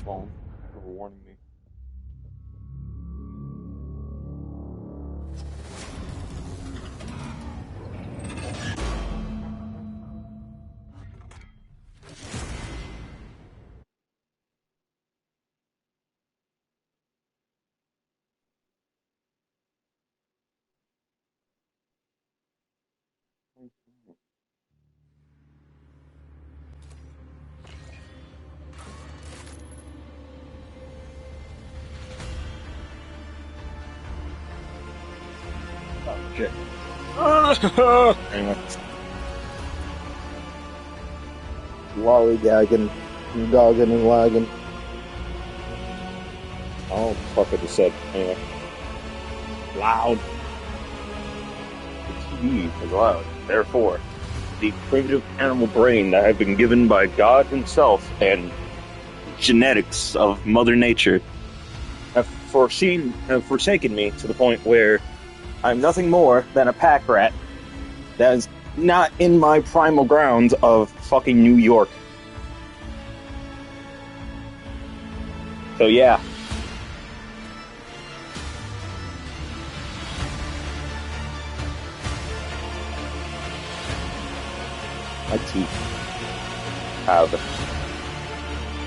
Phone for warning me. Oh shit. Anyway. Lollygagging, dogging and lagging. Oh, fuck I just said. Anyway. Loud. The TV is loud. Therefore, the primitive animal brain that I've been given by God himself and genetics of Mother Nature have forsaken me to the point where I'm nothing more than a pack rat that is not in my primal grounds of fucking New York. So yeah. My teeth have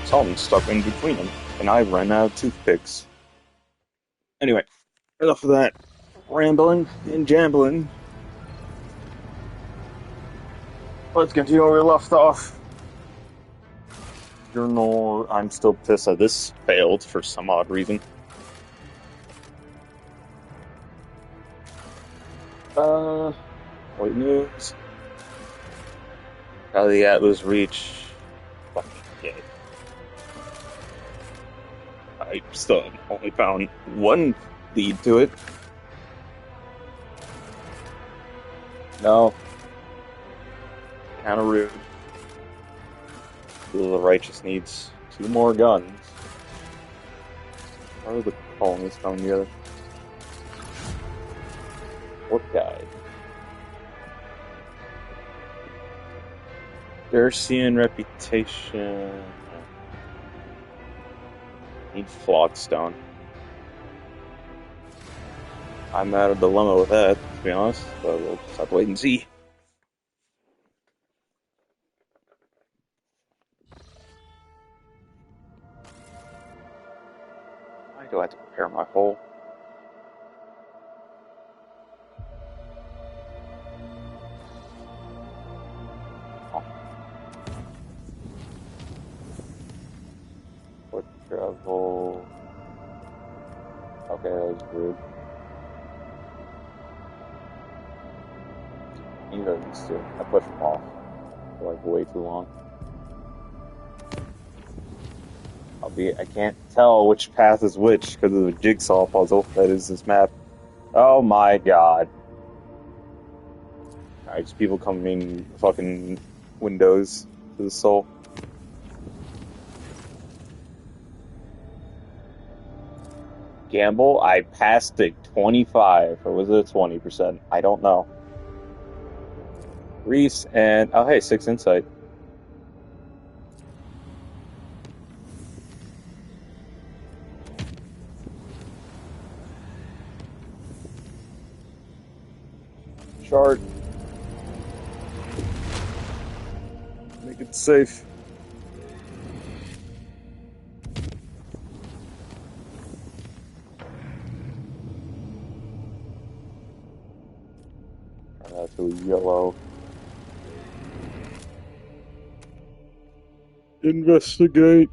something stuck in between them, and I've run out of toothpicks. Anyway, enough of that rambling and jambling. Let's continue where we left off. Journal. I'm still pissed that this failed for some odd reason. What news? How the Atlas reach? Fucking gay. I still only found one lead to it. No. Kinda rude. The righteous needs 2 more guns. How are the colonies coming together? Work guide. Dersian reputation. Need Flogstone. I'm at a dilemma with that, to be honest, but we'll just have to wait and see. Why do I have to prepare my hole? Oh. Foot travel. Okay, that was rude. Neither of these two. I pushed them off for like way too long. I can't tell which path is which because of the jigsaw puzzle that is this map. Oh my god. Alright, just people coming in fucking windows to the soul. Gamble, I passed it 25, or was it 20%? I don't know. Reese and, oh hey, 6 insight. Shard. Make it safe. Turn that to yellow. Investigate.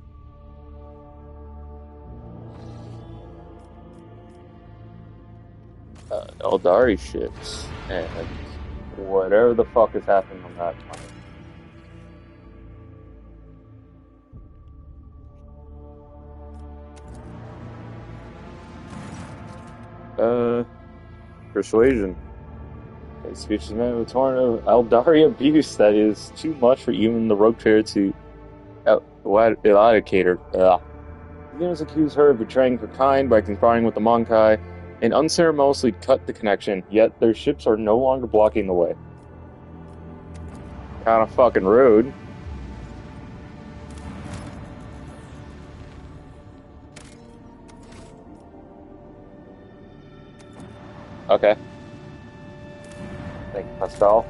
Eldari ships and whatever the fuck is happening on that planet. Persuasion. A speech is met with torrent of Eldari abuse that is too much for even the rogue trader to eradicate. Venus accused her of betraying her kind by conspiring with the Monkai and unceremoniously cut the connection, yet their ships are no longer blocking the way. Kinda fucking rude. Okay. Thank you, Pascal.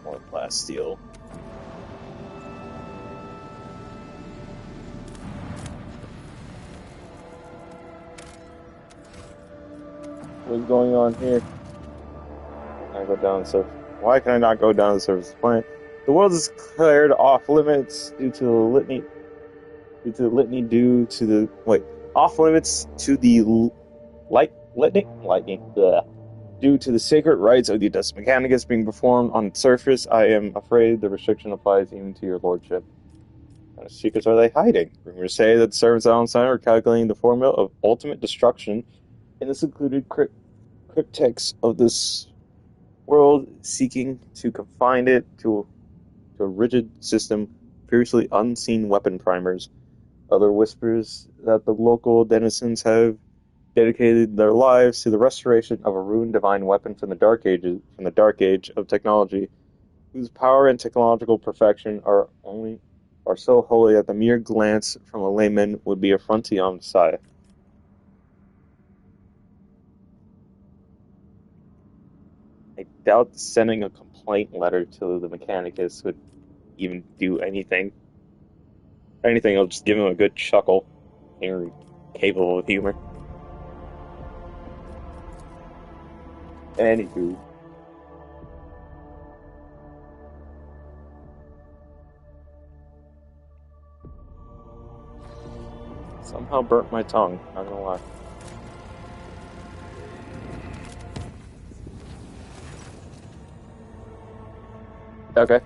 More plasteel. What's going on here? I go down the surface. Why can I not go down the surface of the planet? The world is declared off limits due to the litany. Off limits to the lightning. Due to the sacred rites of the Dust Mechanicus being performed on its surface, I am afraid the restriction applies even to your lordship. What kind of secrets are they hiding? Rumors say that the servants outside are calculating the formula of ultimate destruction in the secluded cryptex of this world, seeking to confine it to a rigid system of previously unseen weapon primers. Other whispers that the local denizens have dedicated their lives to the restoration of a ruined divine weapon from the dark age of technology, whose power and technological perfection are so holy that the mere glance from a layman would be affront to the Messiah. I doubt sending a complaint letter to the Mechanicus would even do anything. If anything, it'll just give him a good chuckle. You're capable of humor. Anywho. Somehow burnt my tongue, not gonna lie. Okay.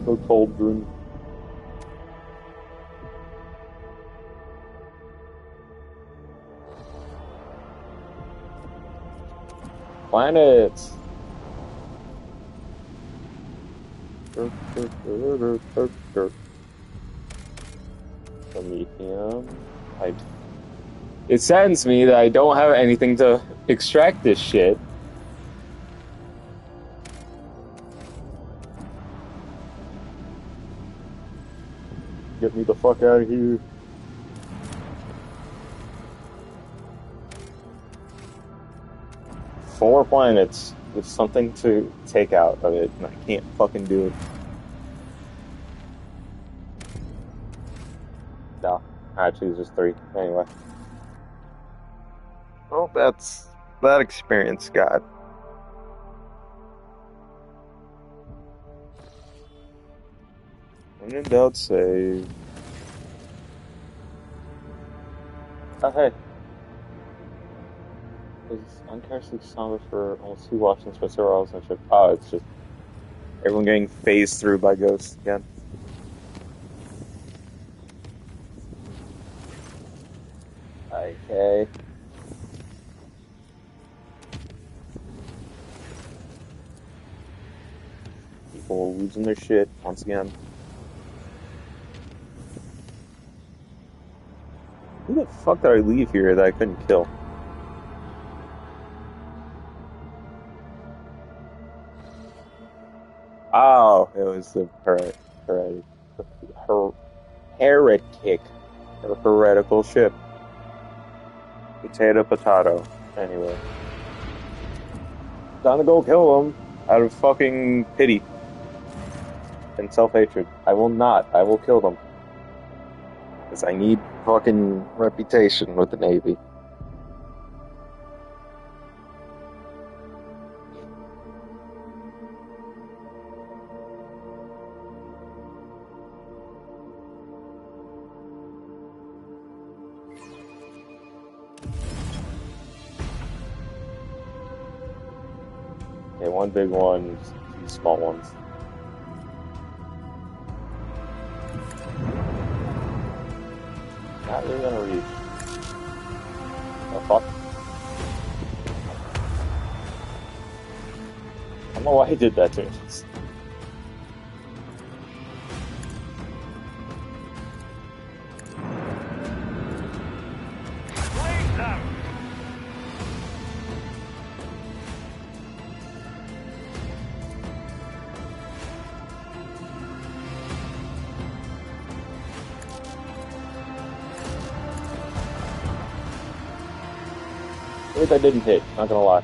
So cold, Brune. Planets! Promethium. It saddens me that I don't have anything to extract this shit. Get me the fuck out of here. Four planets with something to take out of it, and I can't fucking do it. No, actually, it's just three. Anyway. Well, that's that experience, God. When in doubt, save. Oh, hey. It's uncharacteristically somber for almost 2 watchings, but several hours on ship. Oh, it's just everyone getting phased through by ghosts again. Okay. People losing their shit once again. Who the fuck did I leave here that I couldn't kill? Oh, it was the heretic, or heretical ship. Potato. Anyway. Time to go kill them out of fucking pity and self-hatred. I will not. I will kill them. Because I need fucking reputation with the Navy. Okay, one big one, 2 small ones. Not really gonna reach. Oh fuck. I don't know why he did that to us. Weird that didn't hit, not gonna lie.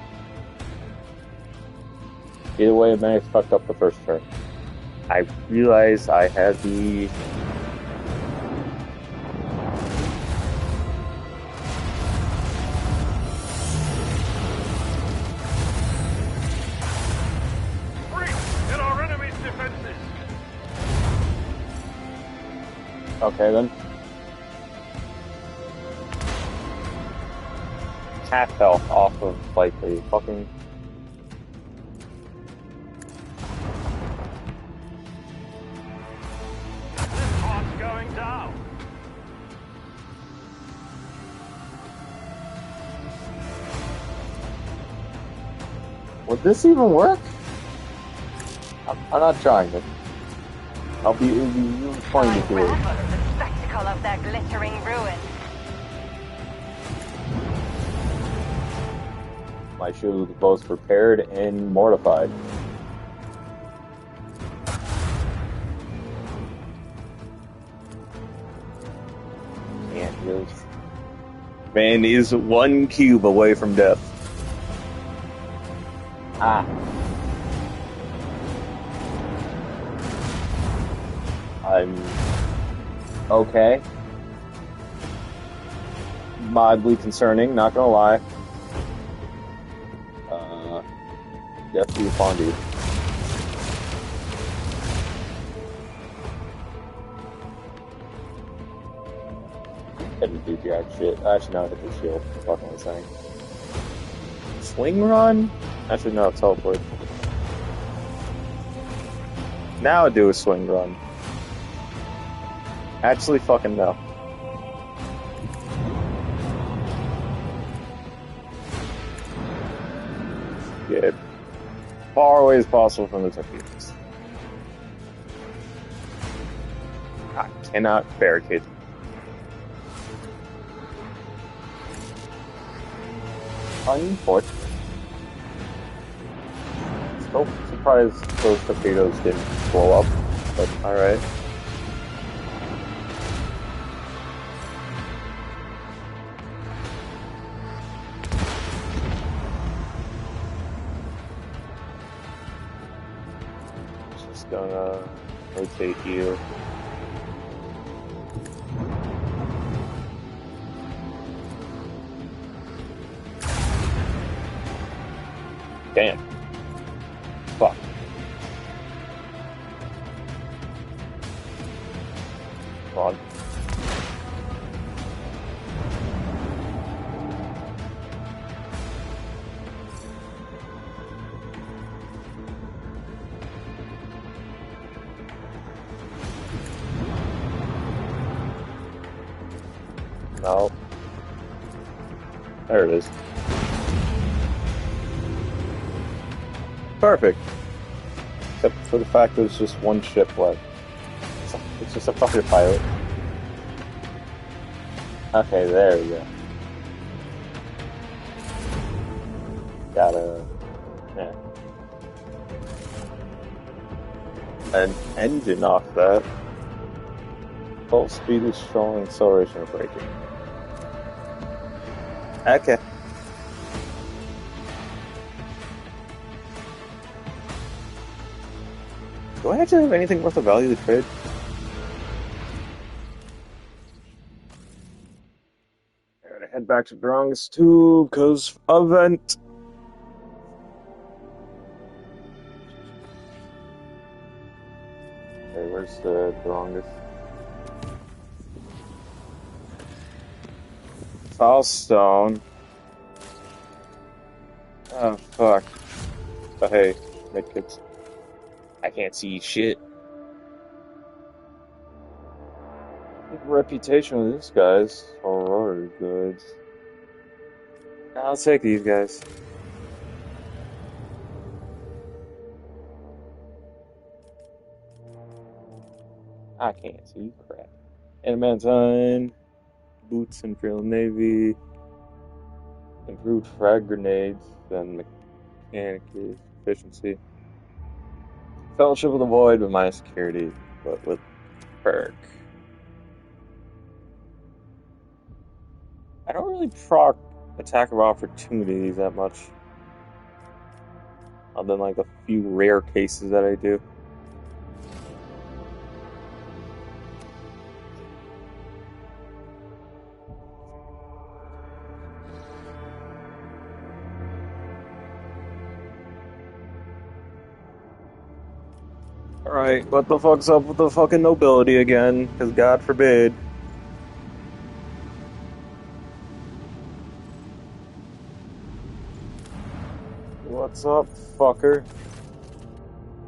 Either way, Max fucked up the first turn. I realized I had the... Hit our enemy's defenses. Okay, then. Half health off of, like, a fucking... This part's going down. Would this even work? I'm not trying it. It'll be really funny to do it. The spectacle of their glittering ruin. My shoe was both prepared and mortified. Can't just... Man is one cube away from death. Ah. I'm okay. Mildly concerning, not gonna lie. Death be upon you. Couldn't do jack shit. Actually, no, I hit the shield. What am I saying? Swing run? Actually, no, teleport. Now I do a swing run. Actually, fucking no. Get far away as possible from the torpedoes. I cannot barricade. Unfortunate. Still surprised those torpedoes didn't blow up, but alright. Just gonna rotate you. Damn. Fuck. Come on. No. There it is. Perfect. Except for the fact there's just one ship left. It's just a fucking pilot. Okay, there we go. Gotta... yeah. An engine off that. Full speed is strong acceleration of braking. Okay. Do I actually have anything worth of value to trade? I gotta head back to Drongus too, because event. Okay, where's the Drongus? Foulstone. Oh, fuck. But hey, medkits. I can't see shit. The reputation with this guy's already good. I'll take these guys. I can't see crap. Adamantine, boots, Imperial Navy, improved frag grenades, and mechanic efficiency. Fellowship of the Void with minus security, but with perk. I don't really proc attack of opportunities that much. Other than like a few rare cases that I do. Alright, what the fuck's up with the fucking nobility again? Because God forbid. What's up, fucker?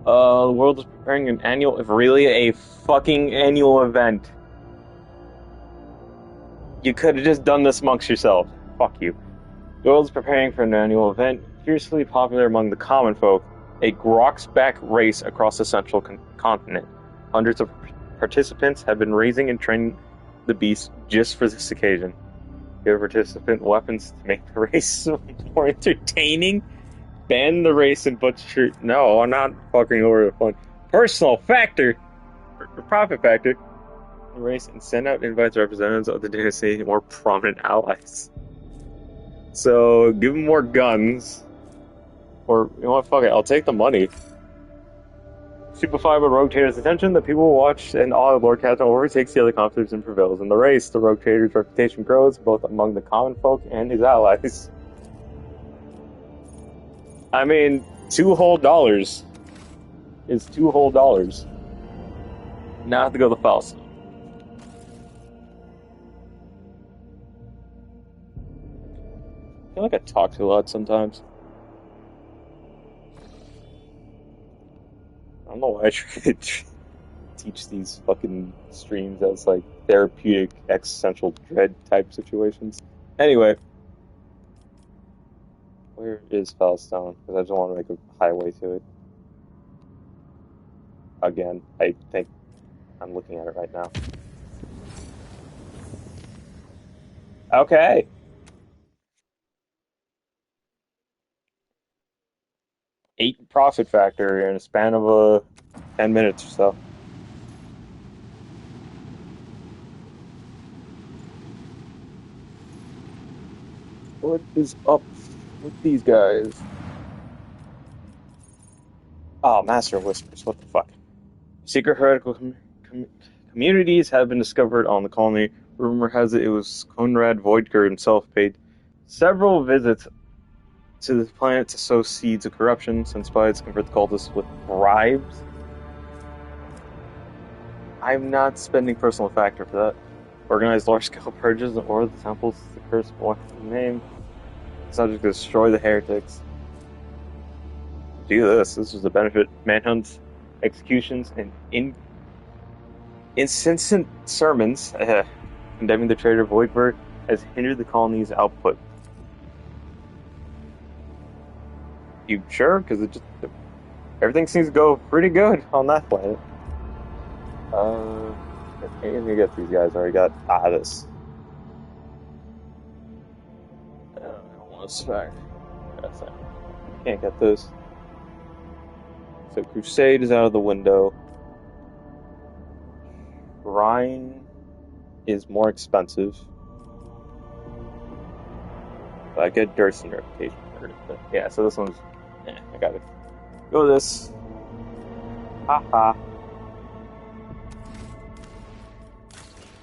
The world is preparing an annual, really a fucking annual event. You could have just done this amongst yourself. Fuck you. The world is preparing for an annual event, fiercely popular among the common folk, a Groxback race across the central continent. Hundreds of participants have been raising and training the beast just for this occasion. Give participant weapons to make the race more entertaining. Ban the race and butcher. No, I'm not fucking over the phone. Personal factor, or profit factor, the race and send out invites to representatives of the dynasty, more prominent allies. So give them more guns, or you know what? Fuck it, I'll take the money. Stupefied by Rogue Trader's attention, the people watch and awe of Lord Captain overtakes the other competitors and prevails in the race. The Rogue Trader's reputation grows both among the common folk and his allies. I mean, $2 whole is $2 whole. Now I have to go to the Faust. I feel like I talk too loud sometimes. I don't know why I try to teach these fucking streams as like therapeutic existential dread type situations. Anyway. Where is Fellstone? Because I just want to make a highway to it. Again, I think I'm looking at it right now. Okay. $8 profit factor in a span of 10 minutes or so. What is up with these guys? Oh, Master Whispers, what the fuck? Secret heretical communities have been discovered on the colony. Rumor has it was Conrad Voidker himself paid several visits to the planet to sow seeds of corruption, since spies convert the cultists with bribes. I'm not spending personal factor for that. Organize large-scale purges or the temples to curse one name. Subject to destroy the heretics. Do this. This was the benefit. Manhunts, executions, and incessant sermons condemning the traitor Voidbird has hindered the colony's output. You sure? Because everything seems to go pretty good on that planet. I'm gonna get these guys. I already got this. I don't want to smack. Can't get this. So Crusade is out of the window. Rhine is more expensive. But I get Durston reputation for it. But yeah, so this one's I got it. Go with this. Haha.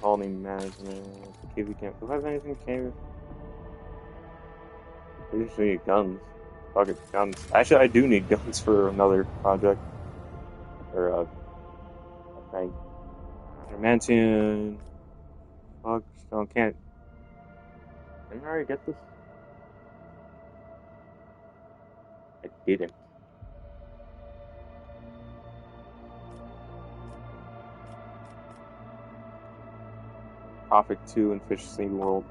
Colony management. KV camp. Do I have anything to KV? I just need guns. Fuck it, guns. Actually, I do need guns for another project. Or, I think. Adamantium. Fuck, still can't. Didn't I already get this? I didn't. Profit 2 and Fish Sea World.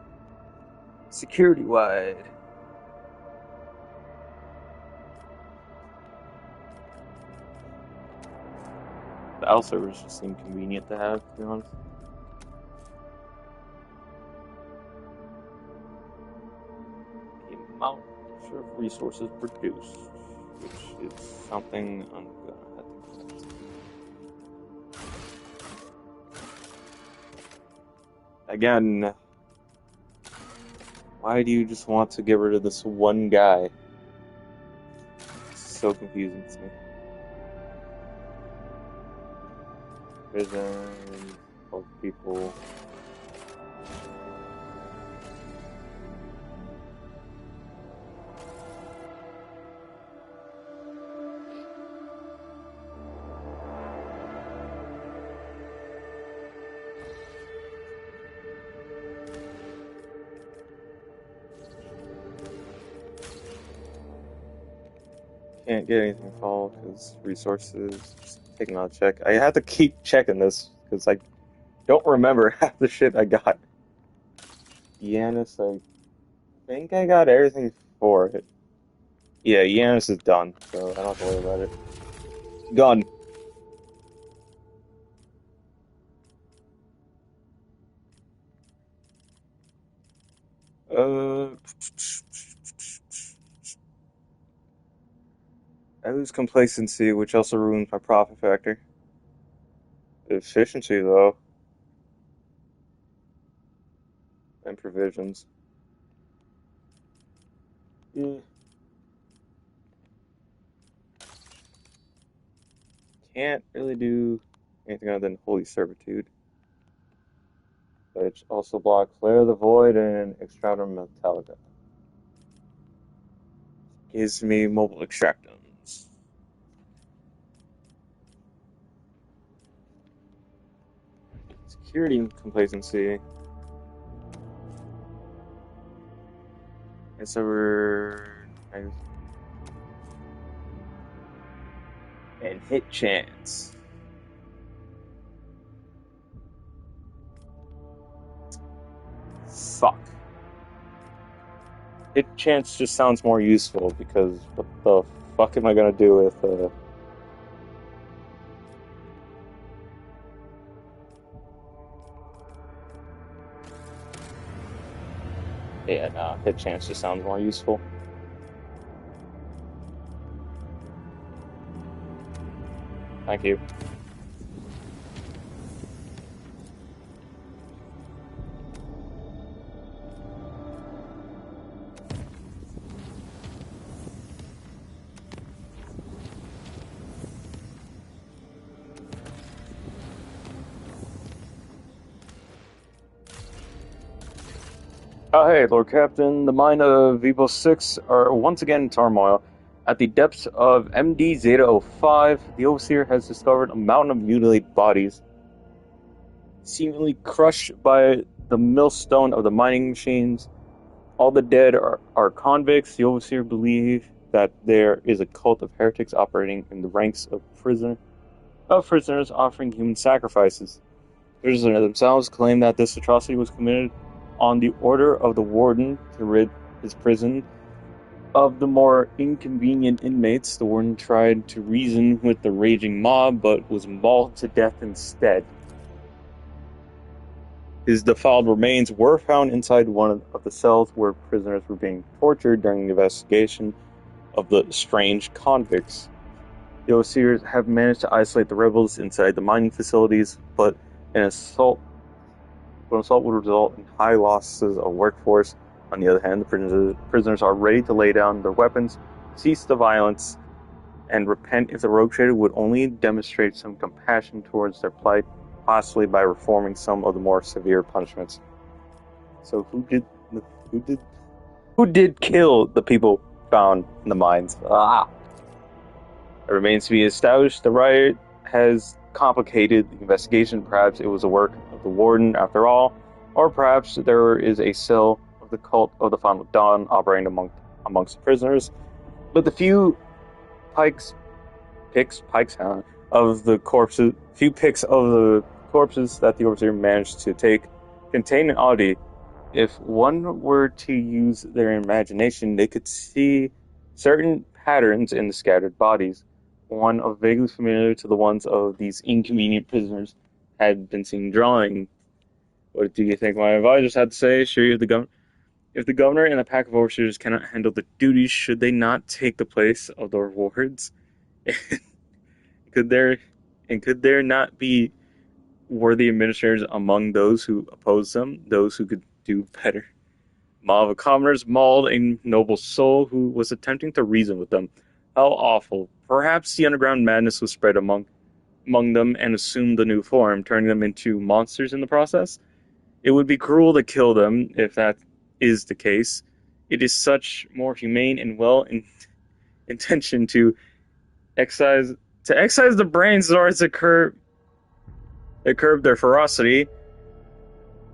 Security wide. The L servers just seem convenient to have, to be honest. The amount of resources produced, which is something I'm gonna have to accept. Again, Why do you just want to get rid of this one guy? It's so confusing to me. Prison, of people. Can't get anything called because resources. Just taking out a check. I have to keep checking this because I don't remember half the shit I got. Yanis, I think I got everything for it. Yeah, Yanis is done, so I don't have to worry about it. Gun. Uh, I lose complacency, which also ruins my profit factor. Efficiency, though, and provisions. Yeah. Can't really do anything other than Holy Servitude, which also blocks Flare of the Void and Extratum Metallica. Gives me mobile extractums. Security and complacency. And so and hit chance. Fuck. Hit chance just sounds more useful because what the fuck am I gonna do with yeah, no, hit chance just sounds more useful. Thank you. Oh, hey, Lord Captain. The mine of Vivo 6 are once again in turmoil. At the depths of MD Zeta 05, the Overseer has discovered a mountain of mutilated bodies, seemingly crushed by the millstone of the mining machines. All the dead are convicts. The Overseer believes that there is a cult of heretics operating in the ranks of prisoners offering human sacrifices. Prisoners themselves claim that this atrocity was committed on the order of the warden to rid his prison of the more inconvenient inmates. The warden tried to reason with the raging mob, but was mauled to death instead. His defiled remains were found inside one of the cells where prisoners were being tortured during the investigation of the strange convicts. The Overseers have managed to isolate the rebels inside the mining facilities, but an assault would result in high losses of workforce. On the other hand, the prisoners are ready to lay down their weapons, cease the violence, and repent if the rogue trader would only demonstrate some compassion towards their plight, possibly by reforming some of the more severe punishments. So who did kill the people found in the mines? It remains to be established. The riot has complicated the investigation. Perhaps it was the work of the warden after all, or perhaps there is a cell of the cult of the Final Dawn operating amongst the prisoners. But the few pics of the corpses that the Overseer managed to take contain an oddity. If one were to use their imagination, they could see certain patterns in the scattered bodies. One of vaguely familiar to the ones of these inconvenient prisoners had been seen drawing. What do you think my advisors had to say? Sure, if the governor and a pack of overseers cannot handle the duties, should they not take the place of the rewards? could there could there not be worthy administrators among those who oppose them, those who could do better? Mob of commoners mauled a noble soul who was attempting to reason with them. How awful. Perhaps the underground madness was spread among them and assumed a new form, turning them into monsters in the process. It would be cruel to kill them if that is the case. It is such more humane and intention to excise the brains in order to curb their ferocity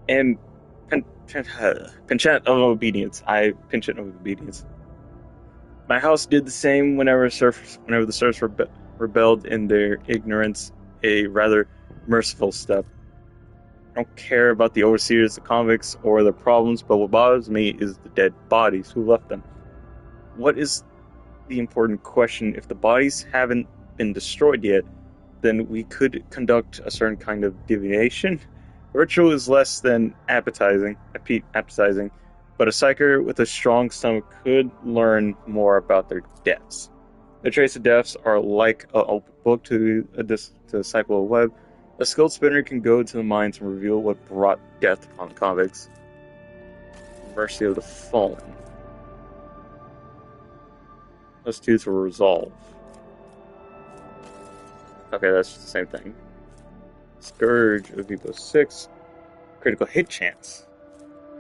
and penchant of obedience. My house did the same whenever the serfs rebelled in their ignorance, a rather merciful step. I don't care about the overseers, the convicts, or their problems, but what bothers me is the dead bodies. Who left them? What is the important question? If the bodies haven't been destroyed yet, then we could conduct a certain kind of divination. Ritual is less than appetizing, but a psyker with a strong stomach could learn more about their deaths. The trace of deaths are like an open book to a disciple of web. A skilled spinner can go to the mines and reveal what brought death upon the convicts. Mercy of the Fallen. Let's do to resolve. Okay, that's the same thing. Scourge of Evo 6. Critical hit chance.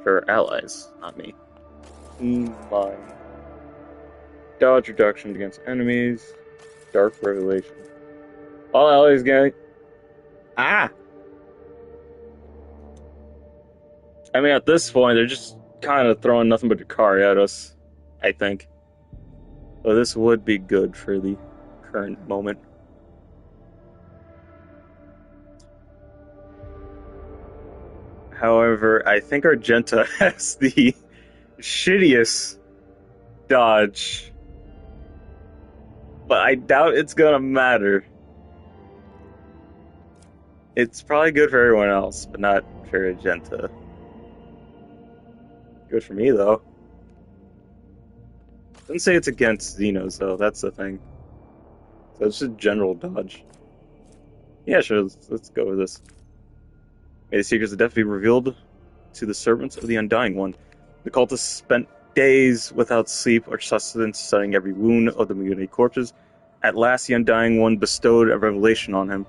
For allies, not me. Mine. Dodge reduction against enemies. Dark Revelation. All allies get... I mean, at this point, they're just kind of throwing nothing but Jakari at us, I think. So this would be good for the current moment. However, I think Argenta has the shittiest dodge. But I doubt it's gonna matter. It's probably good for everyone else, but not for Argenta. Good for me, though. Doesn't say it's against Xenos, though. That's the thing. So it's just general dodge. Yeah, sure. Let's go with this. May the secrets of death be revealed to the servants of the Undying One. The cultists spent days without sleep or sustenance, studying every wound of the mutilated corpses. At last, the Undying One bestowed a revelation on him.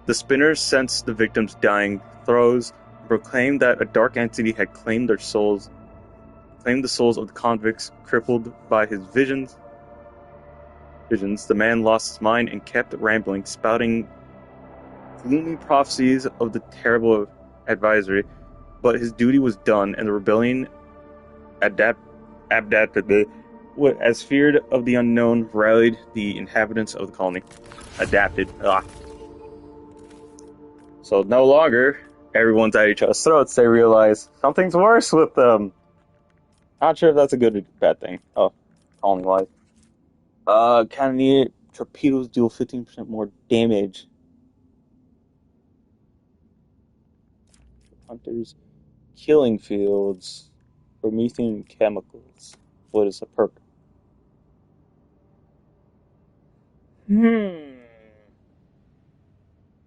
The spinners sensed the victims' dying throes, and proclaimed that a dark entity had claimed the souls of the convicts, crippled by his visions. The man lost his mind and kept rambling, spouting gloomy prophecies of the terrible advisory. But his duty was done, and the rebellion adapted as feared of the unknown, rallied the inhabitants of the colony. Adapted. So no longer everyone's at each other's throats. They realize something's worse with them. Not sure if that's a good or bad thing. Oh, colony-wise. Cannoneer torpedoes deal 15% more damage. Hunters, killing fields, Promethean chemicals. What is the perk?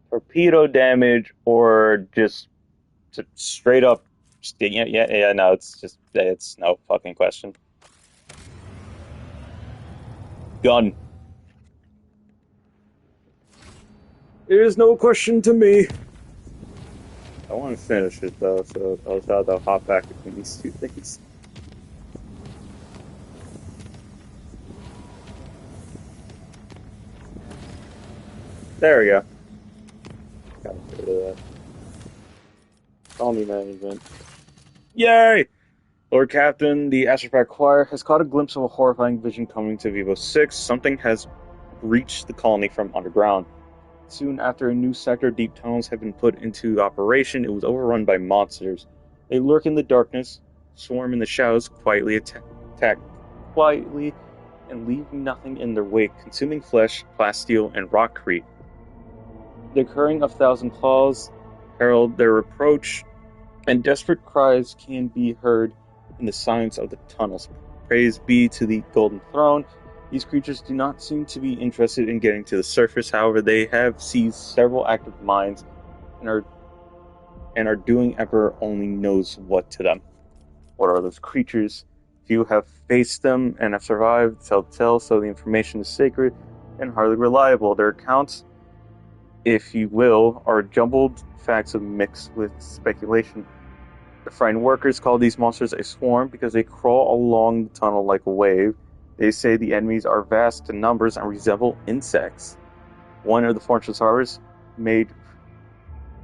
Torpedo damage or just straight up. Yeah. No, it's no fucking question. Gun. There is no question to me. I want to finish it though, so I'll hop back between these two things. There we go. Gotta get rid of that. Colony management. Yay! Lord Captain, the Astropack Choir has caught a glimpse of a horrifying vision coming to Vivo 6. Something has reached the colony from underground. Soon after a new sector, deep tunnels have been put into operation. It was overrun by monsters. They lurk in the darkness, swarm in the shadows, quietly attack quietly, and leave nothing in their wake, consuming flesh, plasteel, and rockcrete. The occurring of thousand claws herald their approach, and desperate cries can be heard in the silence of the tunnels. Praise be to the Golden Throne. These creatures do not seem to be interested in getting to the surface. However, they have seized several active mines and are doing Emperor only knows what to them. What are those creatures? Few have faced them and have survived, tell, so the information is sacred and hardly reliable. Their accounts, if you will, are jumbled facts mixed with speculation. The frightened workers call these monsters a swarm because they crawl along the tunnel like a wave. They say the enemies are vast in numbers and resemble insects. One of the fortune survivors, made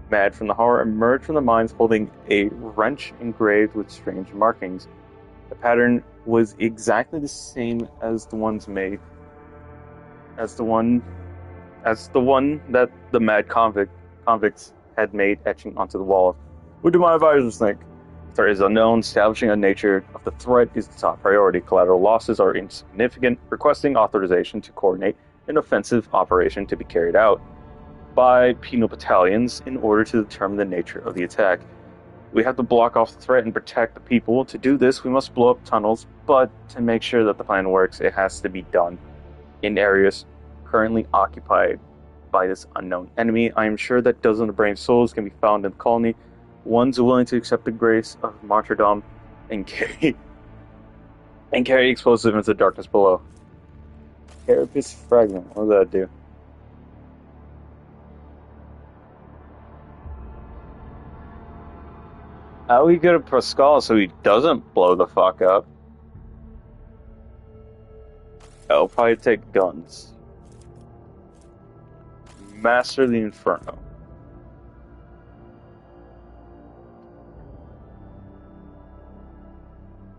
mad from the horror, emerged from the mines holding a wrench engraved with strange markings. The pattern was exactly the same as the ones made as the one that the mad convicts had made etching onto the wall. What do my advisors think? The threat is unknown. Establishing the nature of the threat is the top priority. Collateral losses are insignificant. Requesting authorization to coordinate an offensive operation to be carried out by penal battalions in order to determine the nature of the attack. We have to block off the threat and protect the people. To do this, we must blow up tunnels, but to make sure that the plan works, it has to be done in areas currently occupied by this unknown enemy. I am sure that dozens of brave souls can be found in the colony, ones willing to accept the grace of martyrdom and carry explosive into the darkness below. Carapace fragment. What does that do? How are we gonna Pascal so he doesn't blow the fuck up? I'll probably take guns. Master the Inferno.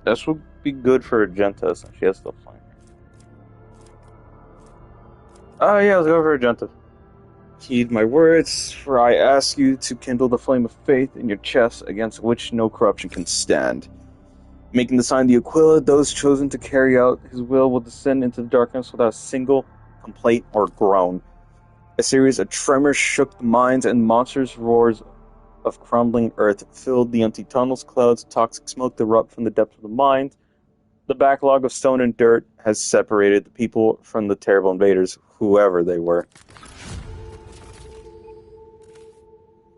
This would be good for Argenta since she has the flame. Oh yeah, let's go for Argenta. Heed my words, for I ask you to kindle the flame of faith in your chest against which no corruption can stand. Making the sign of the Aquila, those chosen to carry out his will descend into the darkness without a single complaint or groan. A series of tremors shook the mines, and monstrous roars of crumbling earth filled the empty tunnels. Clouds of toxic smoke erupt from the depths of the mines. The backlog of stone and dirt has separated the people from the terrible invaders, whoever they were.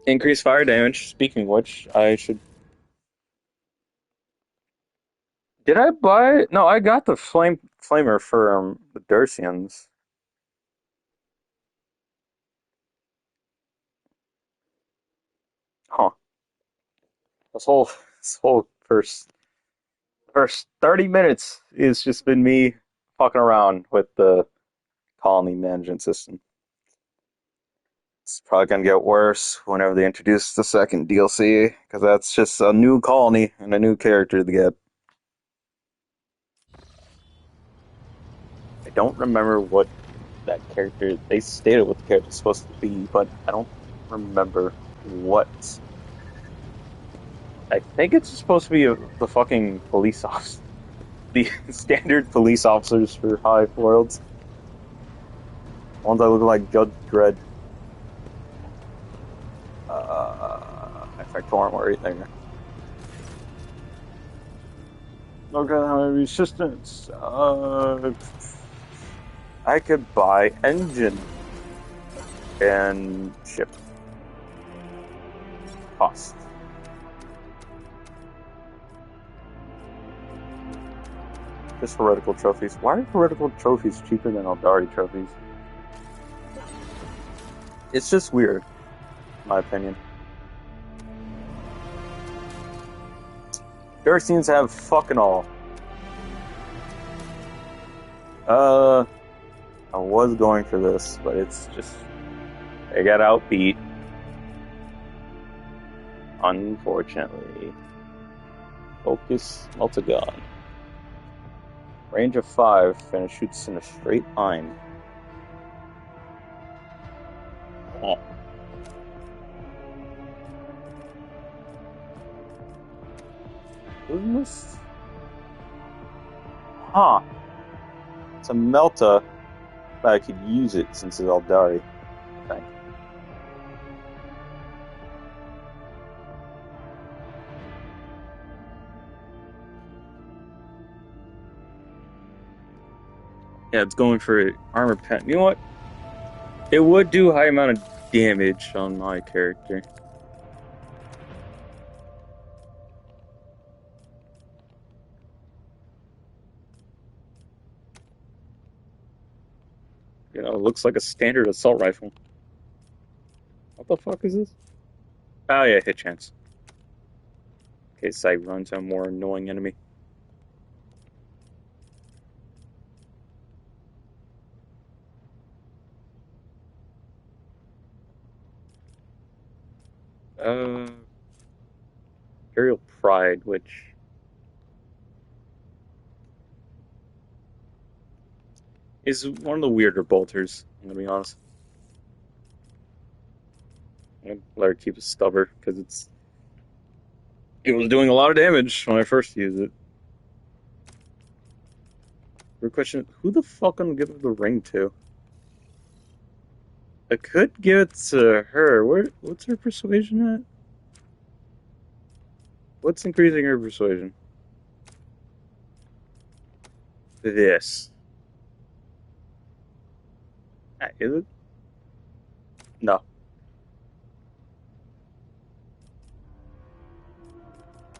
Increased fire damage. Speaking of which, I should... Did I buy... No, I got the flamer for the Dursians. Huh. This whole first 30 minutes has just been me fucking around with the colony management system. It's probably gonna get worse whenever they introduce the second DLC, because that's just a new colony and a new character to get. I don't remember what that character... They stated what the character's supposed to be, but I don't remember what... I think it's supposed to be the fucking police officer. The standard police officers for Hive Worlds. Ones that look like Judge Dredd. In fact, torrent right there. Okay, how resistance? I could buy engine and ship. Cost. Just heretical trophies. Why are heretical trophies cheaper than Eldari trophies? It's just weird, in my opinion. Dursians have fucking all. I was going for this, but it's just... I got outbeat. Unfortunately. Focus, multigun. Range of 5, and it shoots in a straight line. Oh. Isn't this? Huh. It's a Melta, but I could use it since it's Eldari. I think. Yeah, it's going for armor pen. You know what? It would do a high amount of damage on my character. It looks like a standard assault rifle. What the fuck is this? Oh yeah, hit chance. In case I run to a more annoying enemy. Imperial Pride, which is one of the weirder bolters, I'm gonna be honest. I'm gonna let her keep a stubber, because it was doing a lot of damage when I first used it. Good question, who the fuck I'm gonna give the ring to? I could give it to her. What's her persuasion at? What's increasing her persuasion? This. Is it? No.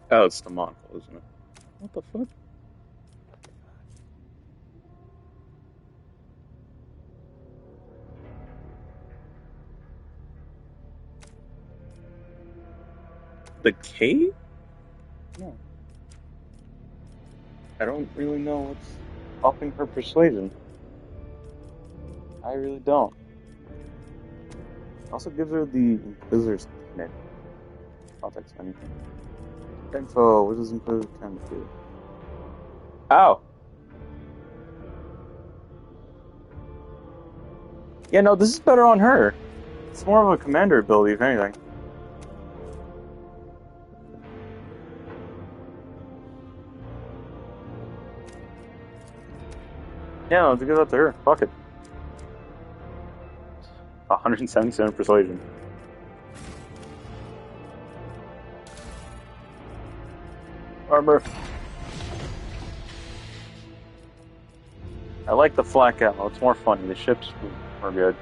Oh, it's the monocle, isn't it? What the fuck? The cave? No. I don't really know what's upping her persuasion. I really don't. Also gives her the Inquisitor's name. Context menu. Info, what does Inquisitor kind of do? Ow! Yeah, no, this is better on her. It's more of a commander ability, if anything. Yeah, let's give that to her. Fuck it. 177 persuasion. Armor. I like the flak ammo. It's more funny. The ships are good.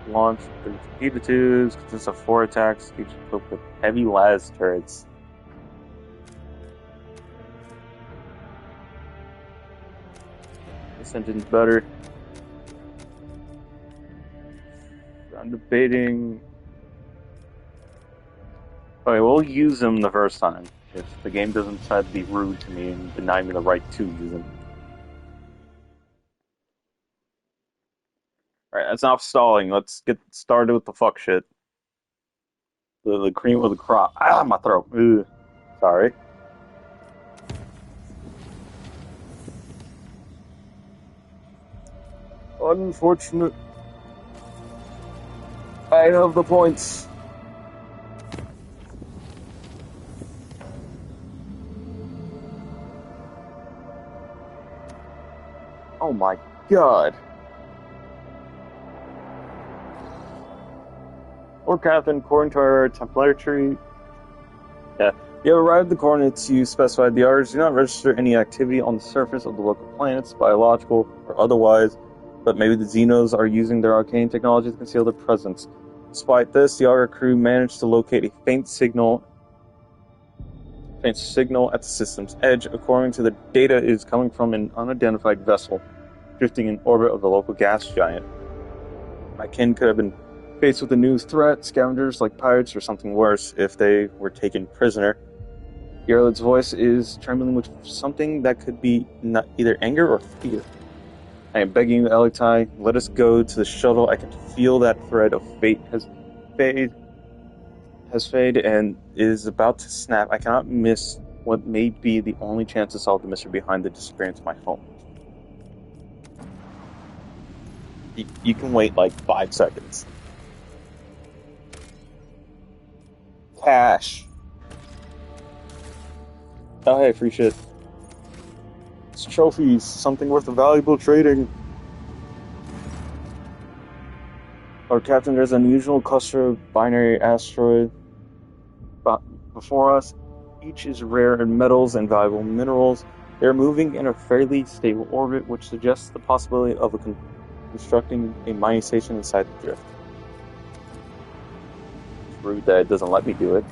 Launch 3 torpedo tubes, consists of 4 attacks, each equipped with heavy las turrets. This engine's better. I'm debating. Okay, we'll use them the first time. If the game doesn't decide to be rude to me and deny me the right to use them. Alright, that's enough stalling. Let's get started with the fuck shit. The cream of the crop. Ah, my throat. Ugh. Sorry. Unfortunate. I have the points. Oh my god. Lord Captain, according to our templarity, you have arrived at the coordinates you specified. The orders do not register any activity on the surface of the local planets, biological or otherwise, but maybe the Xenos are using their arcane technology to conceal their presence. Despite this, the Augur crew managed to locate a faint signal at the system's edge. According to the data, it is coming from an unidentified vessel drifting in orbit of the local gas giant. My kin could have been faced with a new threat, scavengers like pirates or something worse if they were taken prisoner. Yarlad's voice is trembling with something that could be not either anger or fear. I am begging you, Electai, let us go to the shuttle. I can feel that thread of fate has faded and is about to snap. I cannot miss what may be the only chance to solve the mystery behind the disappearance of my home. You can wait like 5 seconds. Cash. Oh hey, free shit. It's trophies, something worth of valuable trading. Our captain, there's an unusual cluster of binary asteroid before us. Each is rare in metals and valuable minerals. They're moving in a fairly stable orbit, which suggests the possibility of constructing a mining station inside the drift. It's rude that it doesn't let me do it.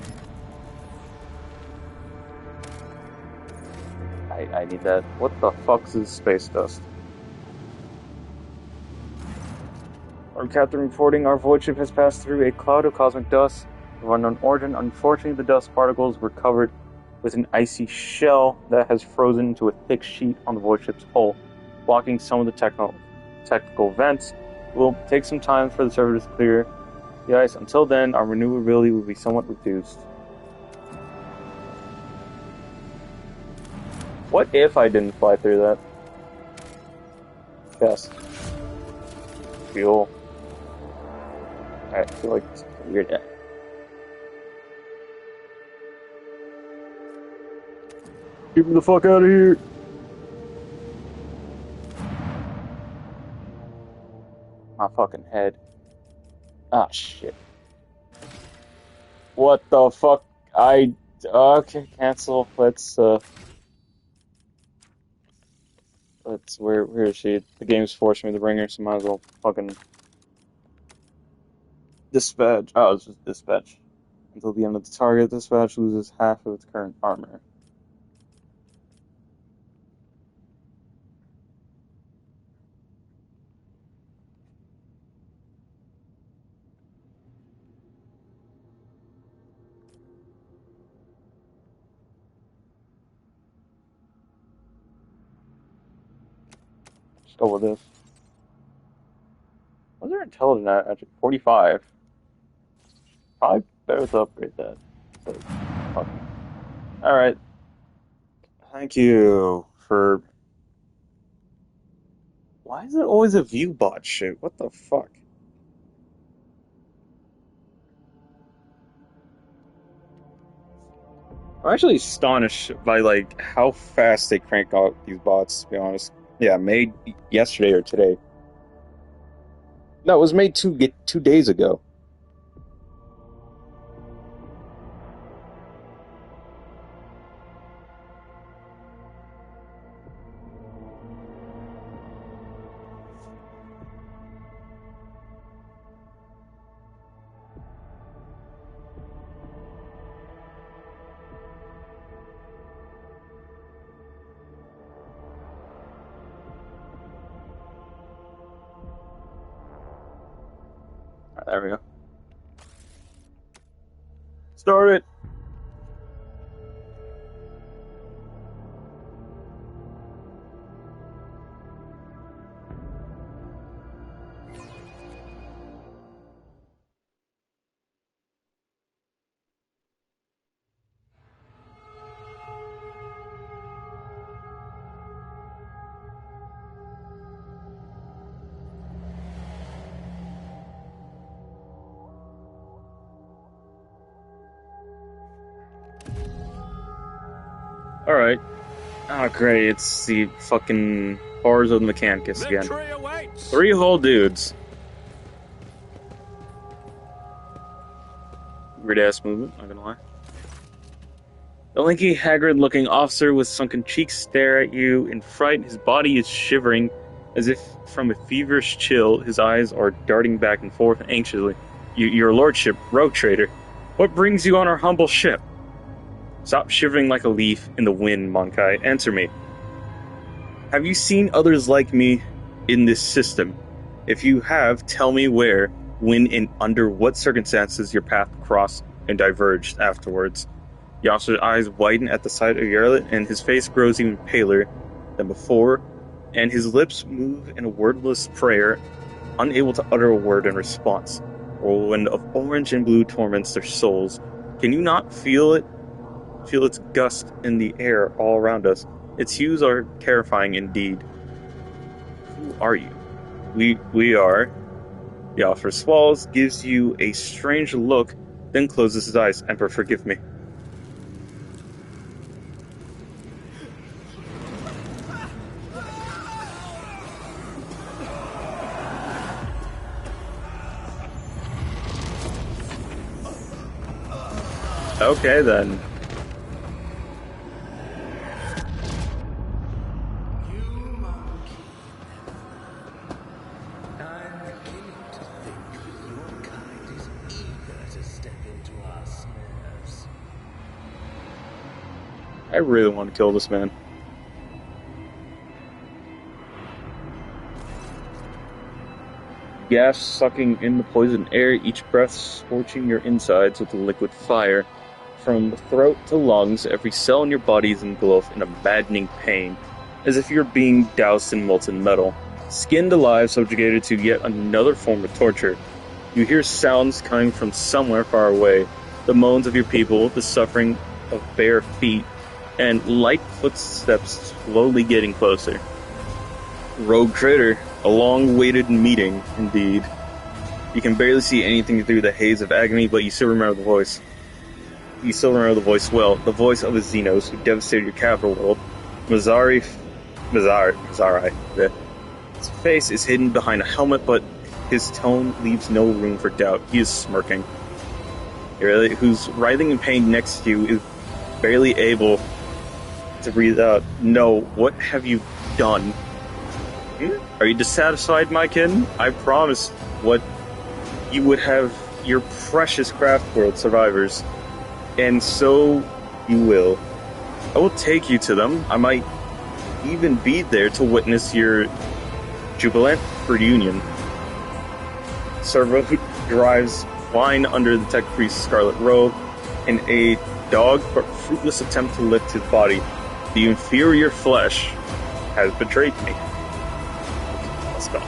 I need that. What the fuck is space dust? Our captain reporting our void ship has passed through a cloud of cosmic dust of unknown origin. Unfortunately, the dust particles were covered with an icy shell that has frozen into a thick sheet on the void ship's hull, blocking some of the technical vents. It will take some time for the surface to clear the ice. Until then, our maneuverability will be somewhat reduced. What if I didn't fly through that? Yes. Fuel. I feel like it's weird. Get me the fuck out of here! My fucking head. Ah, shit. What the fuck? Okay, cancel. Where is she? The game's forcing me to bring her, so might as well fucking dispatch. Oh, it's just dispatch. Until the end of the target, dispatch loses half of its current armor. Let's go with this. What's their intelligence at? Actually, 45. Probably better to upgrade that. So, fuck. Alright. Thank you for... Why is it always a view bot shit? What the fuck? I'm actually astonished by, like, how fast they crank out these bots, to be honest. Yeah, made yesterday or today. No, it was made 2 days ago. Alright, there we go. Start it! Alright. Oh, great. It's the fucking horrors of the Mechanicus again. 3 whole dudes. Weird ass movement, not gonna lie. The lanky, haggard-looking officer with sunken cheeks stare at you in fright. His body is shivering as if from a feverish chill. His eyes are darting back and forth anxiously. Your lordship, rogue trader, what brings you on our humble ship? Stop shivering like a leaf in the wind, Monkai. Answer me. Have you seen others like me in this system? If you have, tell me where, when, and under what circumstances your path crossed and diverged afterwards. The officer's eyes widen at the sight of Yarlet, and his face grows even paler than before, and his lips move in a wordless prayer, unable to utter a word in response. A whirlwind of orange and blue torments their souls. Can you not feel it? Feel its gust in the air all around us. Its hues are terrifying indeed. Who are you? We are... The officer swallows, gives you a strange look, then closes his eyes. Emperor, forgive me. Okay, then. I really want to kill this man. gas sucking in the poison air, each breath scorching your insides with a liquid fire. From throat to lungs, every cell in your body is engulfed in a maddening pain, as if you're being doused in molten metal. Skinned alive, subjugated to yet another form of torture. You hear sounds coming from somewhere far away, the moans of your people, the suffering of bare feet, and light footsteps slowly getting closer. Rogue Trader, a long-awaited meeting, indeed. You can barely see anything through the haze of agony, but you still remember the voice. You still remember the voice well, the voice of the Xenos who devastated your capital world. Mazari. His face is hidden behind a helmet, but his tone leaves no room for doubt. He is smirking. Who's writhing in pain next to you is barely able to breathe out. No, what have you done? Are you dissatisfied, my kin? I promised what you would have your precious craft world survivors. And so you will. I will take you to them. I might even be there to witness your jubilant reunion. Servo drives flying under the tech priest's scarlet robe in a dogged but fruitless attempt to lift his body. The inferior flesh has betrayed me. Let's go.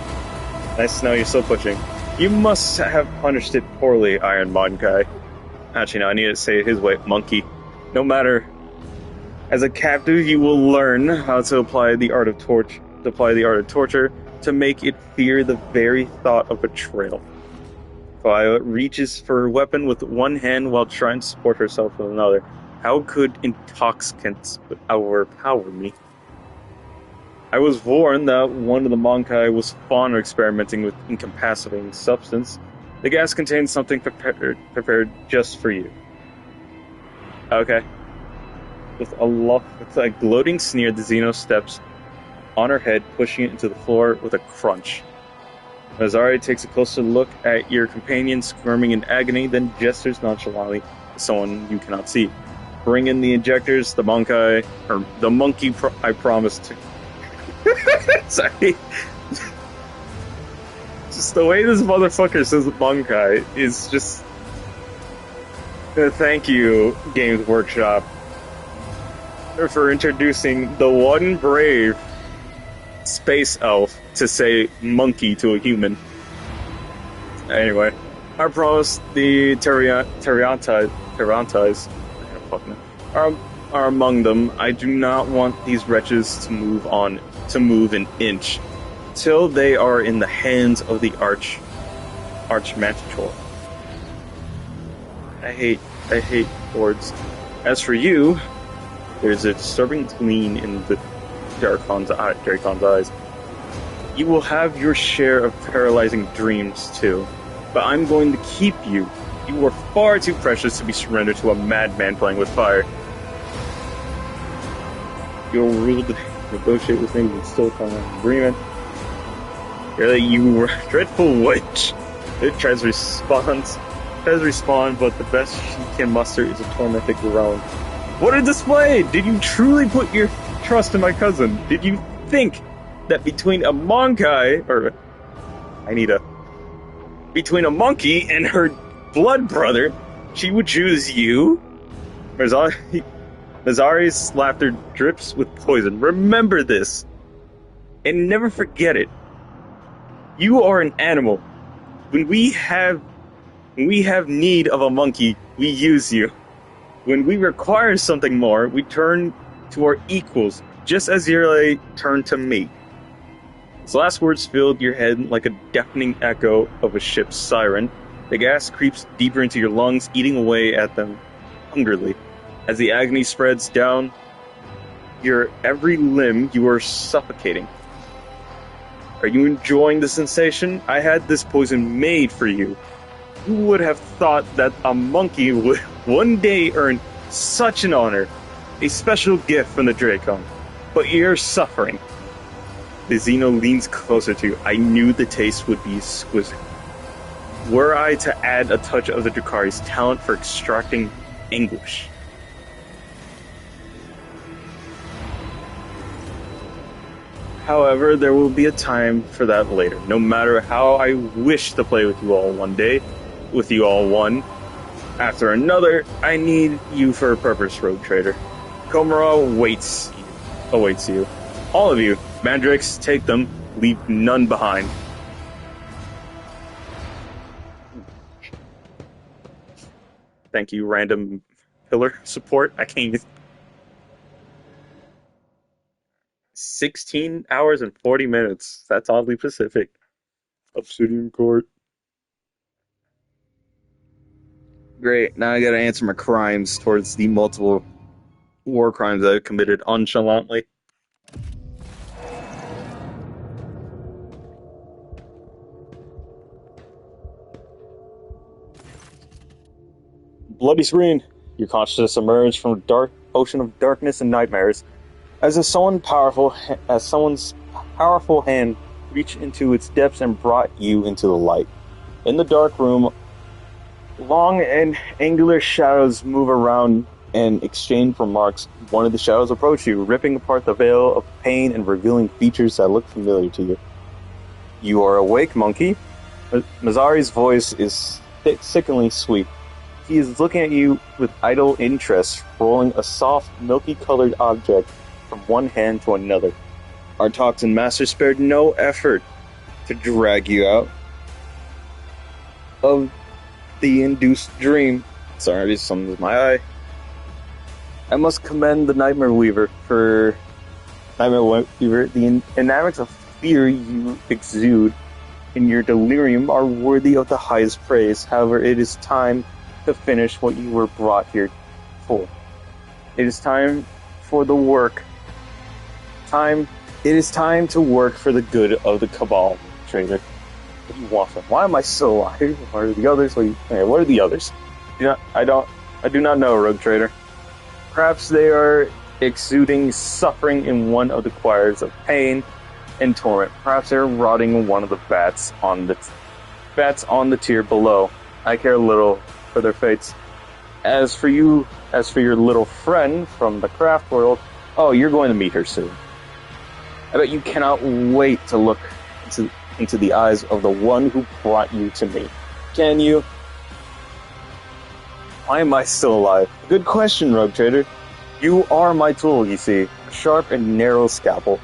Nice to know you're still pushing. You must have punished it poorly, Iron Monkai. Actually, no, I need to say it his way, monkey. No matter. As a captive, you will learn how to apply the art of torture to make it fear the very thought of betrayal. Violet reaches for her weapon with one hand while trying to support herself with another. How could intoxicants overpower me? I was warned that one of the Monkai was fond of experimenting with incapacitating substance. The gas contains something prepared just for you. Okay. With a gloating sneer, the Xeno steps on her head, pushing it into the floor with a crunch. Nazari takes a closer look at your companion, squirming in agony, then gestures nonchalantly to someone you cannot see. Bring in the injectors, the monkey I promised to... Sorry. Just the way this motherfucker says monkey is just... Thank you, Games Workshop, for introducing the one brave space elf to say monkey to a human. Anyway, I promise the Terrantais are among them. I do not want these wretches to move an inch till they are in the hands of the Archmanticore. I hate words. As for you, there's a disturbing gleam in the Dracon's eyes. You will have your share of paralyzing dreams, too. But I'm going to keep you. You are far too precious to be surrendered to a madman playing with fire. You'll rule to negotiate with things and still come to an agreement. Really, you dreadful witch. It tries to respond, but the best she can muster is a tormented groan. What a display! Did you truly put your trust in my cousin? Did you think that between a monkey and her blood brother, she would choose you? Nazari's laughter drips with poison. Remember this, and never forget it. You are an animal. When we have need of a monkey, we use you. When we require something more, we turn to our equals, just as Yurley turned to me. His last words filled your head like a deafening echo of a ship's siren. The gas creeps deeper into your lungs, eating away at them hungrily. As the agony spreads down your every limb, you are suffocating. Are you enjoying the sensation? I had this poison made for you. Who would have thought that a monkey would one day earn such an honor? A special gift from the Dracon. But you're suffering. The Xeno leans closer to you. I knew the taste would be exquisite. Were I to add a touch of the Drakari's talent for extracting anguish. However, there will be a time for that later. No matter how I wish to play with you all one day, with you all one after another, I need you for a purpose, Rogue Trader. Komara awaits you. All of you, Mandrakes, take them. Leave none behind. Thank you, random pillar support. I can't even... 16 hours and 40 minutes. That's oddly Pacific. Obsidian Court. Great. Now I gotta answer my crimes towards the multiple war crimes that I've committed nonchalantly. Bloody screen. Your consciousness emerged from a dark ocean of darkness and nightmares. As someone's powerful hand reached into its depths and brought you into the light. In the dark room, long and angular shadows move around and exchange remarks. One of the shadows approached you, ripping apart the veil of pain and revealing features that look familiar to you. You are awake, monkey. Mazari's voice is sickeningly sweet. He is looking at you with idle interest, rolling a soft, milky-colored object from one hand to another. Our toxin master spared no effort to drag you out of the induced dream. Sorry, something with my eye. I must commend the Nightmare Weaver the dynamics of fear you exude in your delirium are worthy of the highest praise. However, it is time to finish what you were brought here for. It is time for the work. It is time to work for the good of the Cabal, Trader. What do you want from? Why am I so alive? What are the others? What are the others? I do not know, Rogue Trader. Perhaps they are exuding suffering in one of the choirs of pain and torment. Perhaps they are rotting in one of the vats on the tier below. I care little for their fates. As for your little friend from the craft world, oh, you're going to meet her soon. I bet you cannot wait to look into the eyes of the one who brought you to me. Can you? Why am I still alive? Good question, Rogue Trader. You are my tool, you see. A sharp and narrow scalpel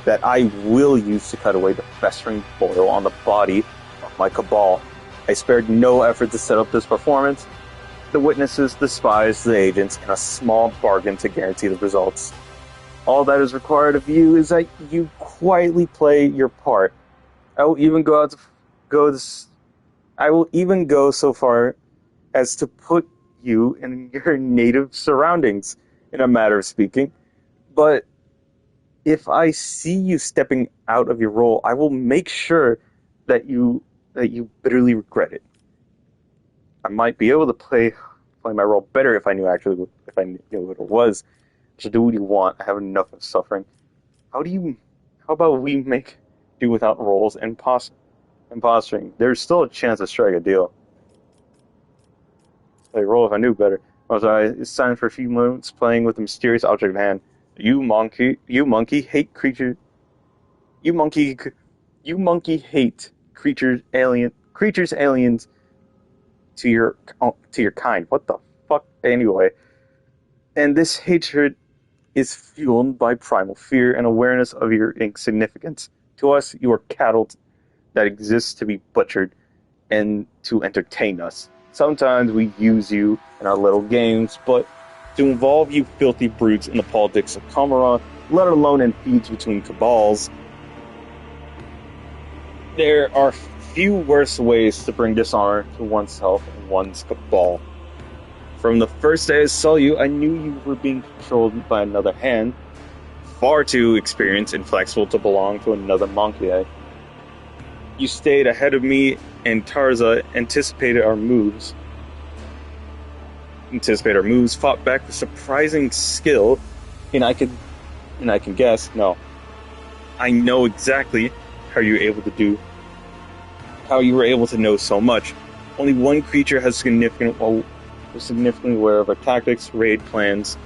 that I will use to cut away the festering boil on the body of my Cabal. I spared no effort to set up this performance. The witnesses, the spies, the agents, and a small bargain to guarantee the results. All that is required of you is that you quietly play your part. I will even go so far as to put you in your native surroundings, in a matter of speaking. But if I see you stepping out of your role, I will make sure that you bitterly regret it. I might be able to play my role better if I knew what it was. So do what you want. I have enough of suffering. How about we make do without roles and posturing? There's still a chance to strike a deal. Play a role if I knew better. It's time for a few moments playing with the mysterious object at hand. You monkey hate creatures. You monkey hate creatures aliens to your kind. What the fuck? Anyway, and this hatred is fueled by primal fear and awareness of your insignificance. To us, you are cattle that exist to be butchered and to entertain us. Sometimes we use you in our little games, but to involve you filthy brutes in the politics of Kamara, let alone in feuds between cabals, there are few worse ways to bring dishonor to oneself and one's cabal. From the first day I saw you, I knew you were being controlled by another hand, far too experienced and flexible to belong to another monkey. You stayed ahead of me, and Tarza anticipated our moves, fought back with surprising skill, and I can guess, no, I know exactly how you were able to know so much. Only one creature was significantly aware of our tactics, raid plans.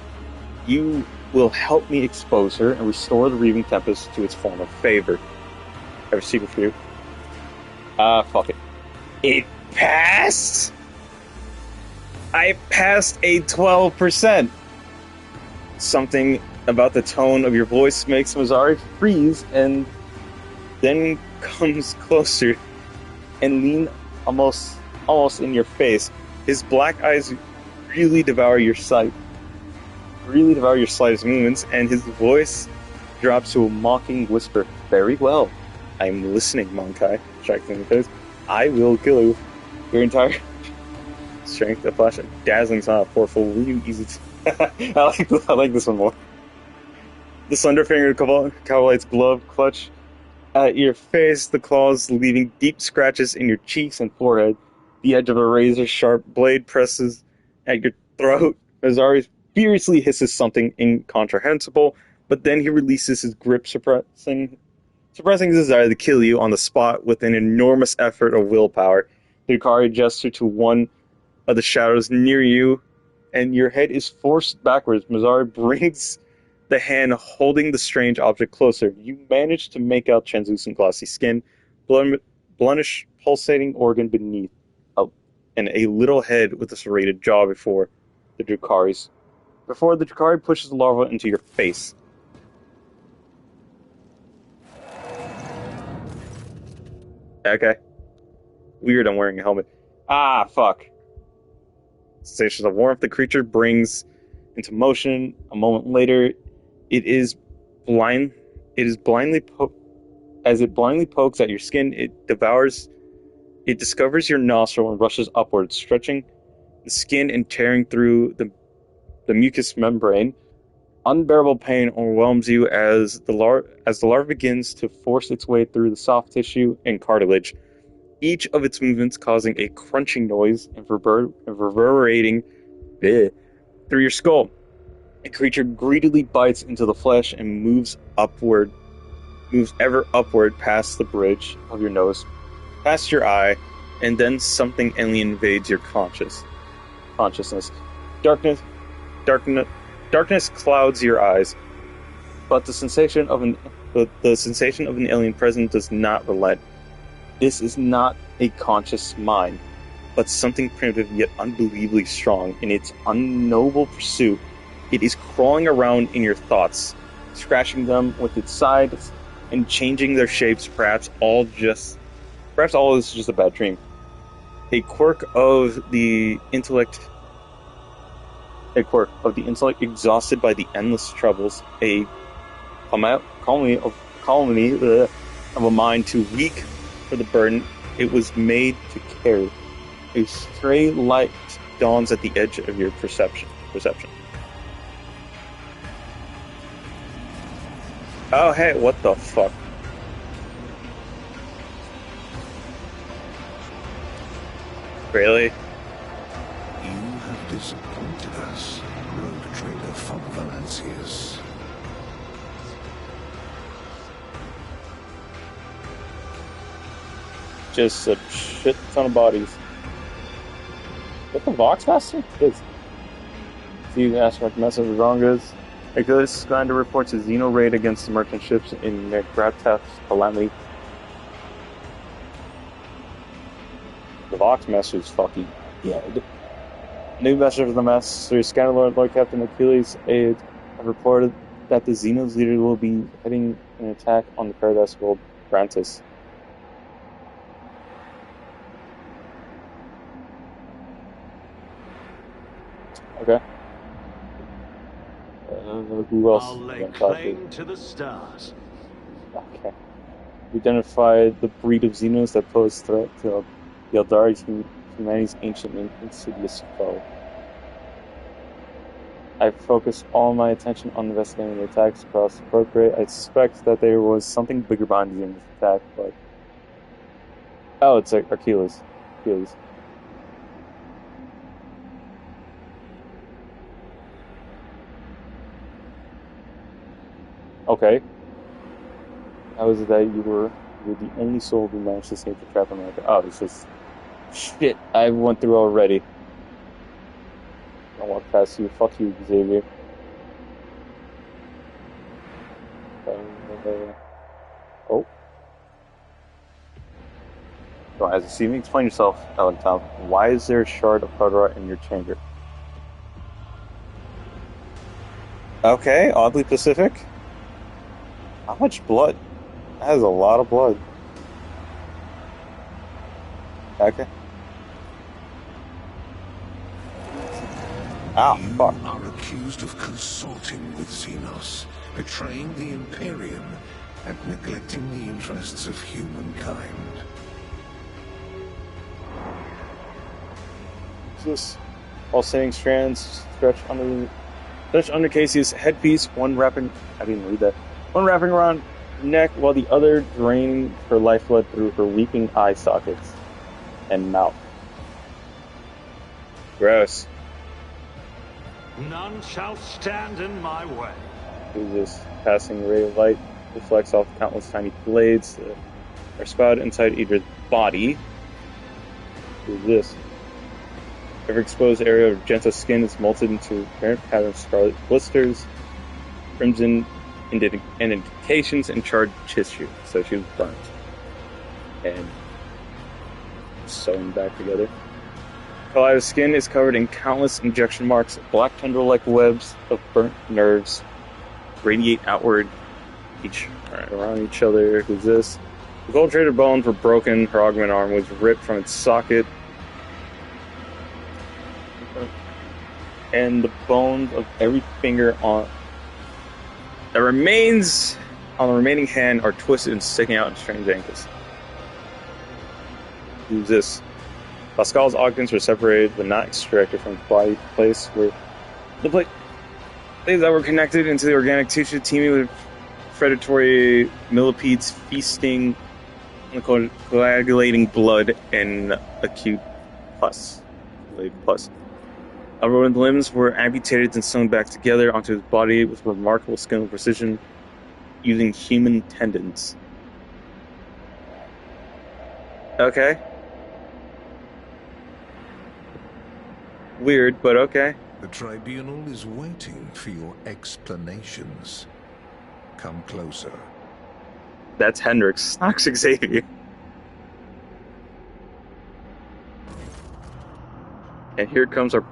You will help me expose her and restore the Reaving Tempest to its former favor. I have a secret for you. Fuck it. It passed! I passed a 12%! Something about the tone of your voice makes Mazzari freeze and then comes closer and lean almost in your face. His black eyes really devour your sight. Really devour your slightest movements, and his voice drops to a mocking whisper. Very well. I'm listening, Monkai. Strikes in the face. I will kill you. Your entire strength, a flash, and dazzling smile, powerful, really easy to... I like this one more. The slender-fingered Cavalite's glove clutch at your face, the claws leaving deep scratches in your cheeks and forehead. The edge of a razor-sharp blade presses at your throat. Mazzari furiously hisses something incomprehensible, but then he releases his grip, suppressing his desire to kill you on the spot with an enormous effort of willpower. The Yukari gesture to one of the shadows near you, and your head is forced backwards. Mazzari brings the hand holding the strange object closer. You manage to make out translucent glossy skin, bluntish pulsating organ beneath, and a little head with a serrated jaw before the Drukari pushes the larva into your face. Okay. Weird, I'm wearing a helmet. Ah, fuck. Sensations of warmth the creature brings into motion. A moment later, as it blindly pokes at your skin, it discovers your nostril and rushes upwards, stretching the skin and tearing through the mucous membrane. Unbearable pain overwhelms you as the larva begins to force its way through the soft tissue and cartilage, each of its movements causing a crunching noise and reverberating through your skull. The creature greedily bites into the flesh and moves ever upward past the bridge of your nose, past your eye, and then something alien invades your consciousness. Darkness clouds your eyes, but the sensation of an alien presence does not relent. This is not a conscious mind, but something primitive yet unbelievably strong in its unknowable pursuit. It is crawling around in your thoughts, scratching them with its sides and changing their shapes. Perhaps all is just a bad dream. A quirk of the intellect exhausted by the endless troubles, a colony of a mind too weak for the burden it was made to carry. A stray light dawns at the edge of your perception. Oh, hey, what the fuck? Really? You have disappointed us, rogue trader von Valancius. Just a shit ton of bodies. What the Voxmaster? Is. See, you ask what the message of wrong is. Achilles Grinder reports a Xeno raid against the merchant ships in Grabtef's Calamity. The Voxmaster is fucking dead. New message of the Master Scanlord, Lord Captain Achilles' aide, have reported that the Xeno's leader will be heading an attack on the Paradise World, Grantis. Okay. Who else? I'll lay claim to the stars. Okay. We identified the breed of Xenos that pose threat to the Eldari, humanity's ancient and insidious foe. I focused all my attention on investigating the attacks across the Procreate. I suspect that there was something bigger behind the Xenos attack, but... Oh, it's like Achilles. Okay. How is it that you were the only soul who managed to escape the trap in America? Oh, this is shit I went through already. I'll walk past you. Fuck you, Xavier. Oh. So as you see me explain yourself, Ellen Tom, why is there a shard of Carteret in your chamber? Okay, oddly Pacific. How much blood? That is a lot of blood. Okay. Ah, You fuck. are accused of consorting with Xenos, betraying the Imperium, and neglecting the interests of humankind. This pulsating strands stretch under Casey's headpiece, one wrapping around her neck while the other draining her lifeblood through her weeping eye sockets and mouth. Gross. None shall stand in my way. Who's this passing ray of light reflects off countless tiny blades that are spouted inside Idra's body. Who's this? Every exposed area of Genta's skin is melted into apparent pattern of scarlet blisters, crimson indentations, and charred tissue. So she was burnt and sewn back together. Kalia's skin is covered in countless injection marks. Black tendril-like webs of burnt nerves radiate outward, around each other. Who's this? The gold-traded bones were broken. Her augment arm was ripped from its socket, and the bones of every finger that remains on the remaining hand are twisted and sticking out in strange angles. Who's this? Pascal's organs were separated but not extracted from the body place where the plates that were connected into the organic tissue teeming with predatory millipedes feasting on coagulating blood and acute pus. Rodent limbs were amputated and sewn back together onto his body with remarkable skill and precision using human tendons. Okay. Weird, but okay. The tribunal is waiting for your explanations. Come closer. That's Hendrix, not Xavier. And here comes our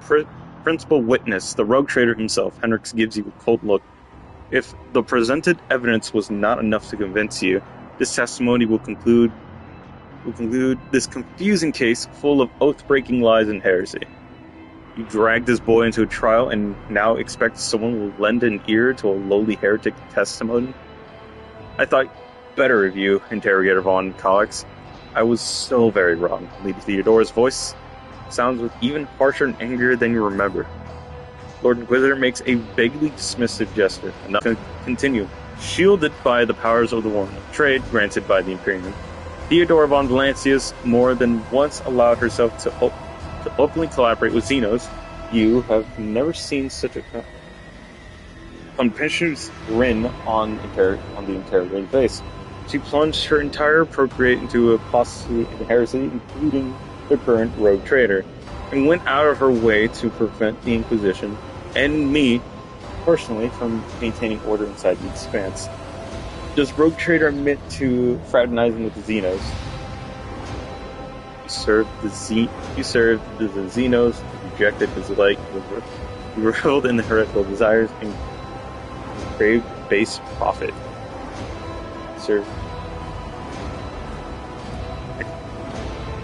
principal witness, the rogue trader himself. Hendrix gives you a cold look. If the presented evidence was not enough to convince you, this testimony will conclude this confusing case full of oath-breaking lies and heresy. You dragged this boy into a trial and now expect someone will lend an ear to a lowly heretic testimony? I thought better of you, Interrogator von Collix. I was so very wrong. Lady Theodora's voice sounds with even harsher anger than you remember. Lord Inquisitor makes a vaguely dismissive gesture, enough to continue. Shielded by the powers of the Warren of Trade granted by the Imperium, Theodora von Valancius more than once allowed herself to openly collaborate with Xenos. You have never seen such a contemptuous grin on the interrogator's face. She plunged her entire procreate into apostasy and heresy, including the current rogue trader, and went out of her way to prevent the Inquisition and me, personally, from maintaining order inside the Expanse. Does rogue trader admit to fraternizing with the Xenos? You served the Xenos, rejected his light, you reveled in the heretical desires, and craved base profit. Sir,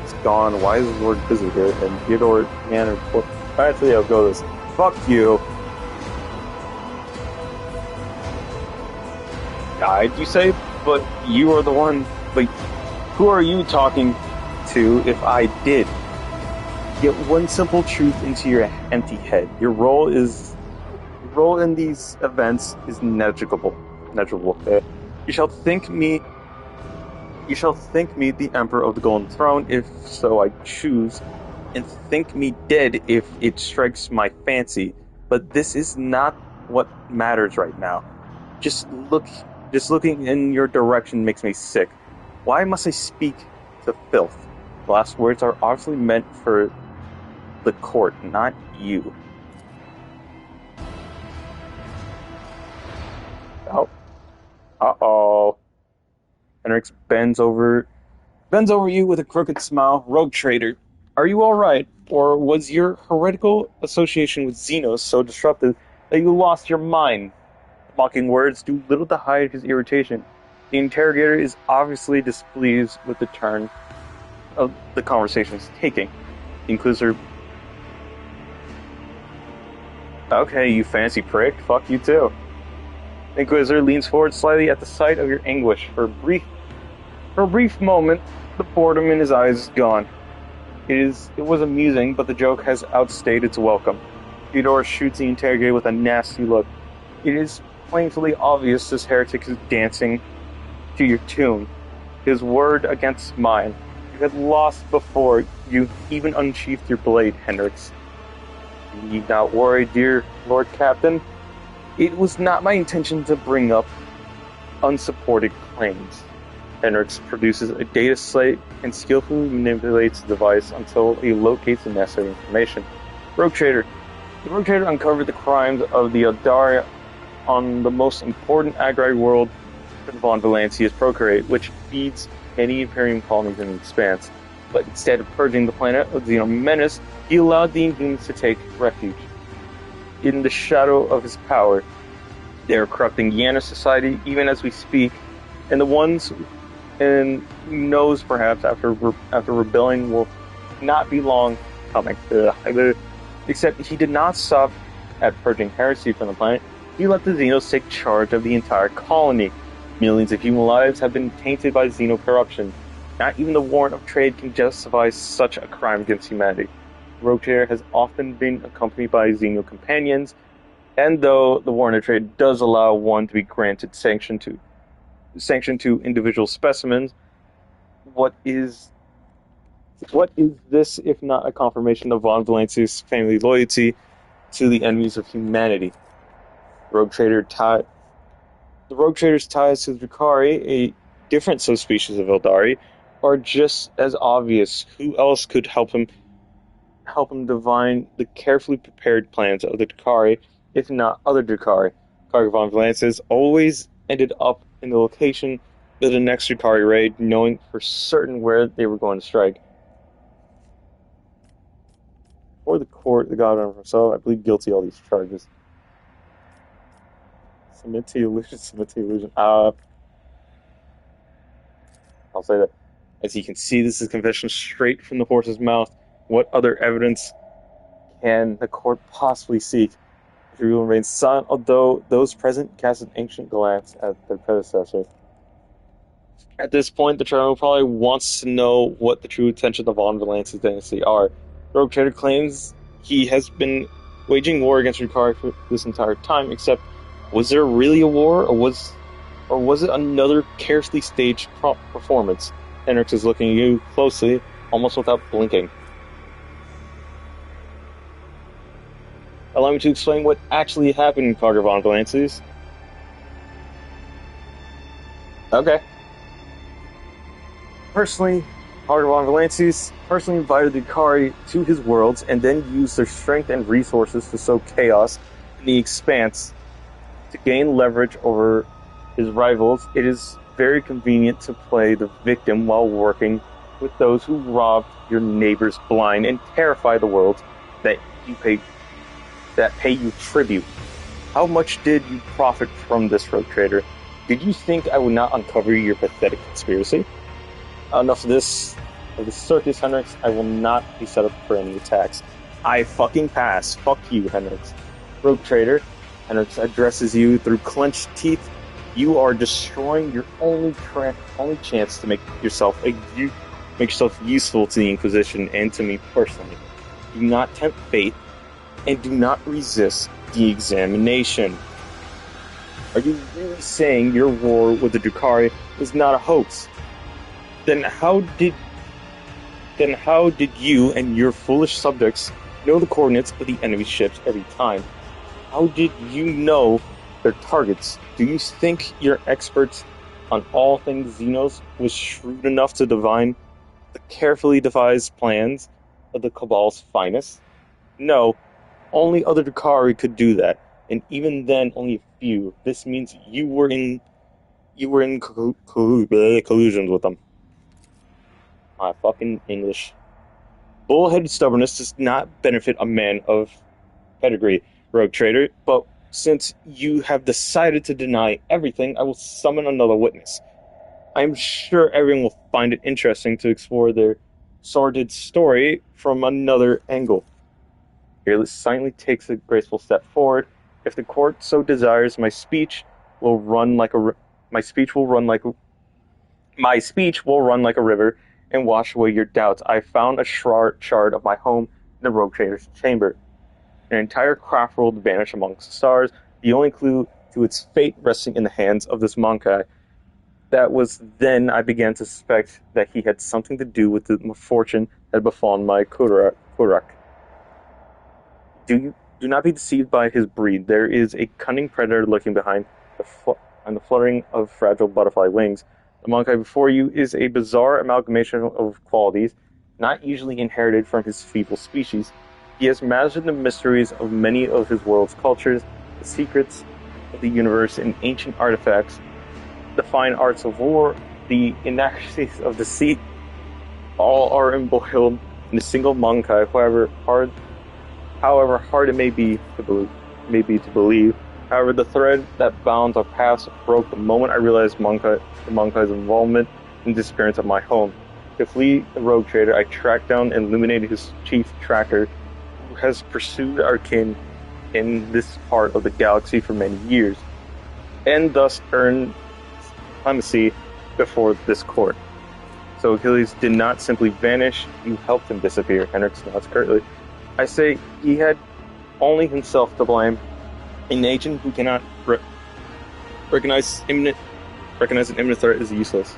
it's gone. Why is Lord Busy here? And Theodore Manor. Actually, I'll go this. Fuck you. Died, you say? But you are the one. But who are you talking to if I did? Get one simple truth into your empty head. Your role in these events is negligible. You shall think me the Emperor of the Golden Throne, if so I choose, and think me dead if it strikes my fancy. But this is not what matters right now. Just looking in your direction makes me sick. Why must I speak to filth? The last words are obviously meant for the court, not you. Uh-oh. Henrix bends over you with a crooked smile. Rogue trader, are you alright? Or was your heretical association with Xenos so disruptive that you lost your mind? Mocking words do little to hide his irritation. The interrogator is obviously displeased with the turn of the conversation is taking. He includes her. Okay, you fancy prick. Fuck you too. The Inquisitor leans forward slightly at the sight of your anguish. For a brief moment, the boredom in his eyes is gone. It was amusing, but the joke has outstayed its welcome. Theodore shoots the interrogator with a nasty look. It is plainly obvious this heretic is dancing to your tune. His word against mine. You had lost before you even unsheathed your blade, Hendrix. You need not worry, dear Lord Captain. It was not my intention to bring up unsupported claims. Hendrix produces a data slate and skillfully manipulates the device until he locates the necessary information. Rogue Trader. The Rogue Trader uncovered the crimes of the Eldari on the most important Agrite world von Valancia's procreate, which feeds many Imperium colonies in the expanse. But instead of purging the planet of Xeno menace, he allowed the Inhumans to take refuge. In the shadow of his power, they are corrupting Yana society even as we speak, and the ones and who knows perhaps after rebelling will not be long coming. Except he did not stop at purging heresy from the planet. He let the Xenos take charge of the entire colony. Millions of human lives have been tainted by Xeno corruption. Not even the warrant of trade can justify such a crime against humanity. Rogue Trader has often been accompanied by Xeno companions, and though the warrant of trade does allow one to be granted sanction to individual specimens, what is this if not a confirmation of Von Valancia's family loyalty to the enemies of humanity? The Rogue Trader's ties to the Drukhari, a different subspecies of Eldari, are just as obvious. Who else could help him divine the carefully prepared plans of the Drukhari, if not other Drukhari? Karga von Valancia's always ended up in the location of the next Drukhari raid, knowing for certain where they were going to strike. Or the court, the god of himself, I plead guilty to all these charges. Submit to illusion. I'll say that. As you can see, this is a confession straight from the horse's mouth. What other evidence can the court possibly seek? The rule remains silent, although those present cast an ancient glance at their predecessor. At this point, the tribunal probably wants to know what the true intentions of Von Valancia's dynasty are. Rogue Trader claims he has been waging war against Drukhari for this entire time, except was there really a war, or was it another carefully staged performance? Hendrix is looking at you closely, almost without blinking. Allow me to explain what actually happened in Karga von Valancia's. Okay. Personally, Karga von Valancia's personally invited the Drukhari to his worlds and then used their strength and resources to sow chaos in the expanse to gain leverage over his rivals. It is very convenient to play the victim while working with those who robbed your neighbors blind and terrify the world that pay you tribute. How much did you profit from this, Rogue Trader? Did you think I would not uncover your pathetic conspiracy? Enough of this circus, Hendrix. I will not be set up for any attacks. I fucking pass. Fuck you, Hendrix. Rogue Trader. Hendrix addresses you through clenched teeth. You are destroying your only chance to make yourself useful to the Inquisition and to me personally. Do not tempt fate, and do not resist the examination. Are you really saying your war with the Drukhari was not a hoax? Then how did you and your foolish subjects know the coordinates of the enemy ships every time? How did you know their targets? Do you think your experts on all things Xenos was shrewd enough to divine the carefully devised plans of the Cabal's finest? No, only other Drukhari could do that, and even then only a few. This means you were in you were in collusions with them. My fucking English. Bullheaded stubbornness does not benefit a man of pedigree, rogue trader, but since you have decided to deny everything, I will summon another witness. I am sure everyone will find it interesting to explore their sordid story from another angle. Fearless silently takes a graceful step forward. If the court so desires, my speech will run like a river and wash away your doubts. I found a shard of my home in the rogue trader's chamber. An entire craft world vanished amongst the stars, the only clue to its fate resting in the hands of this Monkai. That was then I began to suspect that he had something to do with the misfortune that had befallen my Korak. Do not be deceived by his breed. There is a cunning predator lurking behind the fluttering of fragile butterfly wings. The Monkai before you is a bizarre amalgamation of qualities not usually inherited from his feeble species. He has mastered the mysteries of many of his world's cultures, the secrets of the universe, and ancient artifacts, the fine arts of war, the inaccuracies of deceit. All are embroiled in a single Monkai, however hard it may be to believe. However, the thread that bounds our paths broke the moment I realized the Monkai's involvement in the disappearance of my home. To flee the rogue trader, I tracked down and eliminated his chief tracker, who has pursued our kin in this part of the galaxy for many years, and thus earned clemency before this court. So Achilles did not simply vanish, you helped him disappear, Henrik nods curtly. I say he had only himself to blame. A nation who cannot recognize an imminent threat is useless.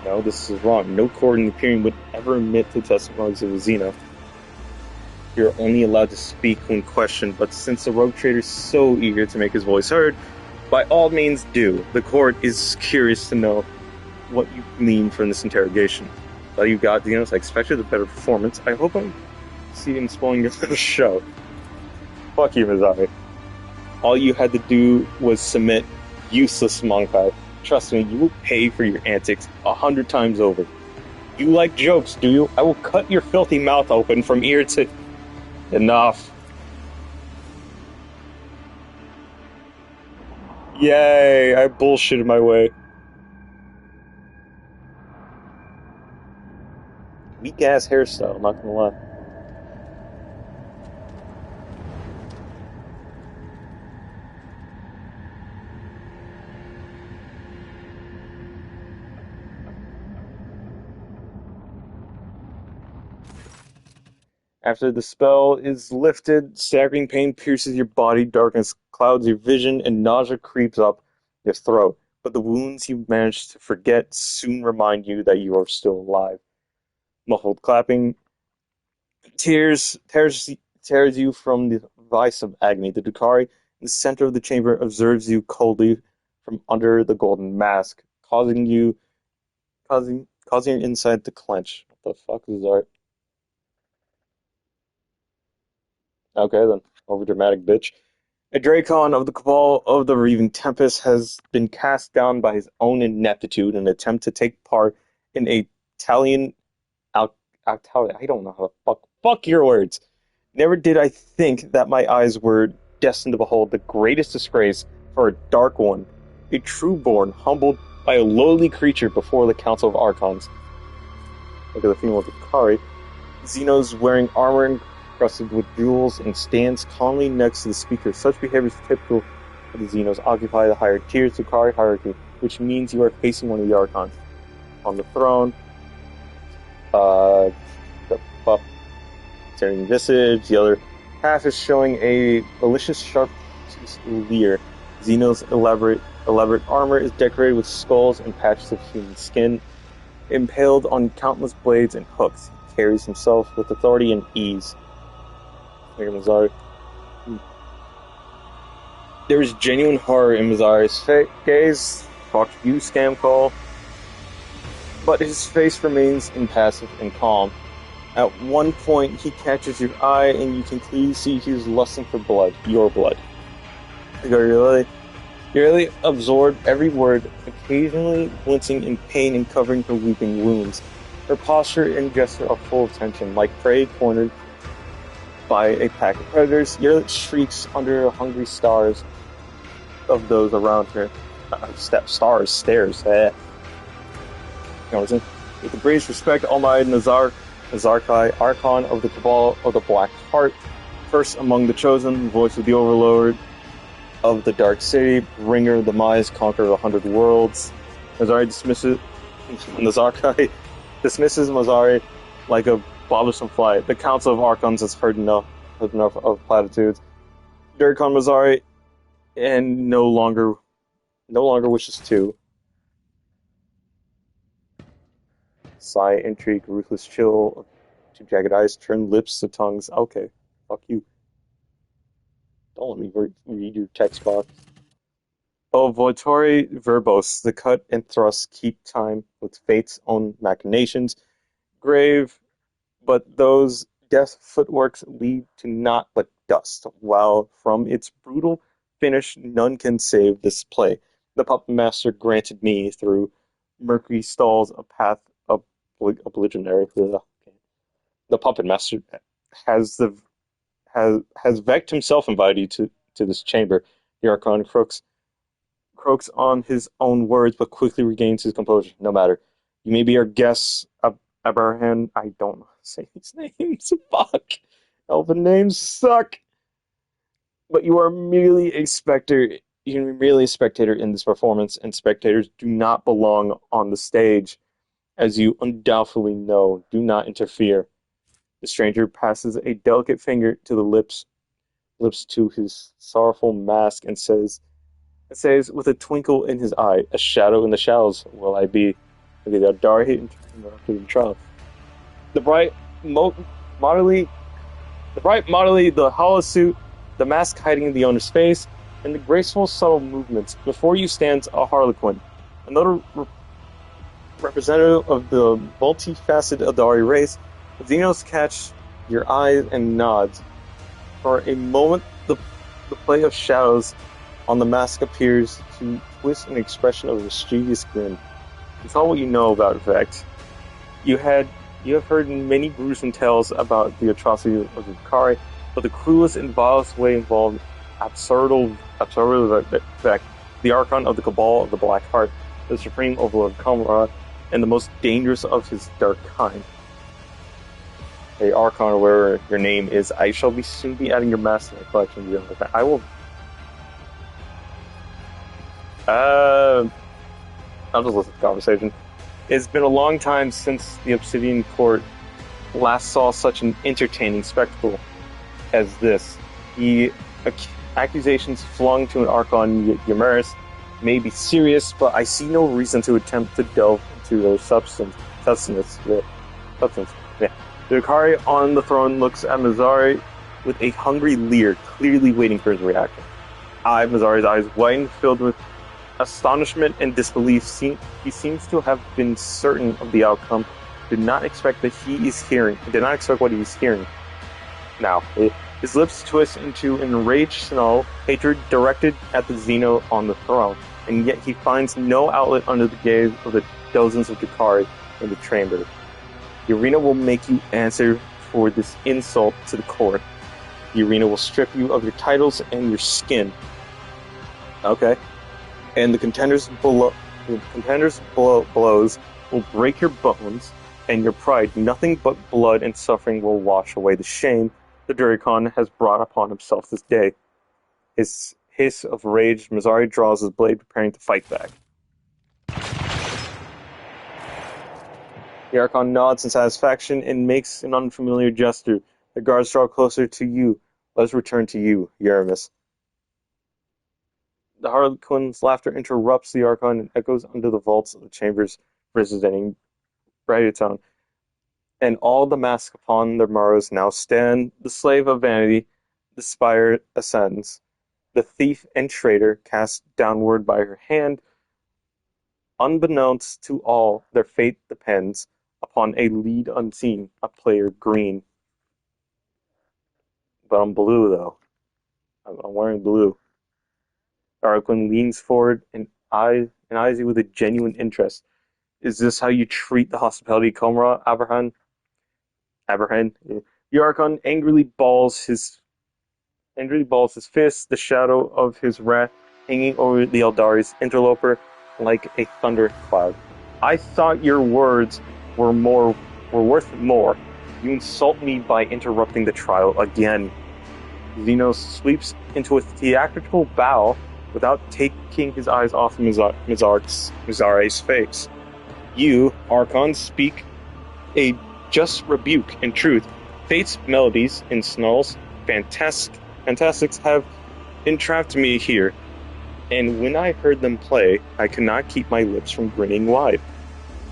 No, this is wrong. No court in the Imperium would ever admit to testimonies of a Xeno. You're only allowed to speak when questioned, but since the rogue trader is so eager to make his voice heard, by all means do. The court is curious to know what you glean from this interrogation. Well, you got Xenos. I expected a better performance. I hope I see him spoiling your little show. Fuck you, Mizari. All you had to do was submit useless Monkai. Trust me, you will pay for your antics 100 times over. You like jokes, do you? I will cut your filthy mouth open from ear to... Enough. Yay, I bullshitted my way. Weak-ass hairstyle, not gonna lie. After the spell is lifted, staggering pain pierces your body, darkness clouds your vision, and nausea creeps up your throat. But the wounds you managed to forget soon remind you that you are still alive. Muffled clapping tears you from the vice of agony. The Dukari in the center of the chamber observes you coldly from under the golden mask, causing your inside to clench. What the fuck is that? Okay, then. Overdramatic bitch. A Dracon of the Cabal of the Reaving Tempest has been cast down by his own ineptitude in an attempt to take part in a Italian I don't know how to fuck your words. Never did I think that my eyes were destined to behold the greatest disgrace for a Dark One, a true-born, humbled by a lowly creature before the Council of Archons. Look at the female of the Kari. Xenos wearing armor encrusted with jewels and stands calmly next to the speaker. Such behavior is typical of the Xenos occupy the higher tiers of Kari hierarchy, which means you are facing one of the Archons. On the throne, the buff turning visage, the other half is showing a malicious sharp leer. Xeno's elaborate armor is decorated with skulls and patches of human skin. Impaled on countless blades and hooks, he carries himself with authority and ease. There is genuine horror in Mazari's gaze. Fuck you, scam call. But his face remains impassive and calm. At one point, he catches your eye, and you can clearly see he is lusting for blood, your blood. Really? Yuri absorbed every word, occasionally wincing in pain and covering her weeping wounds. Her posture and gesture are full of tension, like prey cornered by a pack of predators. Yuri shrieks under the hungry stars of those around her. Stares. With the greatest respect, Almighty Nazarkai, Archon of the Cabal of the Black Heart, first among the chosen, voice of the Overlord of the Dark City, bringer of the Demise, conqueror of 100 worlds. Nazarkai dismisses Mazari like a bothersome fly. The Council of Archons has heard enough of platitudes. Durkon Mazari and no longer wishes to. Sigh, intrigue, ruthless chill, two jagged eyes, turn lips to tongues. Okay, fuck you. Don't let me read your text box. Oh, Voitori verbose, the cut and thrust keep time with fate's own machinations. Grave, but those death footworks lead to naught but dust, while from its brutal finish none can save this play. The puppet master granted me through murky stalls a path of obligatory. The puppet master has Vect himself invited you to this chamber. The Archon croaks on his own words, but quickly regains his composure. No matter. You may be our guests, Abraham. I don't know how to say these names. Fuck. Elven names suck. But you are merely a spectator. You are merely a spectator in this performance, and spectators do not belong on the stage. As you undoubtedly know, do not interfere. The stranger passes a delicate finger to the lips to his sorrowful mask and says with a twinkle in his eye, a shadow in the shadows will I be. Okay, the Dari interrupted the trial. The bright motley, the hollow suit, the mask hiding the owner's face, and the graceful, subtle movements. Before you stands a harlequin, another representative of the multifaceted Adari race. Xenos catch your eyes and nods. For a moment, the play of shadows on the mask appears to twist an expression of a mischievous grin. It's all what you know about Vect. You have heard many gruesome tales about the atrocity of the Kari, but the cruelest and vilest way involved absurdal Vect, the Archon of the Cabal of the Black Heart, the supreme overlord Kamara, and the most dangerous of his dark kind. Hey, Archon, or wherever your name is, I shall soon be adding your mask to my collection. I will. I'll just listen to the conversation. It's been a long time since the Obsidian Court last saw such an entertaining spectacle as this. The accusations flung to an Archon Yamaris may be serious, but I see no reason to attempt to delve into their substance. Yeah. The Akari on the throne looks at Mazari with a hungry leer, clearly waiting for his reaction. Mazari's eyes widen, filled with astonishment and disbelief. He seems to have been certain of the outcome. Did not expect what he is hearing. Now, his lips twist into an enraged snarl, hatred directed at the Xeno on the throne, and yet he finds no outlet under the gaze of the dozens of Jakari in the chamber. The arena will make you answer for this insult to the court. The arena will strip you of your titles and your skin. Okay. And the contenders' blows will break your bones and your pride. Nothing but blood and suffering will wash away the shame the Durikon has brought upon himself this day. His hiss of rage, Mazari draws his blade, preparing to fight back. The Archon nods in satisfaction and makes an unfamiliar gesture. The guards draw closer to you. Let's return to you, Yaramis. The Harlequin's laughter interrupts the Archon and echoes under the vaults of the chambers representing Bradyton. And all the masks upon their morrows now stand. The slave of vanity, the spire ascends. The thief and traitor cast downward by her hand. Unbeknownst to all, their fate depends upon a lead unseen, a player green. But I'm blue, though. I'm wearing blue. Arquin leans forward and eyes you with a genuine interest. Is this how you treat the hospitality, Comrade Abraham? Abraham. The Archon angrily balls his fist, the shadow of his wrath hanging over the Eldari's interloper like a thunder cloud. I thought your words were worth more. You insult me by interrupting the trial again. Xenos sweeps into a theatrical bow without taking his eyes off Mizare's face. You, Archon, speak a just rebuke in truth. Fate's melodies and snarls, fantastics have entrapped me here, and when I heard them play, I could not keep my lips from grinning wide.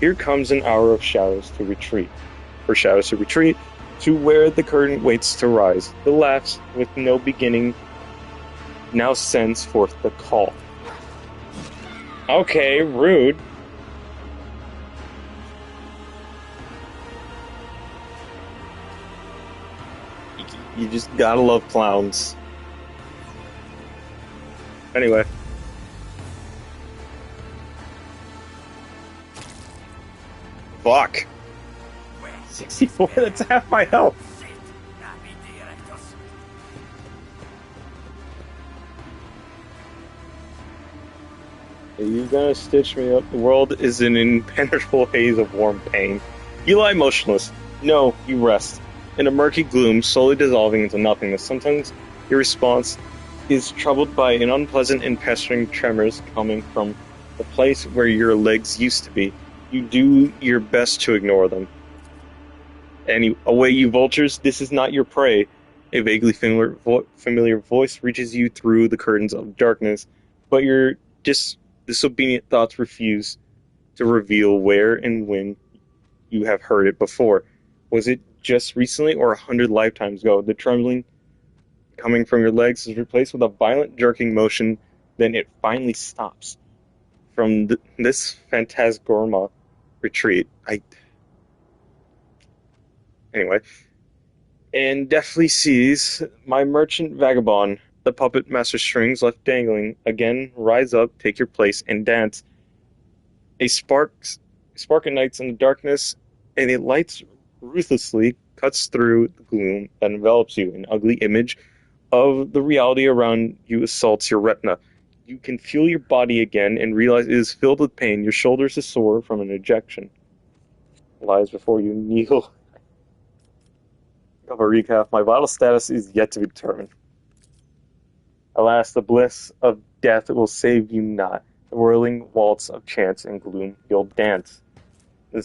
Here comes an hour of shadows to retreat. For shadows to retreat, to where the curtain waits to rise. The laughs, with no beginning, now sends forth the call. Okay, rude. You just gotta love clowns. Anyway. Fuck. 64, that's half my health. Are you gonna stitch me up? The world is an impenetrable haze of warm pain. You lie motionless. No, you rest. In a murky gloom, slowly dissolving into nothingness. Sometimes your response is troubled by an unpleasant and pestering tremors coming from the place where your legs used to be. You do your best to ignore them. Away you vultures, this is not your prey. A vaguely familiar voice reaches you through the curtains of darkness, but your disobedient thoughts refuse to reveal where and when you have heard it before. Was it just recently or 100 lifetimes ago? The trembling coming from your legs is replaced with a violent jerking motion, then it finally stops. From this phantasmagoric retreat, Anyway, and deftly sees my merchant vagabond, the puppet master strings left dangling, again rise up, take your place, and dance. A spark ignites in the darkness, and it lights ruthlessly, cuts through the gloom that envelops you. An ugly image of the reality around you assaults your retina. You can feel your body again and realize it is filled with pain. Your shoulders are sore from an ejection. Lies before you kneel. Of a recap, my vital status is yet to be determined. Alas, the bliss of death will save you not. The whirling waltz of chance and gloom you'll dance. The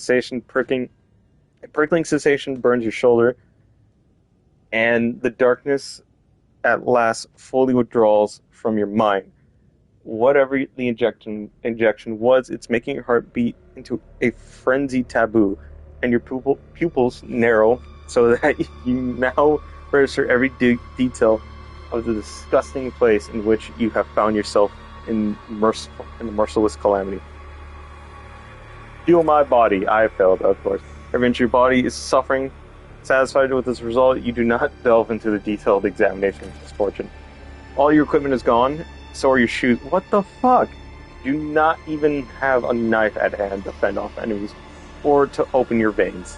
prickling sensation burns your shoulder, and the darkness at last fully withdraws from your mind. Whatever the injection was, it's making your heart beat into a frenzied taboo, and your pupils narrow so that you now register every detail of the disgusting place in which you have found yourself in the merciless calamity. Heal my body. I have failed, of course. Every inch of your body is suffering. Satisfied with this result, you do not delve into the detailed examination of misfortune. All your equipment is gone, so are your shoes. What the fuck? You do not even have a knife at hand to fend off enemies, or to open your veins.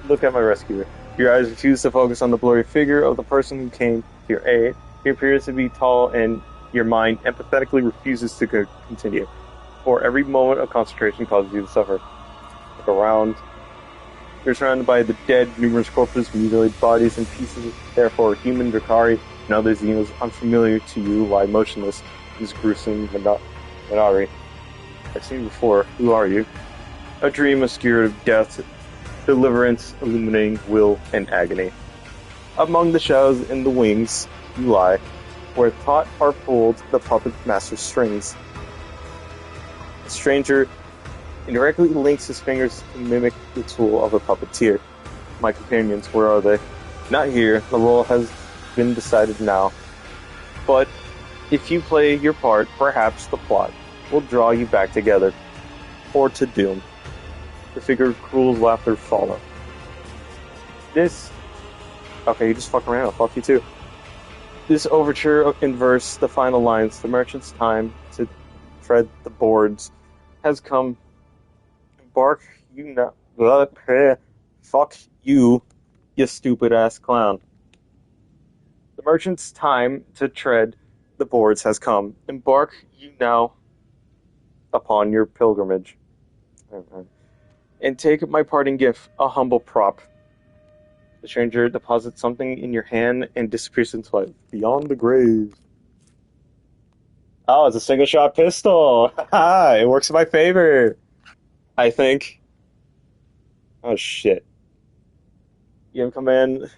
Look at my rescuer. Your eyes refuse to focus on the blurry figure of the person who came to your aid. He appears to be tall, and your mind empathetically refuses to continue. For every moment of concentration causes you to suffer. Look around. You're surrounded by the dead, numerous corpses, mutilated bodies, and pieces. Therefore, human, Drakari, and other Xenos unfamiliar to you lie motionless in this gruesome menagerie. I've seen you before. Who are you? A dream obscured of death, deliverance, illuminating will and agony. Among the shadows and the wings, you lie, where taut are pulled the puppet master's strings. The stranger indirectly links his fingers to mimic the tool of a puppeteer. My companions, where are they? Not here. The role has been decided now. But if you play your part, perhaps the plot will draw you back together, or to doom. The figure of cruel laughter follow. Okay, you just fuck around. I'll fuck you too. This overture in verse, the final lines, the merchant's time to tread the boards has come. Bark, you not. Fuck you, you stupid ass clown. The merchant's time to tread the boards has come. Embark you now upon your pilgrimage. And take my parting gift, a humble prop. The stranger deposits something in your hand and disappears into life beyond the grave. Oh, it's a single shot pistol. It works in my favor, I think. Oh shit. You have command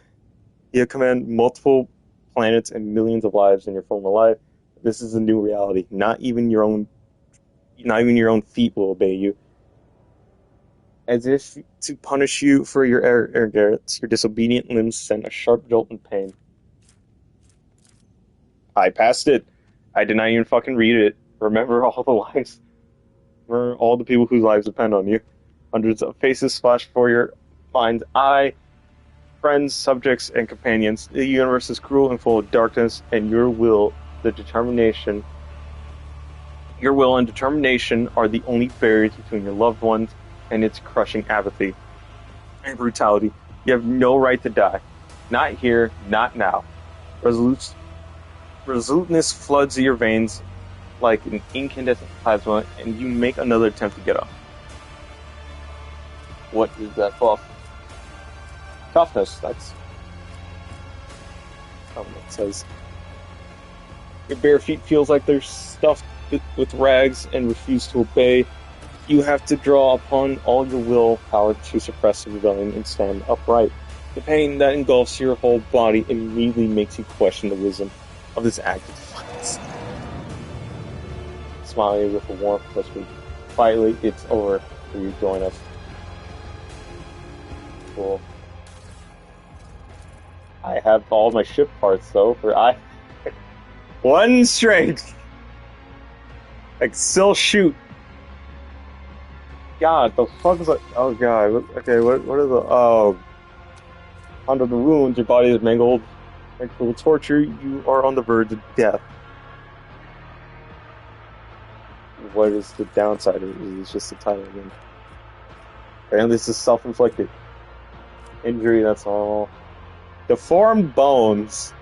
multiple planets and millions of lives in your former life. This is a new reality. Not even your own feet will obey you. As if to punish you for your arrogance, your disobedient limbs send a sharp jolt in pain. I passed it. I did not even fucking read it. Remember all the lives. Remember all the people whose lives depend on you. Hundreds of faces flash before your mind's eye. Friends, subjects, and companions. The universe is cruel and full of darkness, and your will and determination are the only barriers between your loved ones and its crushing apathy and brutality. You have no right to die. Not here, not now. Resoluteness floods your veins like an incandescent plasma, and you make another attempt to get up. What is that buff? Toughness, that's what it says. Your bare feet feels like they're stuffed with rags and refuse to obey. You have to draw upon all your willpower to suppress the rebellion and stand upright. The pain that engulfs your whole body immediately makes you question the wisdom of this act of defiance. Smiling with a warmth, whispered quietly, "It's over. Will you join us?" Cool. I have all my ship parts though, one strength. I can still shoot. God, the fuck is that? Oh god. Okay, what are the under the wounds, your body is mangled and cruel torture, you are on the verge of death. What is the downside of it? It's just the title again. And this is self-inflicted. Injury, that's all. Deformed bones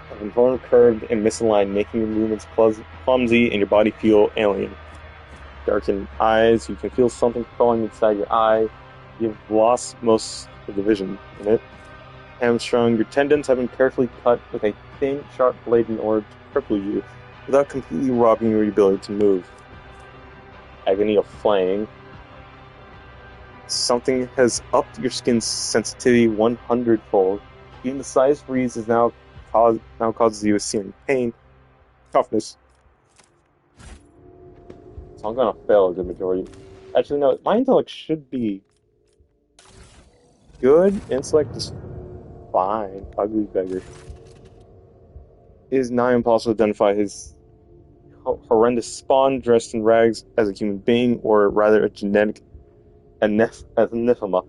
have been formed, curved, and misaligned, making your movements clumsy and your body feel alien. Darkened eyes, you can feel something crawling inside your eye. You've lost most of the vision in it. Hamstrung, your tendons have been carefully cut with a thin, sharp blade in order to cripple you, without completely robbing you of your ability to move. Agony of flaying. Something has upped your skin's sensitivity 100-fold. Even the slightest breeze is now causes you a searing pain. Toughness. So I'm gonna fail a good majority. Actually, no, my intellect should be good. Intellect is fine. Ugly beggar. It is nigh impossible to identify his horrendous spawn dressed in rags as a human being, or rather a genetic anathema.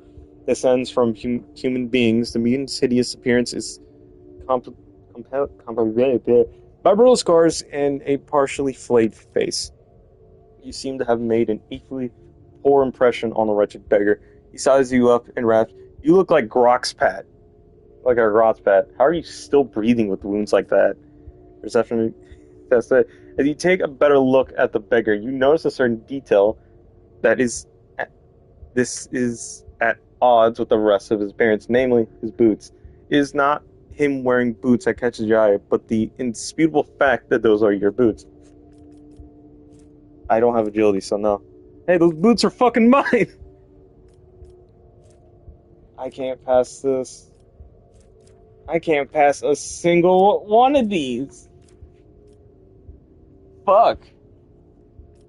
Descends from human beings. The mutant's hideous appearance is complicated by brutal scars and a partially flayed face. You seem to have made an equally poor impression on the wretched beggar. He sizes you up and raps, "You look like Groxpat." Like a Groxpat. How are you still breathing with wounds like that? Perception test it. As you take a better look at the beggar, you notice a certain detail that is at odds with the rest of his appearance, namely his boots. It is not him wearing boots that catches your eye, but the indisputable fact that those are your boots. I don't have agility, so no. Hey, those boots are fucking mine! I can't pass this. I can't pass a single one of these. Fuck.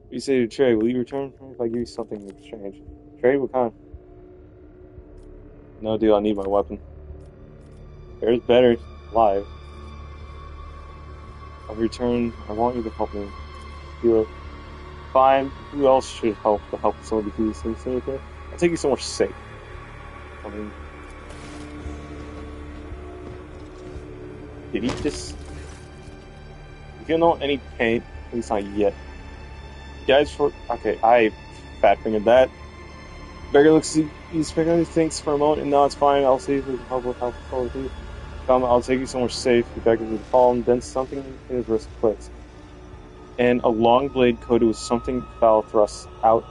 You say to trade, will you return if I give you something in exchange? Trade? What kind? No deal, I need my weapon. There's better. Live. I'll return. I want you to help me. Do it. Fine. Who else should help to help somebody who's insane? I'll take you somewhere safe. I mean, Did he just... You feel no any pain? At least not yet. Guys, for... Okay, I fat-fingered that. Beggar looks at he's figuring these things for a moment, and no, it's fine. I'll see if we can help with you. Come, I'll take you somewhere safe. He beggars with the palm, then something in his wrist clicks. And a long blade coated with something foul thrusts out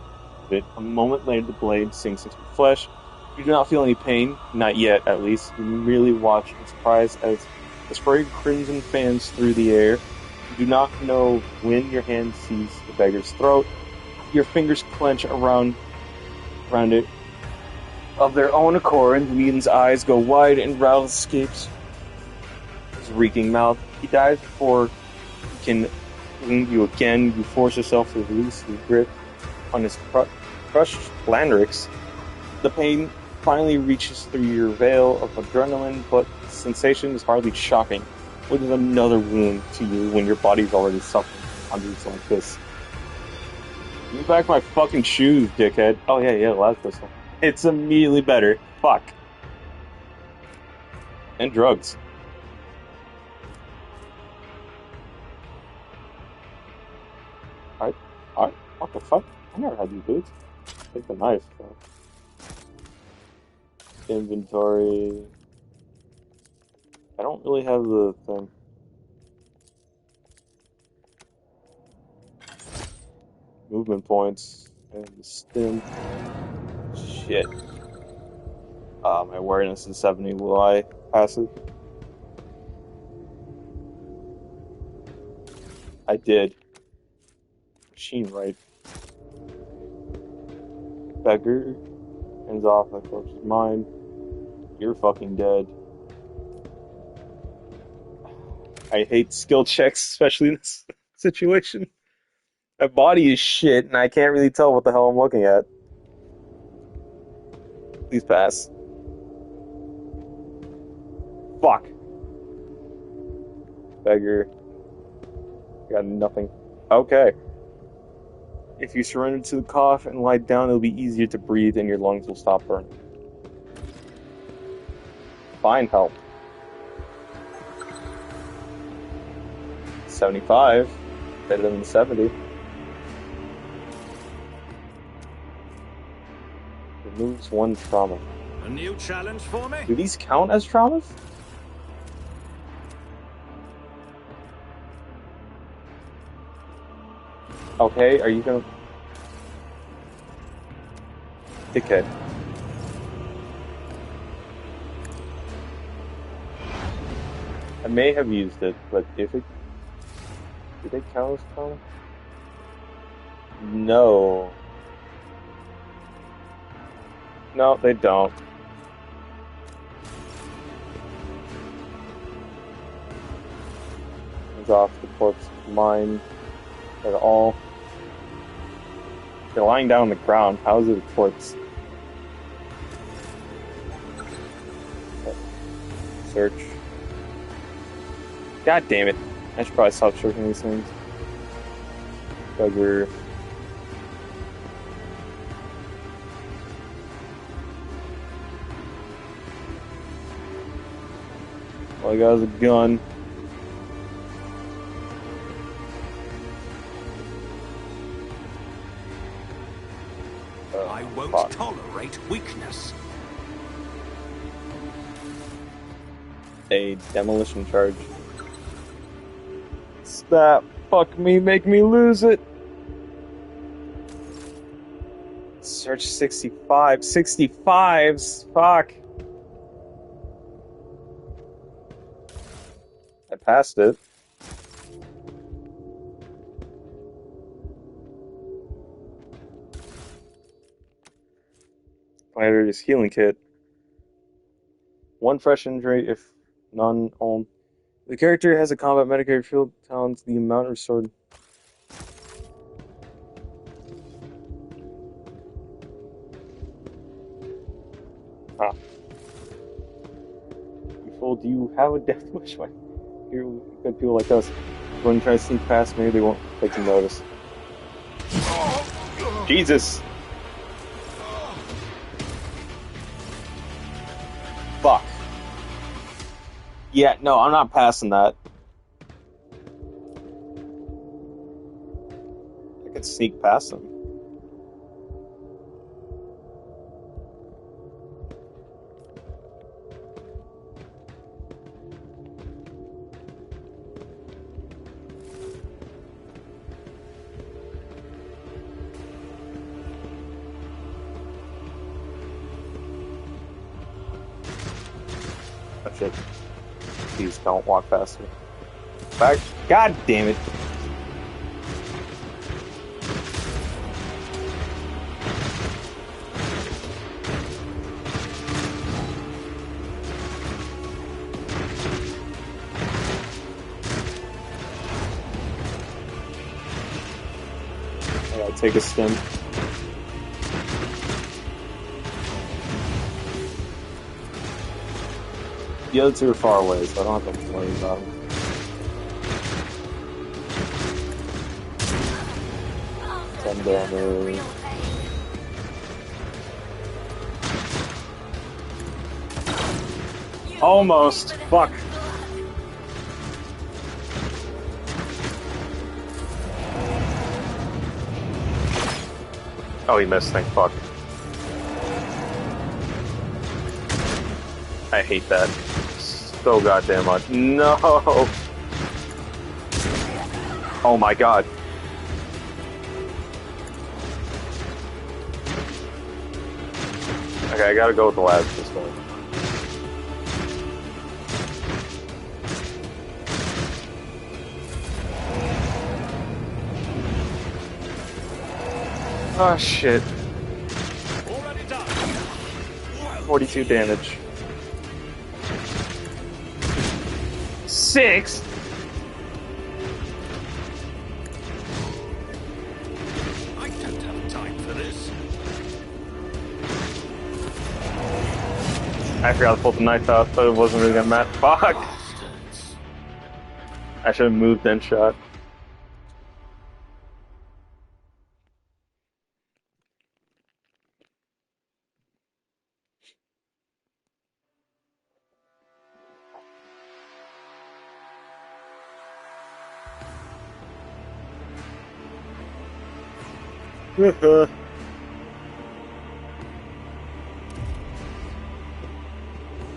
of it. A moment later, the blade sinks into your flesh. You do not feel any pain, not yet, at least. You merely watch in surprise as the sprayed crimson fans through the air. You do not know when your hand sees the beggar's throat. Your fingers clench around it. Of their own accord, Whedon's eyes go wide and Ralph escapes his reeking mouth. He dies before he can wound you again. You force yourself to release his grip on his crushed larynx. The pain finally reaches through your veil of adrenaline, but the sensation is hardly shocking. What is another wound to you when your body's already suffering hundreds like this? Give me back my fucking shoes, dickhead. Oh yeah, last pistol. It's immediately better. Fuck. And drugs. Alright, what the fuck? I never had these boots. Take the knife, though. Inventory. I don't really have the thing. Movement points. And the stim. Shit. My awareness is 70. Will I pass it? I did. Machine right. Beggar. Hands off, that corpse is mine. You're fucking dead. I hate skill checks, especially in this situation. My body is shit, and I can't really tell what the hell I'm looking at. Please pass. Fuck. Beggar. Got nothing. Okay. If you surrender to the cough and lie down, it'll be easier to breathe and your lungs will stop burning. Fine help. 75. Better than 70. Removes one trauma. A new challenge for me? Do these count as traumas? Okay, are you gonna... Dickhead. I may have used it, but if it... Do they count as trauma? No. No, they don't. Hands off, the corpse mine at all. They're lying down on the ground. How is it a corpse? Okay. Search. God damn it. I should probably stop searching these things. Beggar. All I got is a gun. I won't tolerate weakness. A demolition charge. Stop. Fuck me. Make me lose it. Search 65. 65s. Fuck. I passed it. Fighter's healing kit. One fresh injury, if none home. The character has a combat Medicare field talents, the amount restored. Ah. You fool, do you have a death wish? You're good people like us. When you try to sneak past, maybe they won't take you notice. Jesus! Fuck. Yeah, no, I'm not passing that. I could sneak past them. Oh shit. Please don't walk past me. Back. God damn it. I gotta take a stim. The other two are far away, so I don't have to worry about them. Ten damage. Almost. Fuck. Oh, he missed. Thank fuck. I hate that so goddamn much. No. Oh my god. Okay, I gotta go with the lads this time. Oh shit. Already done. 42 damage. 6? I don't have time for this. I forgot to pull the knife out, but it wasn't really gonna matter. Fuck! Bastards. I should have moved then shot.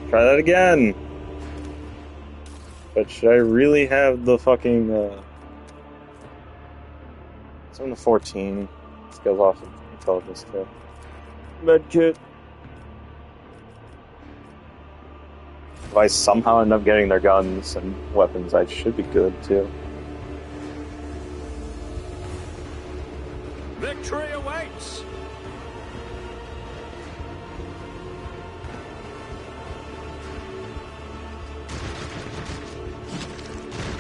Try that again. But should I really have the fucking 7 to 14 skills off of intelligence too? Medkit. If I somehow end up getting their guns and weapons, I should be good too. Victory awaits.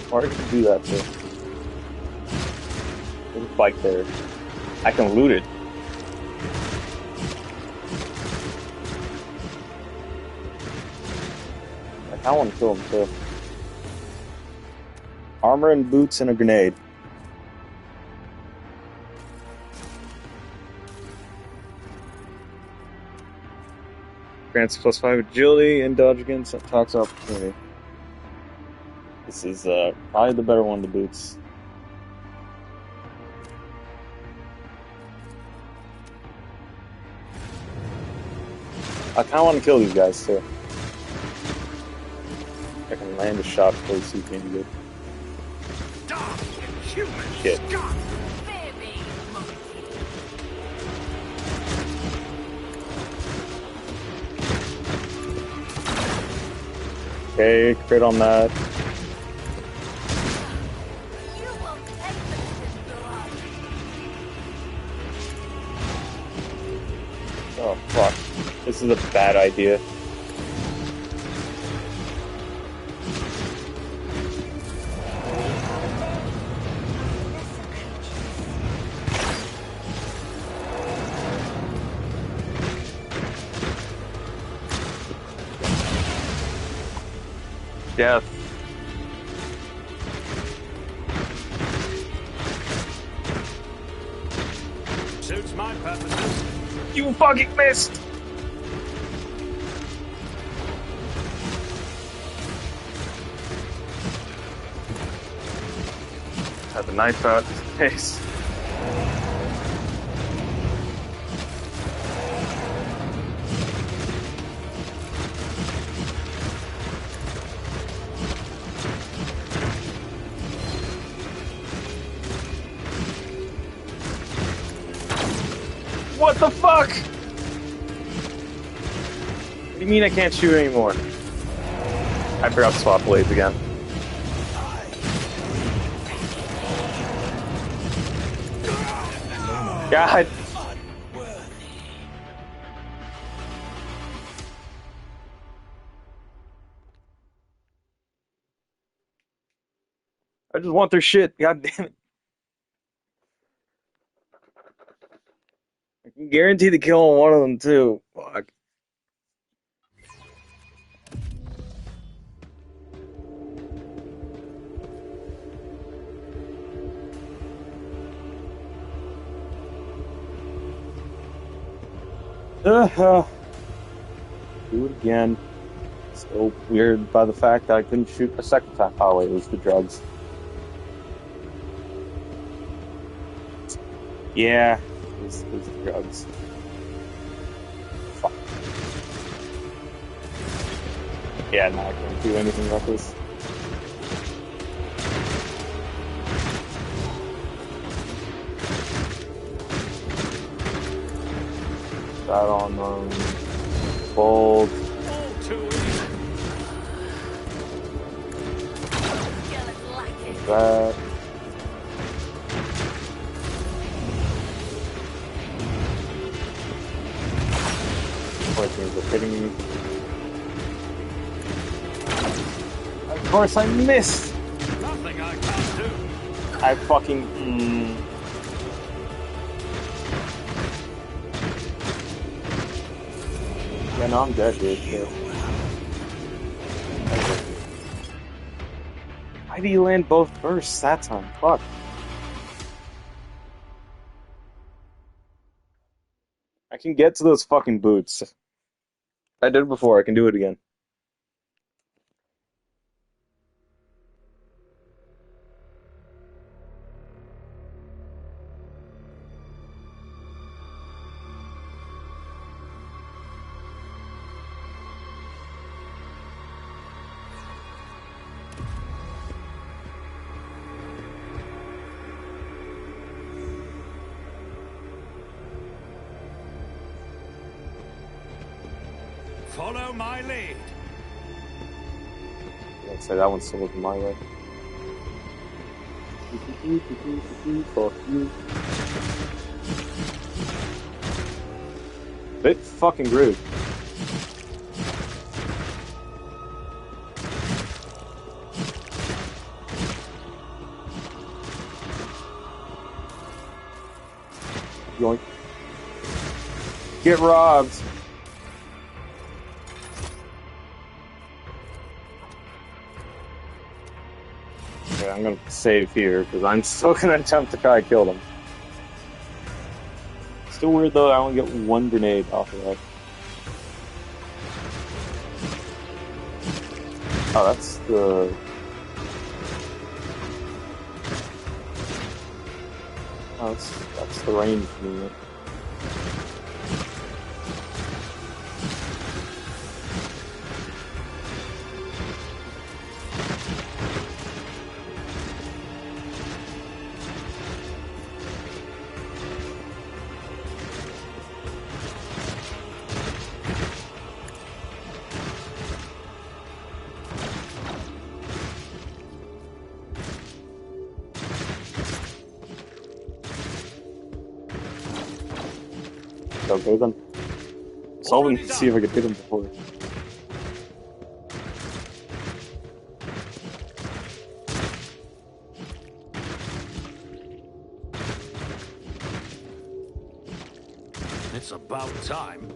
Or I can do that too. There's a bike there. I can loot it. I want to kill him too. Armor and boots and a grenade. Grants +5 agility and dodge against attacks of opportunity. This is probably the better one to boots. I kind of want to kill these guys too. I can land a shot before he sees me good. Dark human Shit. scum. Baby monkey. Okay, crit on that. You will take this blood. Oh fuck. This is a bad idea. Death. Suits my purposes. You fucking missed! Had the knife out just in case. What the fuck? What do you mean I can't shoot anymore? I forgot to swap blades again. God. I just want their shit. God damn it. I can guarantee the kill on one of them too. Fuck. Do it again. Still weird by the fact that I couldn't shoot a second time. Oh wait, it was the drugs. Yeah, it was the drugs. Fuck. Yeah, no, I can't do anything about this. That on bold. All too easy. Skeleton lacking. That. Poor things are hitting me. Of course I missed! Nothing I can't do. I fucking... Yeah, no, I'm dead, dude. Yeah. Why did you land both bursts that time? Fuck. I can get to those fucking boots. I did it before, I can do it again. Follow my lead. I'd say that one's still looking my way. Fuck you. Bit fucking rude. Yoink. Get robbed. Okay, I'm gonna save here because I'm still gonna attempt to try to kill them. Still weird though, I only get one grenade off of that. Oh, that's the... Oh, that's the range movement. Okay then. Solving to see if I could hit him before. It's about time.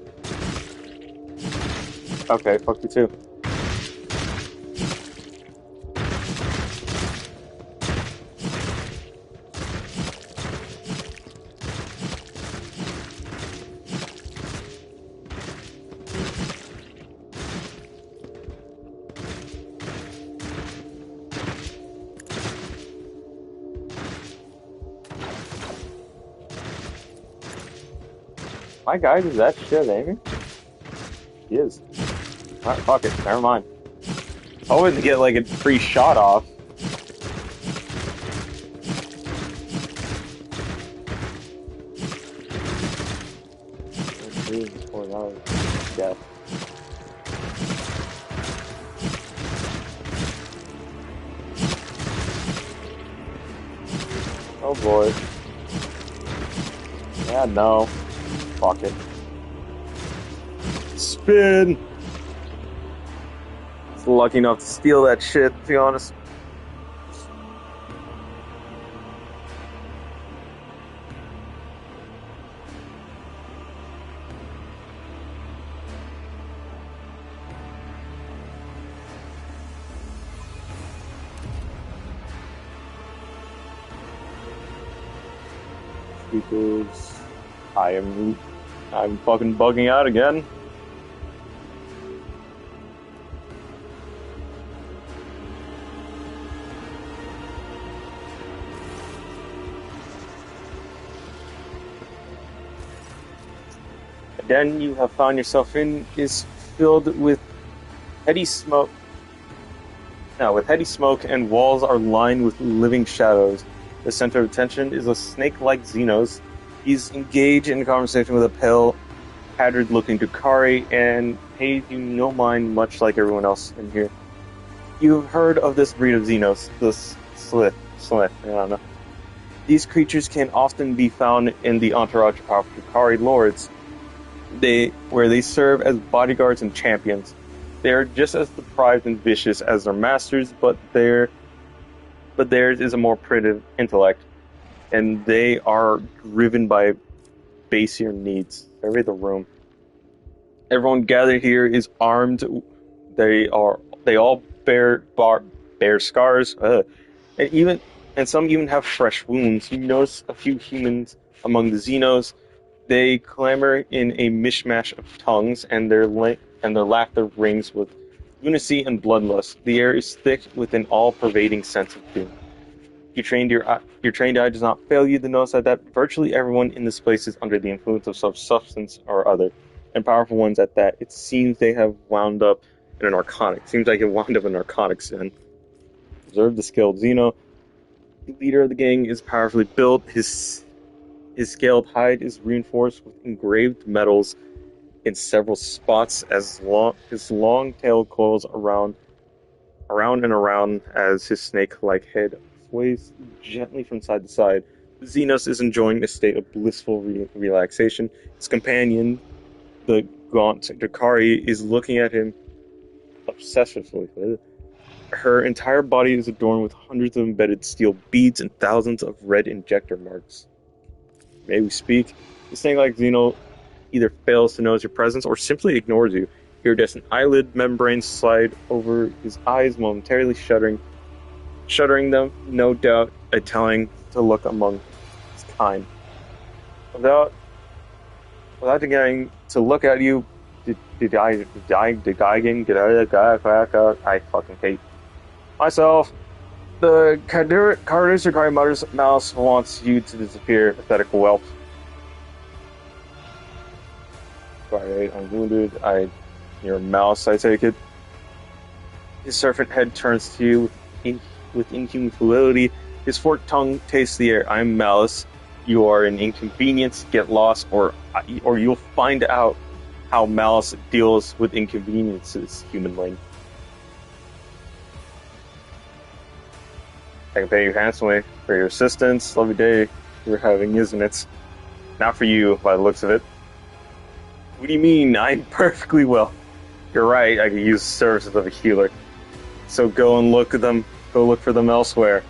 Okay, fuck you too. My guy is that shit angry? He is. Alright, fuck it. Never mind. Hoping to get like a free shot off. Yeah. Oh boy. Yeah, no. Fuck it. Spin! It's lucky enough to steal that shit, to be honest. Because I'm fucking bugging out again. Den you have found yourself in is filled with heady smoke. Now, with heady smoke and walls are lined with living shadows. The center of attention is a snake-like Xenos. He's engaged in a conversation with a pale, haggard-looking Dukari and pays you no mind, much like everyone else in here. You've heard of this breed of Xenos, the Slith, I don't know. These creatures can often be found in the entourage of Dukari lords, where they serve as bodyguards and champions. They are just as deprived and vicious as their masters, but theirs is a more primitive intellect, and they are driven by basier needs. Survey the room. Everyone gathered here is armed. They all bear scars, and some even have fresh wounds. You notice a few humans among the Xenos. They clamor in a mishmash of tongues, and their laughter rings with lunacy and bloodlust. The air is thick with an all-pervading sense of doom. Your trained eye does not fail you to notice that virtually everyone in this place is under the influence of some substance or other, and powerful ones at that. It seems they have wound up in a narcotic. Seems like it wound up in narcotics then. Observe the skilled Xeno. The leader of the gang is powerfully built. His scaled hide is reinforced with engraved metals in several spots as his long tail coils around and around as his snake-like head sways gently from side to side. Xenos is enjoying a state of blissful relaxation. His companion, the gaunt Dukari, is looking at him obsessively. Her entire body is adorned with hundreds of embedded steel beads and thousands of red injector marks. May we speak? The snake-like Xeno either fails to notice your presence or simply ignores you. Iridescent eyelid membranes slide over his eyes, momentarily shuttering them, no doubt a telling to look among his kind. Without getting to look at you, did I again get out of that guy? I fucking hate myself. The Cardiac Mother's Mouse wants you to disappear, pathetic whelp. Alright, I'm wounded. You're a mouse, I take it. His serpent head turns to you with inhuman cruelty. His forked tongue tastes the air. I'm Malice. You are an inconvenience. Get lost, or you'll find out how Malice deals with inconveniences, humanling. I can pay you handsomely for your assistance. Lovely day you're having, isn't it? Not for you, by the looks of it. What do you mean? I'm perfectly well. You're right, I could use the services of a healer. So go and look at them. Go look for them elsewhere.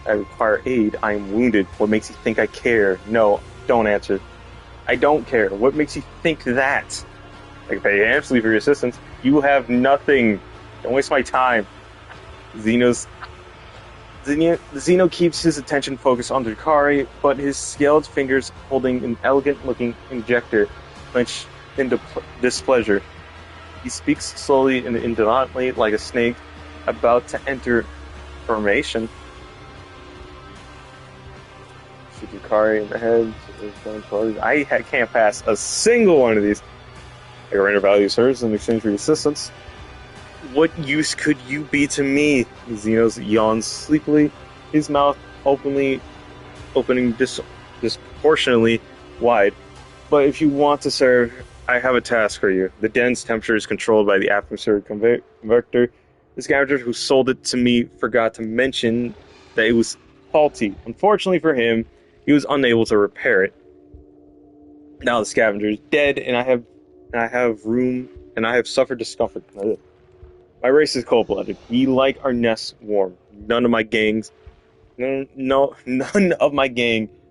I require aid. I am wounded. What makes you think I care? No, don't answer. I don't care. What makes you think that? I can pay you handsomely for your assistance. You have nothing. Don't waste my time. The Xeno keeps his attention focused on Dukari, but his scaled fingers holding an elegant-looking injector clench into displeasure. He speaks slowly and indolently like a snake about to enter formation. Kari in the head. Can't pass a single one of these. I render values hers in exchange for your assistance. What use could you be to me? Xenos yawns sleepily, his mouth opening disproportionately wide. But if you want to serve, I have a task for you. The den's temperature is controlled by the atmospheric convector. The scavenger who sold it to me forgot to mention that it was faulty. Unfortunately for him, he was unable to repair it. Now the scavenger is dead, and I have suffered discomfort. My race is cold-blooded. We like our nests warm. None of my gang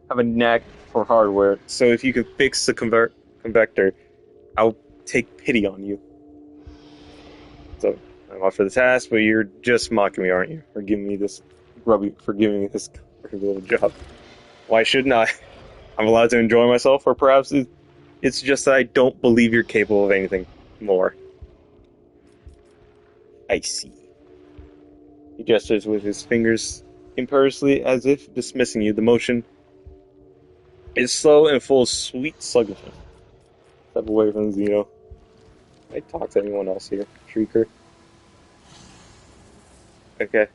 have a knack for hardware. So if you can fix the convector, I'll take pity on you. So I'm off for the task, but you're just mocking me, aren't you? For giving me this little job. Why shouldn't I? I'm allowed to enjoy myself, or perhaps it's just that I don't believe you're capable of anything more. I see. He gestures with his fingers imperiously, as if dismissing you. The motion is slow and full of sweet sluggishness. Step away from Xeno. Can I talk to anyone else here? Shrieker. Okay.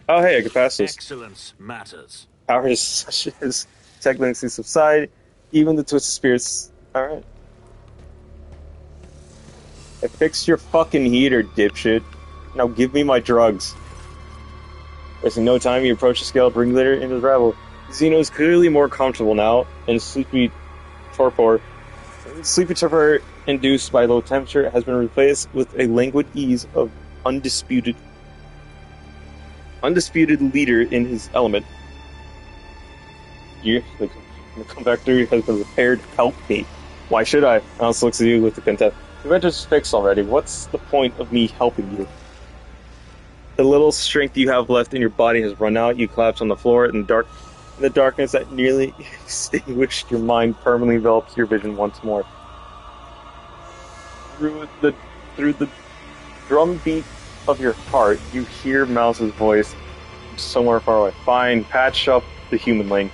Oh, hey, I can pass this. Excellence matters. Powers such as technically subside, even the twisted spirits. Alright. I fixed your fucking heater, dipshit. Now give me my drugs. Wasting no time, you approach the scale, bring glitter into the gravel. Xeno is clearly more comfortable now, and sleepy torpor induced by low temperature has been replaced with a languid ease of undisputed leader in his element. The convector has been repaired. Help me. Why should I? Alice looks at you with the contempt. The convector's fixed already. What's the point of me helping you? The little strength you have left in your body has run out. You collapse on the floor in the darkness that nearly extinguished your mind permanently envelops your vision once more. Through the drumbeat of your heart, you hear Mouse's voice somewhere far away. Fine, patch up the humanling.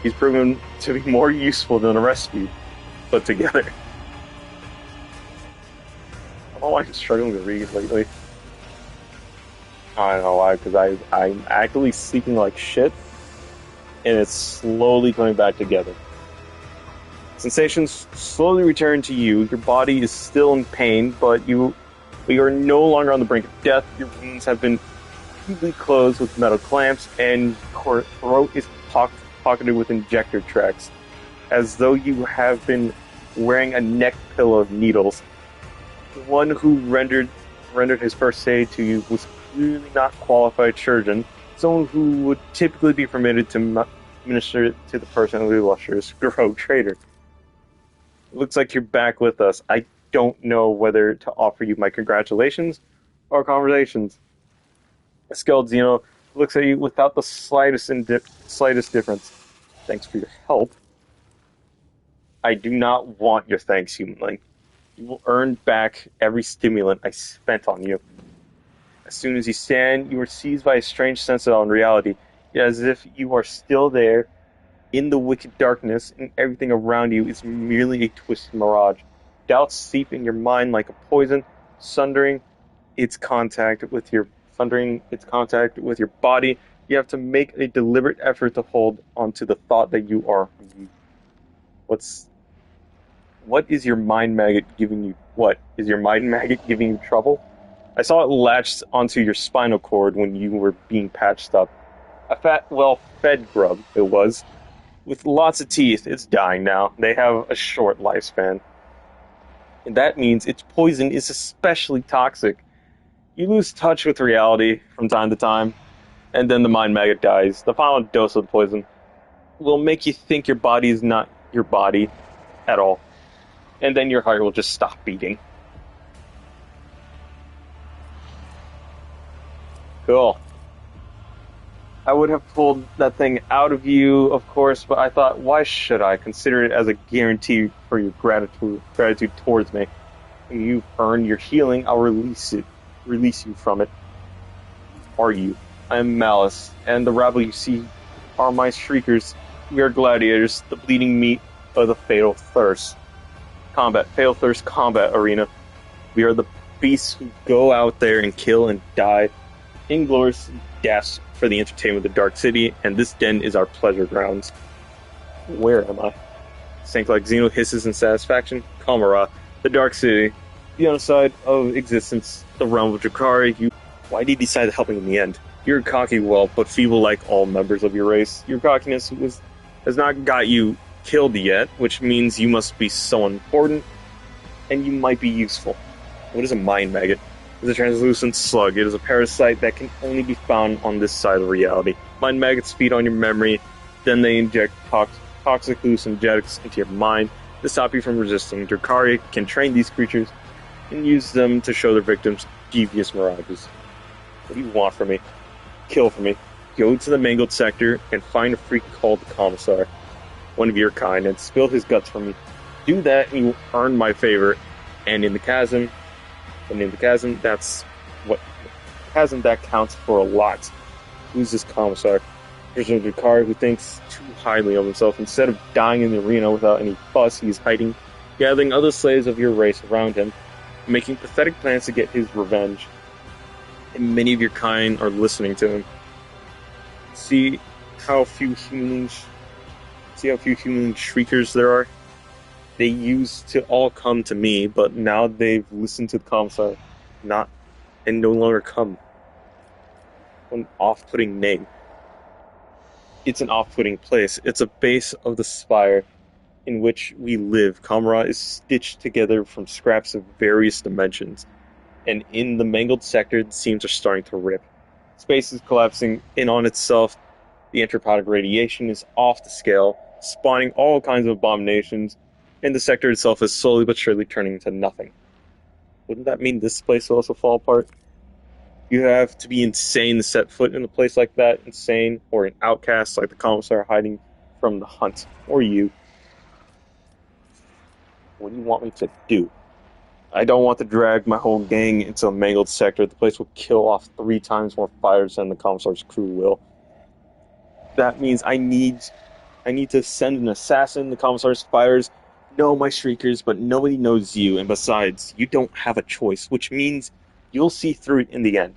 He's proven to be more useful than the rest of you put together. I don't know why I'm struggling to read lately. I don't know why, because I'm actively sleeping like shit, and it's slowly coming back together. Sensations slowly return to you. Your body is still in pain, but you are no longer on the brink of death. Your wounds have been completely closed with metal clamps, and your throat is pocketed with injector tracks, as though you have been wearing a neck pillow of needles. The one who rendered his first aid to you was clearly not qualified surgeon, someone who would typically be permitted to minister to the person of the illustrious Grow Trader. It looks like you're back with us. I don't know whether to offer you my congratulations or conversations. A skilled Xeno looks at you without the slightest difference. Thanks for your help. I do not want your thanks, humanling. You will earn back every stimulant I spent on you. As soon as you stand, you are seized by a strange sense of unreality, as if you are still there, in the wicked darkness, and everything around you is merely a twisted mirage. Doubts seep in your mind like a poison, sundering its contact with your body. You have to make a deliberate effort to hold onto the thought that you are you. What is your mind maggot giving you? What is your mind maggot giving you trouble? I saw it latched onto your spinal cord when you were being patched up. A fat, well-fed grub, it was. With lots of teeth, it's dying now. They have a short lifespan. And that means its poison is especially toxic. You lose touch with reality from time to time, and then the mind maggot dies. The final dose of the poison will make you think your body is not your body at all. And then your heart will just stop beating. Cool. I would have pulled that thing out of you, of course, but I thought, why should I consider it as a guarantee for your gratitude towards me? When you've earned your healing, I'll release you from it. Are you? I am Malice, and the rabble you see are my shriekers. We are gladiators, the bleeding meat of the fatal thirst. Fatal thirst combat arena. We are the beasts who go out there and kill and die inglorious deaths for the entertainment of the Dark City, and this den is our pleasure grounds. Where am I? Sank like Xeno hisses in satisfaction. Kamara, the Dark City, the other side of existence, the realm of Drakari. Why did you decide to help me in the end? You're cocky, well, but feeble like all members of your race. Your cockiness has not got you killed yet, which means you must be someone important, and you might be useful. What is a mind maggot? It's a translucent slug. It is a parasite that can only be found on this side of reality. Mind maggots feed on your memory, then they inject toxic hallucinogenics into your mind to stop you from resisting. Drakari can train these creatures and use them to show their victims devious mirages. What do you want from me? Kill for me. Go to the mangled sector and find a freak called the Commissar, one of your kind, and spill his guts for me. Do that and you will earn my favor. And in the chasm, that's what chasm that counts for a lot. Who's this Commissar? There's a Drakari who thinks too highly of himself. Instead of dying in the arena without any fuss, he's hiding, gathering other slaves of your race around him, making pathetic plans to get his revenge. And many of your kind are listening to him. See how few human shriekers there are? They used to all come to me, but now they've listened to the Commissar, and no longer come. An off-putting name. It's an off-putting place. It's a base of the spire in which we live. Kamara is stitched together from scraps of various dimensions, and in the mangled sector, the seams are starting to rip. Space is collapsing in on itself. The enteropodic radiation is off the scale, spawning all kinds of abominations, and the sector itself is slowly but surely turning into nothing. Wouldn't that mean this place will also fall apart? You have to be insane to set foot in a place like that, insane, or an outcast like the Commissar hiding from the hunt, or you. What do you want me to do? I don't want to drag my whole gang into a mangled sector. The place will kill off 3 times more fighters than the Commissar's crew will. That means I need to send an assassin. The Commissar's fighters know my shriekers, but nobody knows you, and besides, you don't have a choice, which means you'll see through it in the end.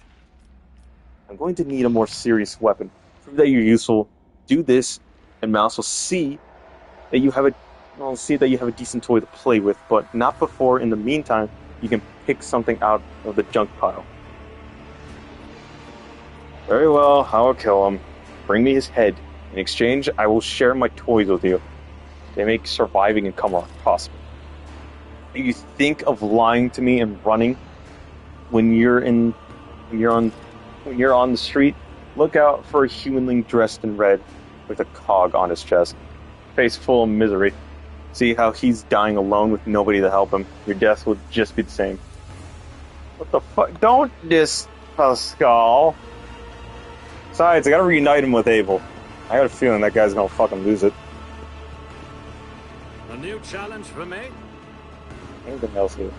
I'm going to need a more serious weapon. Prove that you're useful. Do this, and Mouse will see that you have a decent toy to play with, but not before, in the meantime, you can pick something out of the junk pile. Very well, I will kill him. Bring me his head. In exchange, I will share my toys with you. They make surviving in Kamara possible. If you think of lying to me and running when you're on the street, look out for a humanling dressed in red with a cog on his chest, face full of misery. See how he's dying alone with nobody to help him. Your death will just be the same. What the fuck? Don't diss Pascal. Besides, I gotta reunite him with Abel. I got a feeling that guy's gonna fucking lose it. A new challenge for me? Anything else here?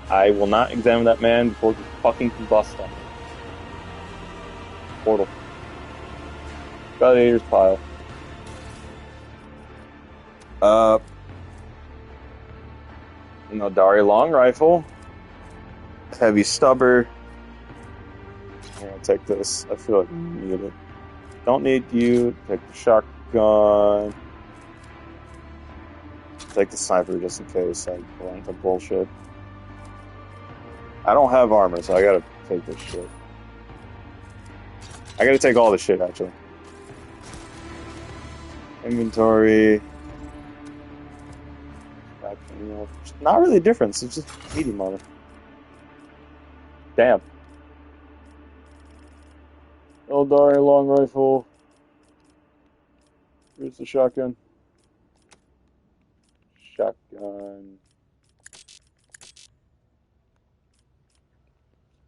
I will not examine that man before he fucking combusts on me. Portal. Gladiator's pile. Dari long rifle. Heavy stubber. I'm gonna take this. I feel like I need it. Don't need you. Take the shotgun. Take the sniper just in case I go into bullshit. I don't have armor, so I gotta take this shit. I gotta take all this shit, actually. Inventory. Not really a difference. It's just medium armor. Damn. Eldari long rifle. Here's the shotgun. Shotgun.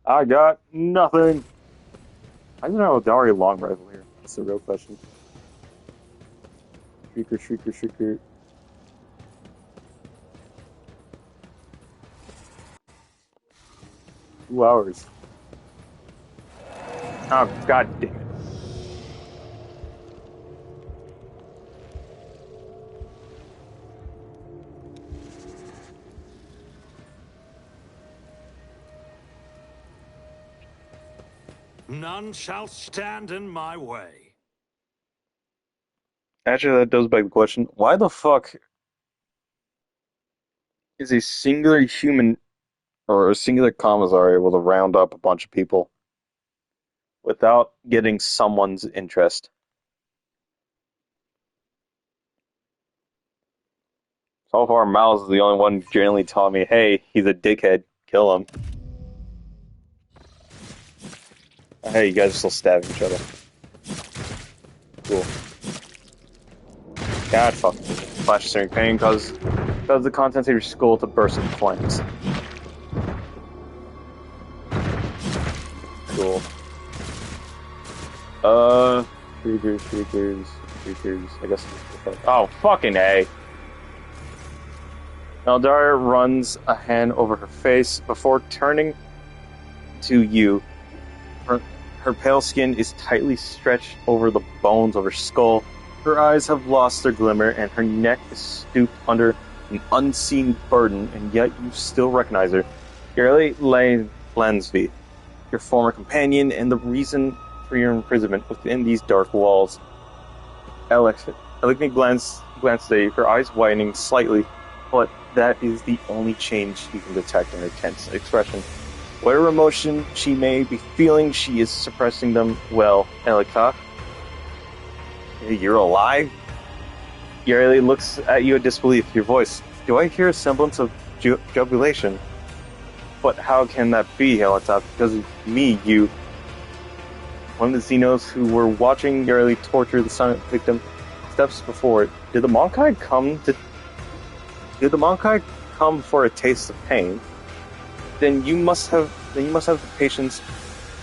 I got nothing. I don't know Eldari long rifle here. That's the real question. Shrieker, shrieker, shrieker. 2 hours. Oh, god damn it. None shall stand in my way. Actually, that does beg the question: why the fuck is a singular human or a singular commissar able to round up a bunch of people without getting someone's interest? So far, Miles is the only one generally telling me, "Hey, he's a dickhead. Kill him." Hey, you guys are still stabbing each other. Cool. God, fuck. Flash searing pain causes the contents of your skull to burst into flames. Cool. Shriekers. I guess. Oh, fucking A. Eldara runs a hand over her face before turning to you. Her pale skin is tightly stretched over the bones of her skull. Her eyes have lost their glimmer, and her neck is stooped under an unseen burden, and yet you still recognize her. Yarely Lansby, your former companion, and the reason for your imprisonment within these dark walls. Eligny glanced at you, her eyes widening slightly, but that is the only change you can detect in her tense expression. Whatever emotion she may be feeling, she is suppressing them well. Elika, you're alive? Yarely looks at you in disbelief. Your voice. Do I hear a semblance of jubilation? But how can that be, Elika? Because of me, you. One of the Xenos who were watching Yarely torture the silent victim steps before it. Did the Monkai come for a taste of pain? Then you must have the patience.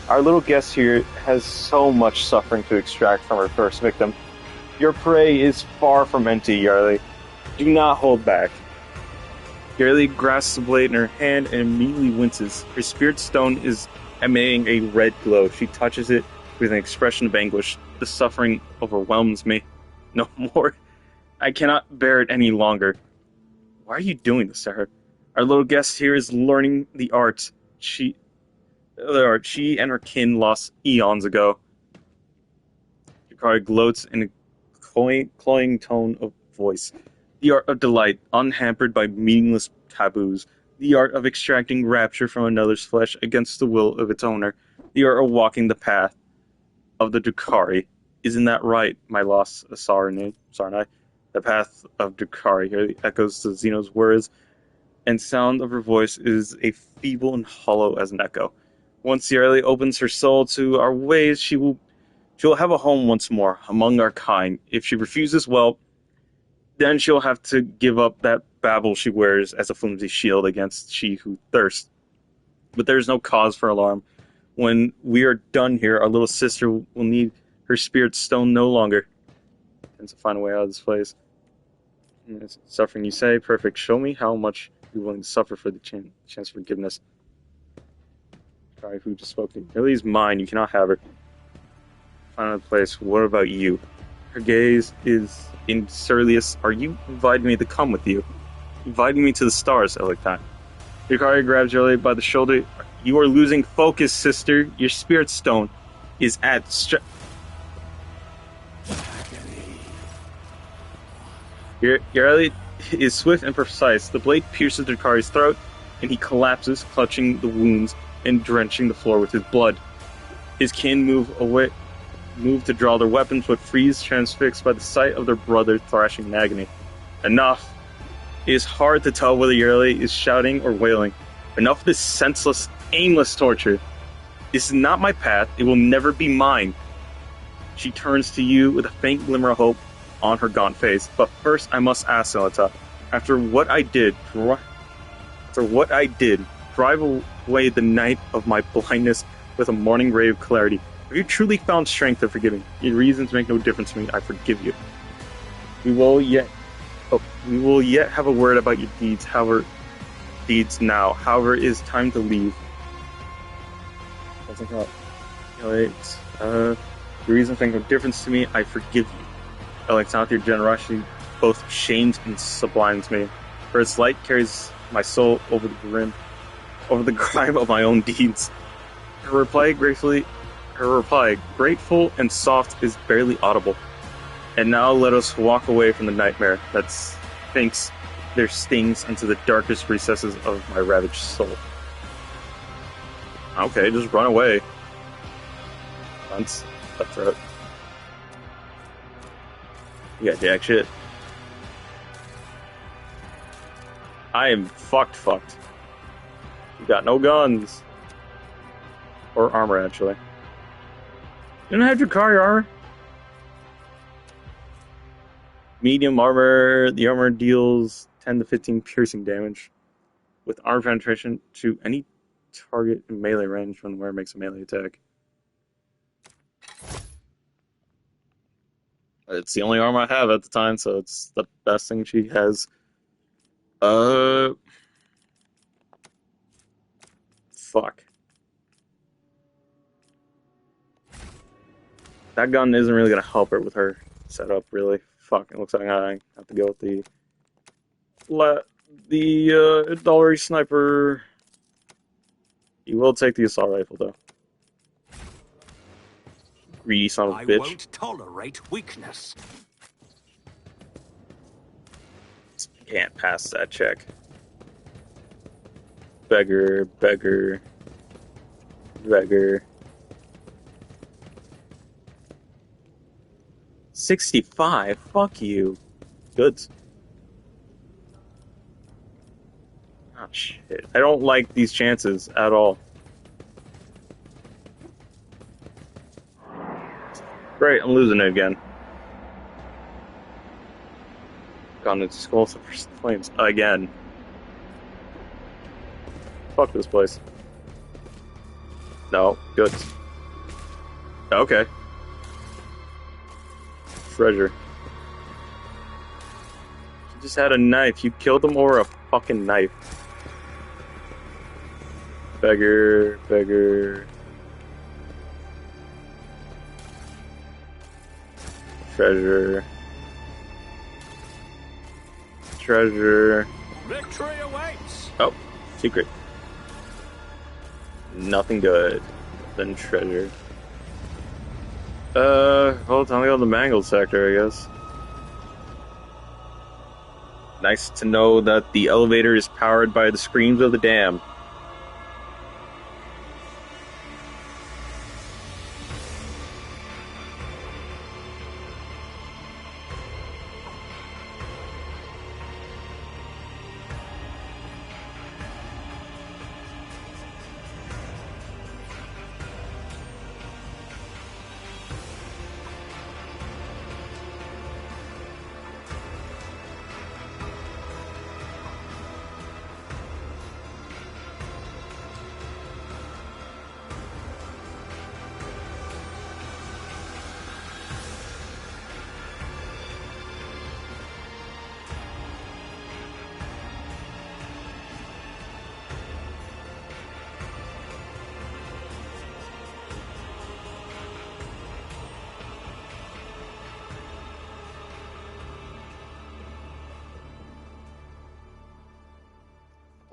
Our little guest here has so much suffering to extract from her first victim. Your prey is far from empty, Yarely. Do not hold back. Yarely grasps the blade in her hand and immediately winces. Her spirit stone is emitting a red glow. She touches it with an expression of anguish. The suffering overwhelms me. No more. I cannot bear it any longer. Why are you doing this to her? Our little guest here is learning the art. She and her kin lost eons ago. Yukari gloats in a cloying tone of voice. The art of delight, unhampered by meaningless taboos. The art of extracting rapture from another's flesh against the will of its owner. The art of walking the path of the Drukhari. Isn't that right, my lost Sarnai? The path of Drukhari. Here echoes the Xeno's words, and sound of her voice is a feeble and hollow as an echo. Once Yarely opens her soul to our ways, she will have a home once more among our kind. If she refuses, well, then she'll have to give up that babble she wears as a flimsy shield against she who thirsts. But there's no cause for alarm. When we are done here, our little sister will need her spirit stone no longer. And to find a way out of this place. Suffering, you say? Perfect. Show me how much you're willing to suffer for the chance of forgiveness. Sorry, who just spoke to you? Lily's mine. You cannot have her. Find another place. What about you? Her gaze is in surliest. Are you inviting me to come with you? Inviting me to the stars, Eliktai. Yukari grabs Lily by the shoulder. You are losing focus, sister. Your spirit stone is at Yarely is swift and precise. The blade pierces Yukari's throat, and he collapses, clutching the wounds and drenching the floor with his blood. His kin move to draw their weapons, but freeze, transfixed by the sight of their brother thrashing in agony. Enough. It is hard to tell whether Yarely is shouting or wailing. Enough of this senseless, aimless torture. This is not my path. It will never be mine. She turns to you with a faint glimmer of hope on her gaunt face. But first, I must ask, Zelata, after what I did, drive away the night of my blindness with a morning ray of clarity. Have you truly found strength to forgive me? Your reasons make no difference to me. I forgive you. We will yet have a word about your deeds. However, it is time to leave. Your reasons make no difference to me. I forgive you. Alexander, your generosity both shames and sublimes me. For its light carries my soul over the grime of my own deeds. Her Her reply, grateful and soft, is barely audible. And now let us walk away from the nightmare that sinks their stings into the darkest recesses of my ravaged soul. Okay, just run away. That's a threat. You got jack shit. I am fucked. You got no guns. Or armor, actually. Didn't I have your car, your armor? Medium armor. The armor deals 10 to 15 piercing damage with armor penetration to any target in melee range when the wearer makes a melee attack. It's the only armor I have at the time, so it's the best thing she has. Fuck. That gun isn't really gonna help her with her setup, really. Fuck, it looks like I have to go with the Dollar Sniper. You will take the assault rifle, though. Greedy son of a bitch. I won't tolerate weakness. Can't pass that check. Beggar. 65? Fuck you. Good. Oh, shit. I don't like these chances at all. Great, I'm losing it again. Gone into skull flames again. Fuck this place. No, good. Okay. Treasure. You just had a knife. You killed him over a fucking knife. Beggar. Treasure. Victory awaits. Oh, secret. Nothing good than treasure. Well, time to go to the mangled sector, I guess. Nice to know that the elevator is powered by the screams of the damned.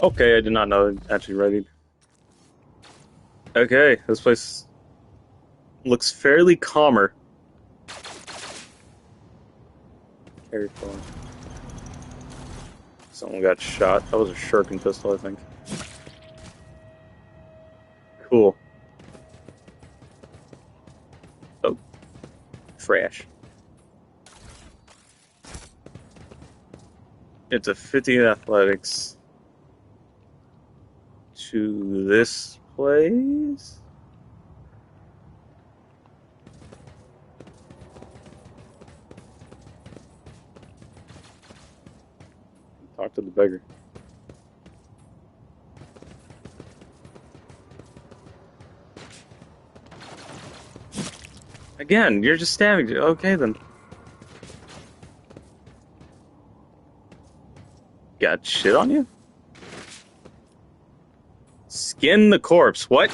Okay, I did not know it actually readied. Okay, this place looks fairly calmer. Carry forward. Someone got shot. That was a shuriken pistol, I think. Cool. Oh. Trash. It's a 50 athletics. To this place? Talk to the beggar. Again, you're just stabbing. Okay, then. Got shit on you? Skin the corpse. What?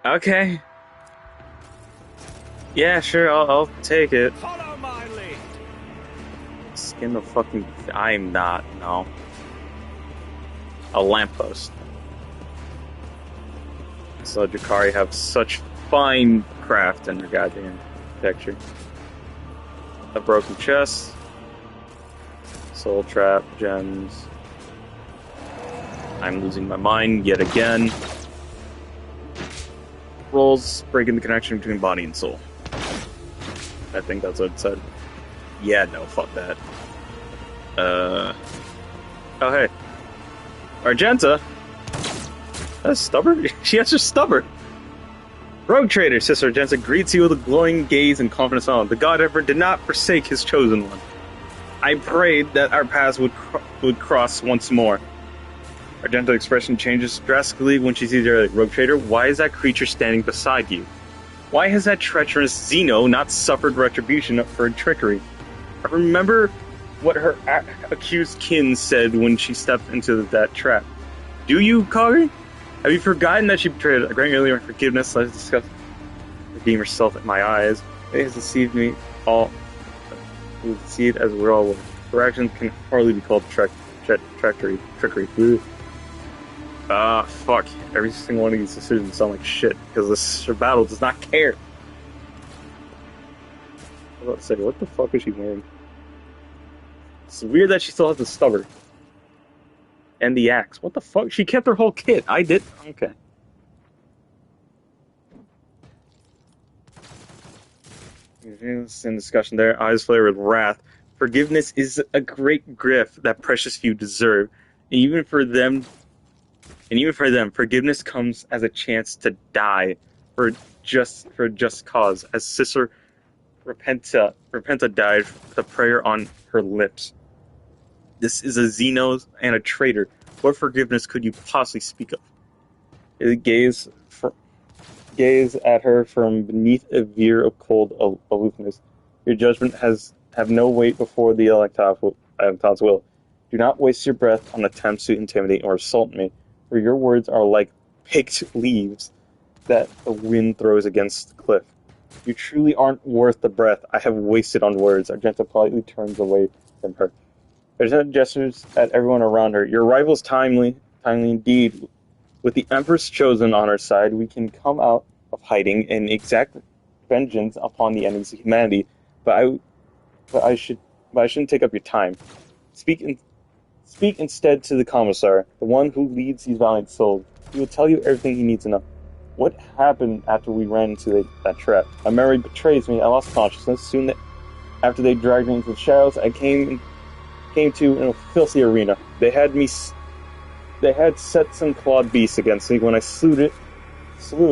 Okay. Yeah, sure. I'll take it. Follow my lead. Skin the fucking. I'm not. No. A lamppost. So Jakari have such fine craft and goddamn texture. A broken chest. Soul trap, gems. I'm losing my mind yet again. Rolls breaking the connection between body and soul. I think that's what it said. Yeah, no, fuck that. Oh, hey. Argenta? That's stubborn? She has just stubborn. Rogue Trader, Sister Argenta greets you with a glowing gaze and confident smile. The God Emperor did not forsake his chosen one. I prayed that our paths would cross once more. Argenta's expression changes drastically when she sees her Rogue Trader. Why is that creature standing beside you? Why has that treacherous Xeno not suffered retribution for her trickery? I remember what her accused kin said when she stepped into that trap. Do you, Kari? Have you forgotten that she betrayed a great earlier forgiveness? Let's discuss redeem herself in my eyes. It has deceived me all. We see it as we're all. Her actions can hardly be called trickery. Fuck. Every single one of these decisions sound like shit because this battle does not care. I was about to say, what the fuck is she wearing? It's weird that she still has the stubber. And the axe. What the fuck? She kept her whole kit. I did. Okay. In discussion there, eyes flared with wrath. Forgiveness is a great gift that precious few deserve. And even for them, forgiveness comes as a chance to die for just cause. As Sister Repenta died with a prayer on her lips. This is a Xenos and a traitor. What forgiveness could you possibly speak of? It gaze at her from beneath a veer of cold aloofness. Your judgment have no weight before the Electons will. Do not waste your breath on attempts to intimidate or assault me, for your words are like picked leaves that the wind throws against the cliff. You truly aren't worth the breath I have wasted on words. Argenta politely turns away from her. Argenta gestures at everyone around her. Your arrival is timely indeed. With the Empress chosen on our side, we can come out of hiding and exact vengeance upon the enemies of humanity. But I shouldn't take up your time. Speak instead to the Commissar, the one who leads these valiant souls. He will tell you everything he needs to know. What happened after we ran into that trap? My memory betrays me. I lost consciousness. Soon after they dragged me into the shadows, I came to in a filthy arena. They had set some clawed beasts against me. When I slew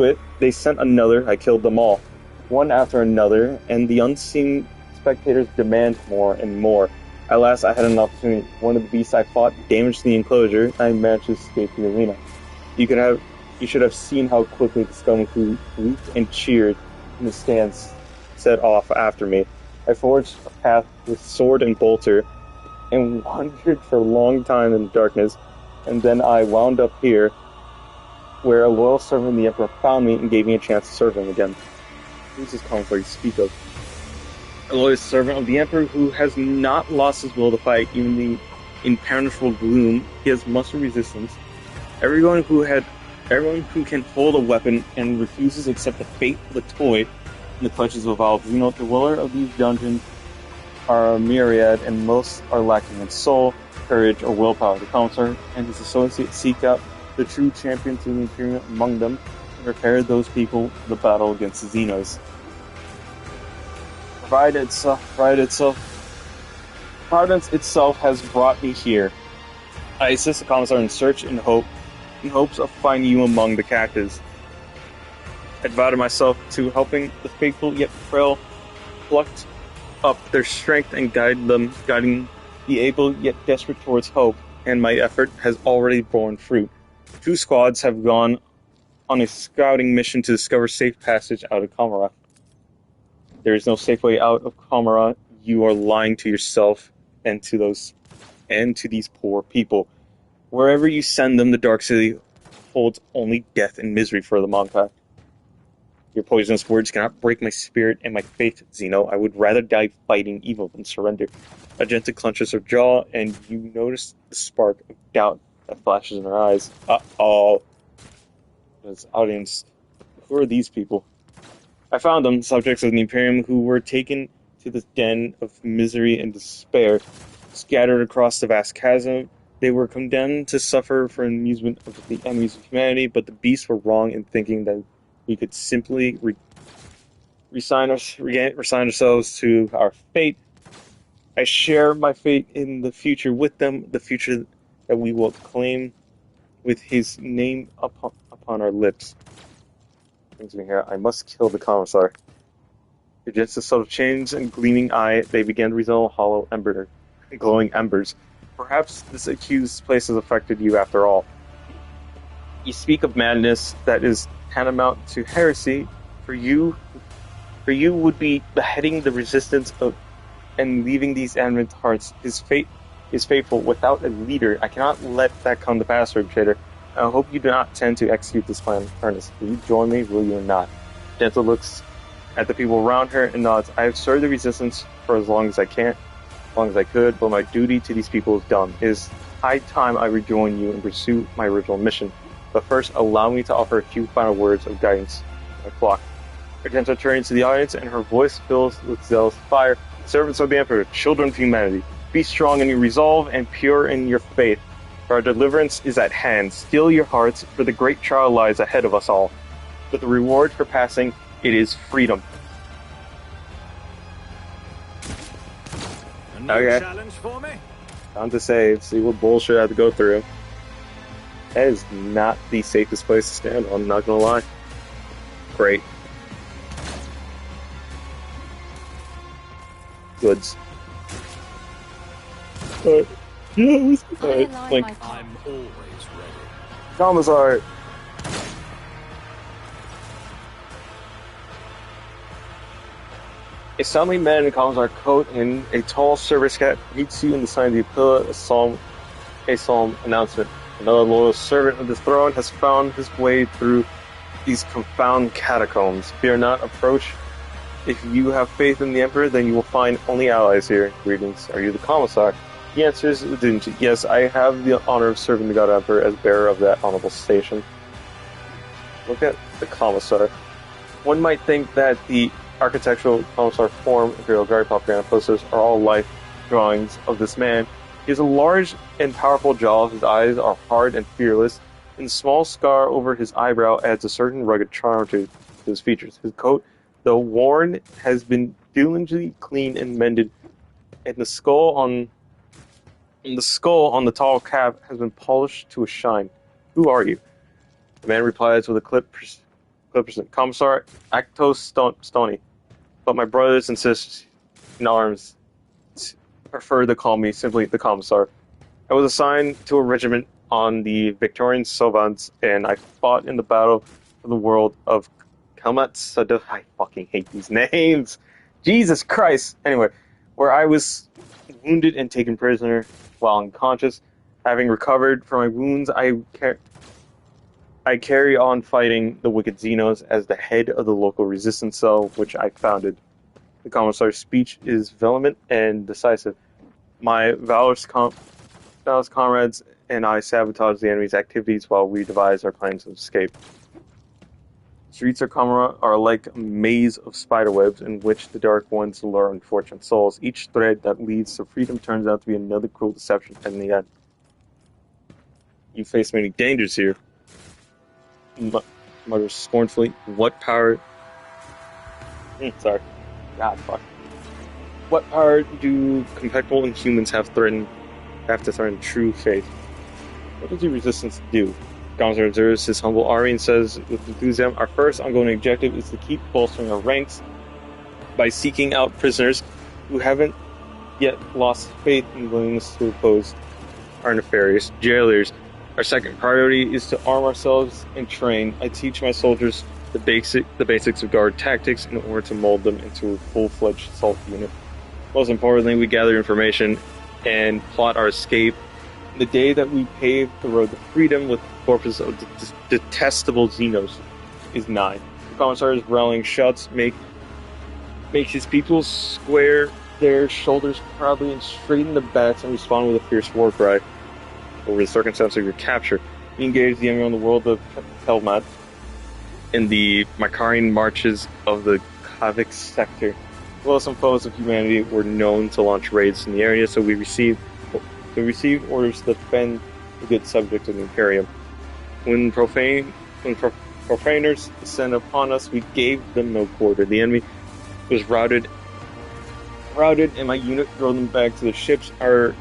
it, they sent another. I killed them all, one after another, and the unseen spectators demand more and more. At last, I had an opportunity. One of the beasts I fought damaged the enclosure, and I managed to escape the arena. You should have seen how quickly the scum who leaped and cheered in the stands set off after me. I forged a path with sword and bolter, and wandered for a long time in the darkness, and then I wound up here, where a loyal servant of the Emperor found me and gave me a chance to serve him again. Who's this conflict you speak of? A loyal servant of the Emperor who has not lost his will to fight, even the impenetrable gloom. He has mustered resistance. Everyone who can hold a weapon and refuses to accept the fate of a toy in the clutches of Valve. You know, the dweller of these dungeons are a myriad, and most are lacking in soul, courage, or willpower. The Commissar and his associates seek out the true champions of the Imperium among them and prepare those people for the battle against the Xenos. Providence itself has brought me here. I assist the Commissar in search and hopes of finding you among the captives. I devoted myself to helping the faithful yet frail plucked up their strength and guiding the able yet desperate towards hope, and my effort has already borne fruit. 2 squads have gone on a scouting mission to discover safe passage out of Kamara. There is no safe way out of Kamara. You are lying to yourself and to these poor people. Wherever you send them, the Dark City holds only death and misery for the Monpact. Your poisonous words cannot break my spirit and my faith, Xeno. I would rather die fighting evil than surrender. Argenta clenches her jaw, and you notice the spark of doubt that flashes in her eyes. Uh-oh. his audience. Who are these people? I found them, subjects of the Imperium, who were taken to the den of misery and despair. Scattered across the vast chasm, they were condemned to suffer for amusement of the enemies of humanity, but the beasts were wrong in thinking that we could simply resign ourselves to our fate. I share my fate in the future with them, the future that we will claim with his name upon our lips. Things in here. I must kill the commissar. Against the subtle chains and gleaming eye, they began to resemble glowing embers. Perhaps this accused place has affected you after all. You speak of madness that is tantamount to heresy. For you would be beheading the resistance and leaving these animate hearts. His fate is fateful without a leader. I cannot let that come to pass, Traitor. I hope you do not intend to execute this plan, Ernest. Will you join me, will you not? Gentle looks at the people around her and nods. I have served the resistance for as long as I could, but my duty to these people is done. It is high time I rejoin you and pursue my original mission. But first, allow me to offer a few final words of guidance. My flock. Argenta turns to the audience, and her voice fills with zealous fire. Servants of the Emperor, children of humanity, be strong in your resolve and pure in your faith. For our deliverance is at hand. Steel your hearts, for the great trial lies ahead of us all. But the reward for passing, it is freedom. A new Okay. challenge for me? Time to save, see what bullshit I have to go through. That is not the safest place to stand on, I'm not gonna lie. Great. Goods. Yes! Like, I'm always ready. Commissar! A soundly man in a commissar coat and a tall service cap greets you in the sign of the pillar, a solemn announcement. Another loyal servant of the throne has found his way through these confounded catacombs. Fear not, approach. If you have faith in the Emperor, then you will find only allies here. Greetings. Are you the commissar? He answers with dignity. Yes, I have the honor of serving the God Emperor as bearer of that honorable station. Look at the commissar. One might think that the architectural commissar form, Imperial Guard propaganda posters are all life drawings of this man. He has a large and powerful jaw, his eyes are hard and fearless, and the small scar over his eyebrow adds a certain rugged charm to his features. His coat, though worn, has been diligently cleaned and mended, and the skull on the tall cap has been polished to a shine. Who are you? The man replies with a clip percent. Commissar Actos Stony. But my brothers and sisters in arms prefer to call me simply the Commissar. I was assigned to a regiment on the Victorian Sauvants, and I fought in the battle for the world of Kalmat Sadov. I fucking hate these names. Jesus Christ. Anyway, where I was wounded and taken prisoner while unconscious. Having recovered from my wounds, I carry on fighting the wicked Xenos as the head of the local resistance cell, which I founded. The Commissar's speech is vehement and decisive. My valorous comrades and I sabotage the enemy's activities while we devise our plans of escape. Streets of Kamara are like a maze of spiderwebs in which the Dark Ones lure unfortunate souls. Each thread that leads to freedom turns out to be another cruel deception in the end. You face many dangers here. Mutters scornfully. What power... sorry. God, fuck. What power do compatible inhumans have to threaten true faith? What does the resistance do? Gonzo observes his humble army and says with enthusiasm, our first ongoing objective is to keep bolstering our ranks by seeking out prisoners who haven't yet lost faith and willingness to oppose our nefarious jailers. Our second priority is to arm ourselves and train. I teach my soldiers the basics of guard tactics in order to mold them into a full-fledged assault unit. Most importantly, we gather information and plot our escape. The day that we pave the road to freedom with the corpses of detestable Xenos is nigh. The Commissar's growling shouts makes his people square their shoulders proudly and straighten the backs and respond with a fierce war cry. Over the circumstance of your capture, we engage the enemy on the world of Helmat. in the Makarian marches of the Kavik sector. Well, some foes of humanity were known to launch raids in the area, so we received orders to defend the good subject of the Imperium. When profaners descended upon us, we gave them no quarter. The enemy was routed, and my unit drove them back to the ships. Our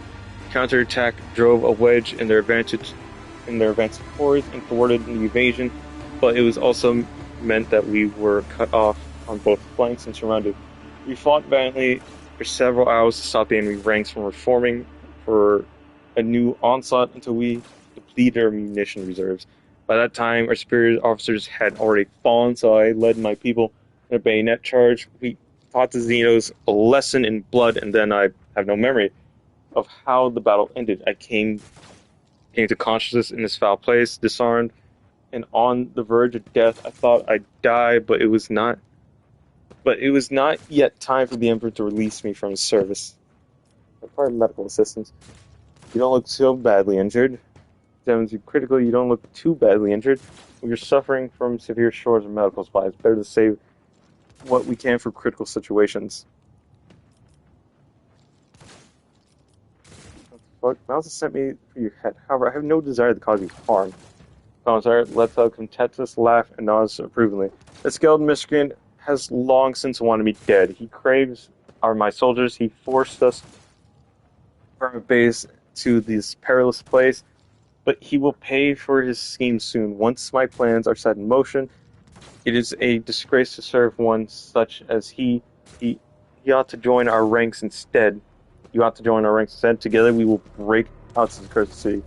counterattack drove a wedge in their advanced force and thwarted the evasion, but it was also meant that we were cut off on both flanks and surrounded. We fought valiantly for several hours to stop the enemy ranks from reforming for a new onslaught until we depleted our munition reserves. By that time, our superior officers had already fallen, so I led my people in a bayonet charge. We taught the Xenos a lesson in blood, and then I have no memory of how the battle ended. I came to consciousness in this foul place, disarmed, and on the verge of death. I thought I'd die, but it was not. But it was not yet time for the Emperor to release me from his service. I require medical assistance. You don't look so badly injured. Examines you critically. You don't look too badly injured. When you're suffering from severe shortage of medical supplies, better to save what we can for critical situations. What the fuck? Mouse sent me for your head. However, I have no desire to cause you harm. Commissar lets out contemptuous laugh and nods approvingly. The skeleton miscreant has long since wanted me dead. He craves my soldiers. He forced us from a base to this perilous place, but he will pay for his scheme soon. Once my plans are set in motion, it is a disgrace to serve one such as he. He ought to join our ranks instead. You ought to join our ranks instead. Together we will break out to the cursed city.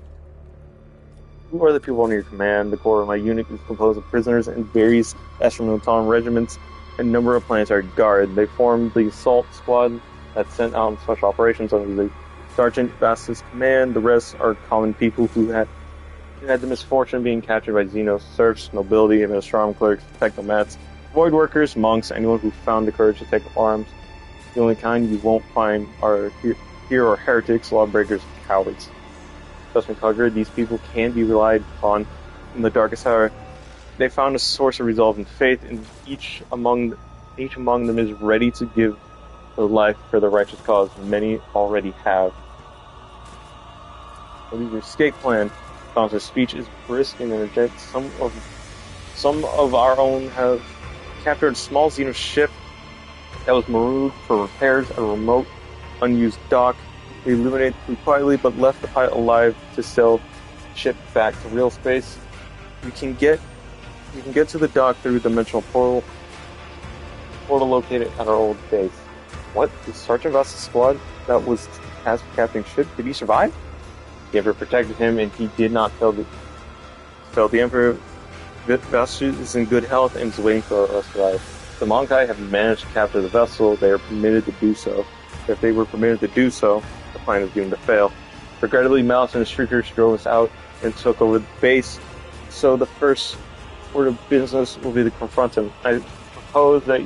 Who are the people under your command? The core of my unit is composed of prisoners and various Estromontan regiments. A number of planetary guard. They form the assault squad that's sent out on special operations under the Sergeant Vastus' command. The rest are common people who had the misfortune of being captured by Xenos, serfs, nobility, administratum clerks, technomats, void workers, monks, anyone who found the courage to take up arms. The only kind you won't find are here are heretics, lawbreakers, cowards. Trust me, Tugger, these people can be relied upon in the darkest hour. They found a source of resolve and faith, and each among them is ready to give their life for the righteous cause. Many already have. What is your escape plan? Thomas' speech is brisk and energetic. Some of our own have captured a small Xeno ship that was marooned for repairs at a remote, unused dock. We eliminated the crew quietly, but left the pilot alive to sail the ship back to real space. You can get to the dock through a dimensional portal located at our old base. What? The Sergeant Vastus' squad that was tasked with capturing ship? Did he survive? The Emperor protected him, and he did not fail the Emperor. Vastus is in good health and is waiting for us to arrive. The Monkai have managed to capture the vessel. They are permitted to do so. If they were permitted to do so, the plan is doomed to fail. Regrettably, Mouse and the Shriekers drove us out and took over the base, so the first order of business will be to confront him. I propose that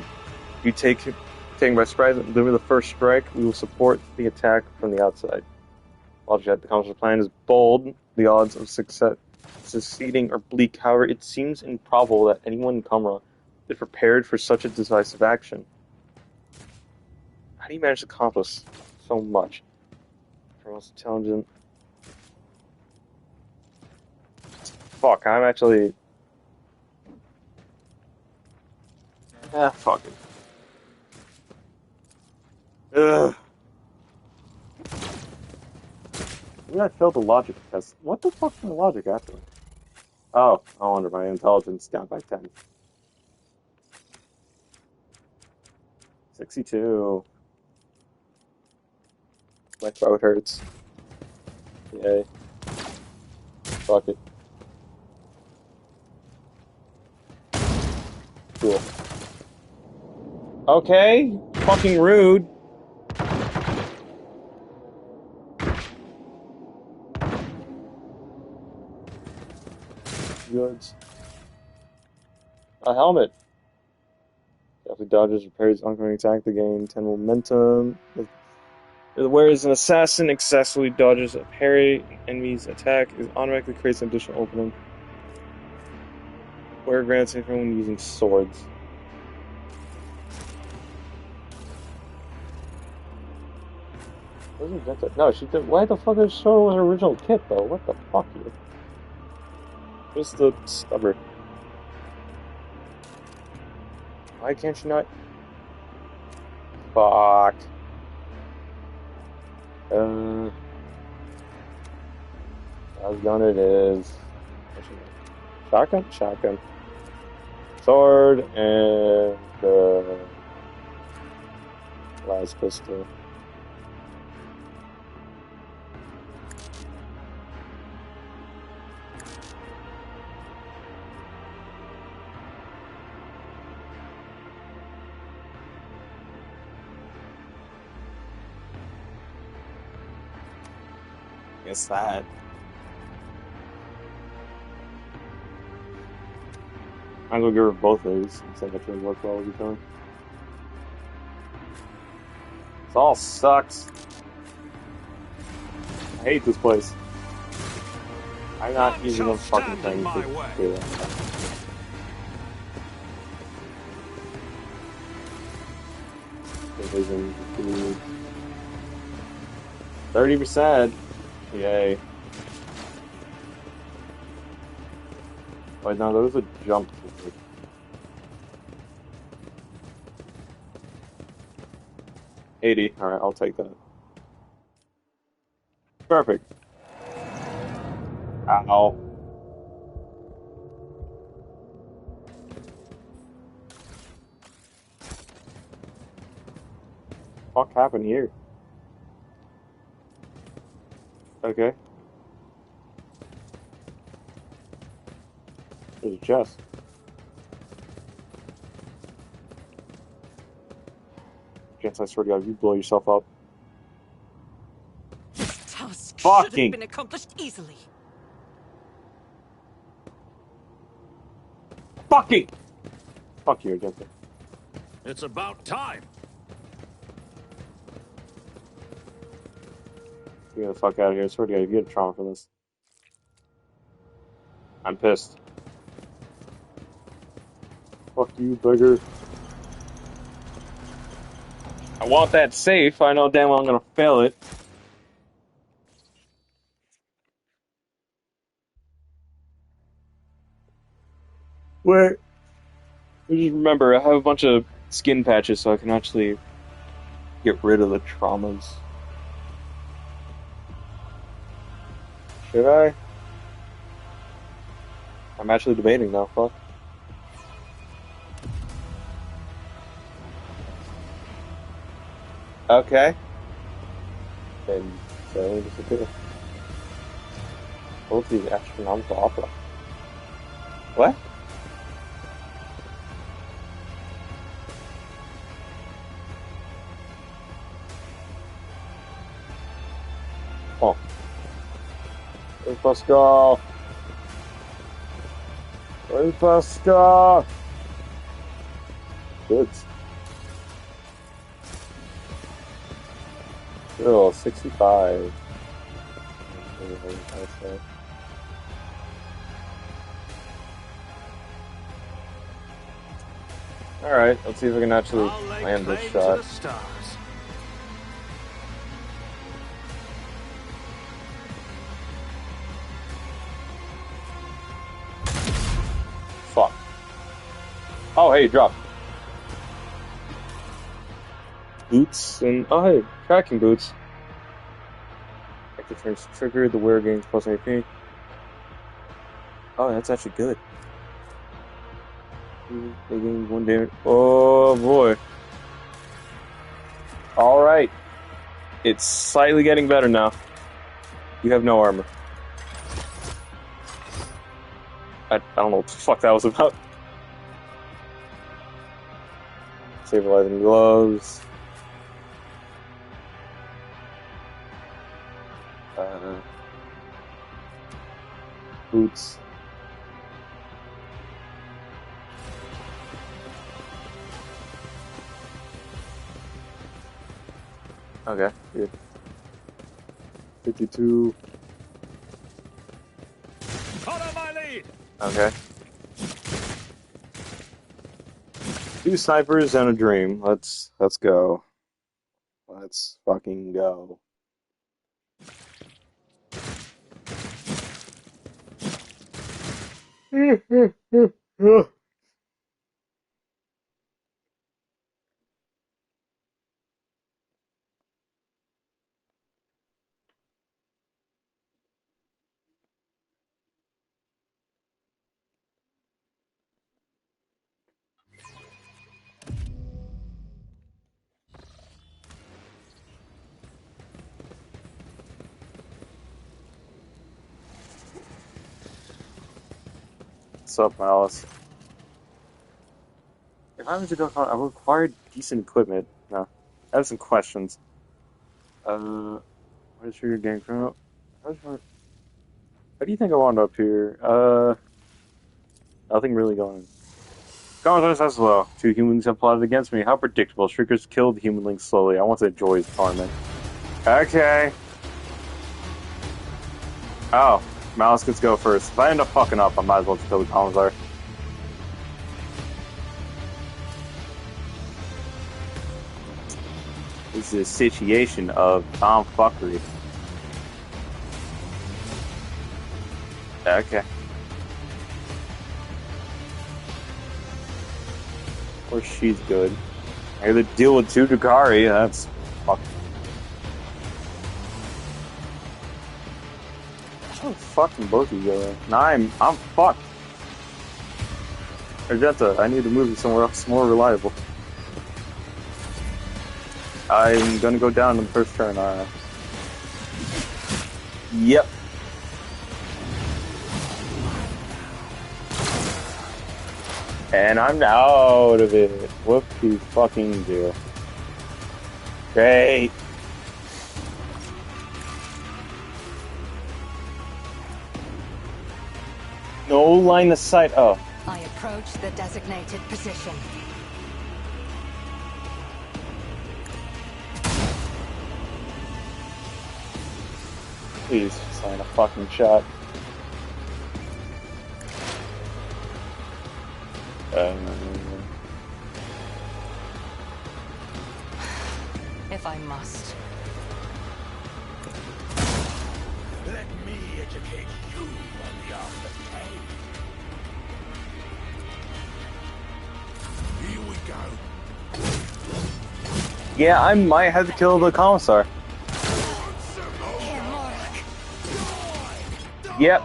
you take him by surprise and deliver the first strike. We will support the attack from the outside. Logic, the Council's plan is bold. The odds of succeeding are bleak. However, it seems improbable that anyone in Kamra is prepared for such a decisive action. How do you manage to accomplish so much? For most intelligent. Fuck, I'm actually. Fuck it. Ugh. Maybe I failed the logic test. What the fuck's my logic after? Oh, I wonder, my intelligence down by 10. 62. My throat hurts. Yay. Fuck it. Cool. Okay. Fucking rude. Goods. A helmet. Definitely dodges, repairs, oncoming attack to gain 10 momentum. Whereas an assassin successfully dodges a parry, enemy's attack is automatically creates an additional opening. Where grants everyone using swords. No, she did. Why the fuck is show her original kit though? What the fuck, you? Just the stubborn. Why can't you not? Fuck. As gun it is. Shotgun? Shotgun. Sword and last pistol. It's sad. I'm gonna give her both of these and see if it really work well with each other. This all sucks. I hate this place. I'm not using a fucking thing to do that. 30%. Yay. Wait, no, there was a jump. 80. Alright, I'll take that. Perfect. Ow. What the fuck happened here? Okay. There's a chest. Chance, I swear to God, if you blow yourself up. Task should Fucking. have been accomplished easily. Fucking! Fuck you, Jensen. It's about time. Get the fuck out of here. I swear to God, you get a trauma for this. I'm pissed. Fuck you, bugger. I want that safe. I know damn well I'm gonna fail it. Wait. Just remember, I have a bunch of skin patches so I can actually get rid of the traumas. Should I? I'm actually debating now, fuck. Okay. Then sailing disappear. Both these astronomical opera. What? Oh. Where's Pascal? Where's Pascal? Good. Still 65. Alright, let's see if we can actually land this shot. Fuck. Oh, hey, drop. Boots and oh, hey, tracking boots. Active turns trigger, the wearer gains plus AP. Oh, that's actually good. They gain 1 damage. Oh boy. Alright. It's slightly getting better now. You have no armor. I don't know what the fuck that was about. Stabilizing gloves. Boots. Okay, good. 52. Follow my lead. Okay. Two snipers and a dream. Let's go. Let's fucking go. What's up, Malice? If I was to go, I required decent equipment. No, I have some questions. What is your game from? How do you think I wound up here? Nothing really going on. Comments as well. Two humans have plotted against me. How predictable. Shriekers killed humanlings slowly. I want to enjoy his torment. Okay. Oh, Malice gets to go first. If I end up fucking up, I might as well just kill the Commissar. This is a situation of tomfuckery. Okay. Of course she's good. I gotta deal with two Drakari, that's fuck. How the fucking both of you go? Nah, I'm fucked. Argenta, I need to move you somewhere else more reliable. I'm gonna go down in the first turn, Yep. And I'm out of it. Whoop you fucking do. Great. No line of sight. Oh. I approach the designated position. Please, sign a fucking shot. If I must. Let me educate you on the art of pain. Here we go. Yeah, I might have to kill the Commissar. Yep.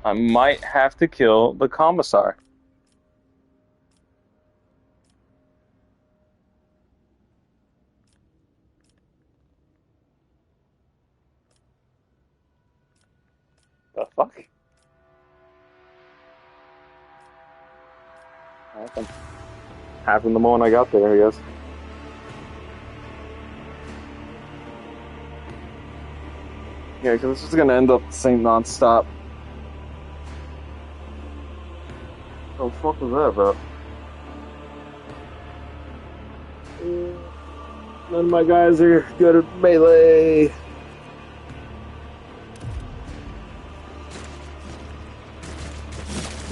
I might have to kill the Commissar. The fuck? Happened the moment I got there, I guess. Yeah, because this is gonna end up the same non-stop. What the fuck was that about? None of my guys are good at melee.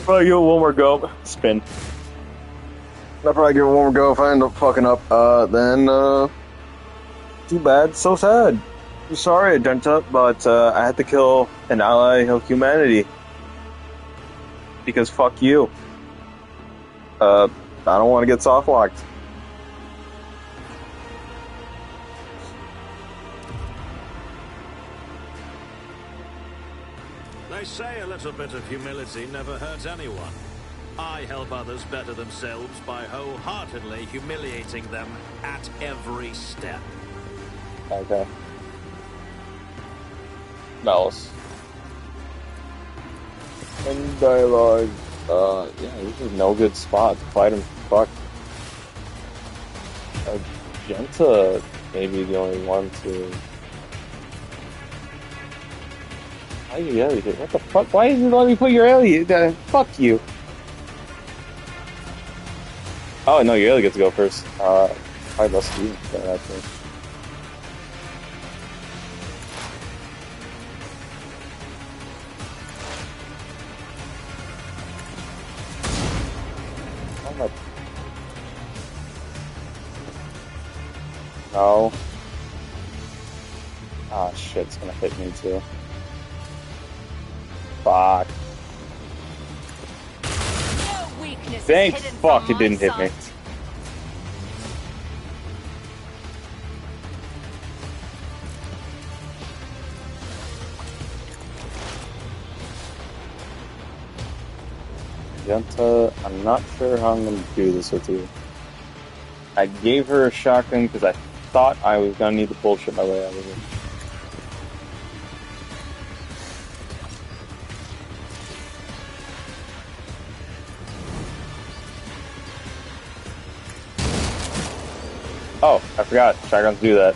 Probably give it one more go. Spin. I'll probably give it one more go. If I end up fucking up, then too bad, so sad. I'm sorry, Argenta, but I had to kill an ally of humanity. Because fuck you. I don't want to get soft locked. They say a little bit of humility never hurts anyone. I help others better themselves by wholeheartedly humiliating them at every step. Okay. Malice. And dialogue. Yeah, this is no good spot to fight him. Fuck. Argenta may be the only one to. Why are you alien? What the fuck? Why didn't you let me put your alien? Fuck you. Oh no, your alien gets to go first. Probably less speed, actually. No. Ah, shit, it's gonna hit me too. Fuck. No weakness is Thank hidden fuck from it didn't my hit me. sight. Yenta, I'm not sure how I'm gonna do this with you. I gave her a shotgun because I thought I was gonna need to bullshit my way out of it. Oh, I forgot. Shotguns do that.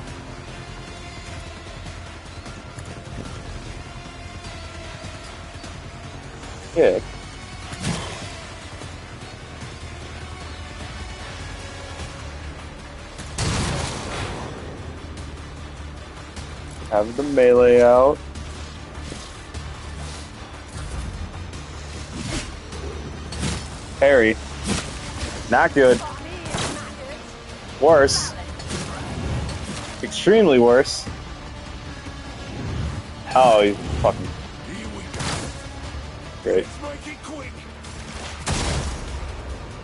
Kick. Have the melee out. Parry. Not good. Worse. Extremely worse. Oh, you fucking great.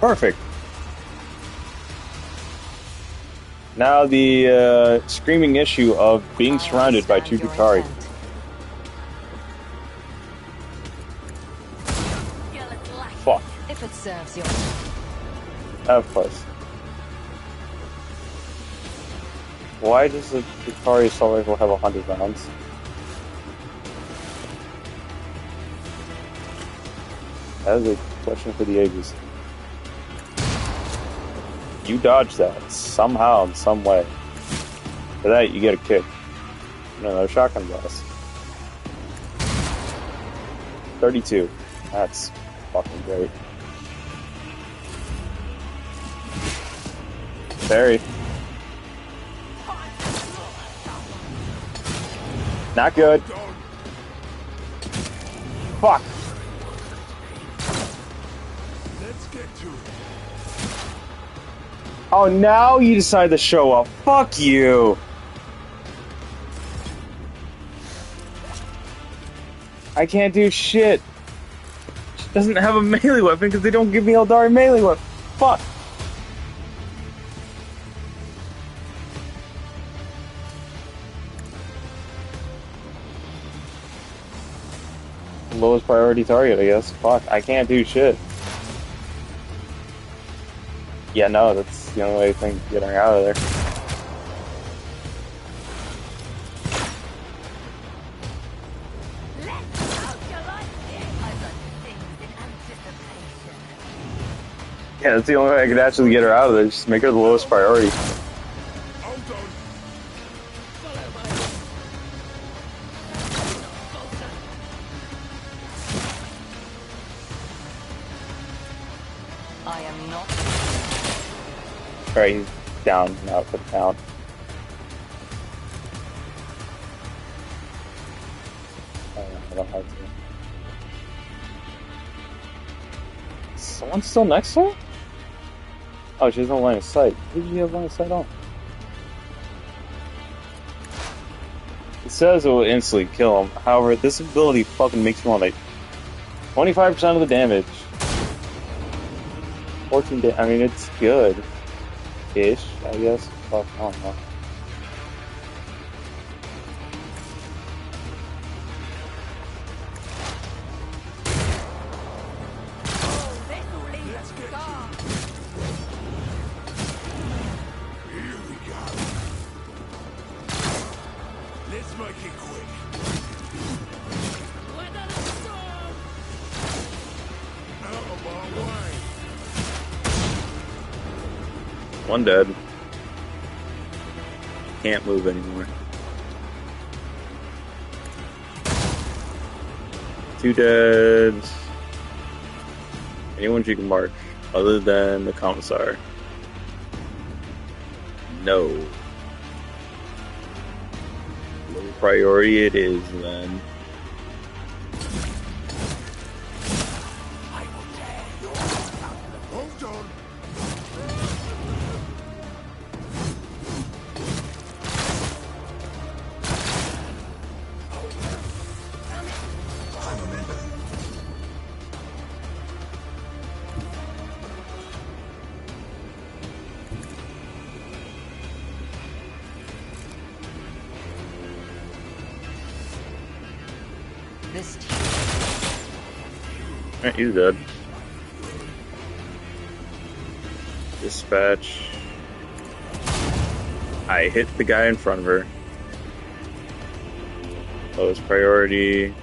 Perfect. Now the screaming issue of being surrounded by two Dukari. Fuck. If it serves you. Of course. Why does the Dukari assault rifle have 100 rounds? That is a question for the ages. You dodge that somehow, in some way. For that, you get a kick. And another shotgun blast. 32. That's fucking great. Parry. Not good. Fuck. Let's get to it. Oh, now you decide to show up. Fuck you. I can't do shit. She doesn't have a melee weapon because they don't give me Eldari melee weapon. Fuck. Lowest priority target, I guess. Fuck, I can't do shit. Yeah, no, that's the only way I think getting her out of there. Yeah, that's the only way I could actually get her out of there. Just make her the lowest priority. I am not. Alright, he's down now. Put down. I don't have to. Someone's still next to her? Oh, she has no line of sight. Who did you have line of sight on? It says it will instantly kill him. However, this ability fucking makes you want like 25% of the damage. 14 damage. I mean, it's good-ish, I guess. Fuck, I don't know. One dead. Can't move anymore. 2 dead. Anyone you can mark other than the commissar? No. Low priority it is then. this team. Alright, he's dead. Dispatch. I hit the guy in front of her. Lowest priority.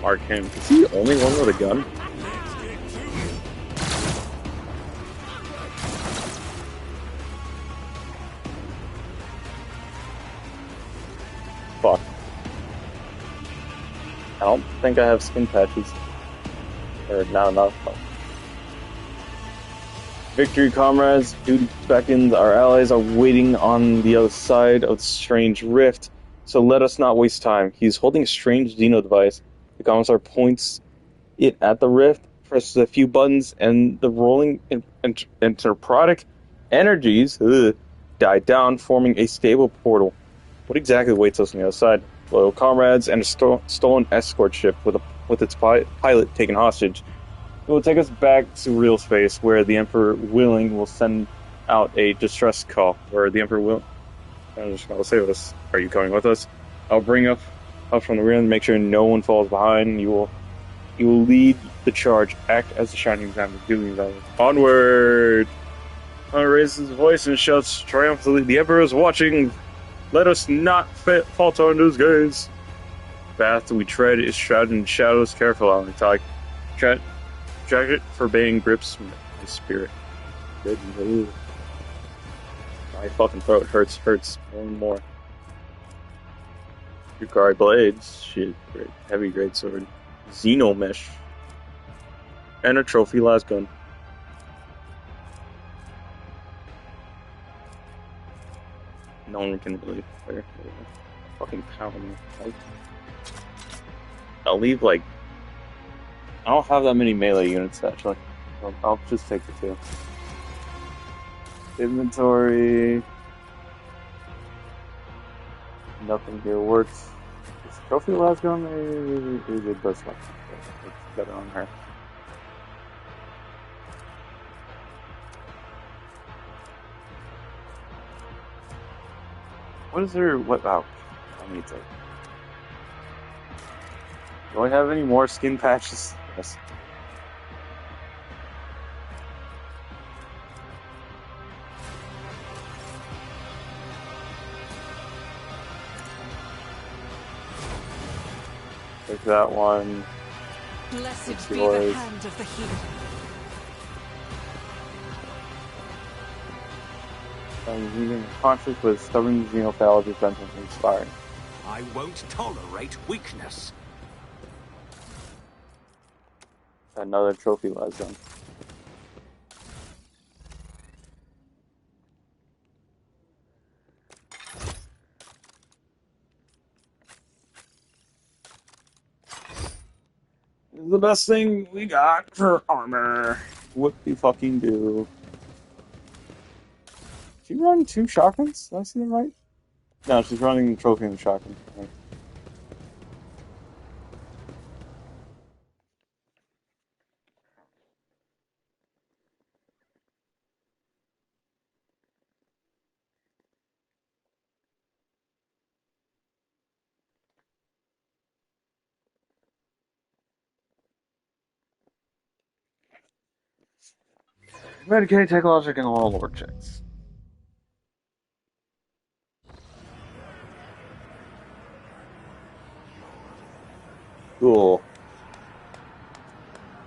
Mark him. Is he the only one with a gun? Fuck. I don't think I have skin patches. Or not enough. Victory, comrades. Duty beckons. Our allies are waiting on the other side of the strange rift, so let us not waste time. He's holding a strange Xeno device. The commissar points it at the rift, presses a few buttons, and the rolling enterprotic energies die down, forming a stable portal. What exactly waits us on the other side? Loyal comrades and a stolen escort ship with its pilot taken hostage. It will take us back to real space, where the Emperor willing will send out a distress call. Where the Emperor will say with us, "Are you coming with us? I'll bring up from the rear and make sure no one falls behind. You will lead the charge, act as the shining example, doing that. Onward!" Hunter raises his voice and shouts triumphantly, "The Emperor is watching! Let us not falter under his gaze." The path we tread is shrouded in shadows. Careful, Alan Tog. Jacket forbidding grips my spirit. Good move. My fucking throat hurts more and more. Yukari blades, shit, great, heavy great sword, Xeno mesh, and a trophy lasgun. No one can really fire. Fucking pound me. I'll leave like. I don't have that many melee units actually. I'll just take the two. Inventory. Nothing here works. Is trophy lasgun? Maybe it does work. It's better on her. What is there? What? Oh, I need to. Do I have any more skin patches? Yes. Take that one. Blessed be the hand of the healer. Using conflict with stubborn xenophage vengeance inspiring. I won't tolerate weakness. Another trophy lasgun. This is the best thing we got for armor. What do you fucking do? She run 2 shotguns? Did I see them right? No, she's running the trophy and the shotgun. Right. Medicaid, technological, and all lore checks. Cool.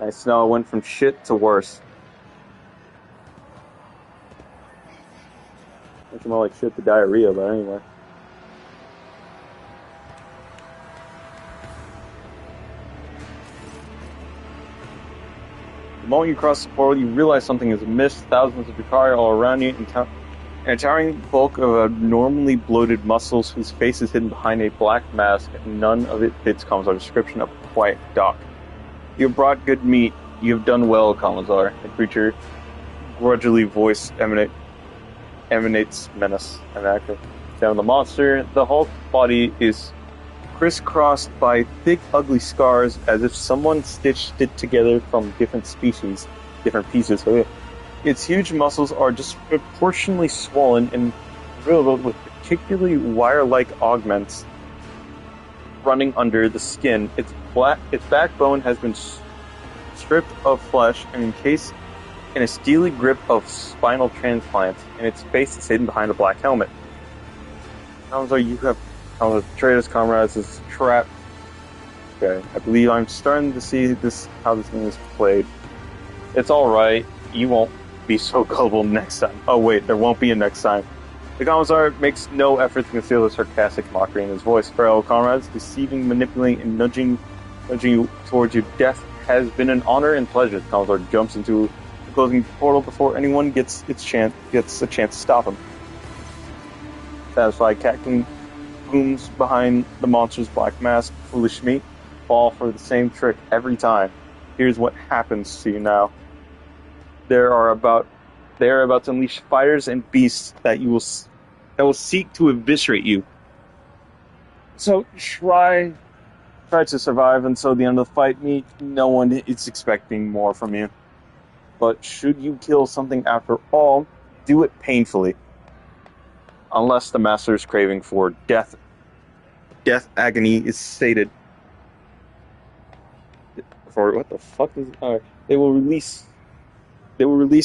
Nice to know it went from shit to worse. Looks more like shit to diarrhea, but anyway. The moment you cross the portal, you realize something is amiss. Thousands of Yukari all around you, and a towering bulk of abnormally bloated muscles whose face is hidden behind a black mask, and none of it fits Commissar's description of a quiet dock. You have brought good meat. You have done well, Commissar. The creature grudgingly voice emanates menace. Down the monster, the Hulk body is crisscrossed by thick, ugly scars, as if someone stitched it together from different pieces. Its huge muscles are disproportionately swollen and riddled with particularly wire-like augments. running under the skin. Its backbone has been stripped of flesh and encased in a steely grip of spinal transplants, and its face is hidden behind a black helmet. Sounds like you have betrayed us, comrades. This is a trap. Okay, I believe I'm starting to see how this game is played. It's alright. You won't be so gullible next time. Oh wait, there won't be a next time. The Commissar makes no effort to conceal the sarcastic mockery in his voice. Farewell, comrades. Deceiving, manipulating, and nudging you towards your death has been an honor and pleasure. The Commissar jumps into the closing portal before anyone gets a chance to stop him. Satisfied, cackling booms behind the monster's black mask. Foolish meat fall for the same trick every time. Here's what happens to you now. They are about to unleash fires and beasts that will seek to eviscerate you. So try to survive until the end of the fight. No one is expecting more from you. But should you kill something after all, do it painfully. Unless the master's craving for death agony is sated. For what the fuck is? They will release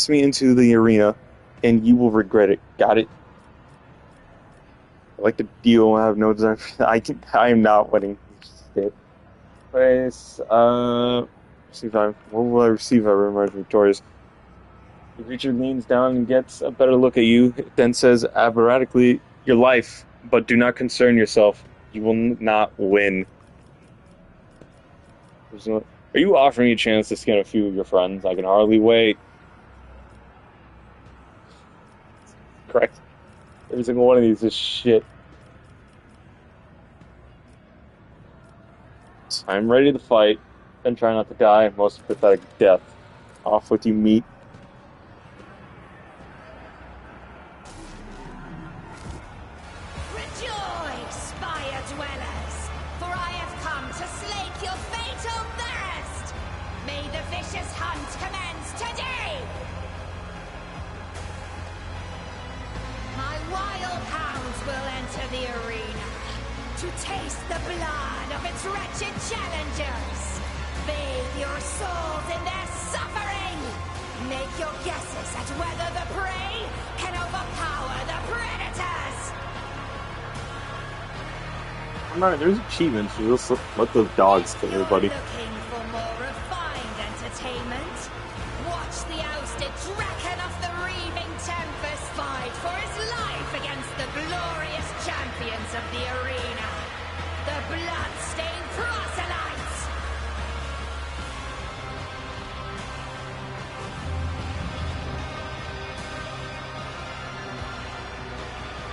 me into the arena, and you will regret it. Got it? I like the deal. I have no desire. I am not winning. What will I receive if I emerge victorious? The creature leans down and gets a better look at you, then says aberratically, your life, but do not concern yourself. You will not win. Are you offering me a chance to skin a few of your friends? I can hardly wait. Correct. Every single one of these is shit. I'm ready to fight, then try not to die. Most pathetic death. Off with you, meat. Rejoice, spire dwellers, for I have come to slake your fatal thirst. May the vicious hunt commence today. My wild hounds will enter the arena to taste the blood of its wretched challengers. Bathe your souls in their suffering. Make your guesses at whether the prey can overpower the predators. There's achievements. You just let the dogs kill everybody. Looking for more refined entertainment? Watch the ousted Draken of the Reaving Tempest fight for his life against the glorious champions of the arena, the blood-stained proselytes.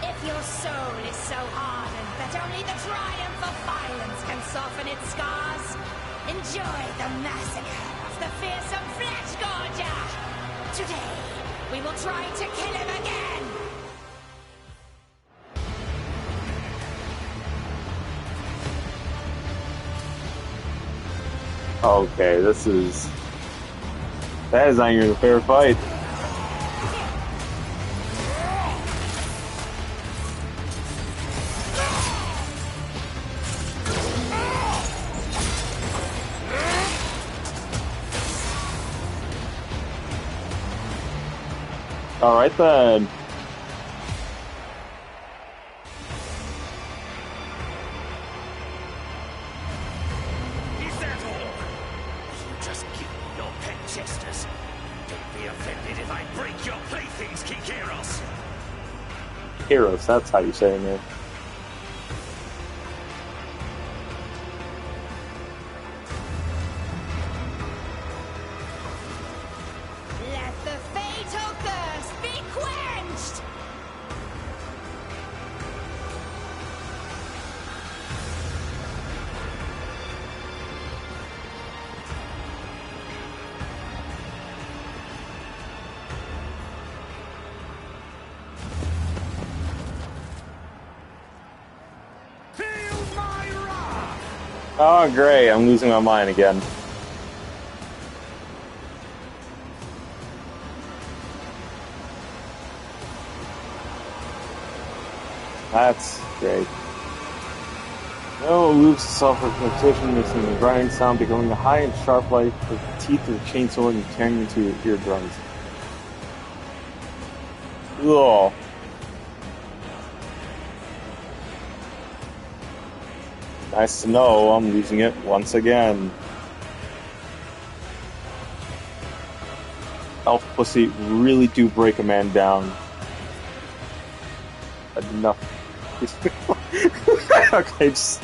If your soul is so hardened that only the triumph of violence can soften its scars, enjoy the massacre of the fearsome flesh gorger. Today, we will try to kill him again. Okay, that is not even a fair fight. Alright then. Is that all? You just give me your pet chesters. Don't be offended if I break your playthings, Kikeros. Heroes, that's how you say it, man. Let the fatal thirst be quenched! Feel my wrath! Oh, great, I'm losing my mind again. That's great. No, moves itself with repetition, making a grinding sound, becoming a high and sharp like the teeth of a chainsaw and tearing into your eardrums. Ugh. Nice to know I'm losing it once again. Elf pussy really do break a man down. Enough. Okay, just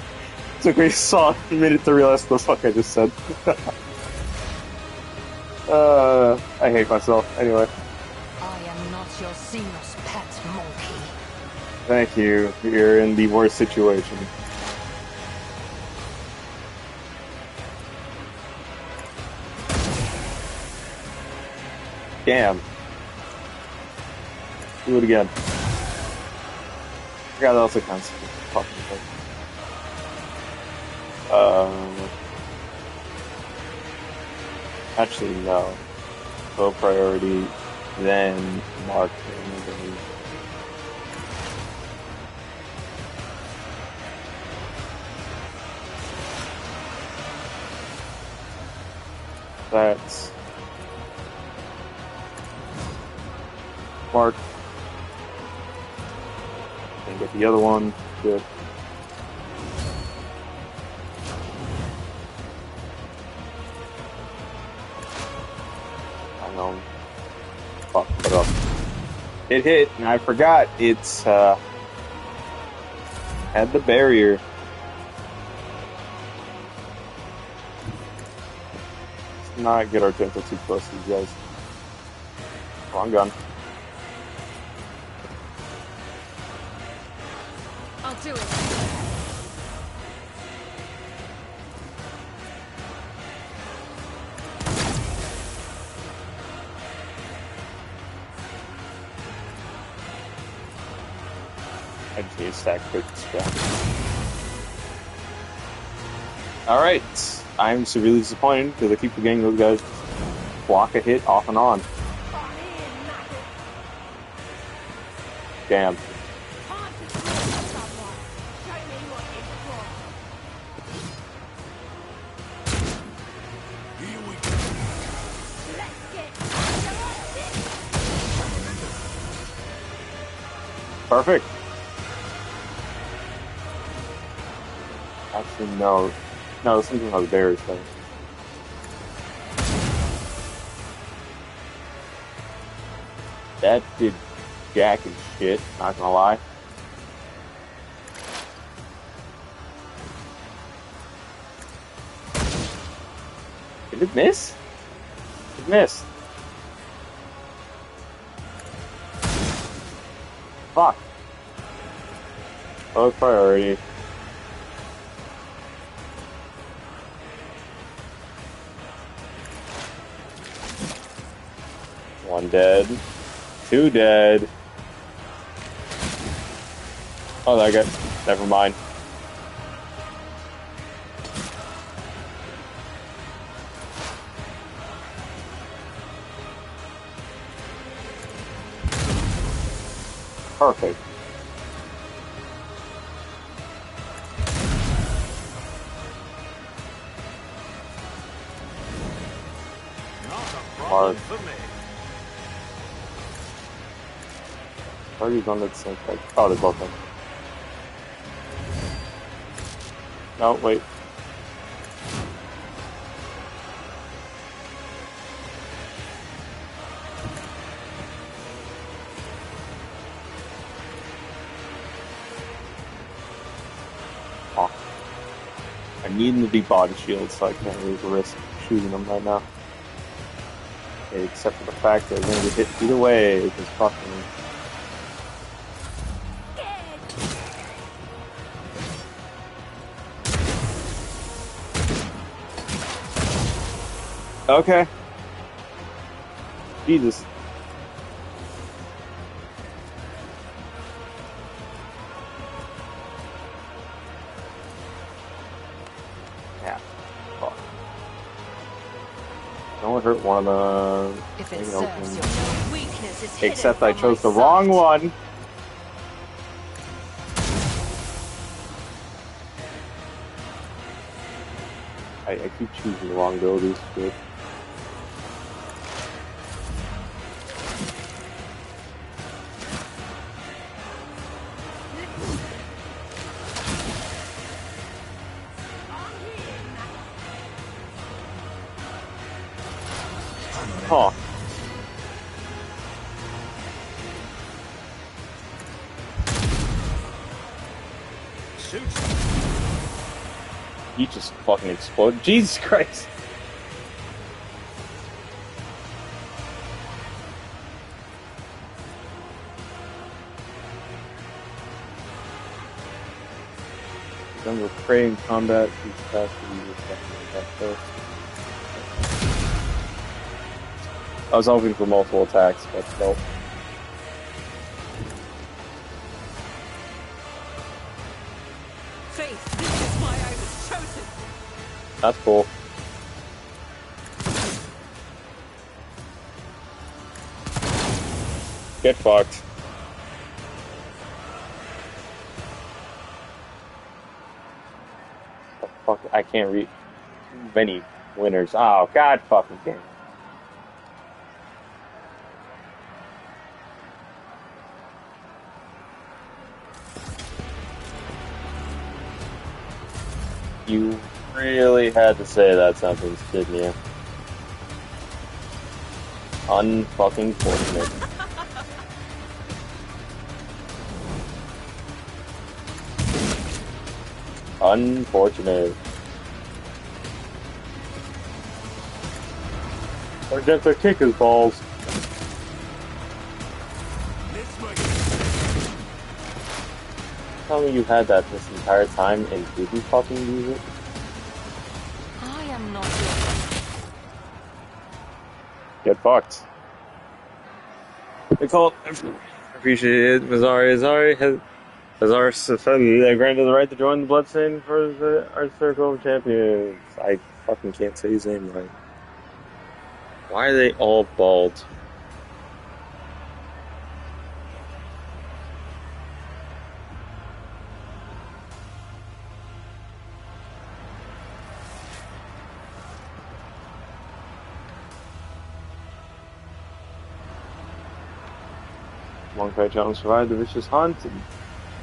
took me a minute to realize what the fuck I just said. I hate myself. Anyway. I am not your Xenos pet monkey. Thank you. You're in the worst situation. Damn. Do it again. I forgot that also counts. Fucking thing. Actually, no. Low priority, then mark. That's mark. And get the other one. Good. I know. Fuck it up. It hit, and I forgot it's had the barrier. Let's not get our tempo too close to these guys. Wrong gun. I'll do it. I'd say stack quick scrap. Alright, I'm severely disappointed because I keep forgetting those guys block a hit off and on. Damn. Perfect. Actually, no. No, this thing has berries, though. That did jack and shit, not gonna lie. Did it miss? It missed. Fuck. Low priority. One dead. Two dead. Oh, that guy. Never mind. Perfect. Not a problem for me. Already done that same thing. Oh, they're both in. No, wait. Oh. I need them to be body shields, so I can't really risk shooting them right now. Okay, except for the fact that they're going to get hit either way, because fucking... Okay. Jesus. Yeah. Fuck. Don't hurt one of them. If it serves your weakness is hidden Except I from chose my the wrong sight. one. I keep choosing the wrong abilities. But huh. Suit. You just fucking explode. Jesus Christ. Done with prey in combat, he's fast to use attack. I was hoping for multiple attacks, but nope. Faith, this is why I was chosen. That's cool. Get fucked. Oh, fuck, I can't read many winners. Oh, god fucking damn. You really had to say that sentence, didn't you? Unfucking fortunate. Unfortunate. Or just to kick his balls. Tell me you had that this entire time and didn't fucking use it? I am not your Get fucked. They call it. Appreciate it. Azari Safeli granted the right to join the Bloodstain for the Art Circle of Champions. I fucking can't say his name right. Why are they all bald? Monkfight Jones survived the vicious hunt.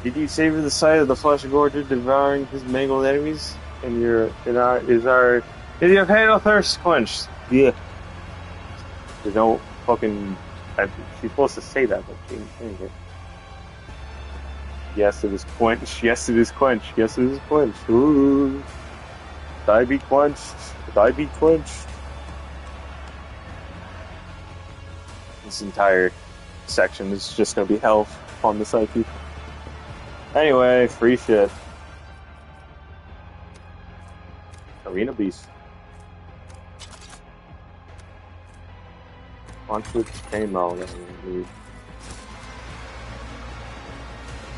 Did you savor the sight of the flesh gorger devouring his mangled enemies? And did your fatal thirst quenched? Yeah. There's no fucking. She's supposed to say that, but she ain't saying it. Yes, it is quenched. Yes, it is quenched. Yes, it is quenched. Ooh. Die be quenched. Die be quenched. This entire section is just gonna be hell on the psyche. Anyway, free shit. Arena Beast. Launch with chainmail.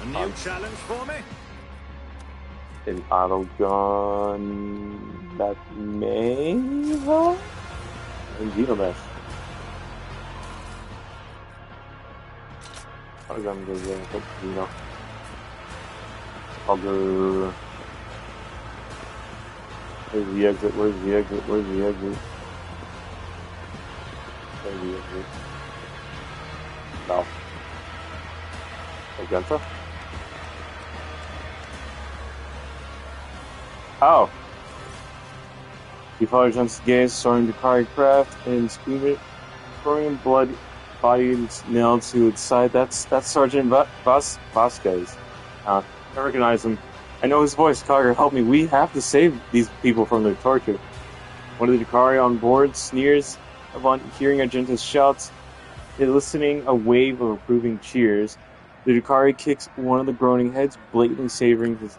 A new challenge for me? An auto gun that may help? And Xenomesh. Auto gun goes in, Xeno. Other. Where's the exit? Where's the exit? Where's the exit? Where's the exit? No. Magenta? Oh! He followed Johnson's gaze, soaring to Kari craft and screaming, throwing blood, body nailed to its side. That's Sergeant Vasquez. I recognize him. I know his voice. Carter, help me. We have to save these people from their torture. One of the Dakari on board sneers upon hearing Argenta's shouts, eliciting a wave of approving cheers. The Dakari kicks one of the groaning heads, blatantly savoring his...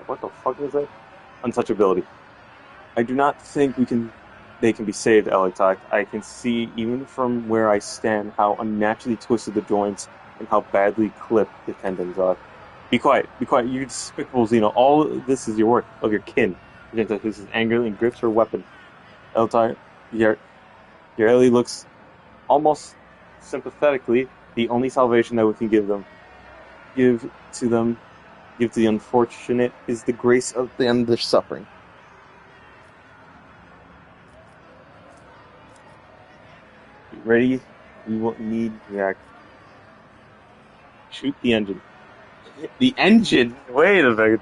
what the fuck is that? Untouchability. I do not think they can be saved, Elektak. I can see, even from where I stand, how unnaturally twisted the joints and how badly clipped the tendons are. Be quiet, you despicable Xeno. All this is your work of your kin. Argenta hisses angrily and grips her weapon. Elektak, Yareli looks almost sympathetically. The only salvation that we can give to the unfortunate, is the grace of the end of their suffering. ready. We will need react. Shoot the engine. The engine? Wait a second.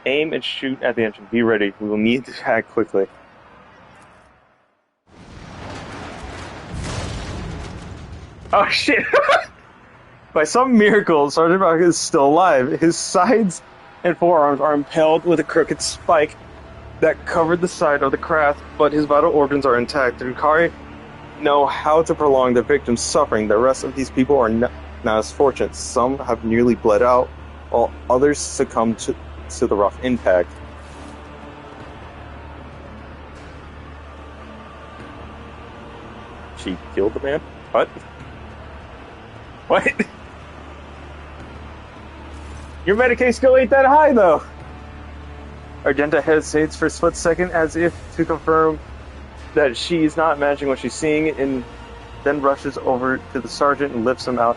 Aim and shoot at the engine. Be ready. We will need to act quickly. Oh shit! By some miracle, Sergeant Rock is still alive. His sides and forearms are impaled with a crooked spike that covered the side of the craft, but his vital organs are intact. The Hikari know how to prolong the victim's suffering. The rest of these people are not as fortunate. Some have nearly bled out, while others succumb to the rough impact. She killed the man? What? What? Your Medicaid skill ain't that high, though! Argenta hesitates for a split second as if to confirm that she is not imagining what she's seeing, and then rushes over to the sergeant and lifts him out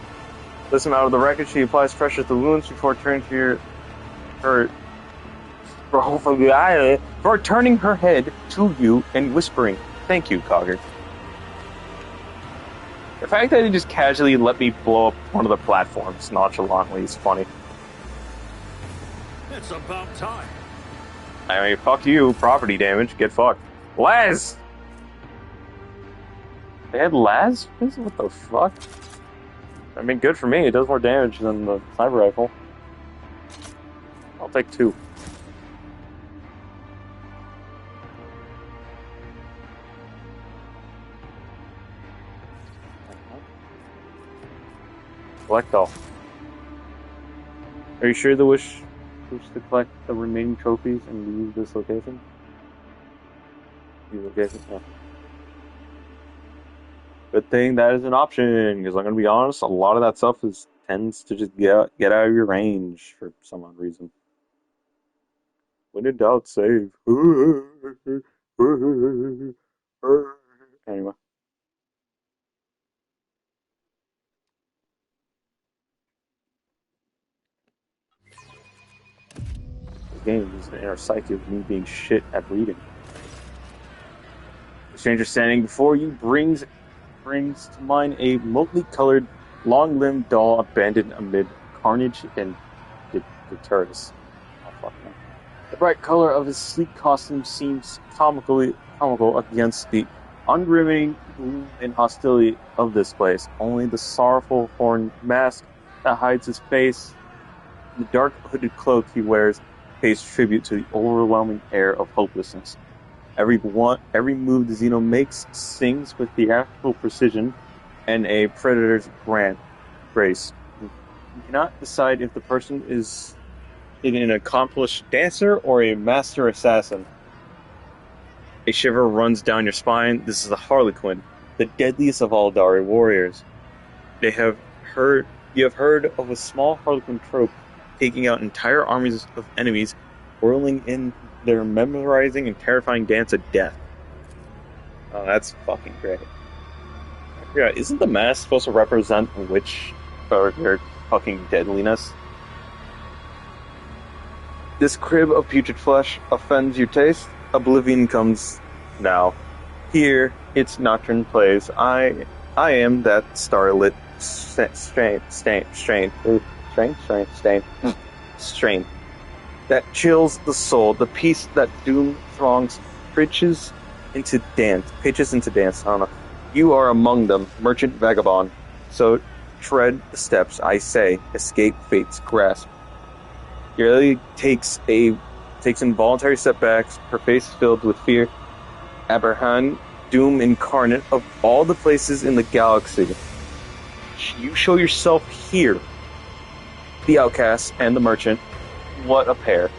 of the wreckage. She applies pressure to the wounds before turning her head to you and whispering, "Thank you, Cogger." The fact that he just casually let me blow up one of the platforms nonchalantly is funny. It's about time. I mean, fuck you, property damage, get fucked. Laz! They had Laz? What the fuck? I mean, good for me, it does more damage than the sniper rifle. I'll take 2. Collect all. Are you sure the wish was to collect the remaining trophies and leave this location? These locations? Yeah. Good thing that is an option, because I'm going to be honest, a lot of that stuff tends to just get out of your range for some odd reason. When in doubt, save. Anyway. The game is an inner psyche of me being shit at reading. The stranger standing before you brings to mind a multicolored, long-limbed doll abandoned amid carnage and detritus. Oh, fuck man. The bright color of his sleek costume seems comical against the unremitting gloom and hostility of this place. Only the sorrowful horned mask that hides his face, the dark hooded cloak he wears, pays tribute to the overwhelming air of hopelessness. Every move the Xeno makes sings with theatrical precision and a predator's grace. You cannot decide if the person is an accomplished dancer or a master assassin. A shiver runs down your spine. This is the Harlequin, the deadliest of all Dari warriors. You have heard of a small Harlequin trope taking out entire armies of enemies, whirling in their memorizing and terrifying dance of death. Oh, that's fucking great. I forgot, isn't the mask supposed to represent witch or their fucking deadliness? This crib of putrid flesh offends your taste. Oblivion comes now. Here, its nocturne plays. I am that starlit strain that chills the soul, the peace that doom throngs pitches into dance. I don't know. You are among them, merchant vagabond. So tread the steps, I say. Escape fate's grasp. Your takes involuntary setbacks. Her face is filled with fear. Abraham, doom incarnate of all the places in the galaxy. You show yourself here. The outcast and the merchant. What a pair.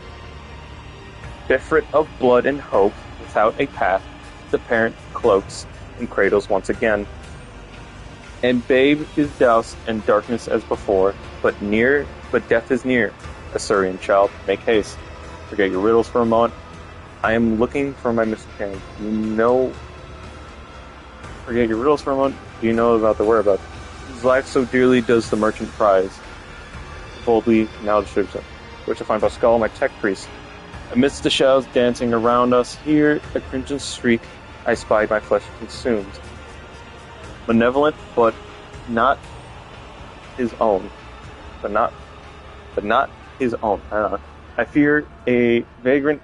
Bereft of blood and hope, without a path, the parent cloaks and cradles once again. And babe is doused in darkness as before, but death is near. Assyrian child, make haste. Forget your riddles for a moment. I am looking for my missing parent. Forget your riddles for a moment. Do you know about the whereabouts? His life so dearly does the merchant prize. Boldly now distributes it. Where to find Pascal, my tech priest. Amidst the shadows dancing around us, here a crimson streak I spied my flesh consumed. Malevolent, but not his own. But not his own. I fear a vagrant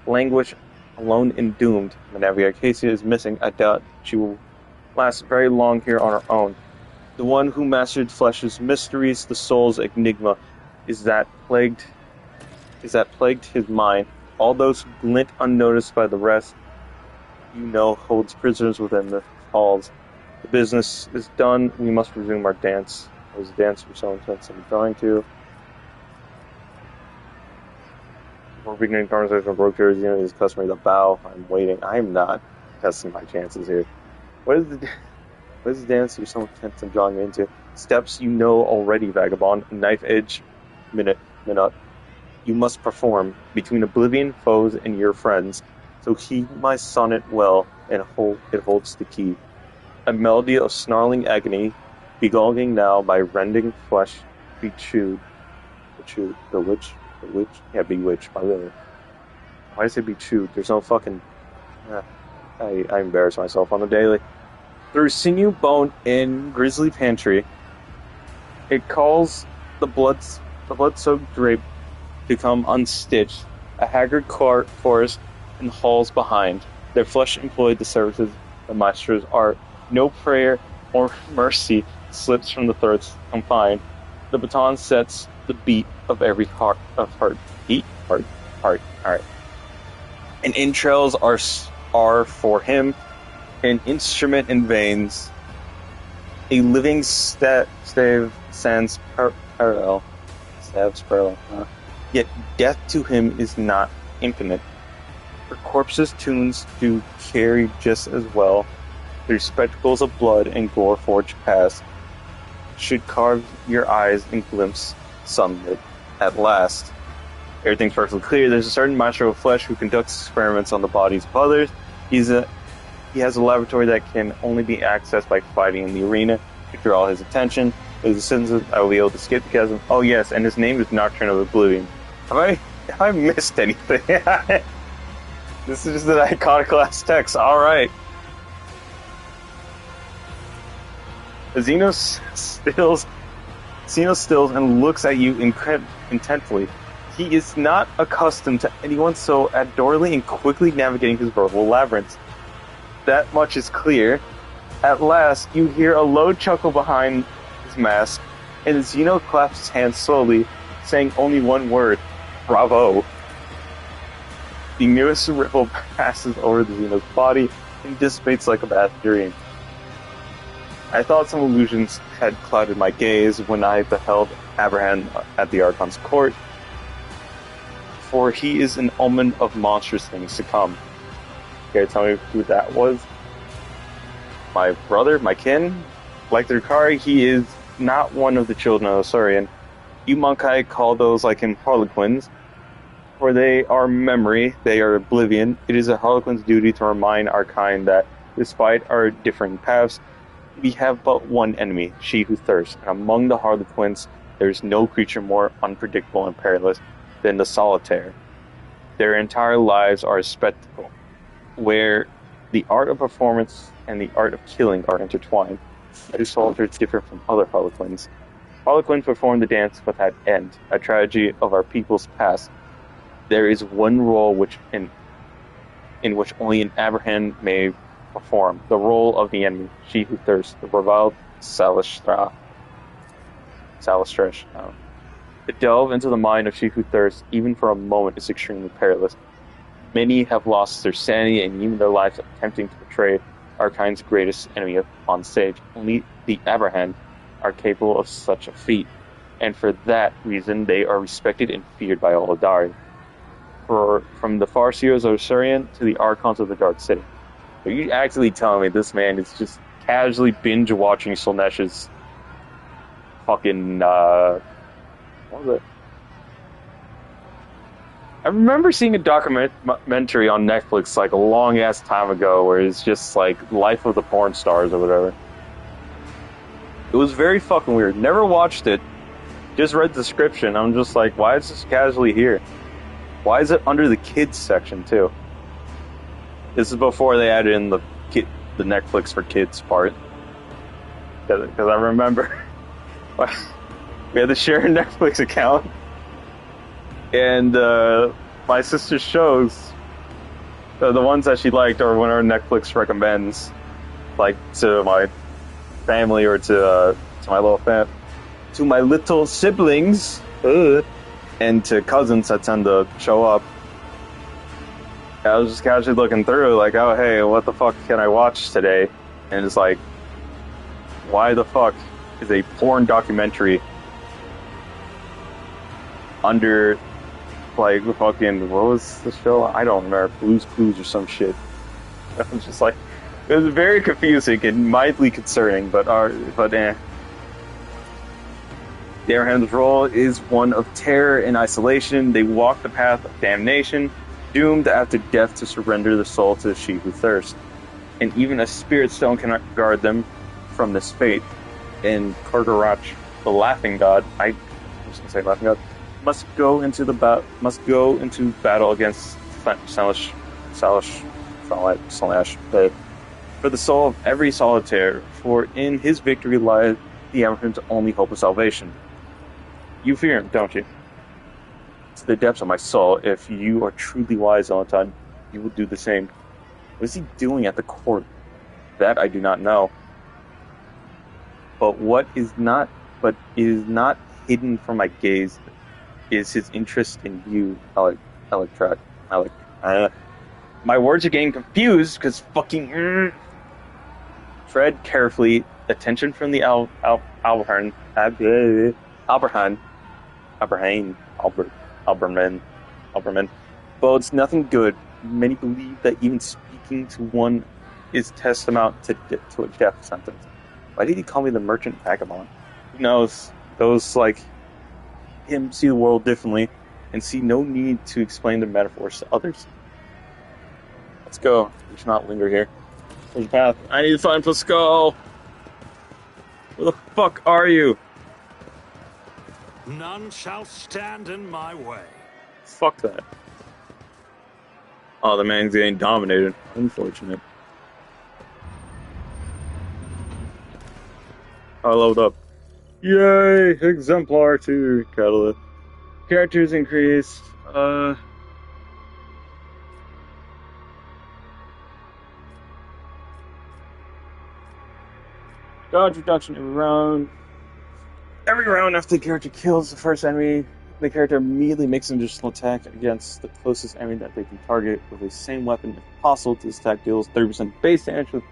languish alone and doomed. Whenever Acacia is missing, I doubt she will last very long here on her own. The one who mastered flesh's mysteries, the soul's enigma, is that plagued his mind. All those who glint unnoticed by the rest, holds prisoners within the halls. The business is done. We must resume our dance. It was a dance we're so intense and drawing to. Before beginning conversation with Broke Jersey, it is customary to bow. I'm waiting. I'm not testing my chances here. What is the dance you're so intense and drawing me into? Steps you know already, vagabond. Knife edge, minute. You must perform between oblivion, foes, and your friends. So heed my sonnet well, and it holds the key. A melody of snarling agony, beguiling now by rending flesh, be chewed. Bewitched? Yeah, bewitched by the. Why does it be chewed? There's no fucking. I embarrass myself on the daily. Through sinew, bone, and grisly pantry, it calls the blood-soaked drape to come unstitched. A haggard chorus in the halls behind. Their flesh employed the services of maestros' art. No prayer or mercy slips from the throats confined. The baton sets the beat of every heart. Alright. And entrails are for him an instrument in veins. A living stave stands parallel. Yet death to him is not infinite. For corpses' tunes do carry just as well. Through spectacles of blood and gore forged past, should carve your eyes and glimpse sunlit at last. Everything's perfectly clear. There's a certain maestro of flesh who conducts experiments on the bodies of others. He has a laboratory that can only be accessed by fighting in the arena to draw his attention. With the sentences, I will be able to escape the chasm. Oh yes, and his name is Nocturne of Oblivion. Have I missed anything? This is just an iconoclast text. Alright. Zeno stills and looks at you intently. He is not accustomed to anyone so adorably and quickly navigating his verbal labyrinth. That much is clear. At last, you hear a low chuckle behind his mask, and Zeno claps his hands slowly, saying only one word, bravo. The newest ripple passes over the Zeno's body and dissipates like a bad dream. I thought some illusions had clouded my gaze when I beheld Abraham at the Archon's court, for he is an omen of monstrous things to come. Care to tell me who that was? My brother, my kin? Like the Ricari, he is not one of the children of Osirian. You Monkai call those like him Harlequins, for they are memory, they are oblivion. It is a Harlequin's duty to remind our kind that, despite our differing paths, we have but one enemy, she who thirsts, and among the Harlequins there is no creature more unpredictable and perilous than the solitaire. Their entire lives are a spectacle, where the art of performance and the art of killing are intertwined. The solitaires differ from other Harlequins. Harlequins perform the dance without end, a tragedy of our people's past. There is one role in which only an Abraham may perform, the role of the enemy, she who thirsts, the reviled Salistresh. To delve into the mind of she who thirsts, even for a moment, is extremely perilous. Many have lost their sanity and even their lives attempting to betray our kind's greatest enemy on stage. Only the Abraham are capable of such a feat, and for that reason they are respected and feared by all Adari. From the Farseers of Osirian to the Archons of the Dark City. Are you actually telling me this man is just casually binge-watching Slaanesch's fucking, what was it? I remember seeing a documentary on Netflix like a long-ass time ago where it's just like Life of the Porn Stars or whatever. It was very fucking weird. Never watched it. Just read the description. I'm just like, why is this casually here? Why is it under the kids section, too? This is before they added in the Netflix for kids part. Because I remember we had to share a Netflix account, and my sister's shows, the ones that she liked, or whenever Netflix recommends, like to my family or to my little siblings, and to cousins that tend to show up. I was just casually looking through, like, oh, hey, what the fuck can I watch today? And it's like, why the fuck is a porn documentary under, like, fucking, what was the show? I don't remember, Blue's Clues or some shit. I was just like, it was very confusing and mildly concerning, but eh. The Abraham's role is one of terror and isolation. They walk the path of damnation, doomed after death to surrender the soul to she who thirsts. And even a spirit stone cannot guard them from this fate. And Kargarach, the laughing god, I was gonna say laughing god, must go into battle against Slash, for the soul of every solitaire, for in his victory lies the Abraham's only hope of salvation. You fear him, don't you? To the depths of my soul, if you are truly wise, Valentine, you will do the same. What is he doing at the court? That I do not know. But is not hidden from my gaze is his interest in you, Alec. My words are getting confused because fucking. Tread carefully. Attention from the Alberman. Bodes nothing good. Many believe that even speaking to one is tantamount to a death sentence. Why did he call me the merchant vagabond? Who knows? Those like him see the world differently and see no need to explain the metaphors to others. Let's go. We should not linger here. There's a path. I need to find Pascal. Where the fuck are you? None shall stand in my way. Fuck that. Oh, the man's getting dominated. Unfortunate. I leveled up. Yay! Exemplar 2. Catalyst. Characters increased. Dodge reduction every round. Every round after the character kills the first enemy, the character immediately makes an additional attack against the closest enemy that they can target with the same weapon if possible. This attack deals 30% base damage with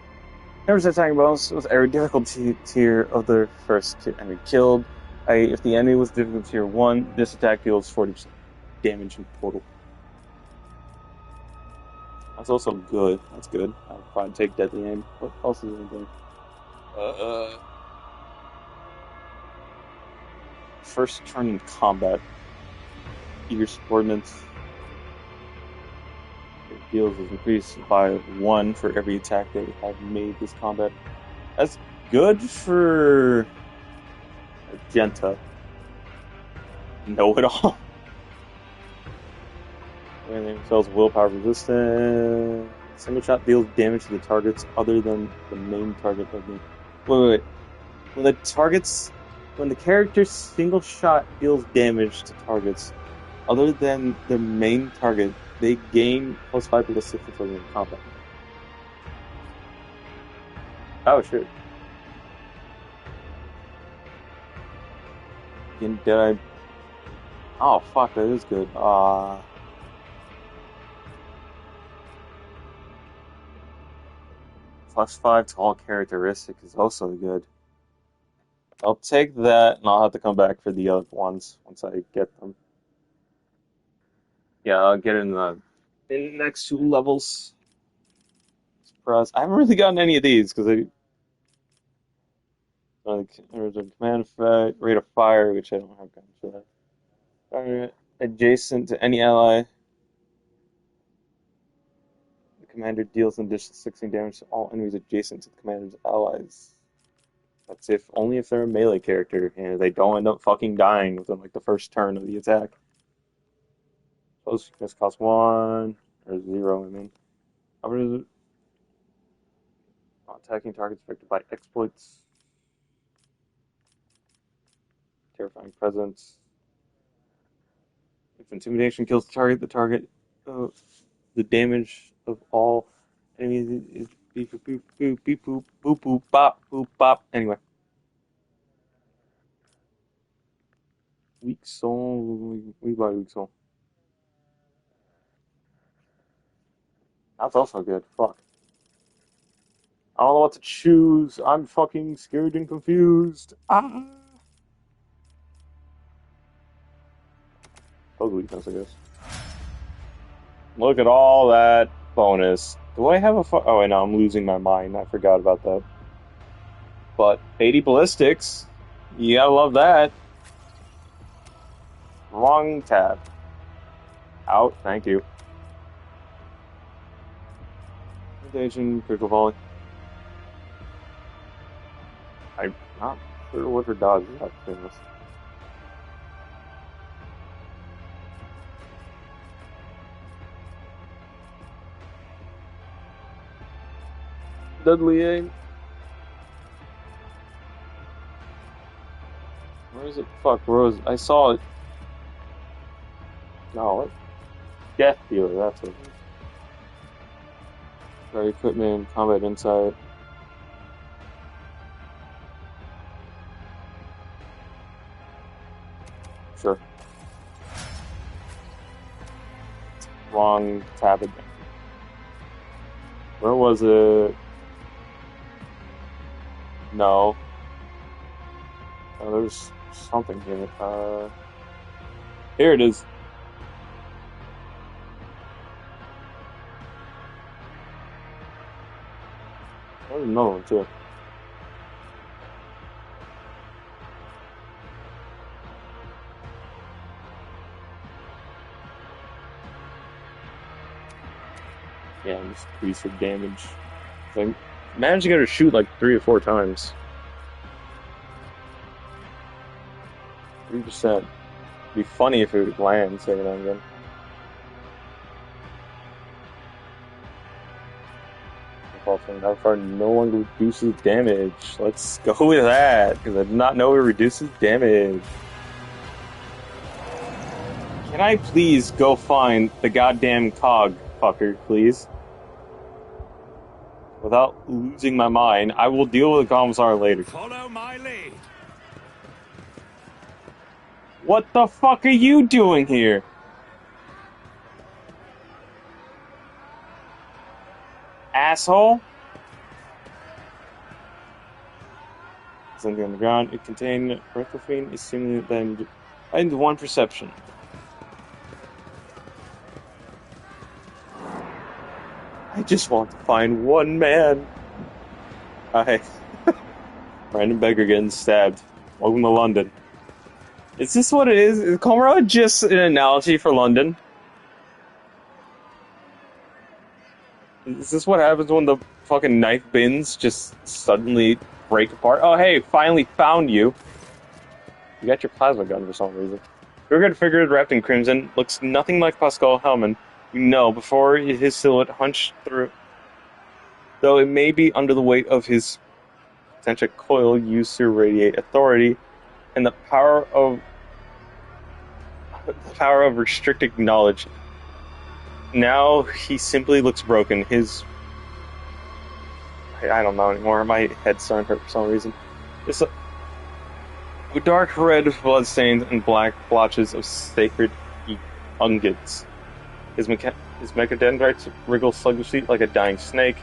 10% attacking bonus with every difficulty tier of the first enemy killed. If the enemy was difficulty tier 1, this attack deals 40% damage in total. That's also good. That's good. I'll probably take deadly aim. What else is anything? First turn in combat. Your subordinates. Your deals is increased by 1 for every attack they have made this combat. That's good for Genta. Know it all. When themselves willpower resistant. Single shot deals damage to the targets other than the main target of the. Wait. When the character's single shot deals damage to targets other than the main target, they gain +5 ballistic in combat. Oh shit. Did I? Oh fuck, that is good. +5 to all characteristic is also good. I'll take that, and I'll have to come back for the other ones once I get them. Yeah, I'll get in the next 2 levels. Surprise! I haven't really gotten any of these because there's a command effect, rate of fire, which I don't have guns for that. Adjacent to any ally, the commander deals an additional 16 damage to all enemies adjacent to the commander's allies. That's only if they're a melee character and they don't end up fucking dying within like the first turn of the attack. Close weakness costs 1 or 0, I mean. Attacking targets affected by exploits. Terrifying presence. If intimidation kills the target, the damage of all enemies is beep boop boop boop beep boop boop boop boop bop. Anyway. Weak soul, weak body, weak soul. That's also good. Fuck. I don't know what to choose. I'm fucking scared and confused. Ah. That was weakness, I guess. Look at all that bonus. Do I have a oh wait, no, I'm losing my mind. I forgot about that. But 80 ballistics. You gotta love that. Wrong tab. Out, thank you. Intimidation, critical volley. I'm not sure what her dodge is after this. Deadly aim. Where is it? Fuck, Rose. I saw it. No, what? Death Dealer, that's it. Very equipment, combat insight. Sure. Wrong tab again. Where was it? No. Oh, there's something here. Here it is. There's another one too. Yeah, I'm just increase her damage. I managed to get her to shoot like 3 or 4 times. 3%. It'd be funny if it would land every now and again. How far no one reduces damage. Let's go with that, because I did not know it reduces damage. Can I please go find the goddamn cog fucker, please? Without losing my mind, I will deal with the commissar later. Follow my lead. What the fuck are you doing here? Asshole? Something on the ground. It contained reclifine is similar than and one perception. I just want to find one man. Hi. Random beggar getting stabbed. Welcome to London. Is this what it is? Is Comrade just an analogy for London? Is this what happens when the fucking knife bins just suddenly break apart? Oh, hey, finally found you. You got your plasma gun for some reason. Your figure wrapped in crimson looks nothing like Pascal Hellman. You know, before his silhouette hunched through, though it may be under the weight of his potential coil used to radiate authority and the power of restricted knowledge. Now he simply looks broken. I don't know anymore. My head's starting to hurt for some reason. It's with dark red bloodstains and black blotches of sacred unguents. His mechadendrites wriggle sluggishly like a dying snake.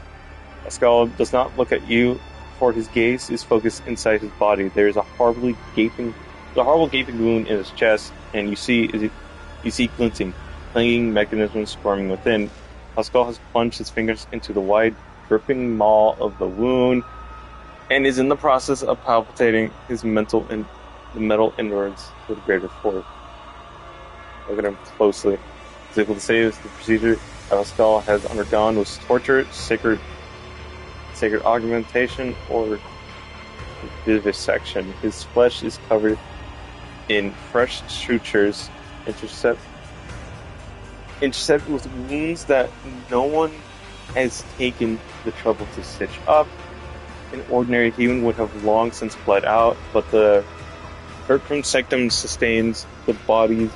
Pascal does not look at you, for his gaze is focused inside his body. There is a horrible gaping wound in his chest, and you see glinting, clanging mechanisms squirming within. Pascal has plunged his fingers into the wide, dripping maw of the wound, and is in the process of palpitating his metal inwards with greater force. Look at him closely. He's able to say this, the procedure Pascal has undergone was torture, sacred augmentation, or vivisection. His flesh is covered in fresh sutures, intercept with wounds that no one has taken the trouble to stitch up. An ordinary human would have long since bled out, but the Bertram Sectum sustains the bodies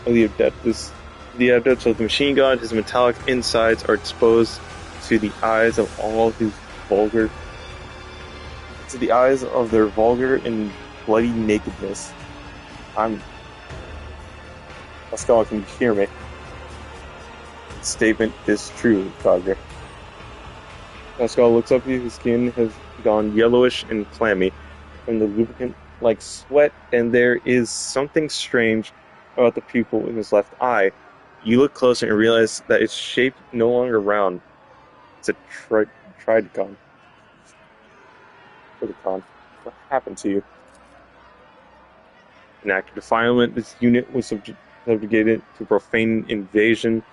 of the adeptus. The adepts of the machine god, his metallic insides are exposed to the eyes of all his vulgar, to the eyes of their vulgar and bloody nakedness. Pascal, can you hear me? The statement is true, Dodger. Pascal looks up at you, his skin has gone yellowish and clammy from the lubricant like sweat, and there is something strange about the pupil in his left eye. You look closer and realize that its shape no longer round. It's a tridacon. What happened to you? An act of defilement, this unit was subjugated to profane invasion.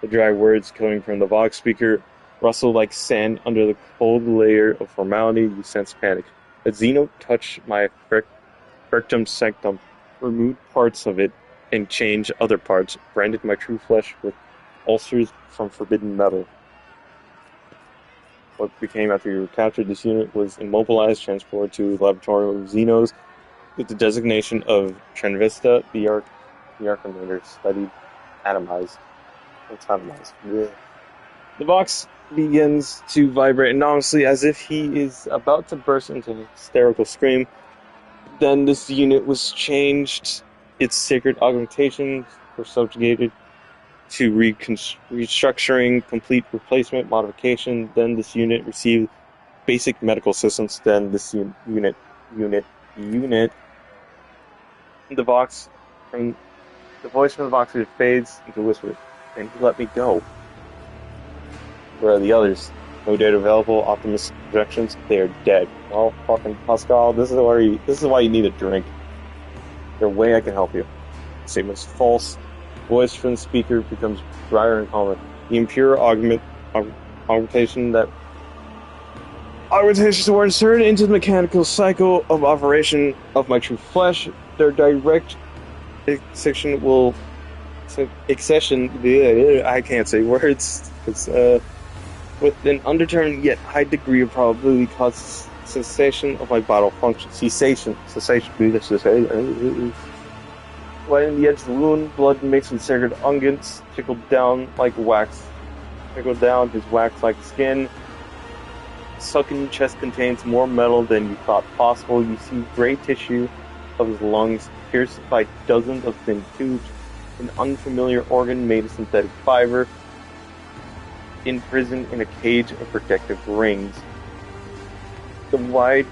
The dry words coming from the Vox speaker rustle like sand under the cold layer of formality. You sense panic. A Xeno touched my rectum sanctum, removed parts of it, and changed other parts, branded my true flesh with ulcers from forbidden metal. What became after you were captured, this unit was immobilized, transported to the laboratory of Xenos with the designation of Tranvista. The Archimedes studied atomized. It's atomized. Yeah. The box begins to vibrate enormously as if he is about to burst into a hysterical scream. Then this unit was changed. Its sacred augmentations were subjugated to restructuring, complete replacement, modification. Then this unit received basic medical assistance. Then this unit. The voice from the Voxer fades into a whisper, and he let me go. Where are the others? No data available. Optimus projections. They are dead. Oh, fucking Pascal, this is why you need a drink. There's a way I can help you. The statement's false. Voice from the speaker becomes drier and calmer. The impure augmentations were inserted into the mechanical cycle of operation of my true flesh. Their direct accession I can't say words. It's with an undetermined yet high degree of probability causes cessation of my vital function. Cessation. Right in the edge of the wound, blood mixed with sacred unguents trickled down like wax. Trickled down his wax-like skin. Sunken chest contains more metal than you thought possible. You see gray tissue of his lungs pierced by dozens of thin tubes. An unfamiliar organ made of synthetic fiber. Imprisoned in a cage of protective rings. The wide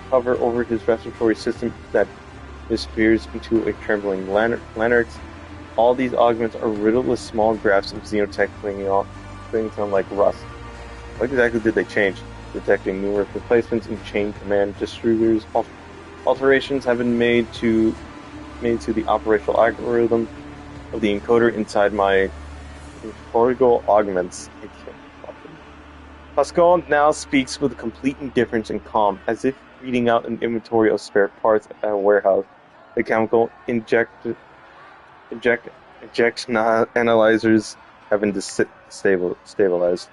cover over his respiratory system that disappears into a trembling larynx. All these augments are riddled with small grafts of xenotech clinging on like rust. What exactly did they change? Detecting numerous replacements in chain command distributors. Alterations have been made to the operational algorithm of the encoder inside my cortical augments. Pascal now speaks with complete indifference and calm, as if reading out an inventory of spare parts at a warehouse. The chemical injection analyzers have been stabilized.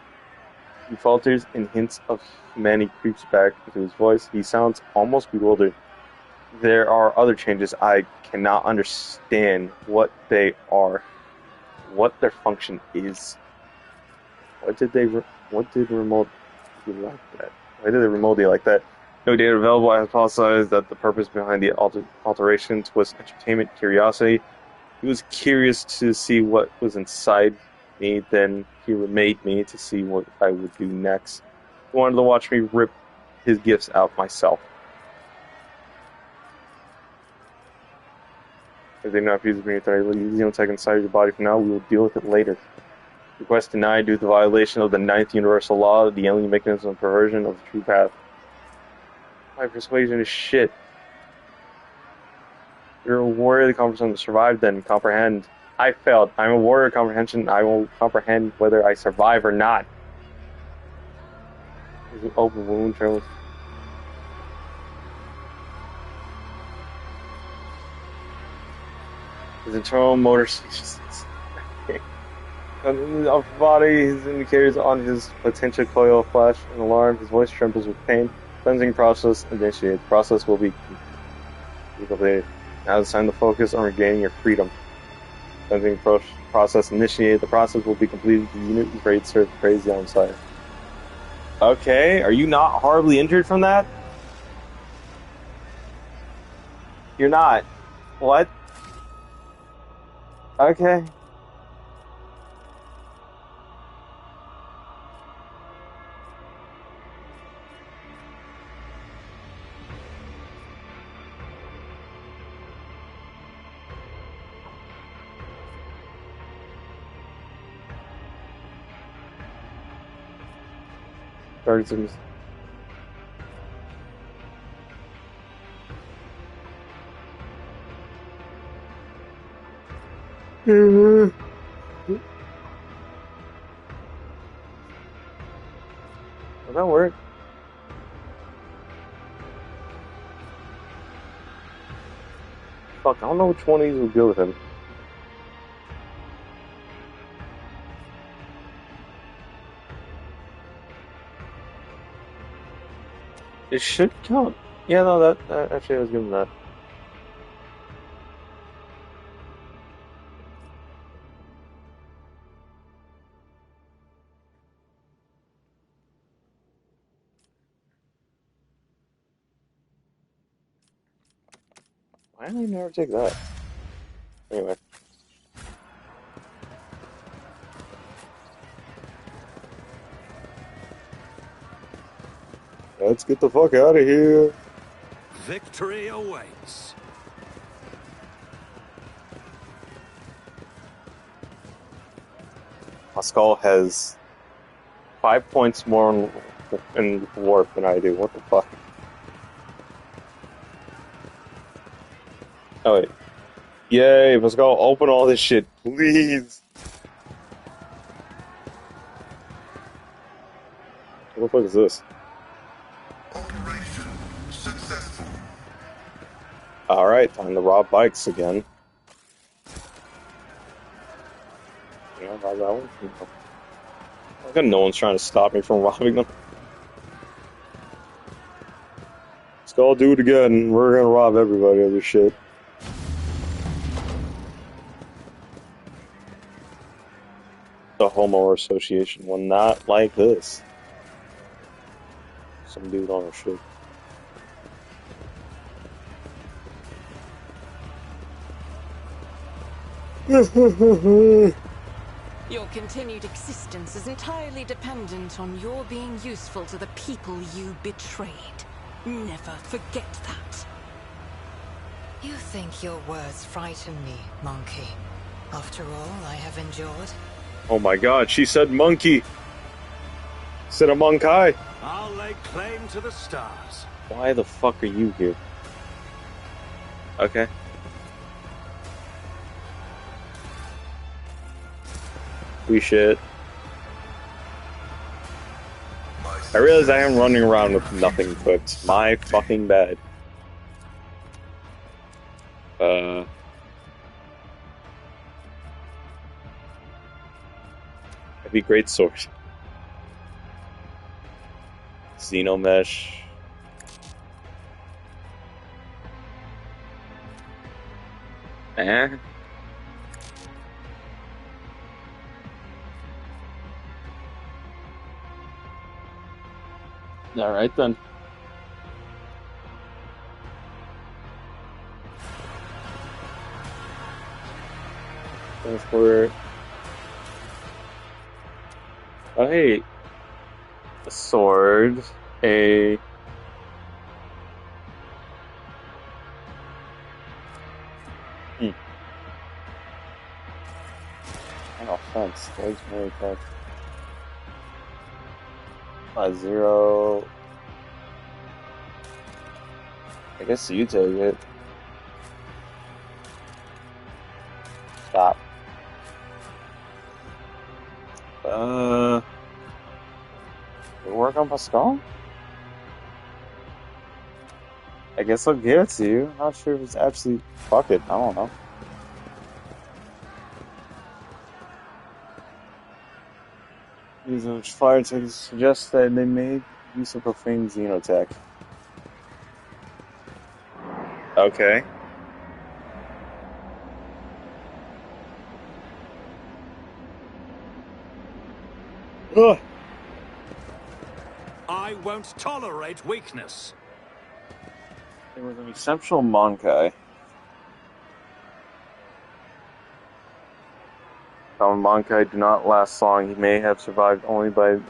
He falters and hints of humanity creeps back into his voice. He sounds almost bewildered. There are other changes. I cannot understand what they are, what their function is. Why did remote be like that? Why did they remote be like that? No data available. I hypothesized that the purpose behind the alterations was entertainment, curiosity. He was curious to see what was inside me, then he remade me to see what I would do next. He wanted to watch me rip his gifts out myself. If they do not fuse with me, if I leave xenotech inside your body for now, we will deal with it later. Request denied due to the violation of the 9th universal law, the alien mechanism of perversion of the true path. My persuasion is shit. You're a warrior that comprehends to survive, then comprehend. I failed. I'm a warrior of comprehension. I will comprehend whether I survive or not. There's an open wound, Charles. His internal motor Of body, his indicators on his potential coil flash an alarm. His voice trembles with pain. Cleansing process initiated. The process will be completed. Now it's time to focus on regaining your freedom. Cleansing process initiated. The process will be completed. The unit is ready to serve crazy on site. Okay, are you not horribly injured from that? You're not. What? Okay. Targets. Will that work? Fuck, I don't know which one of these will go with him. It should count. Yeah, no, that actually I was giving that. Why did I never take that? Anyway. Let's get the fuck out of here. Victory awaits. Pascal has 5 points more in warp than I do. What the fuck? Oh wait. Yay, Pascal, open all this shit, please. What the fuck is this? Operation successful. Alright, time to rob bikes again. Yeah, rob that one. I got no one's trying to stop me from robbing them. Let's go do it again. We're gonna rob everybody of this shit. The Homo Association one, not like this. Some dude on a ship. Your continued existence is entirely dependent on your being useful to the people you betrayed. Never forget that. You think your words frighten me, monkey. After all I have endured. Oh my god, she said monkey. Said a monkey. I'll lay claim to the stars. Why the fuck are you here? Okay. We shit. I realize I am running around with nothing equipped. My fucking bad. Heavy great sword. Xenomesh. Alright then. Transport. Oh hey. A sword. A... No offense. Where's my attack? 0. I guess you take it. Stop. We work on Pascal? I guess I'll give it to you. I'm not sure if it's actually... Fuck it, I don't know. Using fire to suggest that they made use of profane xenotech. Okay. Ugh. I won't tolerate weakness. There was an exceptional Monkai. Common Monkai do not last long. He may have survived only by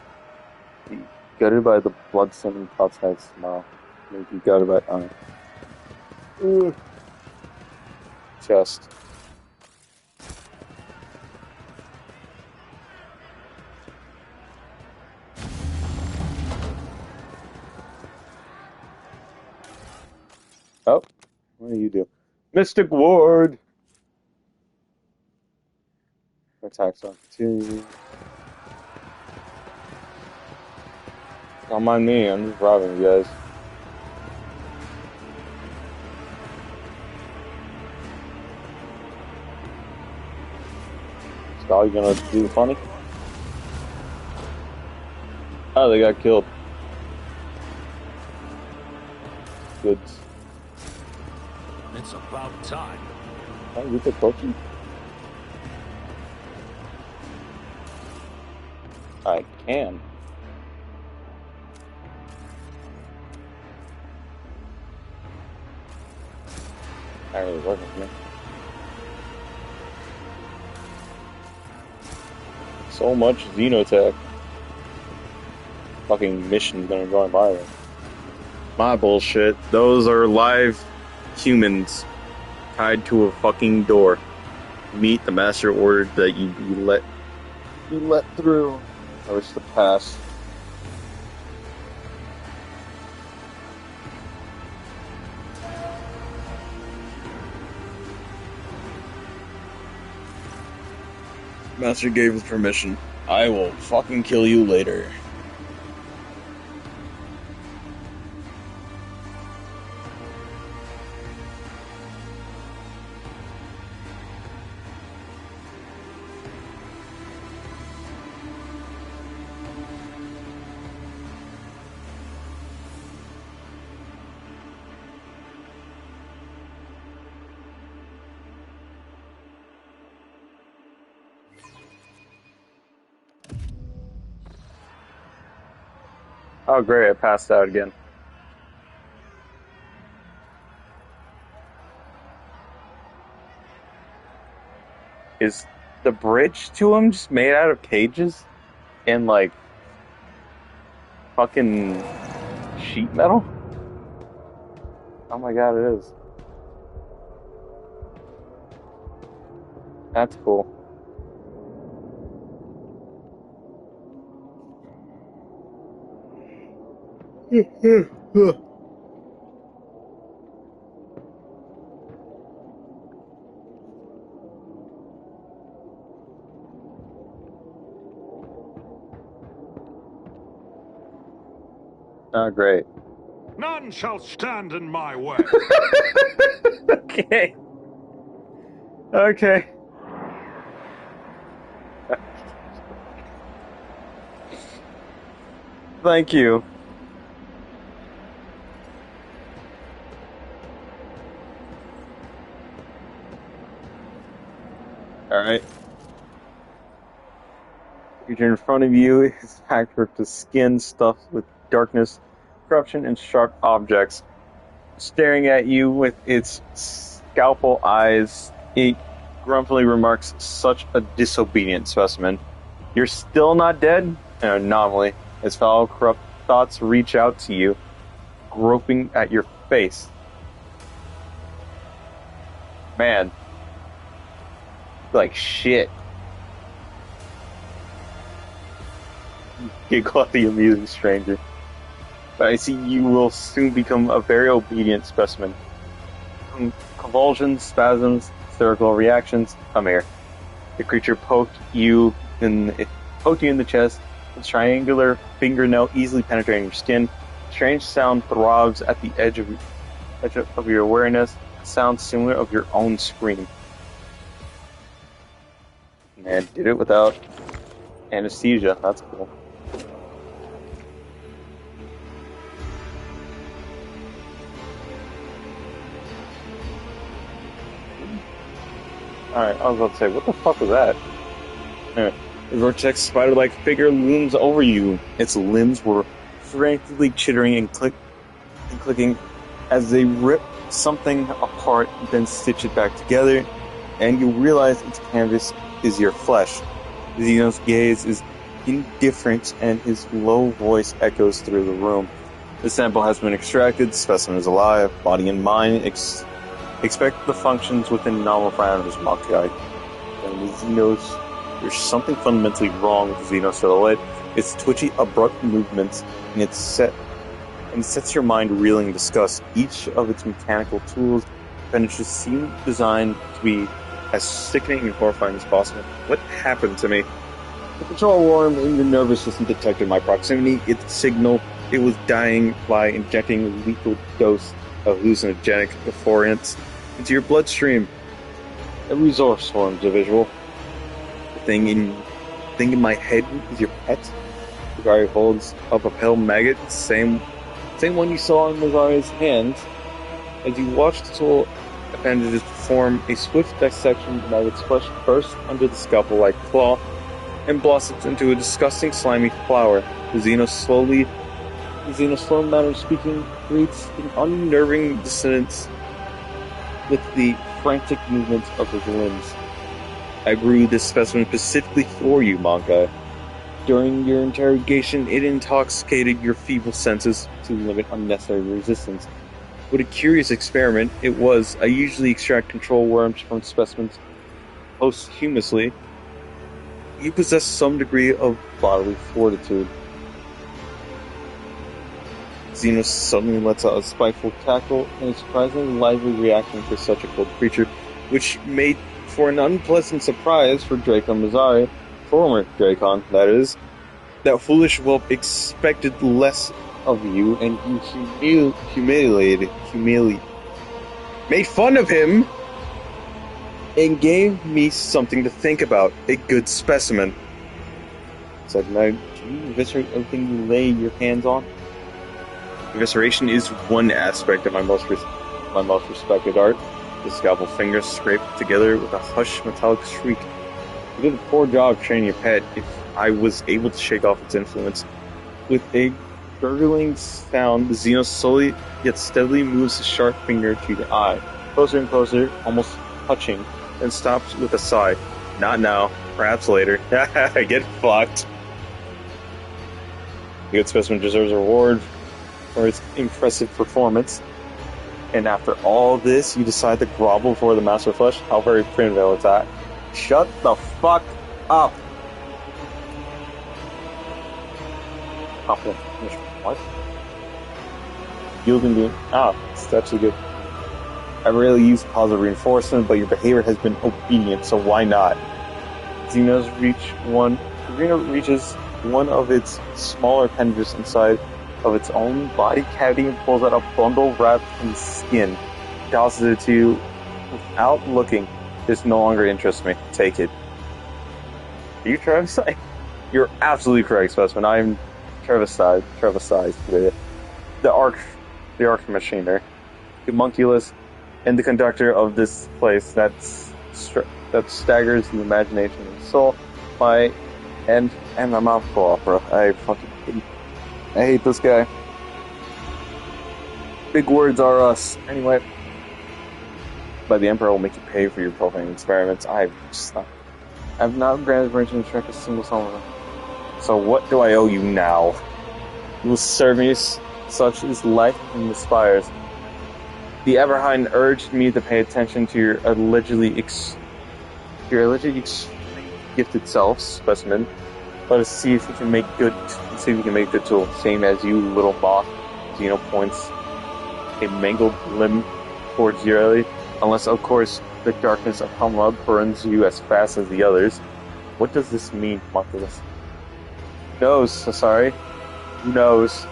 be gutted by the blood-sending outside smile. May be gutted by chest. Oh, what do you do? Mystic Ward! Attacks opportunity. Don't mind me, I'm just robbing you guys. Skull, you gonna do funny? Oh, they got killed. Good. It's about time. Can I get the potion? I can. Not really working for me. So much xenotech. Fucking mission's gonna go by there. My bullshit. Those are live humans tied to a fucking door. Meet the master order that you let through. I wish to pass. Master gave us permission. I will fucking kill you later. Oh great, I passed out again. Is the bridge to him just made out of cages? And like fucking sheet metal? Oh my god, it is. That's cool. Oh, great. None shall stand in my way. Okay. Okay. Thank you. Alright. Creature in front of you is active to skin stuffed with darkness, corruption, and sharp objects. Staring at you with its scalpel eyes, it grumpily remarks, "Such a disobedient specimen. You're still not dead?" An anomaly, as foul corrupt thoughts reach out to you, groping at your face. Man. Like shit. Giggle at the amusing stranger. But I see you will soon become a very obedient specimen. Convulsions, spasms, hysterical reactions. Come here. The creature poked you in the chest. Its triangular fingernail easily penetrating your skin. Strange sound throbs at the edge of your awareness. A sound similar of your own scream. Man, did it without Anesthesia, that's cool. Alright, I was about to say, what the fuck was that? Alright. The vortex spider-like figure looms over you. Its limbs were frantically chittering and clicking as they rip something apart, then stitch it back together, and you realize its canvas is your flesh. Xeno's gaze is indifferent, and his low voice echoes through the room. The sample has been extracted, the specimen is alive, body and mind expect the functions within normal parameters, Makai. And with Xeno's, there's something fundamentally wrong with Xeno's silhouette. Its twitchy, abrupt movements, and it sets your mind reeling in disgust. Each of its mechanical tools appendages seem designed to be as sickening and horrifying as possible. What happened to me? The control worm in your nervous system detected my proximity. It signaled it was dying by injecting a lethal dose of hallucinogenic euphoriants into your bloodstream. A resource forms a visual. The thing in my head is your pet. The guy holds up a pale maggot, same one you saw in Mazari's hands. As you watch the tool appendages perform a swift dissection, the maggot's flesh bursts under the scalpel-like claw and blossoms into a disgusting, slimy flower. The Xeno's slow manner of speaking creates an unnerving dissonance with the frantic movements of his limbs. I grew this specimen specifically for you, Manka. During your interrogation, it intoxicated your feeble senses to limit unnecessary resistance. What a curious experiment it was. I usually extract control worms from specimens posthumously. You possess some degree of bodily fortitude. Xenos suddenly lets out a spiteful cackle and a surprisingly lively reaction for such a cold creature, which made for an unpleasant surprise for Dracon Mazzari, former Dracon, that is. That foolish whelp expected less of you, and you made fun of him, and gave me something to think about. A good specimen. Said, now, do you eviscerate everything you lay your hands on? Evisceration is one aspect of my most respected art. The scalpel fingers scraped together with a hushed metallic shriek. You did a poor job training your pet. If I was able to shake off its influence. With a gurgling sound, the Xeno slowly yet steadily moves his sharp finger to the eye. Closer and closer, almost touching, then stops with a sigh. Not now, perhaps later. Get fucked. The good specimen deserves a reward for its impressive performance. And after all this, you decide to grovel before the Master of Flesh? How very primitive is that? Shut the fuck up! What? Yielding to... it's actually good. I rarely use positive reinforcement, but your behavior has been obedient, so why not? Xeno reaches one of its smaller appendages inside of its own body cavity and pulls out a bundle wrapped in skin. Tosses it to you without looking. This no longer interests me. Take it. Are you Travis? You're absolutely correct, specimen. I'm Travis the arc machinery, the homunculus, and the conductor of this place that staggers the imagination and soul. And my mouthful opera. I hate this guy. Big words are us. Anyway, but the Emperor will make you pay for your profane experiments. I've not granted permission to track a single song of them. So what do I owe you now? You will serve me such as life inspires. The Everhind urged me to pay attention to your allegedly gifted self, specimen. Let us see if we can make good tool. Same as you, little moth. Xeno points a mangled limb towards your alley. Unless, of course, the darkness of Hamra burns you as fast as the others. What does this mean, Monthulus? Who knows, Sasari? Who knows?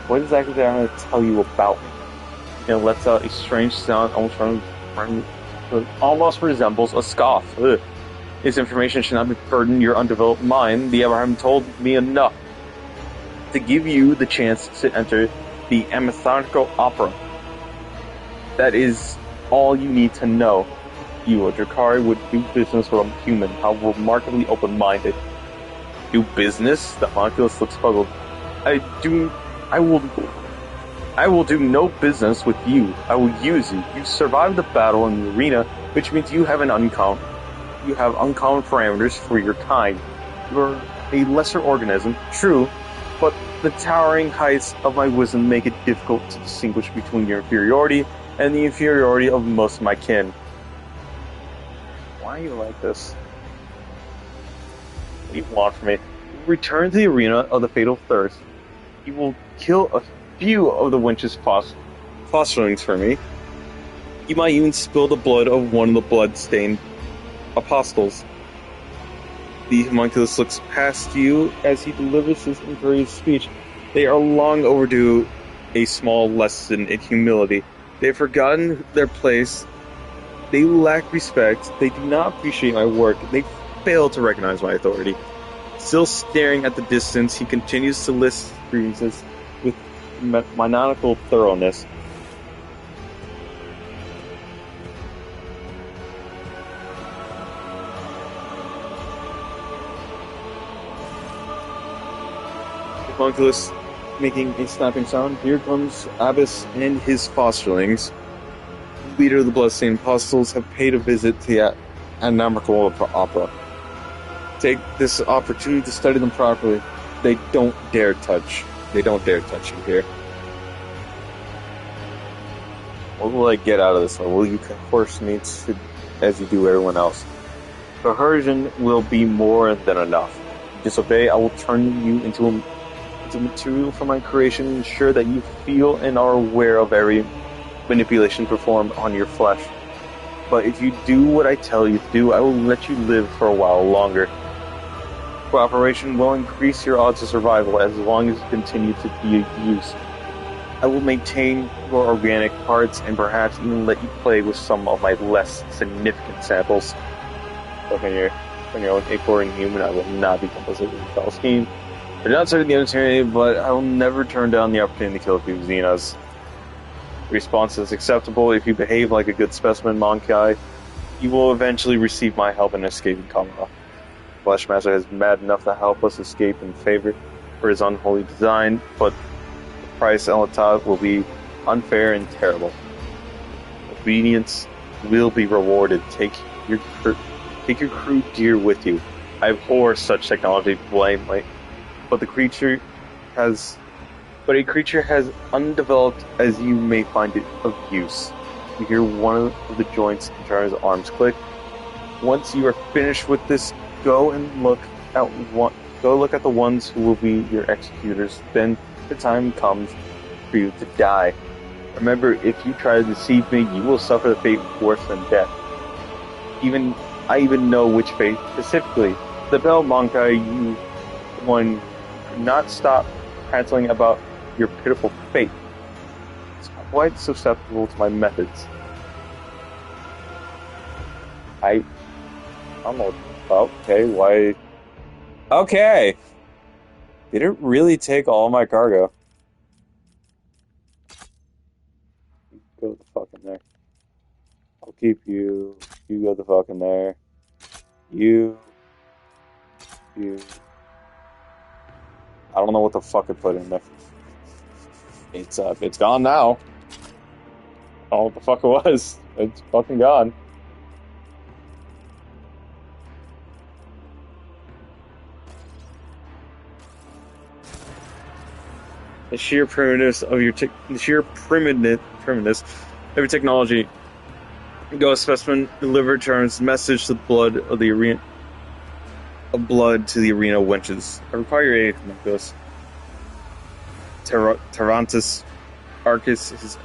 What exactly did I want to tell you about me? It lets out a strange sound almost resembles a scoff. Ugh. This information should not burden your undeveloped mind. The Abraham told me enough to give you the chance to enter the Amazonical Opera. That is all you need to know. You, a Drakari, would do business with a human, how remarkably open-minded. Do business? The homunculus looks puzzled. I will do no business with you. I will use you. You survived the battle in the arena, which means you have uncommon parameters for your kind. You're a lesser organism, true, but the towering heights of my wisdom make it difficult to distinguish between your inferiority and the inferiority of most of my kin. Why are you like this? What do you want from me? Return to the arena of the Fatal Thirst. You will kill a few of the wench's fosterlings for me. You might even spill the blood of one of the blood-stained apostles. The homunculus looks past you as he delivers his imperious speech. They are long overdue a small lesson in humility. They have forgotten their place. They lack respect. They do not appreciate my work. They fail to recognize my authority. Still staring at the distance, he continues to list grievances with maniacal thoroughness. The homunculus making a snapping sound. Here comes Abbas and his fosterlings. The leader of the Bloodstained Apostles have paid a visit to the Anamrical Opera. Take this opportunity to study them properly. They don't dare touch you here. What will I get out of this? Or will you force me to, as you do everyone else? Coercion will be more than enough. Disobey, I will turn you into material for my creation and ensure that you feel and are aware of every manipulation performed on your flesh. But if you do what I tell you to do, I will let you live for a while longer. Cooperation will increase your odds of survival as long as you continue to be of use. I will maintain your organic parts and perhaps even let you play with some of my less significant samples. But when you're a foreign human, I will not be complicit with the foul scheme. I do not serve the opportunity, but I will never turn down the opportunity to kill a few Xenos. The response is acceptable. If you behave like a good specimen, Monkai, you will eventually receive my help in escaping Kamala. Fleshmaster is mad enough to help us escape in favor for his unholy design, but the price Elatat will be unfair and terrible. Obedience will be rewarded. Take your crew dear with you. I abhor such technology blindly, but a creature as undeveloped as you may find it of use. You hear one of the joints in Char's arms click. Once you are finished with this, go look at the ones who will be your executors. Then the time comes for you to die. Remember, if you try to deceive me, you will suffer the fate worse than death. I even know which fate specifically. The Bell Monkai, you one could not stop prattling about your pitiful fate. It's quite susceptible to my methods. I don't know. Okay, why? Okay! Did it really take all my cargo? Go the fuck in there. I'll keep you. You go the fuck in there. You. I don't know what the fuck I put in there. It's gone now. Oh, what the fuck it was. It's fucking gone. The sheer primitiveness of your technology. Go, specimen. Deliver Charm's message to the blood of the arena. Of blood to the arena wenches. I require your aid, Marcos. Tarantus arches his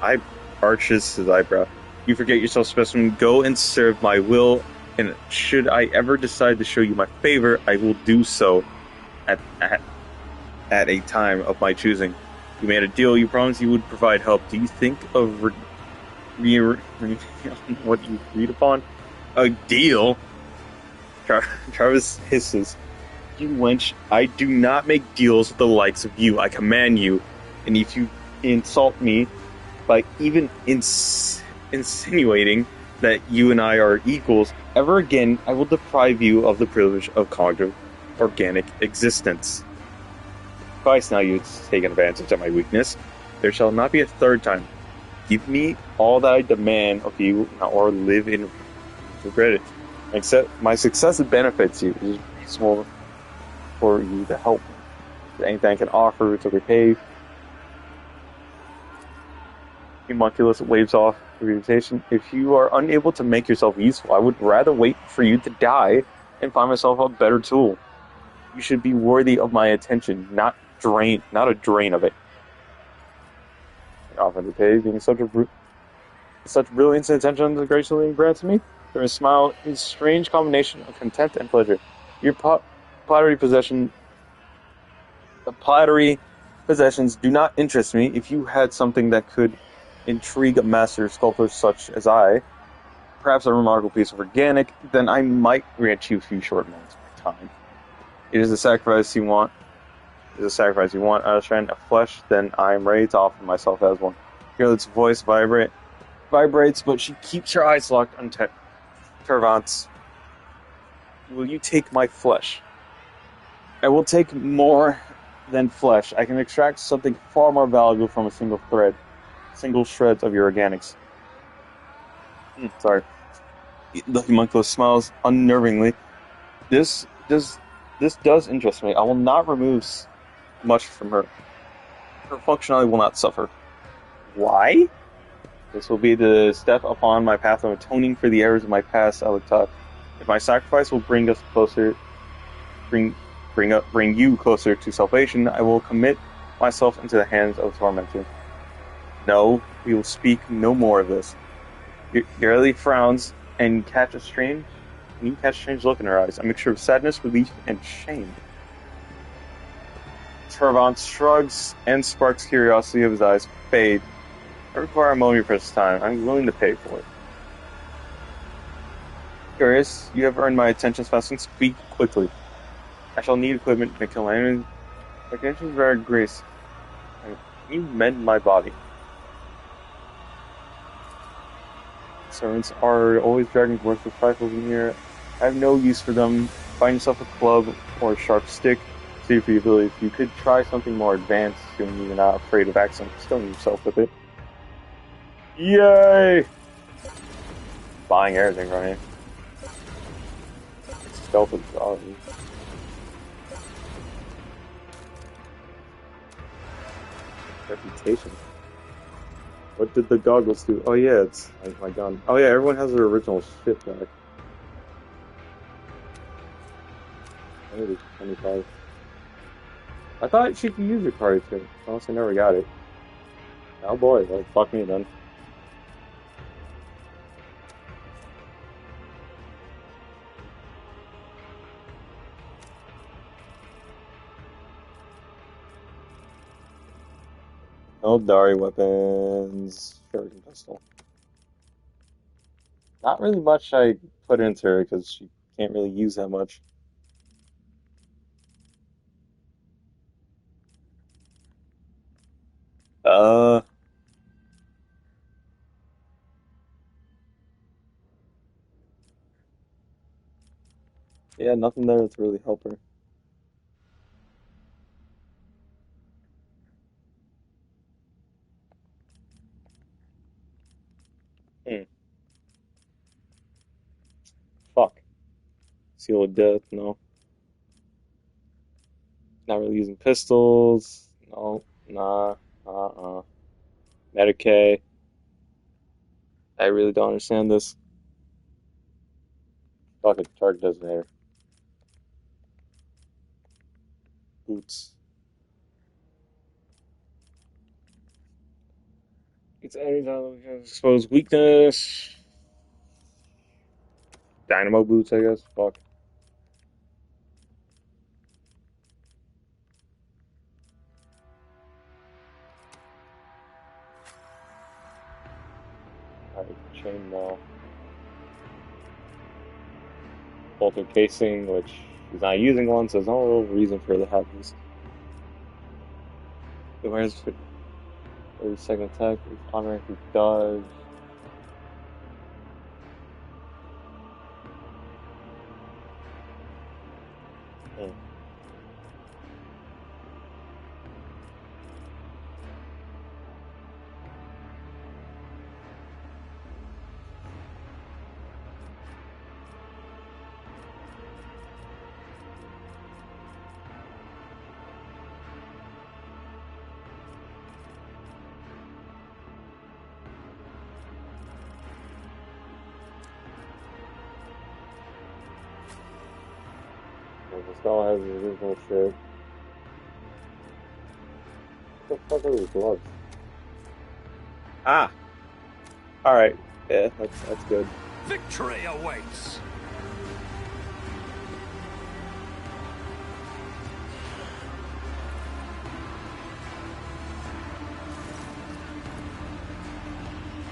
eyebrow. You forget yourself, specimen. Go and serve my will, and should I ever decide to show you my favor, I will do so at a time of my choosing. You made a deal. You promised you would provide help. Do you think of what you agreed upon? A deal? Travis hisses. You wench, I do not make deals with the likes of you. I command you. And if you insult me by even insinuating that you and I are equals, ever again, I will deprive you of the privilege of cognitive, organic existence. Twice now you've taken advantage of my weakness. There shall not be a third time. Give me all that I demand of you, or live in regret it. My success benefits you. It is reasonable for you to help me. Anything I can offer to repay. Homunculus waves off the reputation. If you are unable to make yourself useful, I would rather wait for you to die and find myself a better tool. You should be worthy of my attention, not a drain of it. Often to pay, being such brilliance and attention is graciously granted me. There is a smile, a strange combination of contempt and pleasure. Your pottery possessions do not interest me. If you had something that could intrigue a master sculptor such as I, perhaps a remarkable piece of organic, then I might grant you a few short moments of my time. It is a sacrifice you want. Out of strand of flesh, then I am ready to offer myself as one. Girlet's voice vibrates, but she keeps her eyes locked on Tervance. Will you take my flesh? I will take more than flesh. I can extract something far more valuable from a single shred of your organics. Sorry. The homunculus smiles unnervingly. This does interest me. I will not remove much from her. Her functionality will not suffer. Why? This will be the step upon my path of atoning for the errors of my past, I would thought. If my sacrifice will bring you closer to salvation, I will commit myself into the hands of the tormentor. No, we will speak no more of this. Garely frowns and you catch a strange look in her eyes, a mixture of sadness, relief, and shame. Tervance shrugs and sparks curiosity of his eyes fade. I require a moment of precious time. I'm willing to pay for it. Curious, you have earned my attention. Fasting. Speak quickly. I shall need equipment to kill my enemies. My connection is very grace. Can you mend my body? Servants are always dragging worthless rifles in here. I have no use for them. Find yourself a club or a sharp stick. See for your ability. If you could try something more advanced, assuming you're not afraid of accidentally stoning yourself with it. Yay! Buying everything right here. Stealth is awesome. Reputation. What did the goggles do? Oh yeah, it's like my gun. Oh yeah, everyone has their original shit back. Maybe 25. I thought she could use your card too. Unless I never got it. Oh boy, well, fuck me then. Oh, Dari weapons. Shuriken pistol. Not really much I put into her because she can't really use that much. Uh, yeah, nothing there to really help her. Hmm. Fuck. Seal of Death, no. Not really using pistols. No, nah, Medicaid. I really don't understand this. Fuck it, target designator. Boots. It's any time exposed weakness. Dynamo boots, I guess. Fuck. Alright, chainmail. bolter casing, which he's not using one, so there's no real reason for the happiness. Where's the 30-second attack? Automatically dodge. The skull has the original shit. What the fuck are these gloves? Ah! Alright, yeah, that's good. Victory awaits!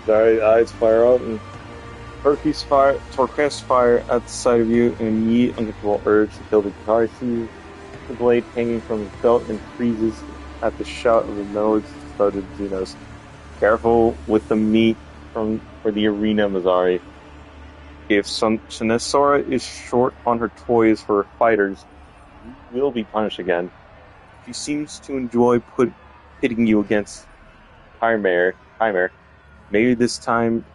Sorry, eyes fire out and torqueous fire at the sight of you, and a immediate uncontrollable urge to kill the guitar sees the blade hanging from his belt and freezes at the shout of the metal-exploded Xenos. Careful with the meat for the arena, Mazzari. If Sinesora is short on her toys for her fighters, you will be punished again. She seems to enjoy pitting you against Chimera. Maybe this time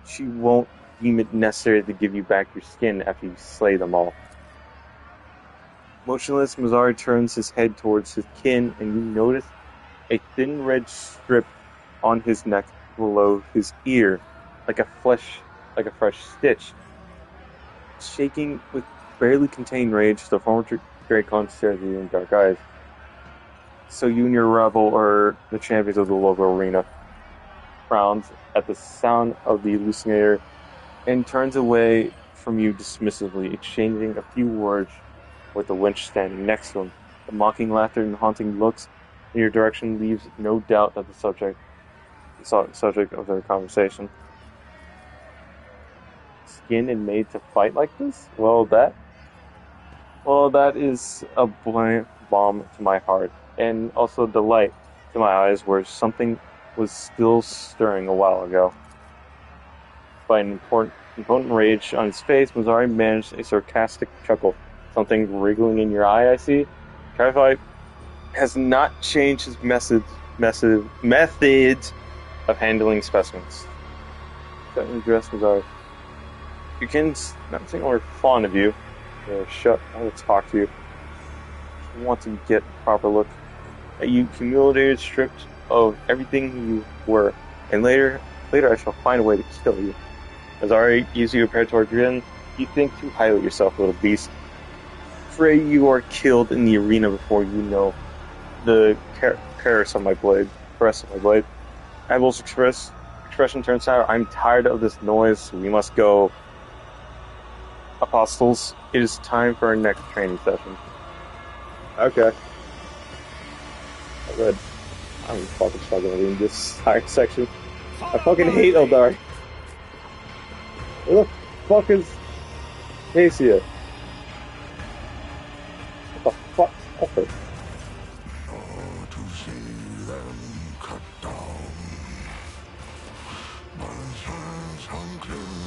she won't deem it necessary to give you back your skin after you slay them all. Motionless, Mazzari turns his head towards his kin, and you notice a thin red strip on his neck below his ear, like a fresh stitch. Shaking with barely contained rage, the former Dracon stares at you in dark eyes. So you and your rebel are the champions of the local arena. Frowns at the sound of the hallucinator and turns away from you dismissively, exchanging a few words with the wench standing next to him. The mocking laughter and haunting looks in your direction leaves no doubt that the subject of their conversation. Skinned and made to fight like this? Well, that is a balm to my heart, and also delight to my eyes, where something was still stirring a while ago. By an impotent rage on his face, Mazzari managed a sarcastic chuckle. Something wriggling in your eye, I see. Trifite has not changed his methods of handling specimens. Cut and dress, Mazzari. Your kin's not saying we're fond of you. Shut, I want to talk to you. I want to get a proper look at you, humiliated, stripped of everything you were, and later I shall find a way to kill you. Mazzari gives you a predatory grin. You think too highly of yourself, little beast. Pray you are killed in the arena before you know the caress of my blade. Abel's expression turns sour. I'm tired of this noise. We must go. Apostles, it is time for our next training session. Okay. Good. I'm fucking struggling in this entire section. I fucking hate Eldar. Where the fuck is Acacia? What the fuck? Okay. To see them cut down. My hands unclean.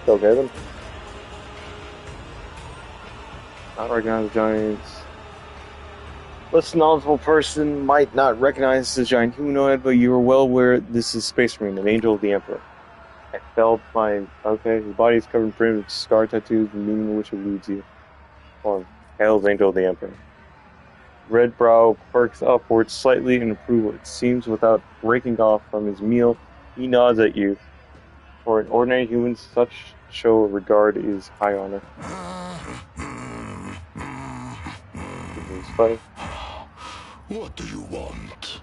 Okay then. Not recognize the giants. Less knowledgeable person might not recognize the giant humanoid, but you are well aware this is Space Marine, an angel of the Emperor. I felt my... Okay, his body is covered in primitive scar tattoos, the meaning of which eludes you. Or hails angel of the Emperor. Red brow perks upwards slightly in approval. It seems without breaking off from his meal, he nods at you. For an ordinary human, such show of regard is high honor. What do you want?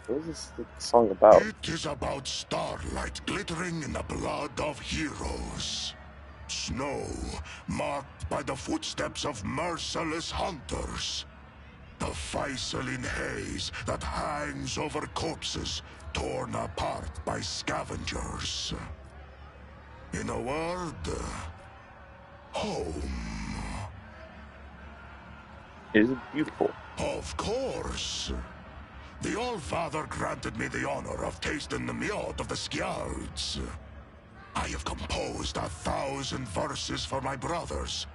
What is this song about? It is about starlight glittering in the blood of heroes. Snow marked by the footsteps of merciless hunters. The Faisaline haze that hangs over corpses torn apart by scavengers. In a word, home. Is it beautiful? Of course. The All-Father granted me the honor of tasting the miod of the Skjalds. I have composed 1,000 verses for my brothers.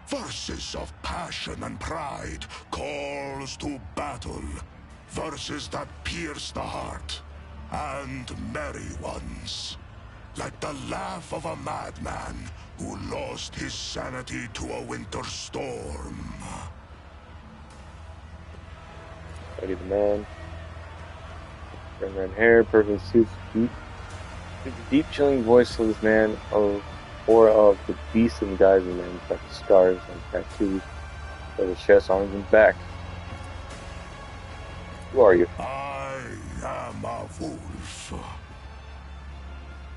Verses of passion and pride, calls to battle. Verses that pierce the heart, and merry ones. Like the laugh of a madman who lost his sanity to a winter storm. Eddie the Man. Red hair, perfect suits, deep. The deep chilling voice of this man or of the beast and guys and men got the scars and tattoos of his chest, arms, and back. Who are you? I am a wolf.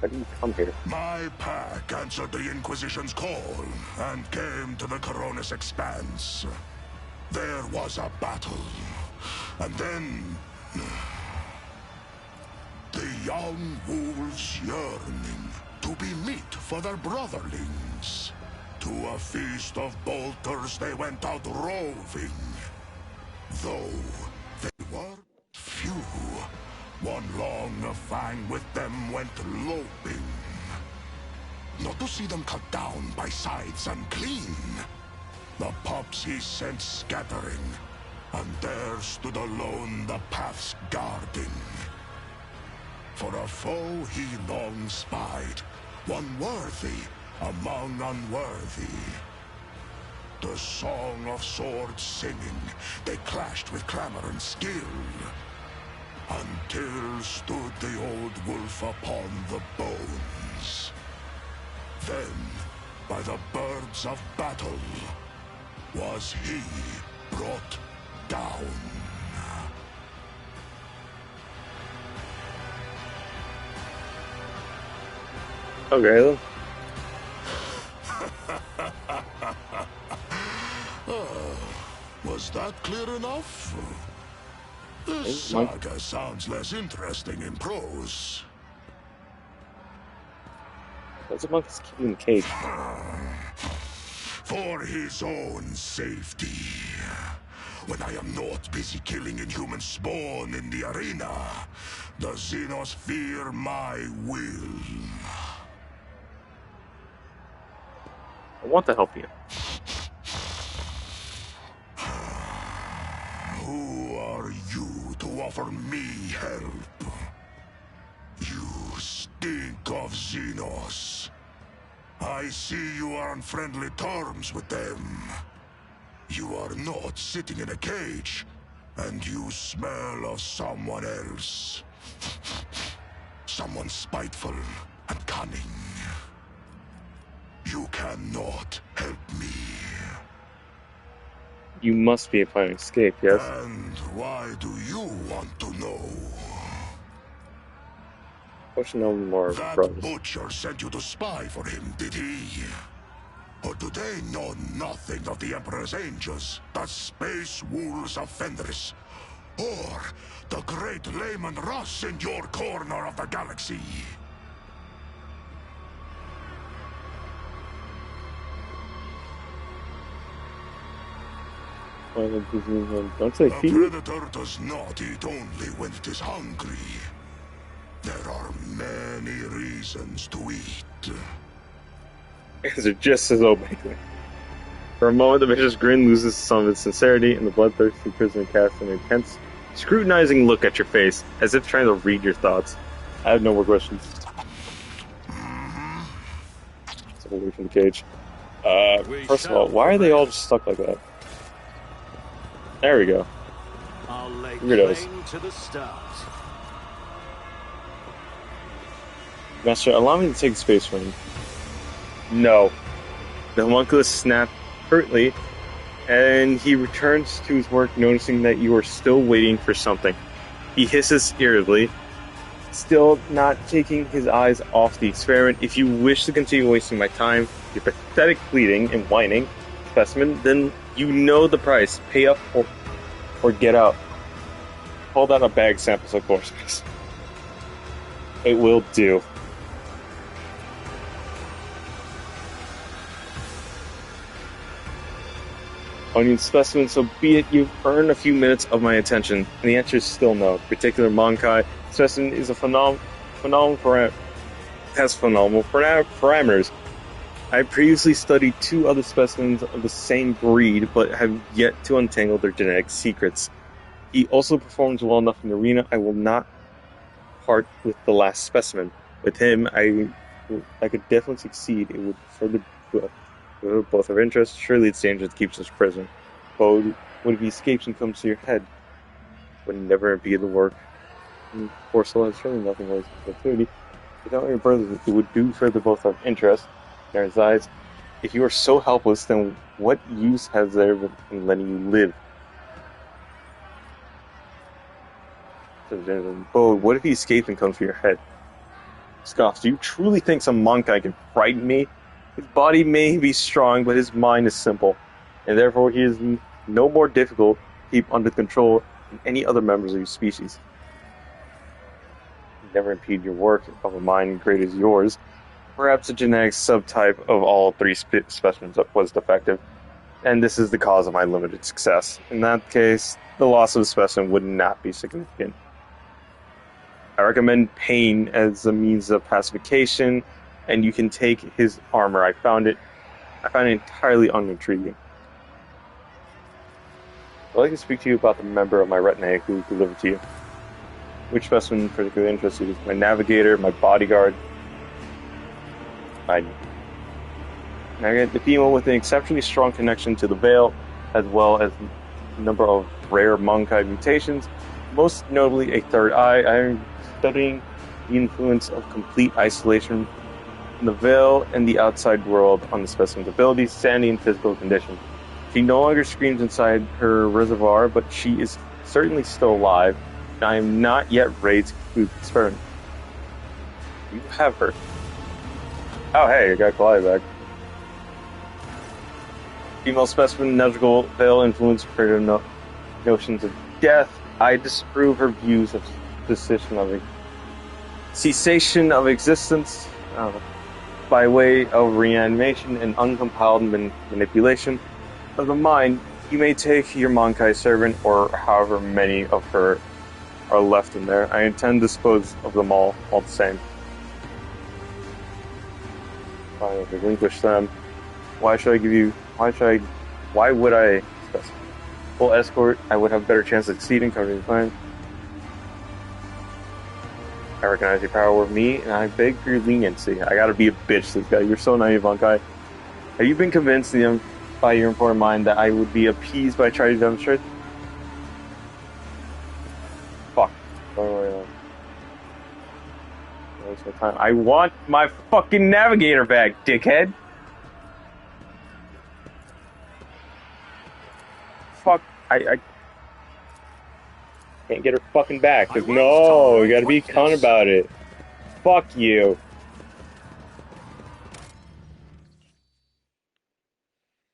How do you come here? My pack answered the Inquisition's call and came to the Coronis Expanse. There was a battle, and then the young wolves yearning to be meat for their brotherlings. To a feast of bolters they went out roving. Though they were few, one long fang with them went loping. Not to see them cut down by scythes and clean. The pups he sent scattering, and there stood alone the paths guarding. For a foe he long spied, one worthy among unworthy. The song of swords singing, they clashed with clamor and skill, until stood the old wolf upon the bones. Then, by the birds of battle, was he brought down. Okay, then. Was that clear enough? This saga sounds less interesting in prose. What's a monkey's keeping in the cage? For his own safety. When I am not busy killing inhuman spawn in the arena, the Xenos fear my will. I want to help you. Who are you to offer me help? You stink of Xenos. I see you are on friendly terms with them. You are not sitting in a cage, and you smell of someone else. Someone spiteful and cunning. You cannot help me. You must be a plan to escape, yes? And why do you want to know? I should know more, That brothers. butcher sent you to spy for him, did he? Or do they know nothing of the Emperor's Angels, the space wolves of Fenris, or the great Layman Russ in your corner of the galaxy? Don't say A feet. predator does not eat only when it is hungry. There are many reasons to eat. They're just as obliquely. For a moment, the vicious grin loses some of its sincerity, and the bloodthirsty prisoner casts an intense, scrutinizing look at your face, as if trying to read your thoughts. I have no more questions. Step away from the cage. First of all, why are they all just stuck like that? There we go. I'll lay Weirdos. claim to the stars. Master, allow me to take the space ring. No. The homunculus snapped curtly, and he returns to his work, noticing that you are still waiting for something. He hisses irritably, still not taking his eyes off the experiment. If you wish to continue wasting my time, your pathetic pleading and whining, specimen, then you know the price. Pay up or get out. Hold out a bag samples, of course. It will do. Onion specimen, so be it. You've earned a few minutes of my attention, and the answer is still no. Particular Monkai specimen is a phenomenal has phenomenal parameters. I previously studied 2 other specimens of the same breed, but have yet to untangle their genetic secrets. He also performs well enough in the arena. I will not part with the last specimen. With him, I could definitely succeed. It would further both of interest. Surely it's dangerous to keep such a prisoner. But what if he escapes and comes to your head? Would never be the work. Poor soul has surely nothing less than opportunity. Without your brothers, it would do further both of interest. There resides. If you are so helpless, then what use has there in letting you live? But what if he escapes and comes to your head? Scoffs, do you truly think some Monkai can frighten me? His body may be strong, but his mind is simple, and therefore he is no more difficult to keep under control than any other members of your species. Never impede your work of a mind great as yours. Perhaps a genetic subtype of all 3 specimens was defective, and this is the cause of my limited success. In that case, the loss of a specimen would not be significant. I recommend pain as a means of pacification, and you can take his armor. I found it entirely unintriguing. I'd like to speak to you about the member of my retinue who delivered to you. Which specimen particularly interests you? My navigator, my bodyguard, the female with an exceptionally strong connection to the Veil, as well as a number of rare Monkai mutations, most notably a third eye. I am studying the influence of complete isolation from the Veil and the outside world on the specimen's abilities, sanity, and physical condition. She no longer screams inside her reservoir, but she is certainly still alive, and I am not yet ready to conclude the experiment. You have her. Oh, hey, I got Clyde back. Female specimen, magical Veil influence, creative notions of death. I disapprove her views of cessation of existence by way of reanimation and uncompelled manipulation of the mind. You may take your Monkai servant, or however many of her are left in there. I intend to dispose of them all the same. I relinquish them. Why would I full escort? I would have a better chance of succeeding, covering the plan. I recognize your power over me, and I beg for your leniency. I gotta be a bitch to this guy. You're so naive, Monkai. Have you been convinced by your important mind that I would be appeased by trying to demonstrate? Fuck. Waste my time. I want my fucking navigator back, dickhead. Fuck. I can't get her fucking back. Cause no, you gotta be cunt about it. Fuck you.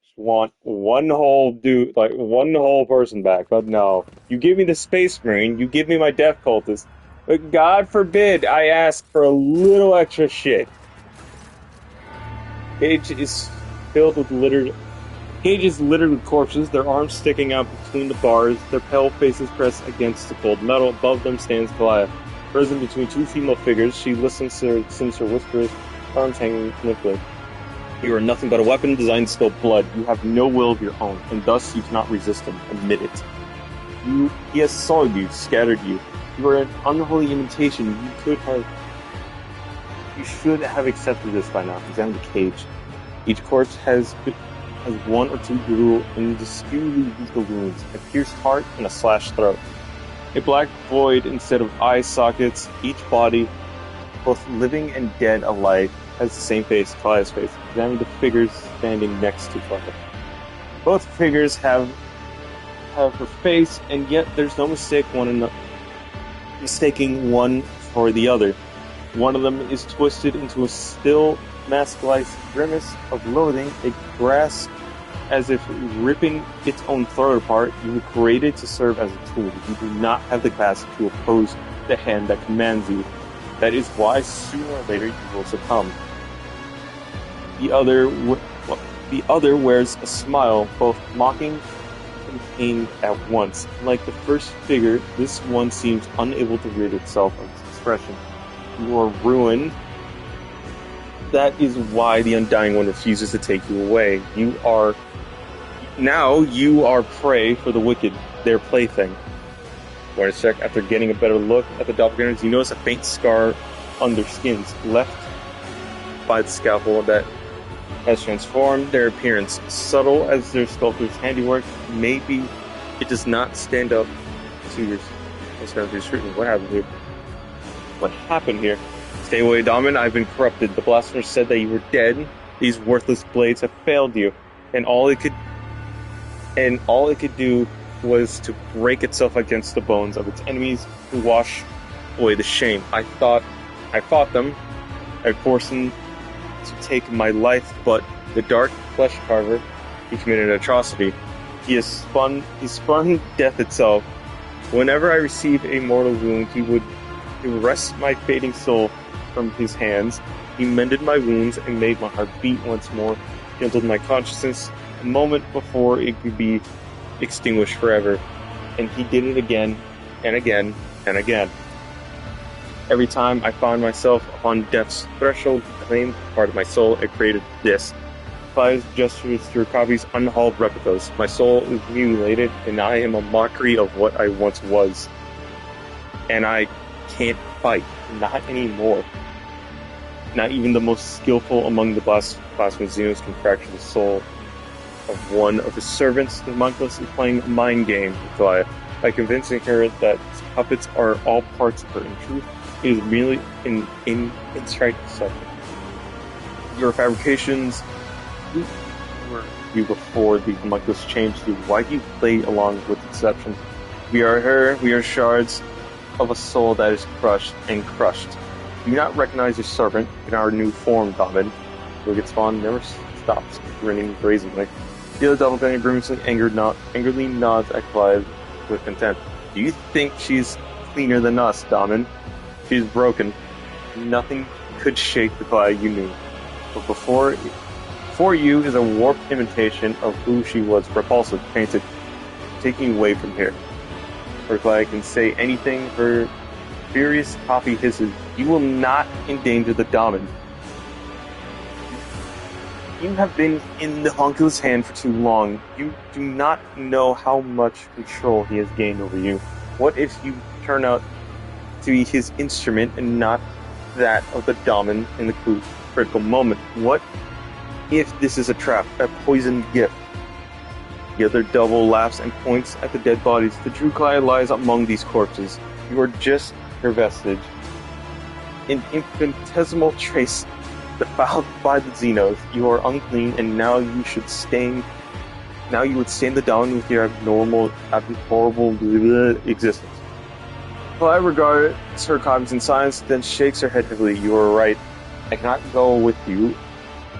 Just want one whole dude, like one whole person back. But no. You give me the Space Marine, you give me my Death Cultist. But God forbid I ask for a little extra shit. Cage is filled with cages littered with corpses, their arms sticking out between the bars, their pale faces pressed against the cold metal. Above them stands Goliath, frozen between 2 female figures. She listens to her sinister whispers, arms hanging limply. You are nothing but a weapon designed to spill blood. You have no will of your own, and thus you cannot resist him. Admit it. He has soiled you, scattered you. You are an unholy imitation. You should have accepted this by now. Examine the cage. Each corpse has 1 or 2 brutal, indisputably lethal wounds, a pierced heart, and a slashed throat. A black void instead of eye sockets. Each body, both living and dead alike, has the same face, Claudia's face. Examine the figures standing next to Claudia. Both figures have her face, and yet there's no mistake one another. mistaking one for the other. One of them is twisted into a still mask-like grimace of loathing. It grasps as if ripping its own throat apart. You were created to serve as a tool. You do not have the capacity to oppose the hand that commands you. That is why sooner or later you will succumb. The other wears a smile, both mocking and pained at once. Like the first figure, this one seems unable to rid itself of its expression. You are ruined. That is why the Undying One refuses to take you away. You are prey for the wicked, their plaything. Bonus check. After getting a better look at the doppelgangers, you notice a faint scar on their skins, left by the scalpel that has transformed their appearance. Subtle as their sculptor's handiwork, maybe it does not stand up to your scrutiny. What happened here? What happened here? Stay away, Daman. I've been corrupted. The blasphemer said that you were dead. These worthless blades have failed you, and all it could do was to break itself against the bones of its enemies to wash away the shame. I fought them. I forced them to take my life, but the dark flesh carver, he committed an atrocity. He spun death itself. Whenever I received a mortal wound, he would wrest my fading soul from his hands. He mended my wounds and made my heart beat once more, kindled my consciousness a moment before it could be extinguished forever. And he did it again and again and again. Every time I found myself upon death's threshold, claimed part of my soul, it created this. By his gestures through copies, unhauled replicas. My soul is mutilated, and I am a mockery of what I once was. And I can't fight. Not anymore. Not even the most skillful among the blasphemous Xenos can fracture the soul of one of his servants. The monkless is playing a mind game with Goliath by convincing her that his puppets are all parts of her. In truth, it is merely an insight deception. Your fabrications were you before the homunculus changed you. Why do you play along with deception? We are her, we are shards of a soul that is crushed and crushed. Do you not recognize your servant in our new form, David? Wicked Spawn never stops grinning brazenly. The other doppelganger grimacing angrily nods at Clive with contempt. Do you think she's cleaner than us, Daman? She's broken. Nothing could shake the Clive you knew. But before you is a warped imitation of who she was, repulsive, painted, taking away from here. Her Clive can say anything, her furious copy hisses. You will not endanger the Daman. You have been in the homunculus' hand for too long. You do not know how much control he has gained over you. What if you turn out to be his instrument and not that of the Daman in the critical moment? What if this is a trap, a poisoned gift? The other double laughs and points at the dead bodies. The true Kaya lies among these corpses. You are just her vestige. An infinitesimal trace defiled by the Xenos. You are unclean, and now you would stain the Daman with your abnormal, horrible existence. Kaya regards her copies in silence, then shakes her head heavily. You are right. I cannot go with you.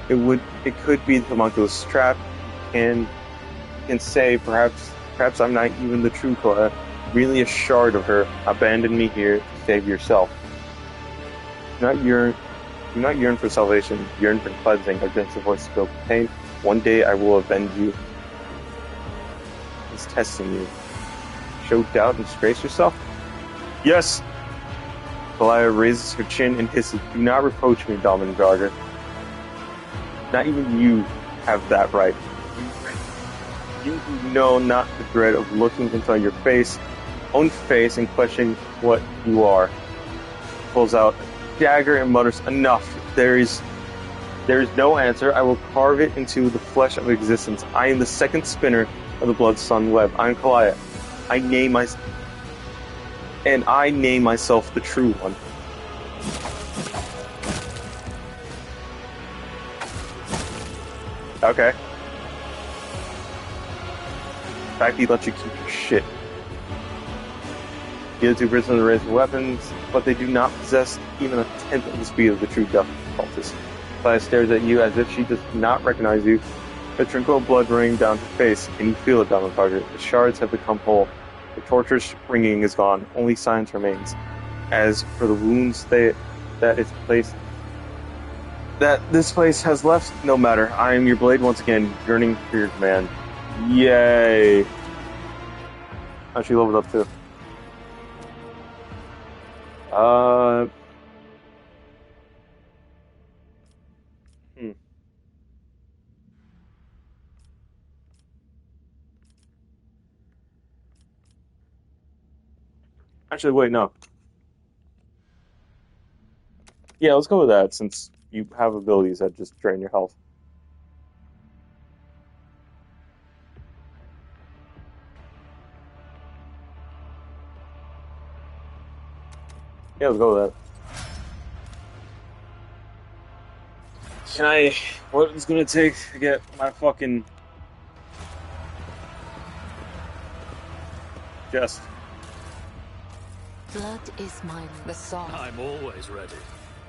It could be the homunculus trap, and can say perhaps I'm not even the true Kaya, really a shard of her. Abandon me here to save yourself. Do not yearn for salvation, yearn for cleansing. Against the voice filled with pain. One day I will avenge you. He's testing you. Show doubt and disgrace yourself? Yes! Goliah raises her chin and hisses, do not reproach me, Dominant Jogger. Not even you have that right. You know not the dread of looking into your own face and questioning what you are. Pulls out a dagger and mutters, enough. There is no answer. I will carve it into the flesh of existence. I am the second spinner of the Blood Sun web. I am Kalaya. I name myself the true one. Okay. In fact, he lets you keep your shit. The other two prisoners are raised with weapons, but they do not possess even a tenth of the speed of the true death cultist. Saya stares at you as if she does not recognize you. A trickle of blood running down her face, and you feel it down the target. The shards have become whole. The torturous ringing is gone. Only silence remains. As for the wounds that this place has left, no matter. I am your blade once again, yearning for your command. Yay! Oh, she leveled up too. Actually, wait, no. Yeah, let's go with that, since you have abilities that just drain your health. Yeah, let's go with that. What is it gonna take to get my fucking chest? Blood is the song. I'm always ready.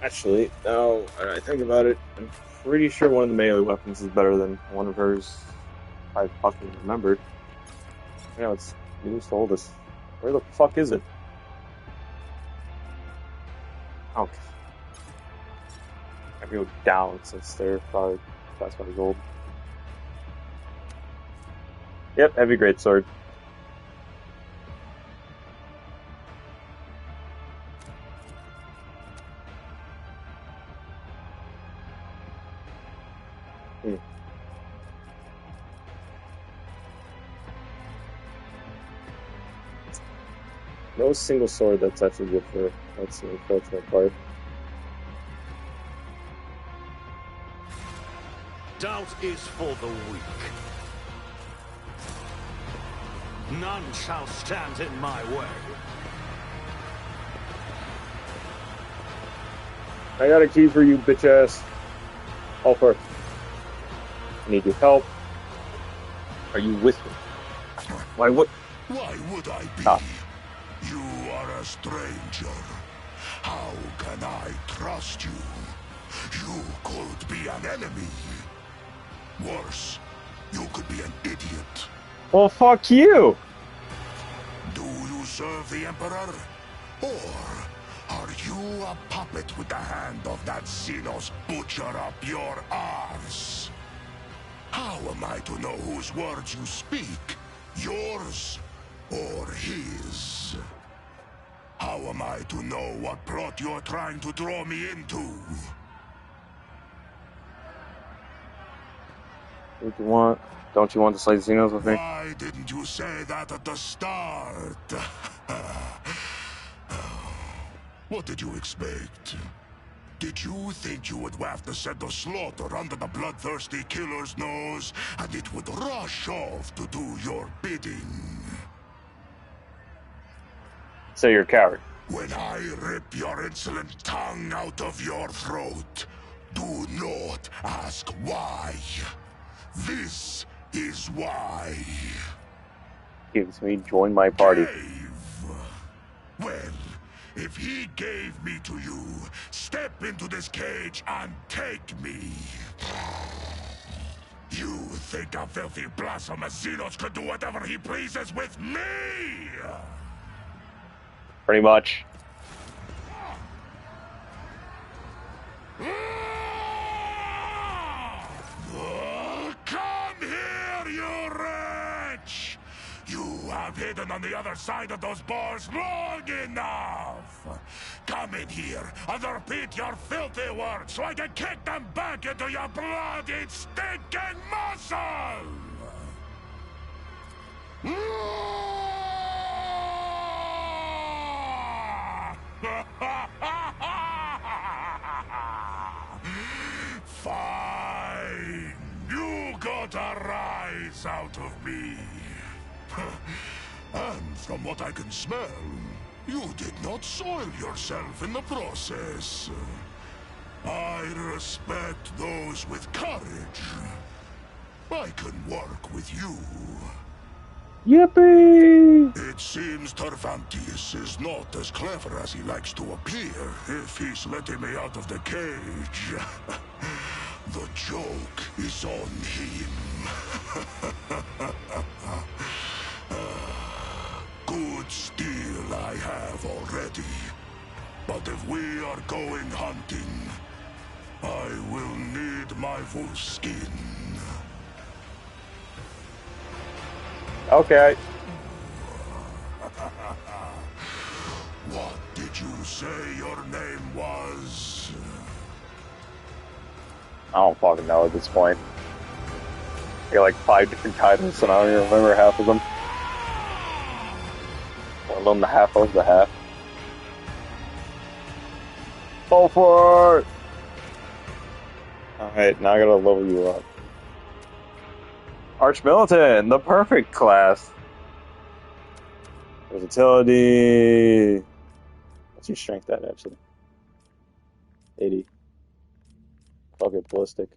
Actually, now I think about it, I'm pretty sure one of the melee weapons is better than one of hers. I fucking remembered. Yeah, you stole this. Where the fuck is it? Oh. I have to go down since they're probably classified gold. Yep, heavy greatsword. No single sword that's actually good for it. That's the unfortunate part. Doubt is for the weak. None shall stand in my way. I got a key for you, bitch ass. Helper. I need your help. Are you with me? Why would I be? Ah. You are a stranger. How can I trust you? You could be an enemy. Worse, you could be an idiot. Well, fuck you! Do you serve the Emperor? Or are you a puppet with the hand of that Xenos butcher up your arse? How am I to know whose words you speak? Yours or his? How am I to know what plot you're trying to draw me into? What do you want? Don't you want to slay the Xenos with me? Why didn't you say that at the start? What did you expect? Did you think you would have to set the slaughter under the bloodthirsty killer's nose, and it would rush off to do your bidding? So you're a coward. When I rip your insolent tongue out of your throat, do not ask why. This is why. Gives me join my party. Dave. Well, if he gave me to you, step into this cage and take me. You think a filthy blasphemous Xenos could do whatever he pleases with me? Pretty much. Come here, you wretch! You have hidden on the other side of those bars long enough! Come in here and repeat your filthy words so I can kick them back into your bloody, stinking muscle! Fine! You got a rise out of me. And from what I can smell, you did not soil yourself in the process. I respect those with courage. I can work with you. Yippee! It seems Tervantius is not as clever as he likes to appear if he's letting me out of the cage. The joke is on him. Good steel I have already. But if we are going hunting, I will need my wolf skin. Okay. What did you say your name was? I don't fucking know at this point. I got like 5 different titles and I don't even remember half of them. Let alone the half of the half. Go for it! Alright, now I gotta level you up. Archmilitant, the perfect class. Versatility. What's your strength at, actually? 80. Fuck it, ballistic.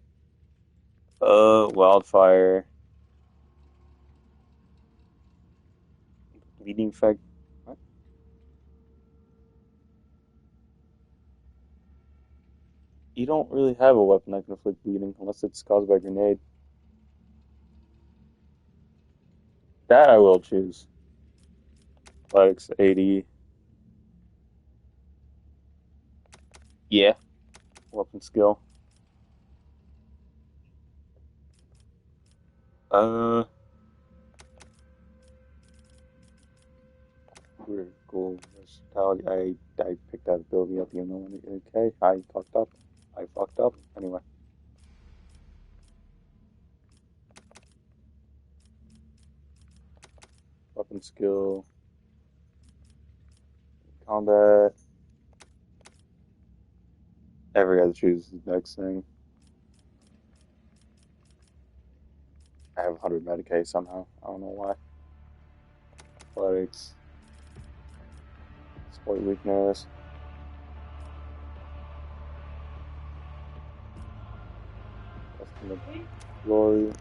Wildfire. Bleeding effect. What? You don't really have a weapon that can inflict bleeding unless it's caused by a grenade. That I will choose. Athletics 80. Yeah. Weapon skill. Critical versatility. I picked that ability up, even though okay, I fucked up. I fucked up. Anyway. Weapon skill. Combat. Every guy chooses the next thing. I have 100 Medicaid somehow. I don't know why. Athletics. Sport weakness. Estimate glory.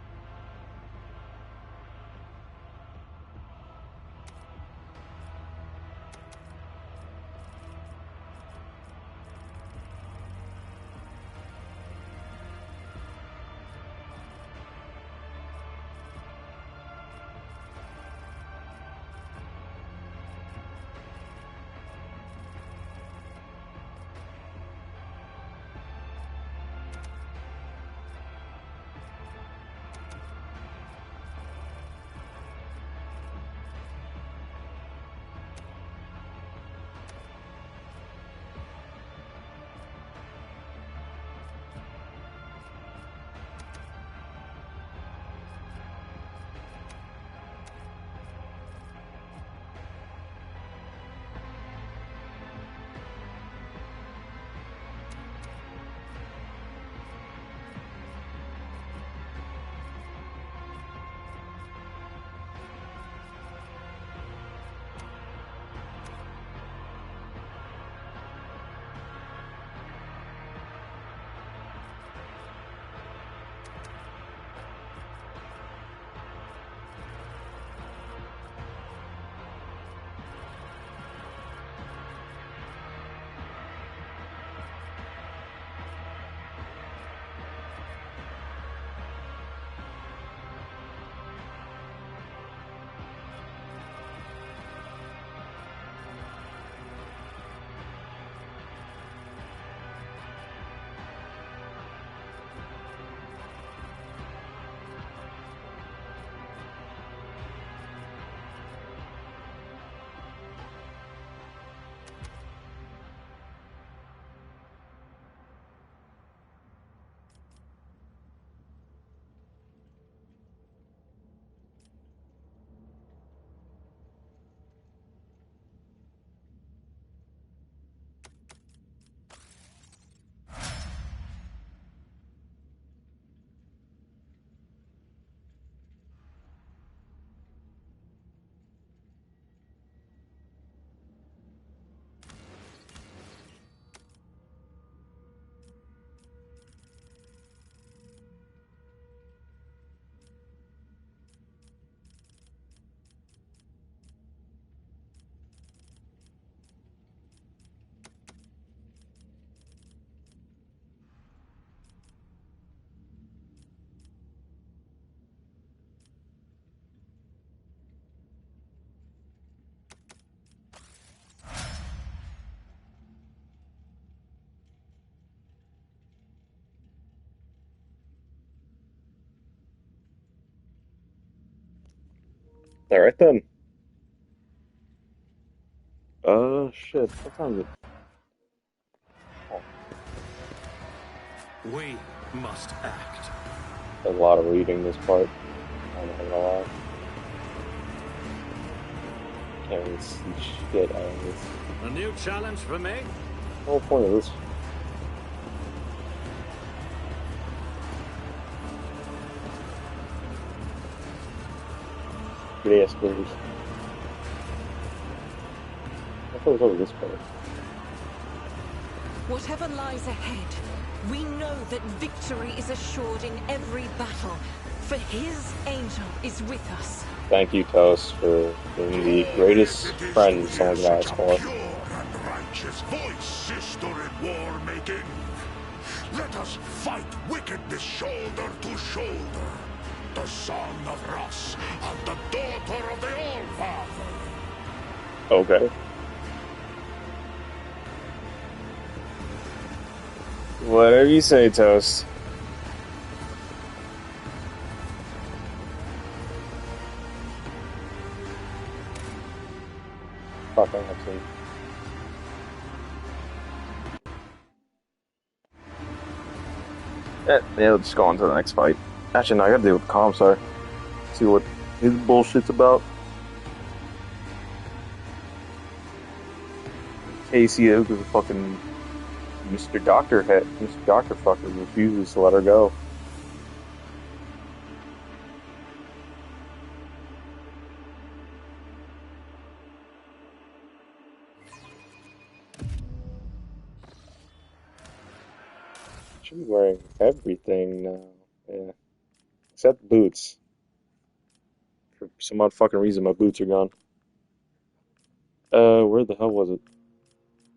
Alright then. Shit. What time is it? We must act. A lot of reading this part. I'm not gonna lie. Can't really see shit out of this. A new challenge for me? The whole point of this. Good ass blues. I thought it was over this part. Whatever lies ahead, we know that victory is assured in every battle, for his angel is with us. Thank you, Toast, for being the greatest friend someone can ask for. Pure and righteous voice, sister in war making. Let us fight wickedness shoulder to shoulder. The son of Ross and the daughter of the All-Father. Okay. Whatever you say, Toast. Fuck, I have to. Yeah, let's go on to the next fight. Actually, no, I gotta deal with the comms, sorry. See what his bullshit's about. Casey is a fucking Mr. Doctor head. Mr. Doctor fucker refuses to let her go. Should be wearing everything now. Yeah. Except boots. For some odd fucking reason, my boots are gone. Where the hell was it?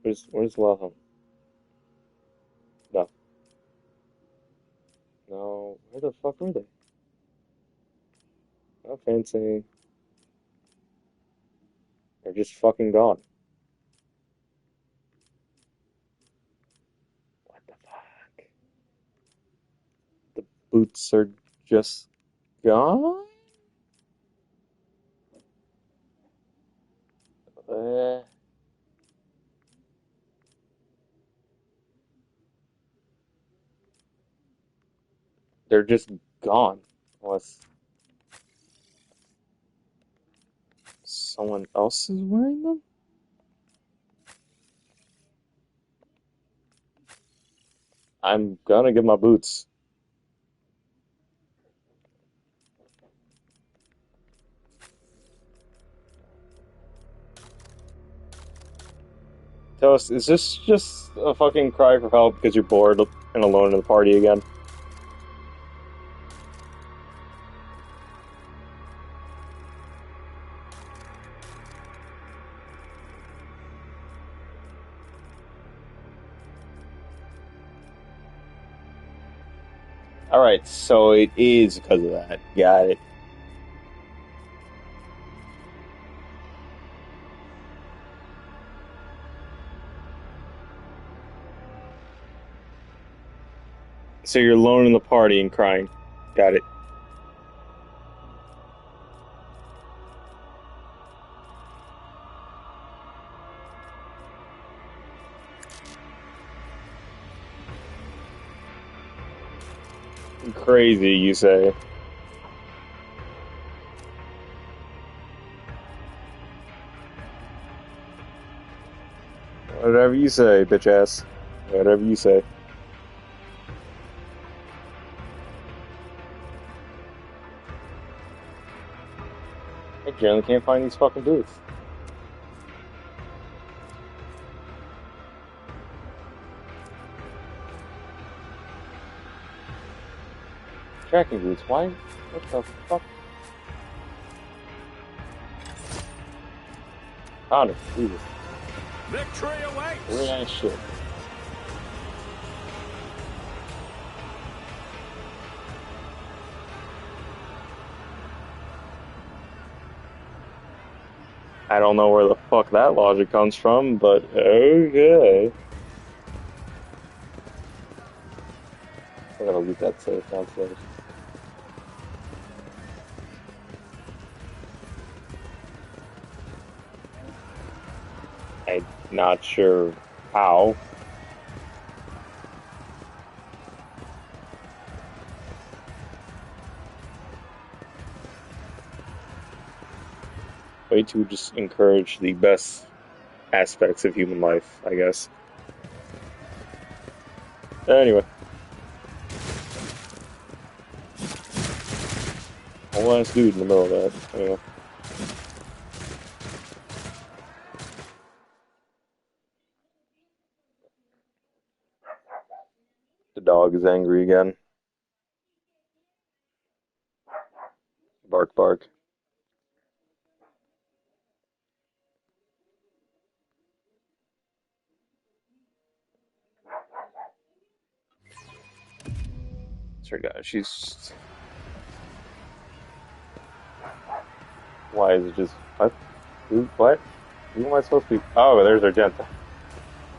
Where's the last one? No. No. Where the fuck were they? Not fancy. They're just fucking gone. What the fuck? The boots are just gone? They're just gone. Unless someone else is wearing them? I'm gonna get my boots. Toast, is this just a fucking cry for help because you're bored and alone in the party again? Alright, so it is because of that. Got it. So you're alone in the party and crying. Got it. Crazy, you say. Whatever you say, bitch ass. Whatever you say. I generally can't find these fucking boots. Tracking boots, why? What the fuck? Found it, Jesus. Victory awaits! Very nice shit. I don't know where the fuck that logic comes from, but okay. I gotta loot that safe downstairs. Not sure how. Way to just encourage the best aspects of human life, I guess. Anyway. Whole ass dude in the middle of that. Anyway. The dog is angry again. Bark, bark. Sorry, guys. She's. Why is it just. What? Who? What? Who am I supposed to be? Oh, there's Argenta.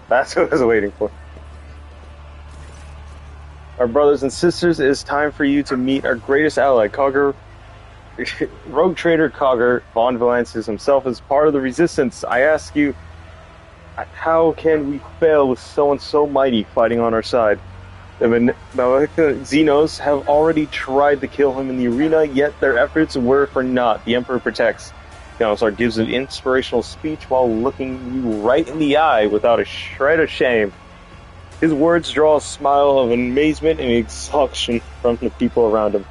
That's what I was waiting for. Our brothers and sisters, it is time for you to meet our greatest ally, Cogger. Rogue trader Cogger von Valances himself is part of the resistance. I ask you, how can we fail with someone so mighty fighting on our side? The Malika Xenos have already tried to kill him in the arena, yet their efforts were for naught. The Emperor protects. Counselor gives an inspirational speech while looking you right in the eye without a shred of shame. His words draw a smile of amazement and exhaustion from the people around him.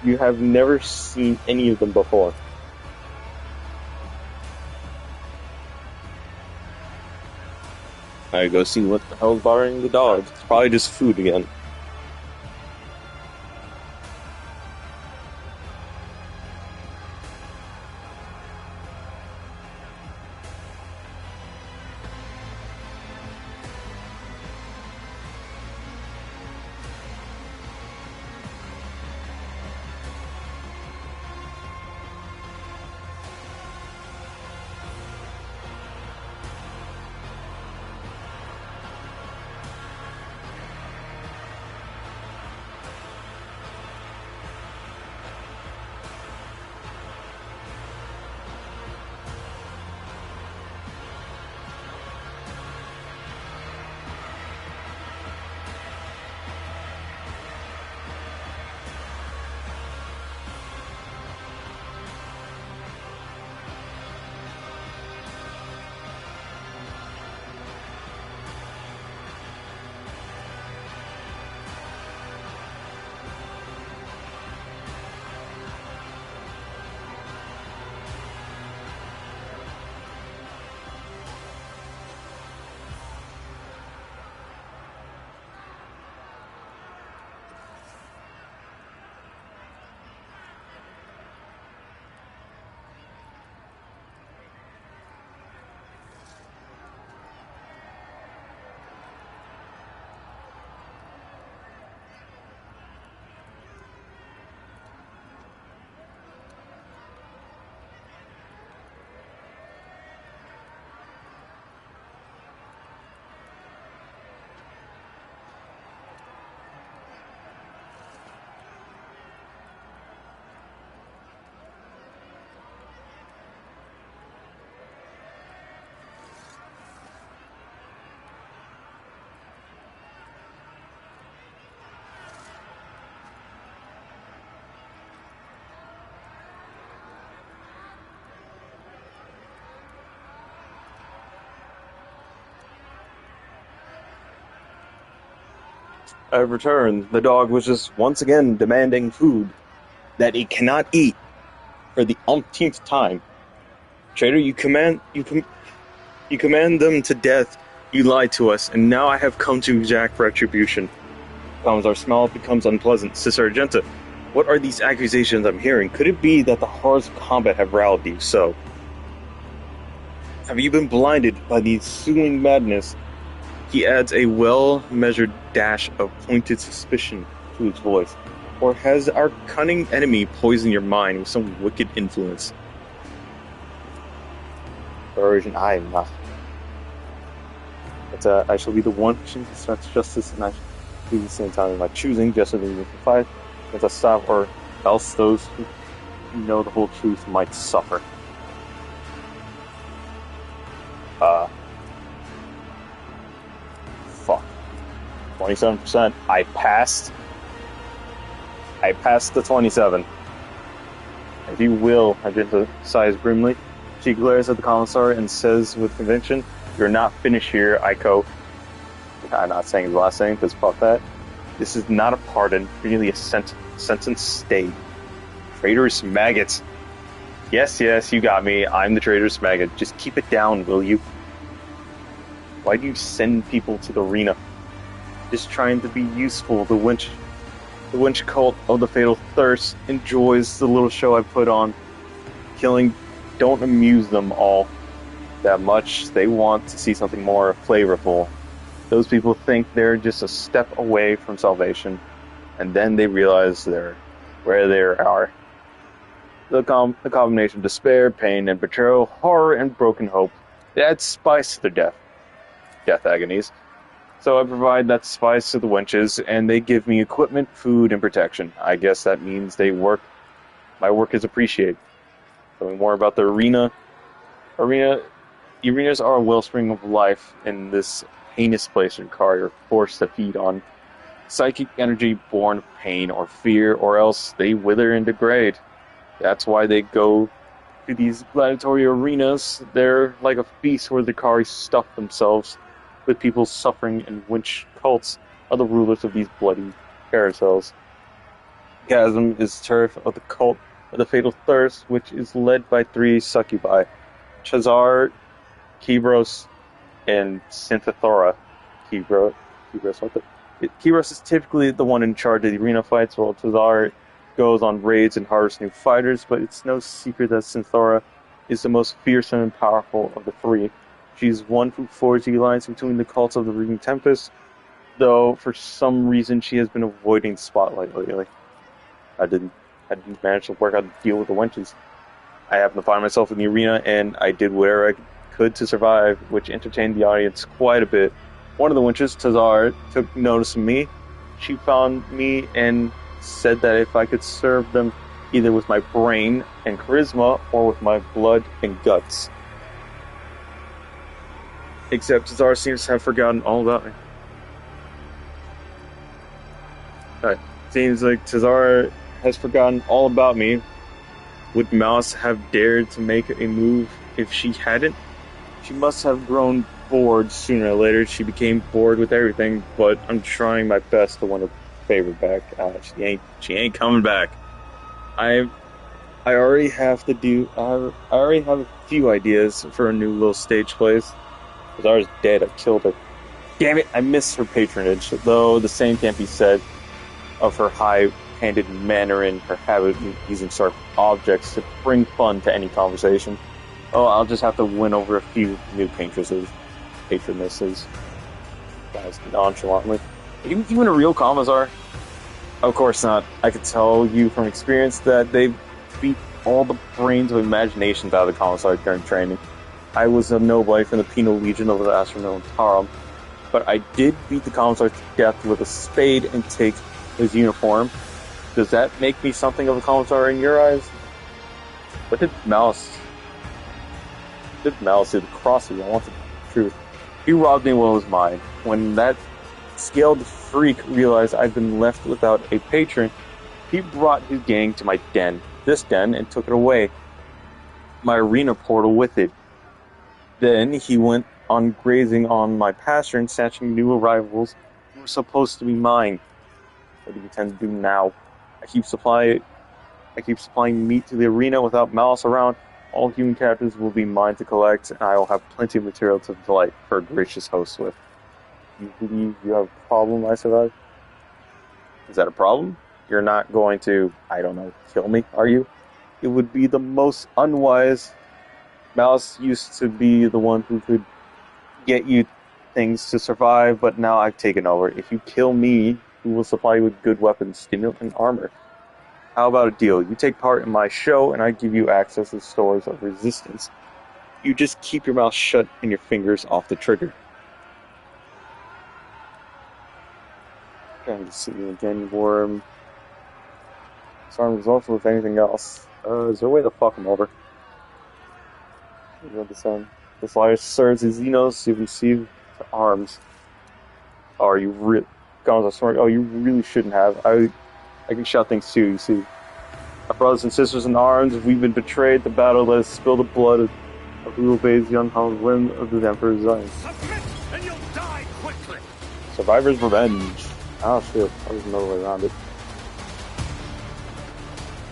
You have never seen any of them before. I go see what the hell's bothering the dog. It's probably just food again. I have returned. The dog was just once again demanding food that it cannot eat for the umpteenth time. Trader, you command them to death. You lied to us, and now I have come to exact retribution. Comes our smell becomes unpleasant. Sister Argenta, what are these accusations I'm hearing? Could it be that the horrors of combat have riled you so? Have you been blinded by the ensuing madness? He adds a well-measured dash of pointed suspicion to his voice. Or has our cunning enemy poisoned your mind with some wicked influence? Version, I am not. But I shall be the one who constructs justice, and I shall be at the same time by choosing justice in the fight with a stop, or else those who know the whole truth might suffer. 27%. I passed the 27. If you will, Argenta sighs grimly. She glares at the commissar and says with conviction, "You're not finished here, Aiko." I'm not saying the last thing, because fuck that. "This is not a pardon, merely a sentence stayed. Traitorous maggots." Yes, you got me. I'm the traitorous maggot. Just keep it down, will you? Why do you send people to the arena? Just trying to be useful. The winch cult of the Fatal Thirst enjoys the little show I put on. Killing don't amuse them all that much. They want to see something more flavorful. Those people think they're just a step away from salvation, and then they realize they're where they are. The combination of despair, pain, and betrayal, horror, and broken hope, it adds spice to their death agonies. So I provide that spice to the wenches, and they give me equipment, food, and protection. I guess that means my work is appreciated. Something more about the arena. Arenas are a wellspring of life in this heinous place your car are forced to feed on psychic energy born of pain or fear, or else they wither and degrade. That's why they go to these gladiatory arenas. They're like a feast where the Kari stuff themselves with people suffering, and winch cults are the rulers of these bloody carousels. Chasm is turf of the cult of the Fatal Thirst, which is led by 3 succubi, Chazar, Kibros, and Synthethora. Kibros is typically the one in charge of the arena fights, while Chazar goes on raids and harvests new fighters, but it's no secret that Synthora is the most fearsome and powerful of the 3. She's one who forged the alliance between the cults of the Reading Tempest, though for some reason she has been avoiding the spotlight lately. I didn't manage to work out a deal with the wenches. I happened to find myself in the arena, and I did whatever I could to survive, which entertained the audience quite a bit. One of the wenches, Tazar, took notice of me. She found me and said that if I could serve them either with my brain and charisma or with my blood and guts. Except Tazar seems to have forgotten all about me. Seems like Tazar has forgotten all about me. Would Mouse have dared to make a move if she hadn't? She must have grown bored sooner or later. She became bored with everything, but I'm trying my best to win her favor back. She ain't coming back. I already have a few ideas for a new little stage place. Tazar's dead. I killed her. Damn it! I miss her patronage, though the same can't be said of her high-handed manner and her habit of using sharp objects to bring fun to any conversation. Oh, I'll just have to win over a few new patronesses. Guys, nonchalantly. Even a real commissar? Of course not. I could tell you from experience that they beat all the brains of imaginations out of the commissar during training. I was a noble from the Penal Legion of the Astronotarum, but I did beat the commissar to death with a spade and take his uniform. Does that make me something of a commissar in your eyes? What did Malice do to Crossy? I want the truth. He robbed me what was mine. When that scaled freak realized I'd been left without a patron, he brought his gang to my den, this den, and took it away. My arena portal with it. Then he went on grazing on my pasture and snatching new arrivals who were supposed to be mine. What do you intend to do now? I keep supplying meat to the arena without Malice around. All human captives will be mine to collect, and I will have plenty of material to delight her gracious host with. You believe you have a problem I survived? Is that a problem? You're not going to, kill me, are you? It would be the most unwise. Malice used to be the one who could get you things to survive, but now I've taken over. If you kill me, who will supply you with good weapons, stimulant, and armor? How about a deal? You take part in my show, and I give you access to stores of resistance. You just keep your mouth shut and your fingers off the trigger. Trying to see you again, Worm. Disarm results with anything else. Is there a way to fuck him over? This liar serves as Xenos to receive to arms. Are you guns, I swear. Oh, you really shouldn't have. I can shout things too, you see. Our brothers and sisters in arms, we've been betrayed. The battle let us spill the blood of who obeys the unhallowed whim of the Emperor's Zion. Submit, and you'll die quickly. Survivor's revenge. Oh shit, there's no way around it.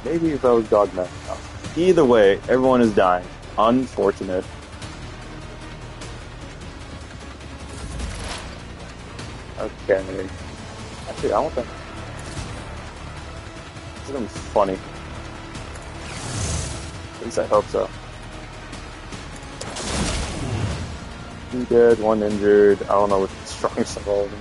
Maybe if I was dogma. No. Either way, everyone is dying. Unfortunate. Okay. Actually, I want that. This is gonna be funny. At least I hope so. 2 dead, 1 injured. I don't know what's the strongest of all of them.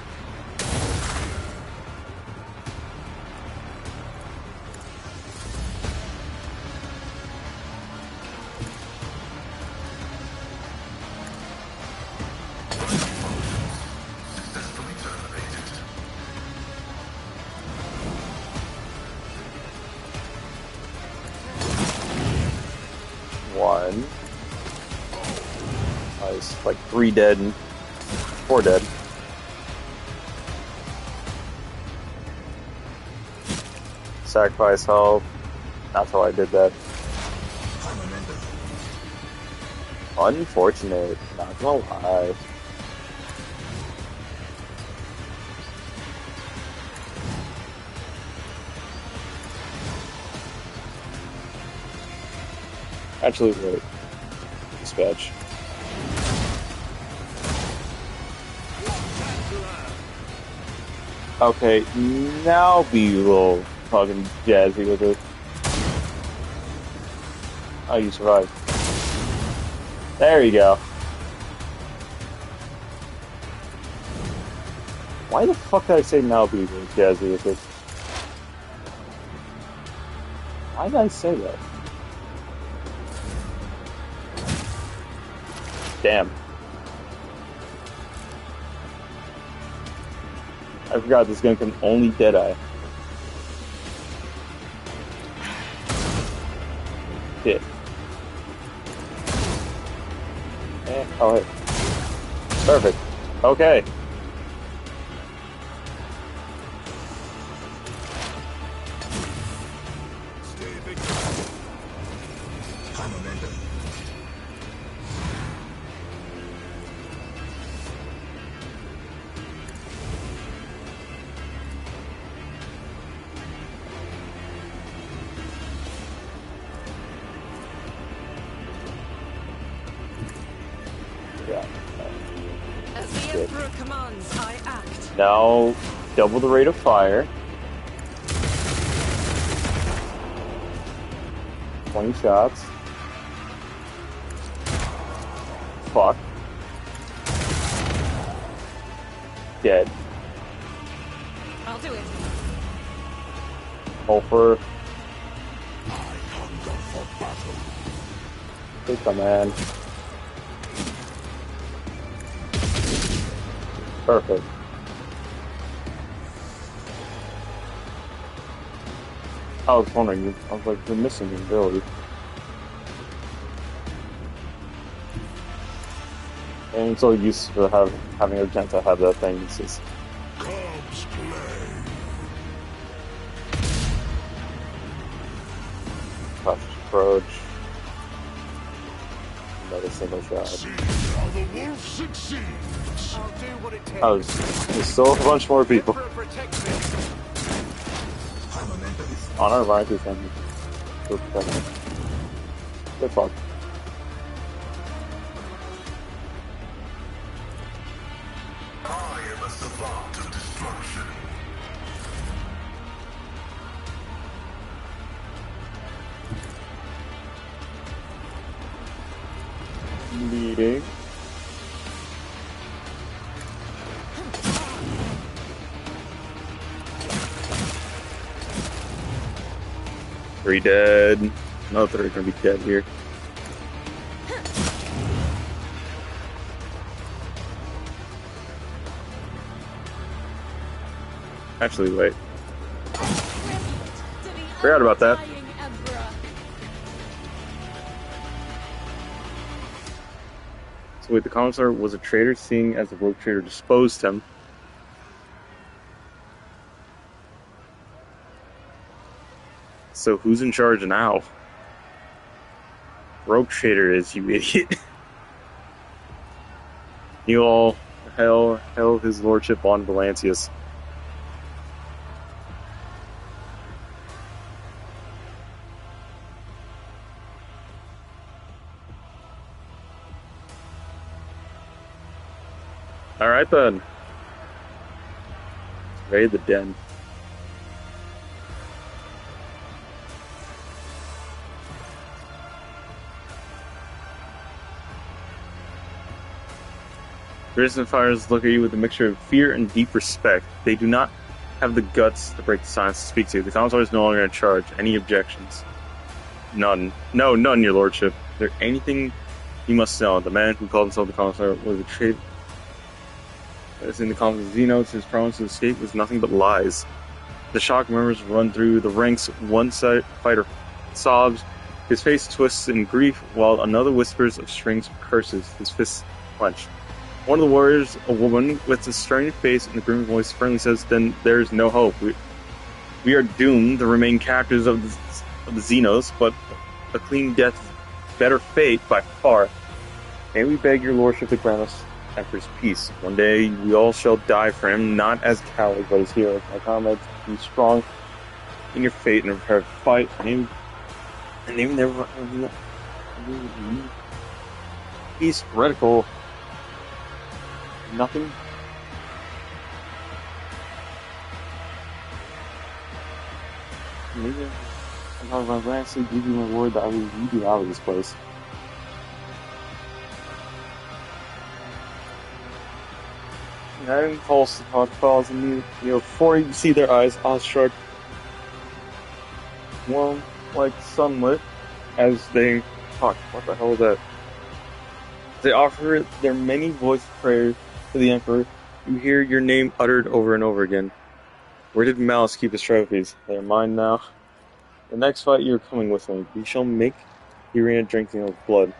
One. Nice. Like 3 dead and 4 dead. Sacrifice health. That's how I did that. Unfortunate. Not gonna lie. Actually, wait. Dispatch. Okay, now be a little fucking jazzy with it. Oh, you survived. There you go. Why the fuck did I say now be a little jazzy with it? Why did I say that? Damn. I forgot this gun can only Deadeye. Shit. Oh, hit. Perfect. Okay. As the Emperor commands, I act. Now, double the rate of fire. 20 shots. Fuck. Dead. I'll do it. Over. Take command. Perfect. I was wondering, I was like, you're missing the ability. And it's so used to having a gent to have that thing. It's just... Cubs play. Crush, approach. Another single shot. See how the wolf succeeds. I'll do what it takes. Oh, there's still a bunch more people. Protect me. On our right, is them. Good fuck. I am a savant of destruction. Meeting. Three dead. Another 3 are gonna be dead here. Actually, wait. Forgot about that. So wait, the commissar was a traitor, seeing as the rogue trader disposed him. So who's in charge now? Rogue Trader is, you idiot. You all hail his lordship on Valancius. Alright then. Let's raid the den. Risen fires look at you with a mixture of fear and deep respect. They do not have the guts to break the silence to speak to you. The commissar is no longer in charge. Any objections? None. No, none, your lordship. Is there anything you must know? The man who called himself the commissar was a traitor. As in the comments of Xenos, his promise to escape was nothing but lies. The shock murmurs run through the ranks. One fighter sobs. His face twists in grief, while another whispers of strings of curses. His fists clench. One of the warriors, a woman with a strained face and a grim voice, firmly says, "Then there is no hope. We are doomed to remain captives of the Xenos, but a clean death is better fate by far. May we beg your lordship to grant us Emperor's peace. One day we all shall die for him, not as cowards, but as heroes. My comrades, be strong in your fate and prepare to fight. And even never peace radical. Nothing. Maybe I'm talking about when I actually give you my word that I will lead you out of this place. I impulse the thought falls and before you see their eyes, awestruck, warm like sunlit, as they talk. What the hell is that? They offer their many-voiced prayers to the Emperor. You hear your name uttered over and over again. Where did Malice keep his trophies? They are mine now. The next fight you are coming with me. We shall make the arena drinking of blood.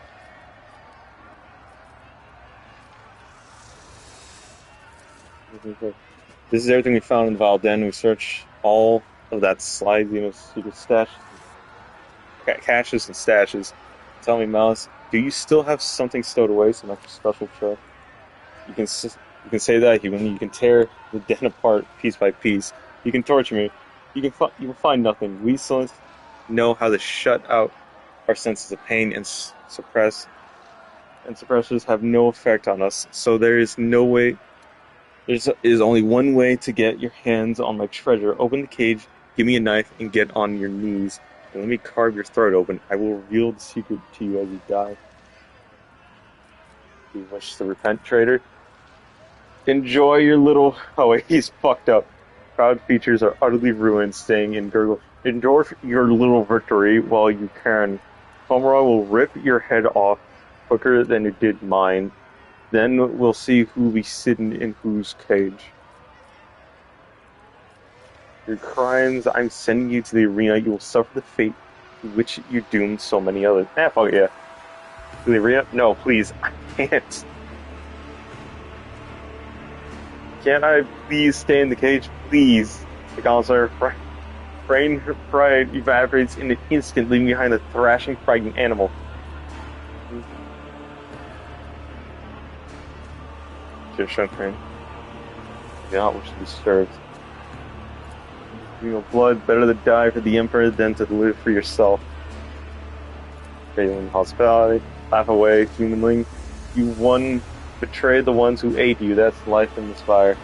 This is everything we found in the Vile Den. We searched all of that slide, secret stash, caches and stashes. Tell me, Malice, do you still have something stowed away, some extra special show? You can say that you can tear the den apart piece by piece. You can torture me. You will find nothing. We still know how to shut out our senses of pain and suppressors have no effect on us. So there is no way. There's only one way to get your hands on my treasure. Open the cage, give me a knife, and get on your knees. And let me carve your throat open. I will reveal the secret to you as you die. Do you wish to repent, traitor? Enjoy your little... Oh wait, he's fucked up. Proud features are utterly ruined, staying in gurgle. Enjoy your little victory while you can. Pomeroy will rip your head off quicker than it did mine. Then we'll see who will be sitting in whose cage. Your crimes, I'm sending you to the arena. You will suffer the fate to which you doomed so many others. Fuck yeah. To the arena? No, please. I can't. Can't I please stay in the cage? Please. The commissar, brain pride evaporates in an instant, leaving behind a thrashing, frightened animal. Champagne. Not wish to be served. Blood, better to die for the Emperor than to live for yourself. Failing hospitality, laugh away, humanling. You betrayed the ones who ate you. That's life in this fire.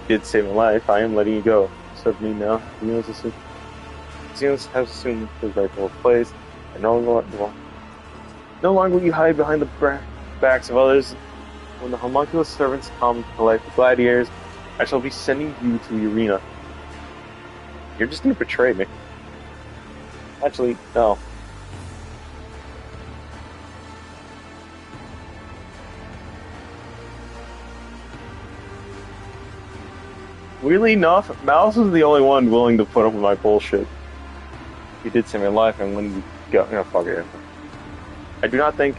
You did save my life. I am letting you go. Serve me now. Xenos have assumed his rightful place, and no longer will you hide behind the backs of others. When the homunculus servants come to life with gladiators, I shall be sending you to the arena. You're just gonna betray me. Actually, no. Weirdly enough, Malice was the only one willing to put up with my bullshit. You did save my life, and when you go, fuck it. I do not think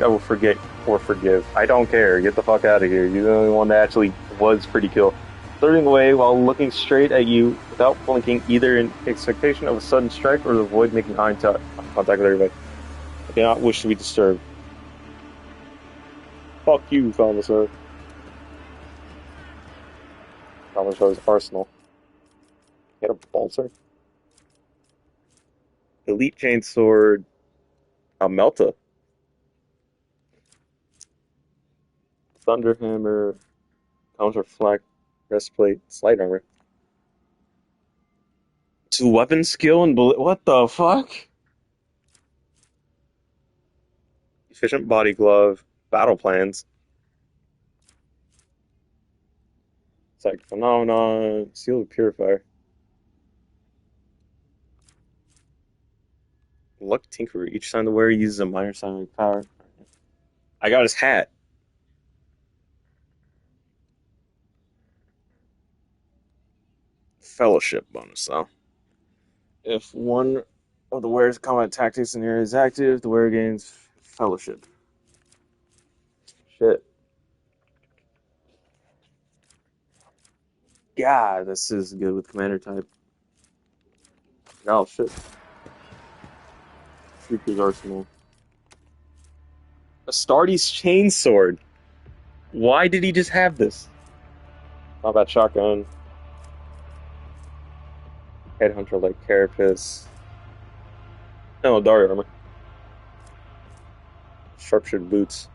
I will forget or forgive. I don't care. Get the fuck out of here. You're the only one that actually was pretty cool. turning away while looking straight at you without blinking, either in expectation of a sudden strike or to avoid making eye contact with everybody. I do not wish to be disturbed. Fuck you, Falmasaur. Falmasaur's arsenal. Get a bolter. Elite Chainsword. Melta. Thunderhammer. Counterflak. Breastplate. Slight armor. 2 weapon skill and bullet. What the fuck? Efficient body glove. Battle plans. Psychic phenomenon. Seal of purifier. Luck Tinkerer. Each time the wearer uses a minor psionic power. I got his hat. Fellowship bonus, though. If one of the wearer's combat tactics in the area is active, the wearer gains Fellowship. Shit. God, this is good with commander type. Oh, shit. Shrieker's Arsenal. Astartes Chainsword. Why did he just have this? Combat shotgun. Headhunter like Carapace. No, Dario armor. Sharpshooter boots.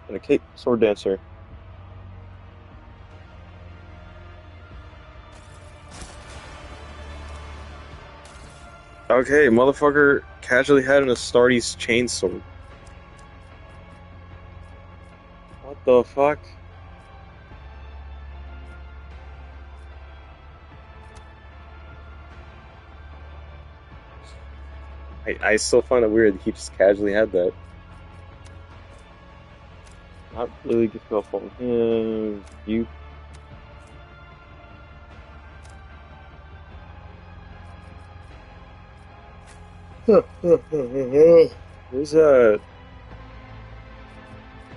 And a cape sword dancer. Okay, motherfucker casually had an Astartes Chainsword. What the fuck? I still find it weird that he just casually had that. Not really difficult for him. You. There's a.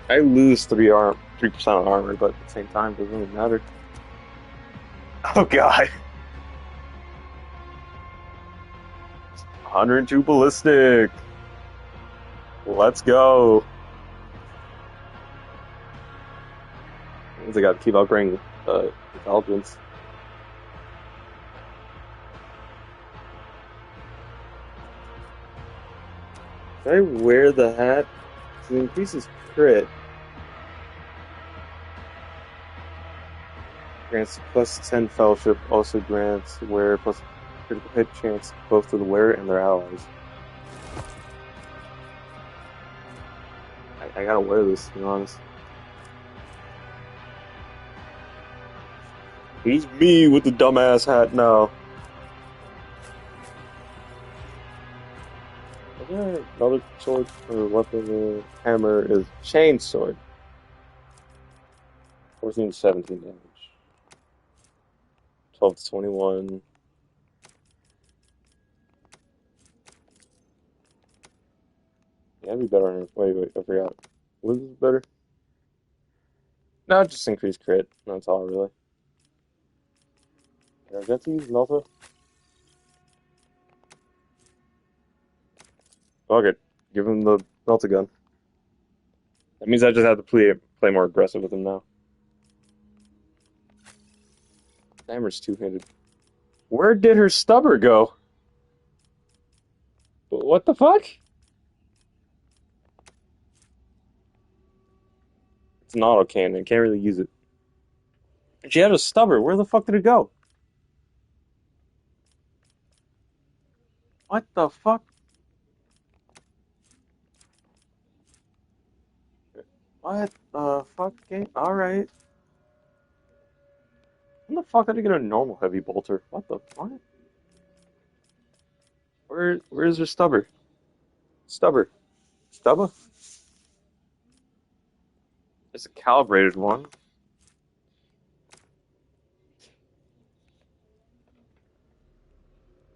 I lose 3% on armor, but at the same time, it doesn't really matter. Oh god. 102 ballistic. Let's go. Means I gotta keep upgrading intelligence. Should I wear the hat? It increases crit. Grants plus 10 fellowship, also grants wearer plus critical hit chance both to the wearer and their allies. I gotta wear this, to be honest. He's me with the dumbass hat now. Okay, another sword or weapon hammer is chainsword. 14 to 17 damage. 12 to 21. Yeah, that'd be better on wait, I forgot. Was this better? No, just increase crit. That's all, really. Can I get to use Melta? Fuck it. Give him the Melta gun. That means I just have to play more aggressive with him now. Hammer's two-handed. Where did her stubber go? What the fuck? It's an autocannon. Can't really use it. She had a stubber. Where the fuck did it go? What the fuck? What the fuck, game? Alright. When the fuck did I get a normal heavy bolter? What the fuck? Where's her stubber? Stubber. Stubba? It's a calibrated one.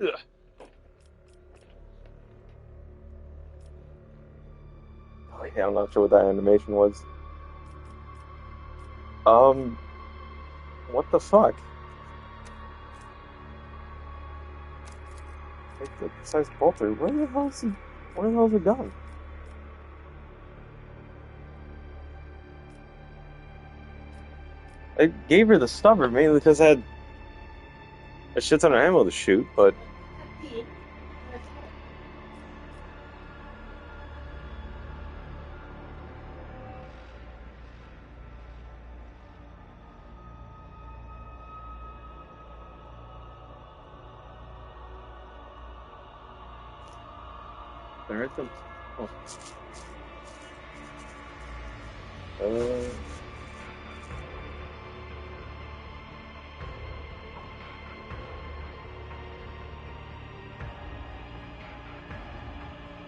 Ugh. Oh yeah, I'm not sure what that animation was. What the fuck? Like the size bolter. Where the hell is he? Where the hell is it gone? I gave her the stubber mainly because I had a shit ton of ammo to shoot, but alright then. Oh.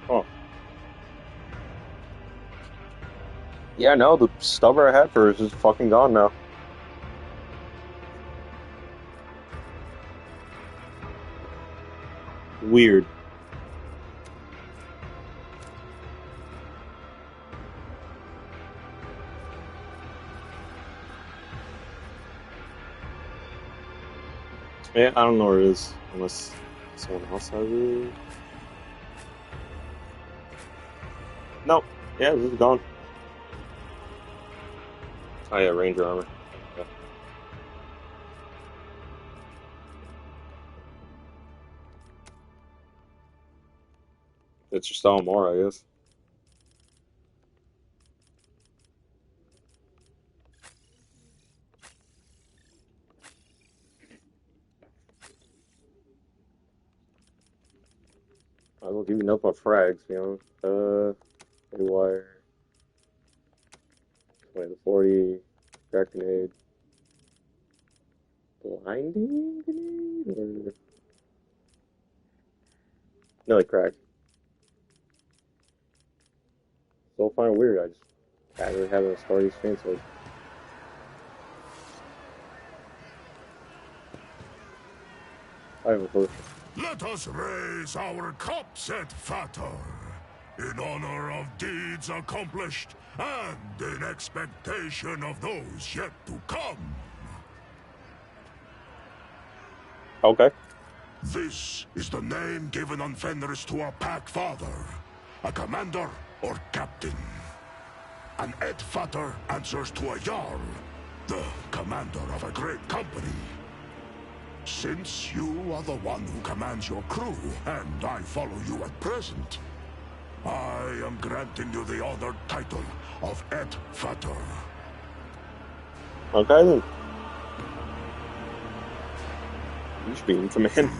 Oh. Yeah, no, the stubber I had for her is just fucking gone now. Weird. Yeah, I don't know where it is, unless someone else has it. Nope. Yeah, this is gone. Oh yeah, Ranger armor. Yeah. It's just all more, I guess. I will give you enough of frags, you know. Wire. 20 to 40. Crack grenade. Blinding grenade? Or... No, like cracked. Still find it weird. I just casually having a Star East Chainsword. I have a clue. Let us raise our cups at Fatar, in honor of deeds accomplished and in expectation of those yet to come. Okay. This is the name given on Fenris to a pack father, a commander or captain. An Ed Fatar answers to a Jarl, the commander of a great company. Since you are the one who commands your crew, and I follow you at present, I am granting you the honored title of Ed Fatar. Okay then. You should be in command.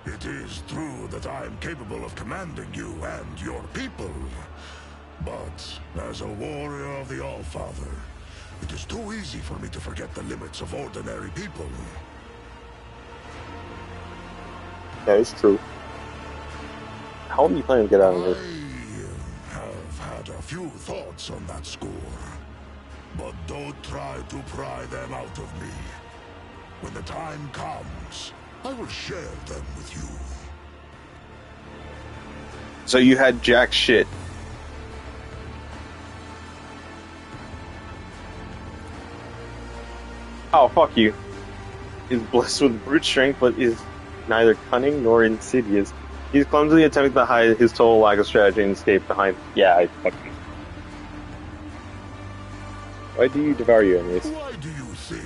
It is true that I am capable of commanding you and your people, but as a warrior of the Allfather, it is too easy for me to forget the limits of ordinary people. That is true. How are you planning to get out of this? I have had a few thoughts on that score, but don't try to pry them out of me. When the time comes, I will share them with you. So you had jack shit. Oh, fuck you. Is blessed with brute strength, but is neither cunning nor insidious. He's clumsily attempting to hide his total lack of strategy and escape behind... Yeah, I fucking... Why do you devour your enemies? Why do you think?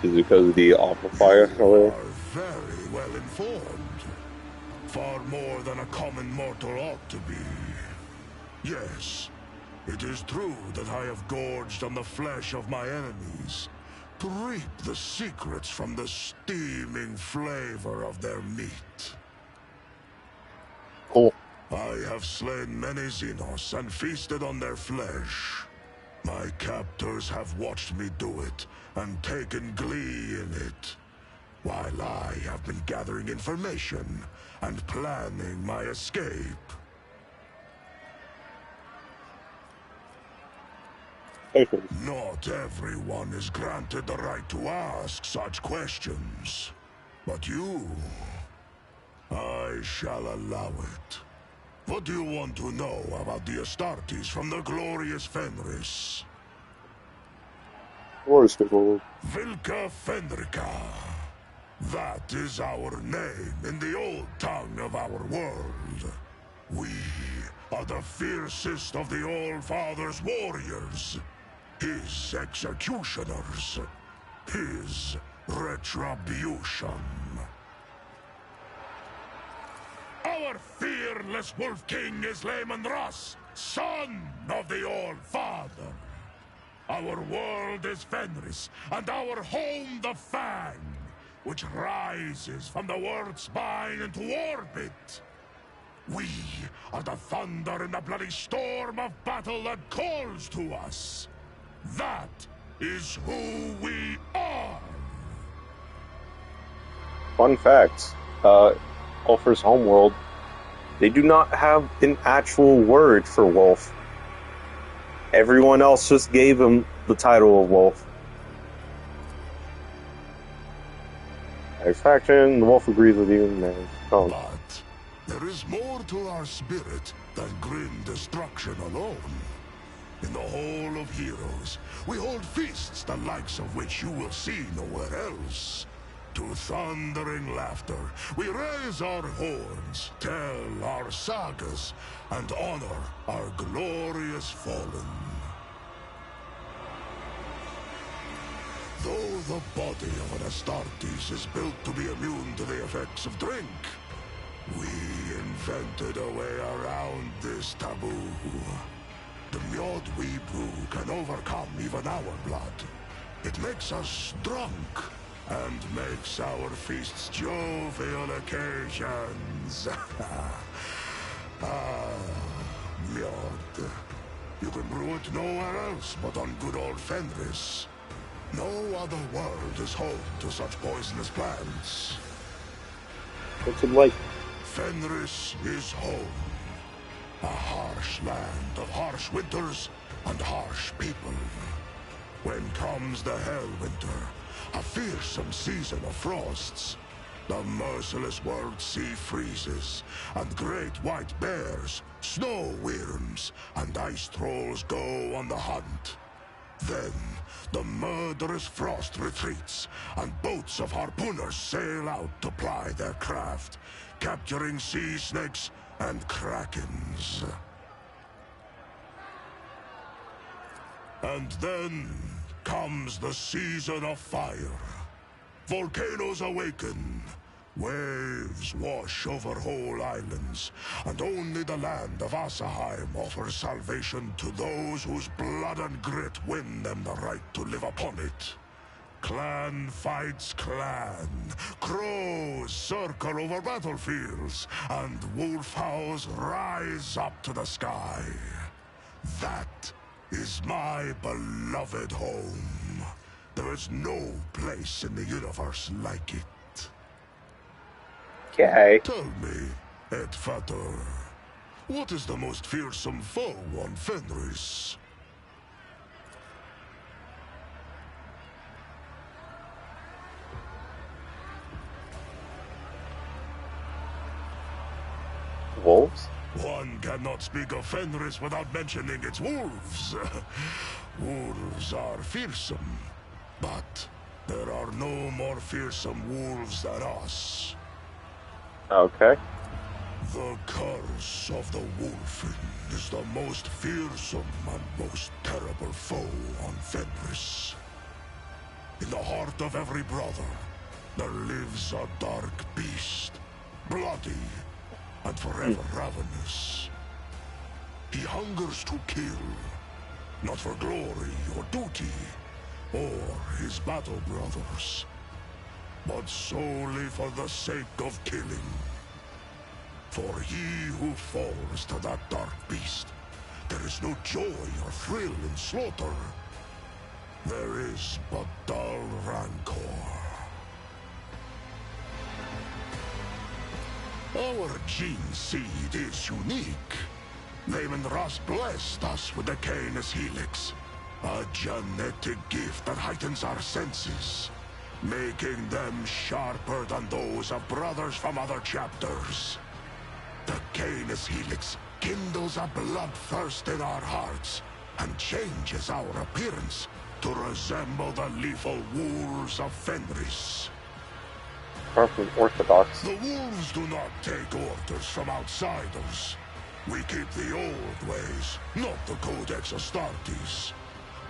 Is it because of the awful fire? You are very well informed. Far more than a common mortal ought to be. Yes, it is true that I have gorged on the flesh of my enemies, to reap the secrets from the steaming flavor of their meat. Cool. I have slain many Xenos and feasted on their flesh. My captors have watched me do it and taken glee in it, while I have been gathering information and planning my escape. Not everyone is granted the right to ask such questions, but you, I shall allow it. What do you want to know about the Astartes from the glorious Fenris? Vilka Fenrica. That is our name in the old tongue of our world. We are the fiercest of the All-Father's warriors. His executioners. His retribution. Our fearless Wolf King is Leman-Russ, son of the All-Father. Our world is Fenris, and our home the Fang, which rises from the world's spine into orbit. We are the thunder in the bloody storm of battle that calls to us. That is who we are. Fun fact, Ulfr's homeworld, they do not have an actual word for wolf. Everyone else just gave him the title of wolf. Satisfaction, the wolf agrees with you. But there is more to our spirit than grim destruction alone. In the Hall of Heroes, we hold feasts the likes of which you will see nowhere else. To thundering laughter, we raise our horns, tell our sagas, and honor our glorious fallen. Though the body of an Astartes is built to be immune to the effects of drink, we invented a way around this taboo. The mead we brew can overcome even our blood. It makes us drunk, and makes our feasts jovial occasions. Mead. You can brew it nowhere else but on good old Fenris. No other world is home to such poisonous plants. What's it like? Fenris is home. A harsh land of harsh winters and harsh people. When comes the Hell Winter, a fearsome season of frosts, the merciless world sea freezes, and great white bears, snow wyrms, and ice trolls go on the hunt. Then, the murderous frost retreats, and boats of harpooners sail out to ply their craft, capturing sea snakes and krakens. And then comes the season of fire. Volcanoes awaken. Waves wash over whole islands, and only the land of Asaheim offers salvation to those whose blood and grit win them the right to live upon it. Clan fights clan. Crows circle over battlefields, and wolf howls rise up to the sky. That is my beloved home. There is no place in the universe like it. Okay. Tell me, Ed Fatter, what is the most fearsome foe on Fenris? Wolves? One cannot speak of Fenris without mentioning its wolves. Wolves are fearsome, but there are no more fearsome wolves than us. Okay. The curse of the Wolfen is the most fearsome and most terrible foe on Fenris. In the heart of every brother, there lives a dark beast, bloody and forever ravenous. He hungers to kill, not for glory or duty, or his battle brothers, but solely for the sake of killing. For he who falls to that dark beast, there is no joy or thrill in slaughter. There is but dull rancor. Our gene seed is unique. Leman-Russ blessed us with the Canis Helix, a genetic gift that heightens our senses, making them sharper than those of brothers from other chapters. The Canis Helix kindles a bloodthirst in our hearts and changes our appearance to resemble the lethal wolves of Fenris. Far from orthodox. The wolves do not take orders from outsiders. We keep the old ways, not the Codex Astartes.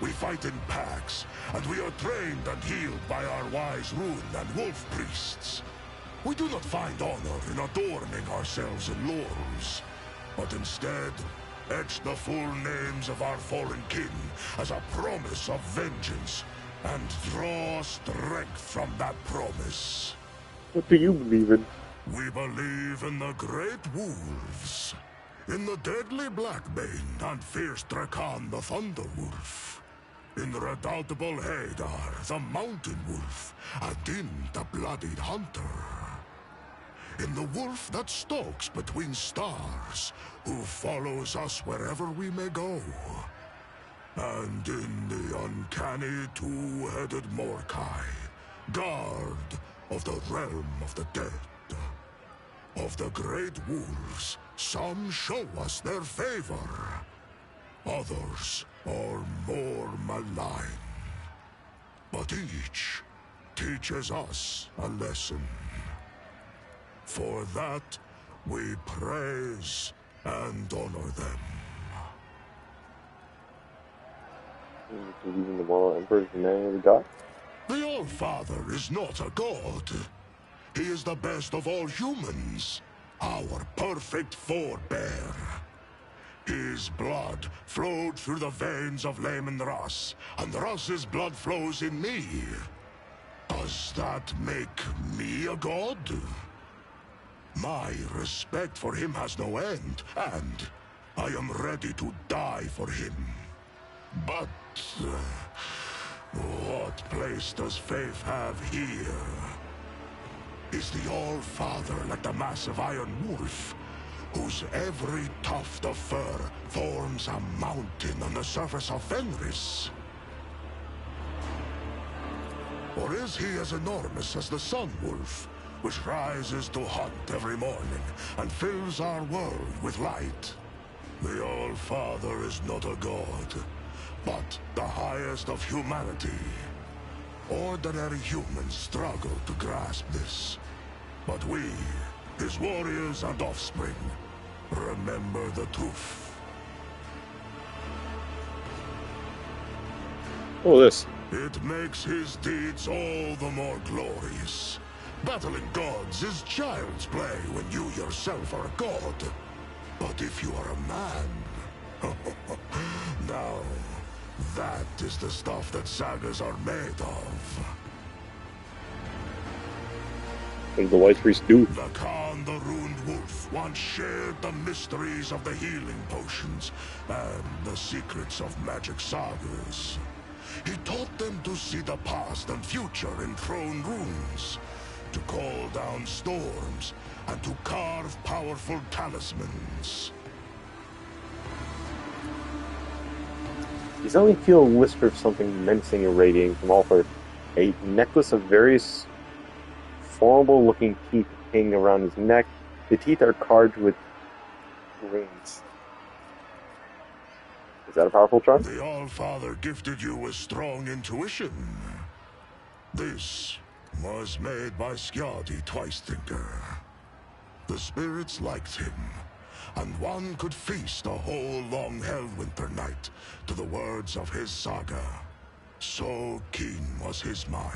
We fight in packs, and we are trained and healed by our wise rune and wolf priests. We do not find honor in adorning ourselves in laurels, but instead etch the full names of our fallen kin as a promise of vengeance, and draw strength from that promise. What do you believe in? We believe in the great wolves, in the deadly Blackbane and fierce Drakan the Thunderwolf, in the redoubtable Hagar the Mountain Wolf, and in the Bloodied Hunter. In the wolf that stalks between stars, who follows us wherever we may go. And in the uncanny two-headed Morkai, guard of the realm of the dead. Of the great wolves, some show us their favor. Others are more malign. But each teaches us a lesson. For that, we praise and honor them. You believe in the moral emperor's humanity god? The All-Father is not a god. He is the best of all humans, our perfect forebear. His blood flowed through the veins of Lehman Russ, and Russ's blood flows in me. Does that make me a god? My respect for him has no end, and I am ready to die for him. But what place does faith have here? Is the All-Father like the massive Iron Wolf, whose every tuft of fur forms a mountain on the surface of Fenris? Or is he as enormous as the Sun Wolf, which rises to hunt every morning and fills our world with light? The All-Father is not a god, but the highest of humanity. Ordinary humans struggle to grasp this. But we, his warriors and offspring, remember the truth. Oh, this. It makes his deeds all the more glorious. Battling gods is child's play when you yourself are a god. But if you are a man... now, that is the stuff that sagas are made of. What did the White Priest do? Lacan the Ruined Wolf once shared the mysteries of the healing potions and the secrets of magic sagas. He taught them to see the past and future in prone runes, to call down storms, and to carve powerful talismans. You suddenly feel a whisper of something menacing and radiating from Alfred. A necklace of various formidable-looking teeth hanging around his neck. The teeth are carved with runes. Is that a powerful charm? The All-Father gifted you with strong intuition. This was made by Skjati Twice-Thinker. The spirits liked him, and one could feast a whole long Hellwinter night to the words of his saga. So keen was his mind.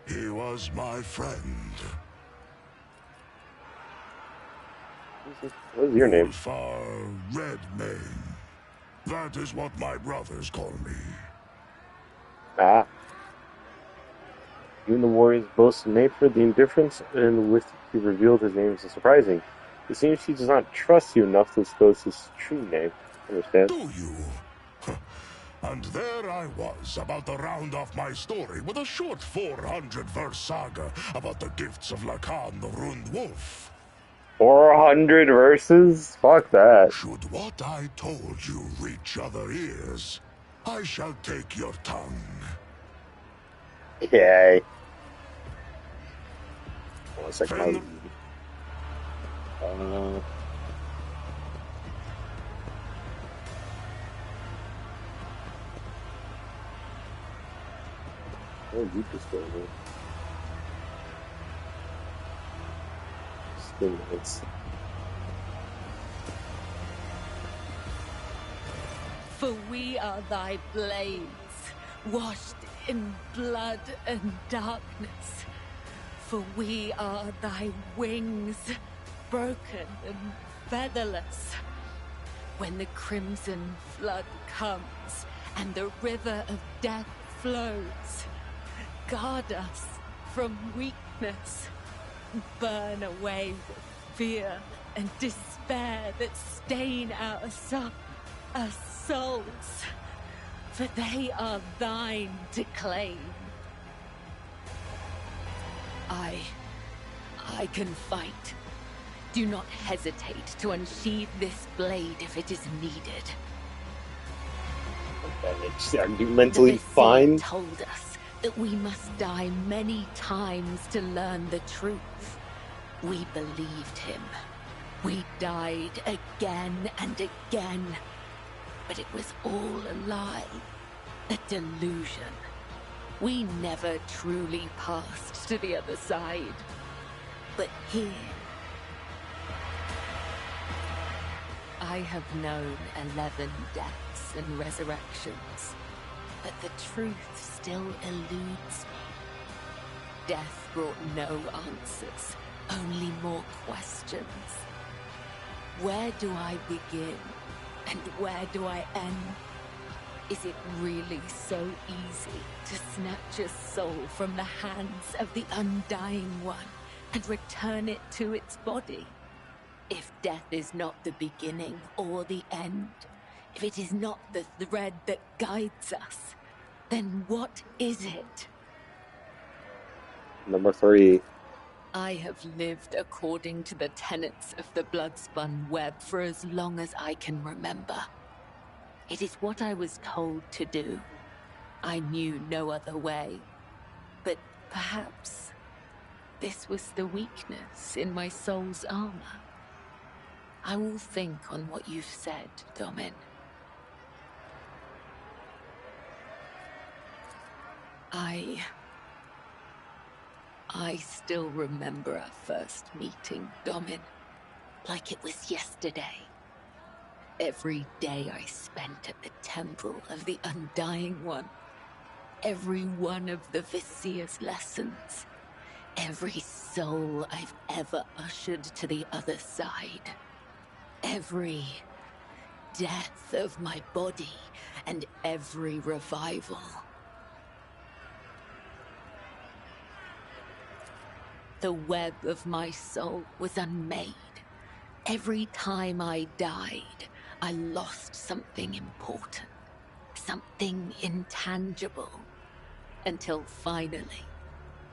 He was my friend. What is your name? Ulfar Redmane. That is what my brothers call me. Ah. You and the warriors boast Nature the indifference in which he revealed his name is surprising. It seems he does not trust you enough to disclose his true name. Understand? Do you? And there I was, about to round off my story with a short 400-verse saga about the gifts of Lacan the Ruined Wolf. 400 verses? Fuck that. Should what I told you reach other ears, I shall take your tongue. Yay. 1 second. Fen- Where did you just go? Stimulates. For we are thy blades, washed in blood and darkness. For we are thy wings, broken and featherless. When the crimson flood comes and the river of death flows, guard us from weakness. Burn away the fear and despair that stain our souls, for they are thine to claim. I can fight. Do not hesitate to unsheathe this blade if it is needed. Okay, are you mentally fine? Told us that we must die many times to learn the truth. We believed him. We died again and again. But it was all a lie, a delusion. We never truly passed to the other side. But here, I have known 11 deaths and resurrections, but the truth still eludes me. Death brought no answers, only more questions. Where do I begin, and where do I end? Is it really so easy to snatch a soul from the hands of the Undying One and return it to its body? If death is not the beginning or the end, if it is not the thread that guides us, then what is it? Number 3. I have lived according to the tenets of the blood-spun web for as long as I can remember. It is what I was told to do. I knew no other way. But perhaps this was the weakness in my soul's armor. I will think on what you've said, Domin. I still remember our first meeting, Domin, like it was yesterday. Every day I spent at the temple of the Undying One, every one of the Visier's lessons, every soul I've ever ushered to the other side, every death of my body, and every revival. The web of my soul was unmade. Every time I died, I lost something important, something intangible, until finally,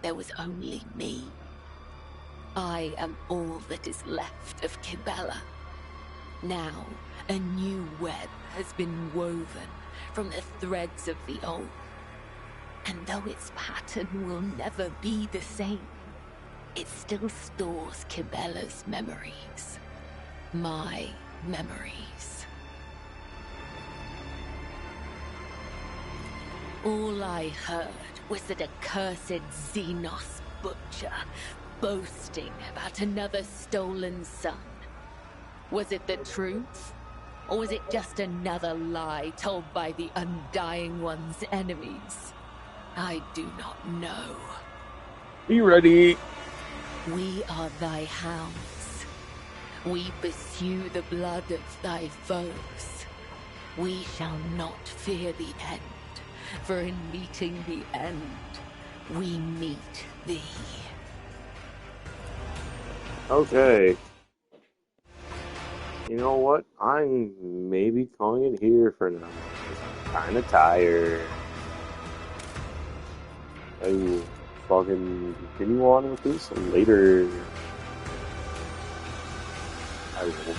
there was only me. I am all that is left of Kibella. Now, a new web has been woven from the threads of the old. And though its pattern will never be the same, it still stores Kibella's memories. My memories. All I heard was that accursed Xenos butcher boasting about another stolen son. Was it the truth? Or was it just another lie told by the Undying One's enemies? I do not know. Be ready. We are thy hounds. We pursue the blood of thy foes. We shall not fear the end, for in meeting the end, we meet thee. Okay. You know what? I'm maybe calling it here for now. I'm kind of tired. I will fucking continue on with this later. I will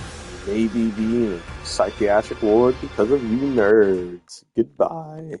maybe be in a psychiatric ward because of you nerds. Goodbye.